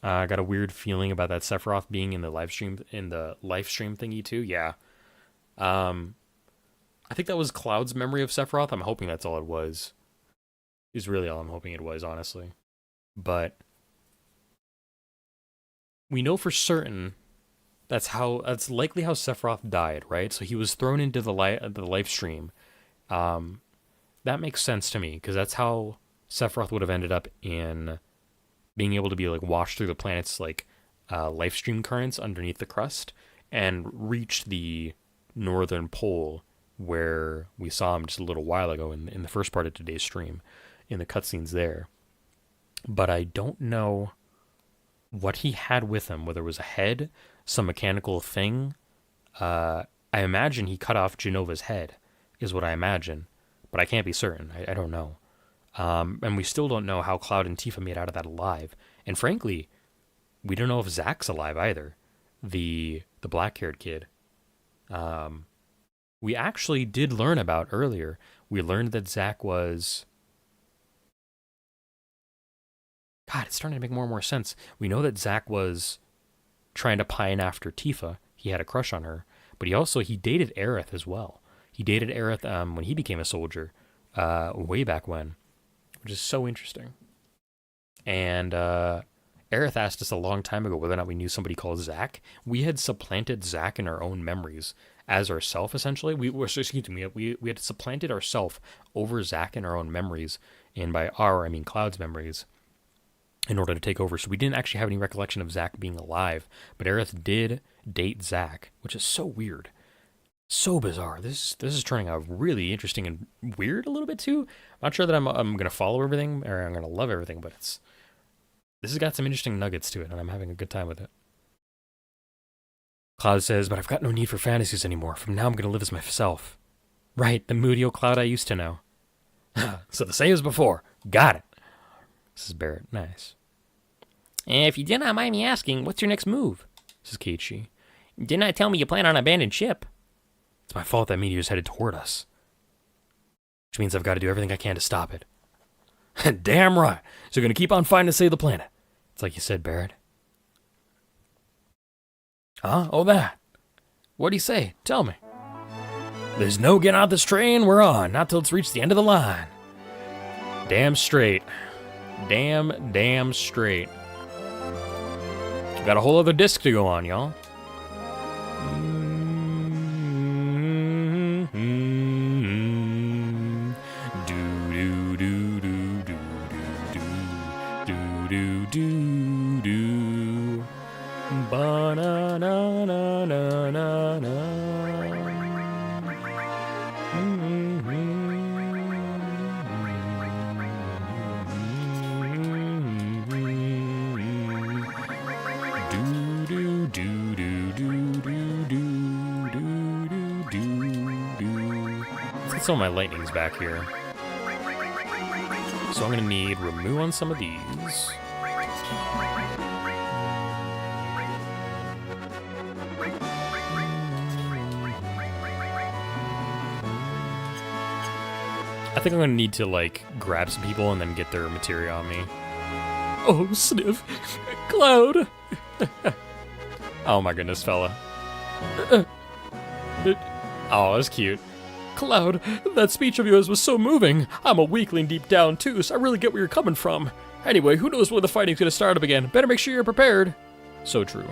I got a weird feeling about that Sephiroth being in the live stream thingy too. Yeah. I think that was Cloud's memory of Sephiroth. I'm hoping that's all it was. Is really all I'm hoping it was, honestly. But we know for certain that's likely how Sephiroth died, right? So he was thrown into the live stream. That makes sense to me because that's how Sephiroth would have ended up in being able to be like washed through the planet's like life stream currents underneath the crust and reach the northern pole where we saw him just a little while ago in the first part of today's stream in the cutscenes there. But I don't know what he had with him, whether it was a head, some mechanical thing. I imagine he cut off Genova's head, is what I imagine, but I can't be certain. I don't know. And we still don't know how Cloud and Tifa made out of that alive. And frankly, we don't know if Zack's alive either, the black-haired kid. We actually did learn about earlier. We learned that Zack was... God, it's starting to make more and more sense. We know that Zack was trying to pine after Tifa. He had a crush on her. But he dated Aerith as well. He dated Aerith when he became a soldier, way back when, which is so interesting. And Aerith asked us a long time ago whether or not we knew somebody called Zack. We had supplanted Zack in our own memories as ourself, essentially. We had supplanted ourself over Zack in our own memories, and by our, I mean Cloud's memories, in order to take over. So we didn't actually have any recollection of Zack being alive, but Aerith did date Zack, which is so weird. So bizarre. This is turning out really interesting and weird a little bit too. I'm not sure that I'm going to follow everything or I'm going to love everything, but this has got some interesting nuggets to it, and I'm having a good time with it. Cloud says, but I've got no need for fantasies anymore. From now I'm going to live as myself. Right, the moody old Cloud I used to know. So the same as before. Got it. This is Barrett. Nice. If you did not mind me asking, what's your next move? This is Keiichi. Didn't I tell me you plan on an abandoned ship? It's my fault that meteor's headed toward us. Which means I've got to do everything I can to stop it. Damn right. So you're going to keep on fighting to save the planet. It's like you said, Barrett. Huh? Oh, that. What'd he say? Tell me. There's no getting out this train we're on, not till it's reached the end of the line. Damn straight. Damn straight. Got a whole other disc to go on, y'all. Some of my lightning's back here. So I'm going to need remove on some of these. I think I'm going to need to, like, grab some people and then get their materia on me. Oh, sniff. Cloud. Oh my goodness, fella. Oh, that's cute. Cloud, that speech of yours was so moving. I'm a weakling deep down, too, so I really get where you're coming from. Anyway, who knows when the fighting's gonna start up again? Better make sure you're prepared. So true.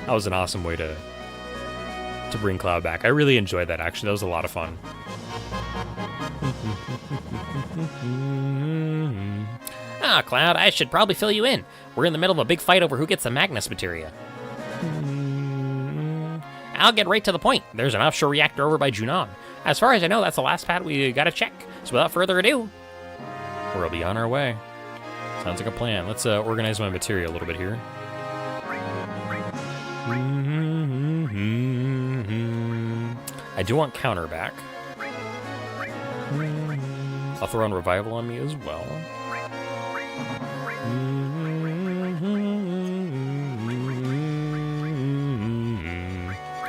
That was an awesome way to bring Cloud back. I really enjoyed that, actually. That was a lot of fun. Ah, Cloud, I should probably fill you in. We're in the middle of a big fight over who gets the Magnus materia. I'll get right to the point. There's an offshore reactor over by Junon. As far as I know, that's the last pad we gotta check. So without further ado... or I'll be on our way. Sounds like a plan. Let's organize my materia a little bit here. I do want counter back. I'll throw on revival on me as well.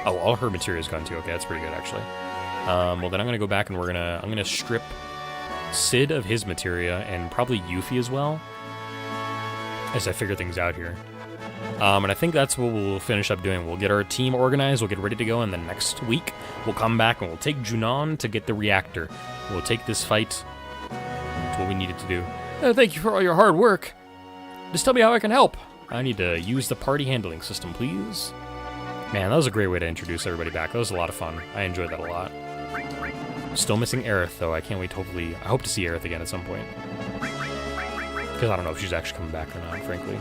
Oh, all her material's gone too. Okay, that's pretty good actually. Well, then I'm gonna go back and I'm gonna strip Sid of his materia and probably Yuffie as well, as I figure things out here. And I think that's what we'll finish up doing. We'll get our team organized, we'll get ready to go, and then next week we'll come back and we'll take Junon to get the reactor. We'll take this fight to what we needed to do. Thank you for all your hard work. Just tell me how I can help. I need to use the party handling system, please. Man, that was a great way to introduce everybody back. That was a lot of fun. I enjoyed that a lot. Still missing Aerith, though. I can't wait to I hope to see Aerith again at some point. Because I don't know if she's actually coming back or not, frankly.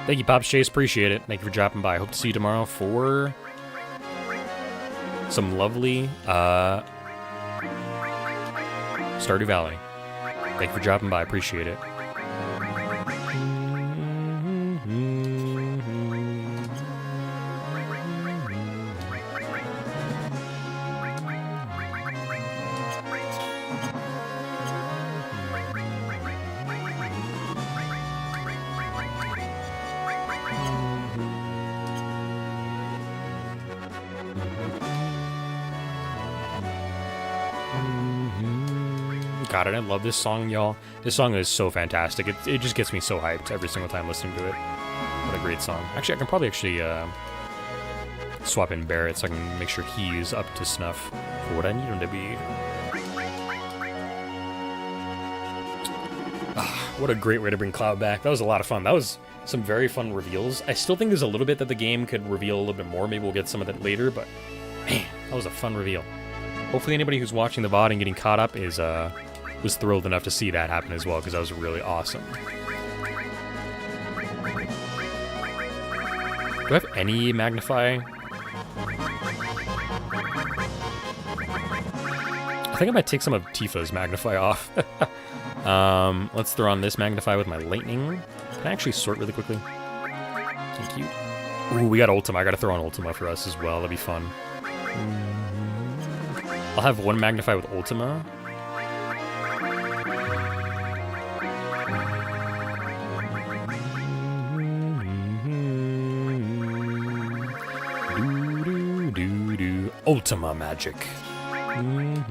Thank you, Pops Chase. Appreciate it. Thank you for dropping by. Hope to see you tomorrow for some lovely Stardew Valley. Thank you for dropping by. Appreciate it. God, and I love this song, y'all. This song is so fantastic. It just gets me so hyped every single time listening to it. What a great song. Actually, I can probably swap in Barrett so I can make sure he's up to snuff for what I need him to be. What a great way to bring Cloud back. That was a lot of fun. That was some very fun reveals. I still think there's a little bit that the game could reveal a little bit more. Maybe we'll get some of that later, but man, that was a fun reveal. Hopefully anybody who's watching the VOD and getting caught up was thrilled enough to see that happen as well, because that was really awesome. Do I have any Magnify? I think I might take some of Tifa's Magnify off. Let's throw on this Magnify with my Lightning. Can I actually sort really quickly? Thank you. Ooh, we got Ultima. I gotta throw on Ultima for us as well. That'd be fun. I'll have one Magnify with Ultima. Ultima magic. I'm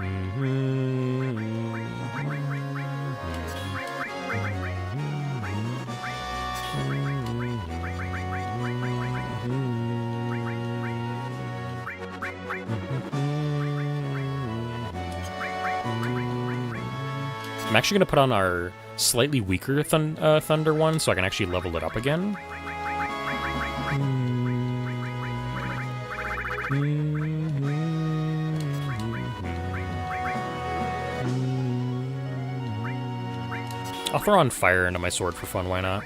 actually going to put on our slightly weaker Thunder one so I can actually level it up again. I'll throw on Fire into my sword for fun, why not?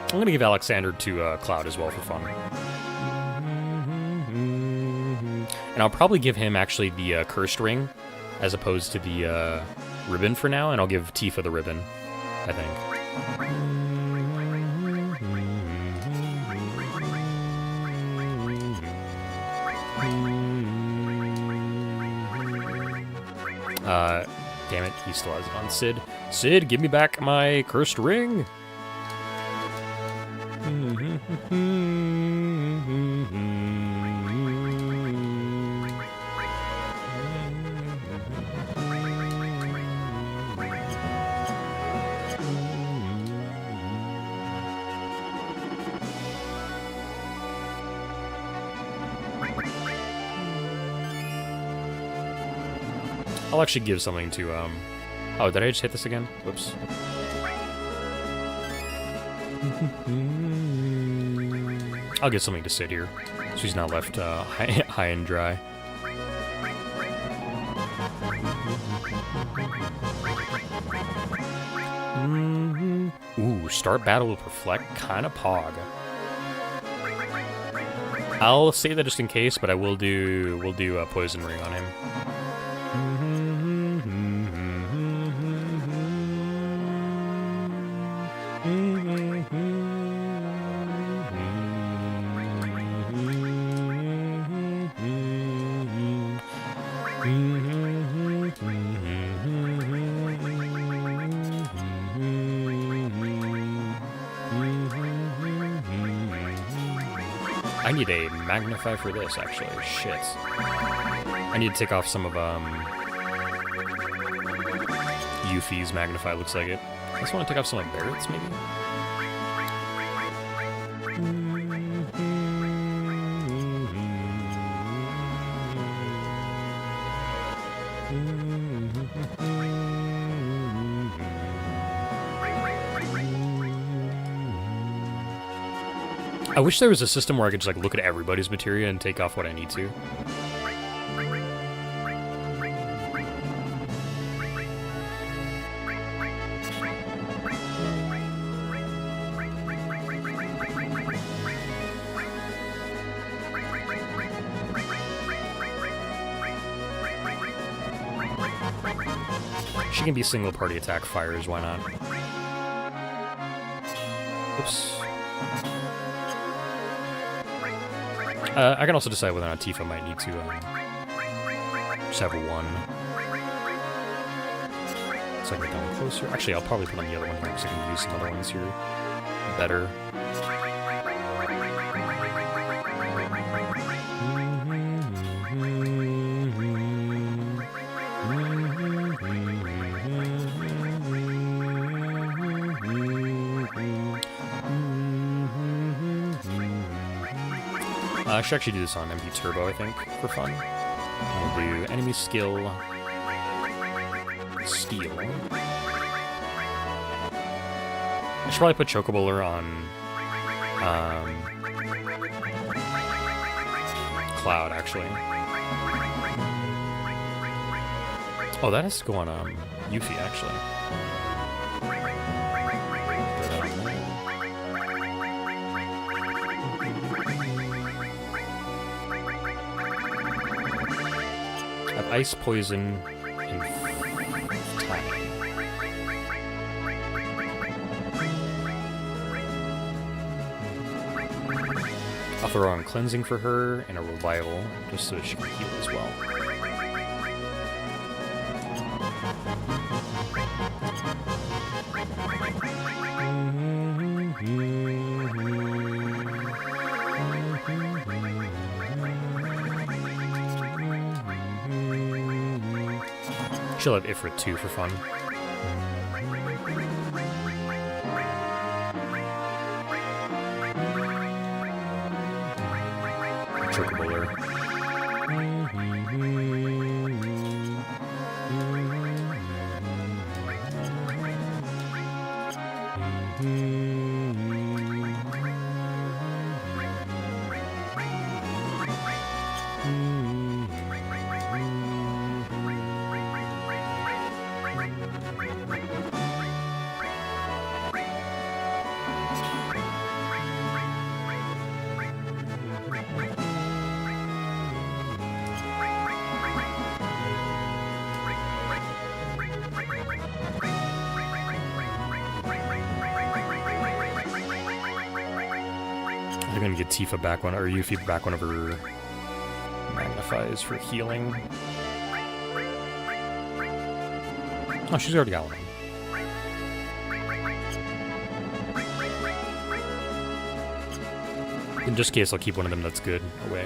I'm going to give Alexander to Cloud as well for fun. And I'll probably give him actually the Cursed Ring as opposed to the ribbon for now, and I'll give Tifa the ribbon, I think. Damn it, he still has it on Sid. Sid, give me back my cursed ring! I'll actually give something to, Oh, did I just hit this again? Whoops. I'll give something to Sid here, so he's not left high and dry. Ooh, start battle with Reflect, kinda pog. I'll save that just in case, but we'll do a Poison Ring on him. I need a Magnify for this, actually. Shit. I need to take off some of, Yuffie's Magnify, looks like it. I just want to take off some of Barrett's, maybe? I wish there was a system where I could just, like, look at everybody's materia and take off what I need to. She can be single party attack fires, why not? Oops. I can also decide whether or not Tifa might need to just have one. So I can get that one closer. Actually, I'll probably put on the other one here because I can use some other ones here better. I should actually do this on MP Turbo, I think, for fun. I'll do enemy skill, steal. I should probably put Chocobowler on Cloud, actually. Oh, that has to go on Yuffie, actually. Ice, poison, and time. I'll throw on cleansing for her and a revival, just so she can heal as well. She'll have Ifrit too for fun. Chocobowler. They're gonna get Tifa back one, or Yuffie back one of her magnifies for healing. Oh, she's already got one. In just case, I'll keep one of them that's good away.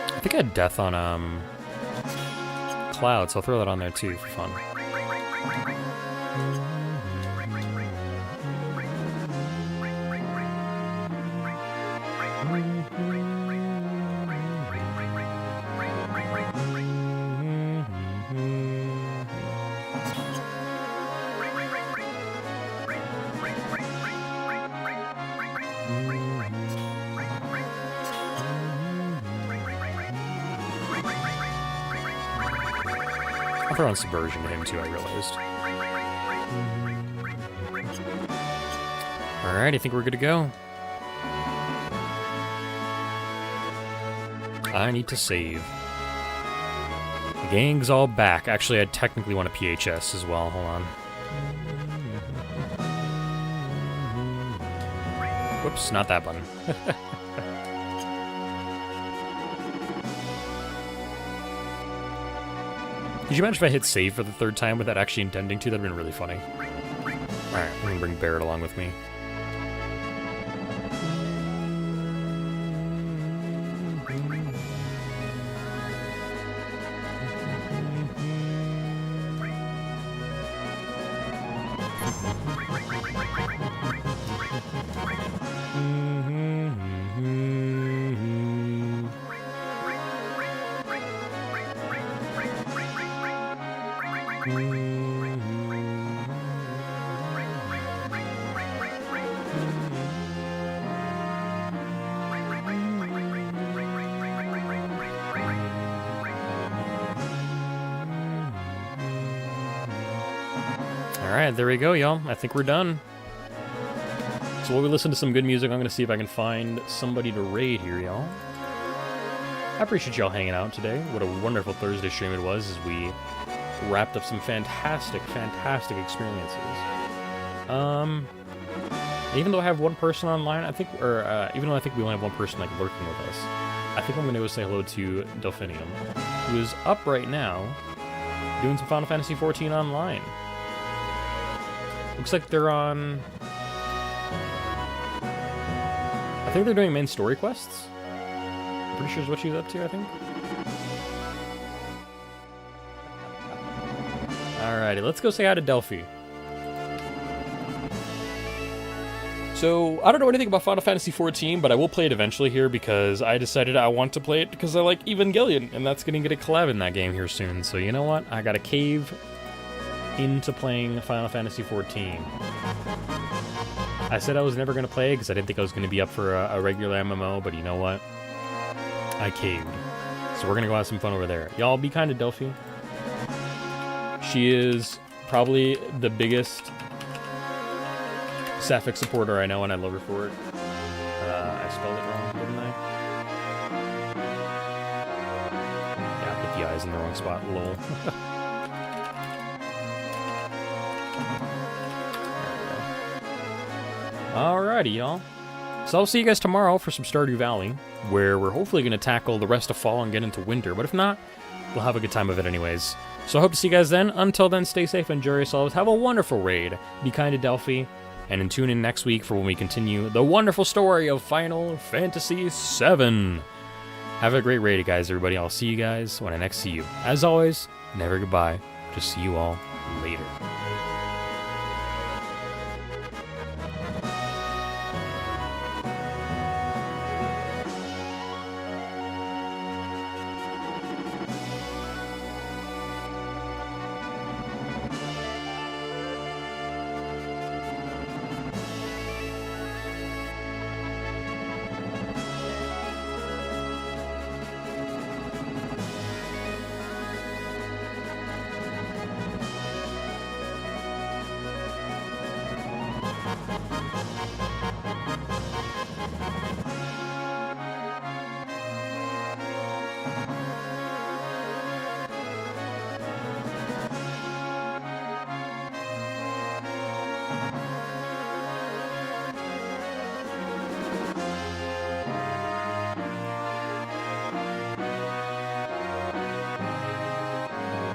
I think I had death on Cloud, so I'll throw that on there too for fun. I'll throw on Subversion to him too, I realized. Alright, I think we're good to go. I need to save. The gang's all back. Actually, I technically want a PHS as well. Hold on. Whoops, not that button. Could you imagine if I hit save for the third time without actually intending to? That'd have been really funny. Alright, I'm gonna bring Barrett along with me. Alright, there we go, y'all. I think we're done. So while we listen to some good music, I'm going to see if I can find somebody to raid here, y'all. I appreciate y'all hanging out today. What a wonderful Thursday stream it was as we wrapped up some fantastic, fantastic experiences. Even though I have one person online, I think, even though I think we only have one person like lurking with us, I think I'm going to go say hello to Delphinium, who is up right now doing some Final Fantasy XIV online. Looks like they're on... I think they're doing main story quests. I'm pretty sure is what she's up to, I think. Alrighty, let's go say hi to Delphi. So, I don't know anything about Final Fantasy XIV, but I will play it eventually here because I decided I want to play it because I like Evangelion, and that's going to get a collab in that game here soon. So, you know what? I got to cave into playing Final Fantasy XIV. I said I was never going to play it because I didn't think I was going to be up for a regular MMO, but you know what? I caved. So we're going to go have some fun over there. Y'all be kind to Delphi. She is probably the biggest Sapphic supporter I know, and I love her for it. I spelled it wrong, didn't I? Yeah, I put the eyes in the wrong spot. Lol. Alrighty, y'all. So I'll see you guys tomorrow for some Stardew Valley, where we're hopefully going to tackle the rest of fall and get into winter. But if not, we'll have a good time of it anyways. So I hope to see you guys then. Until then, stay safe, enjoy yourselves, have a wonderful raid, be kind to Delphi, and tune in next week for when we continue the wonderful story of Final Fantasy VII. Have a great raid, guys, everybody. I'll see you guys when I next see you. As always, never goodbye. Just see you all later.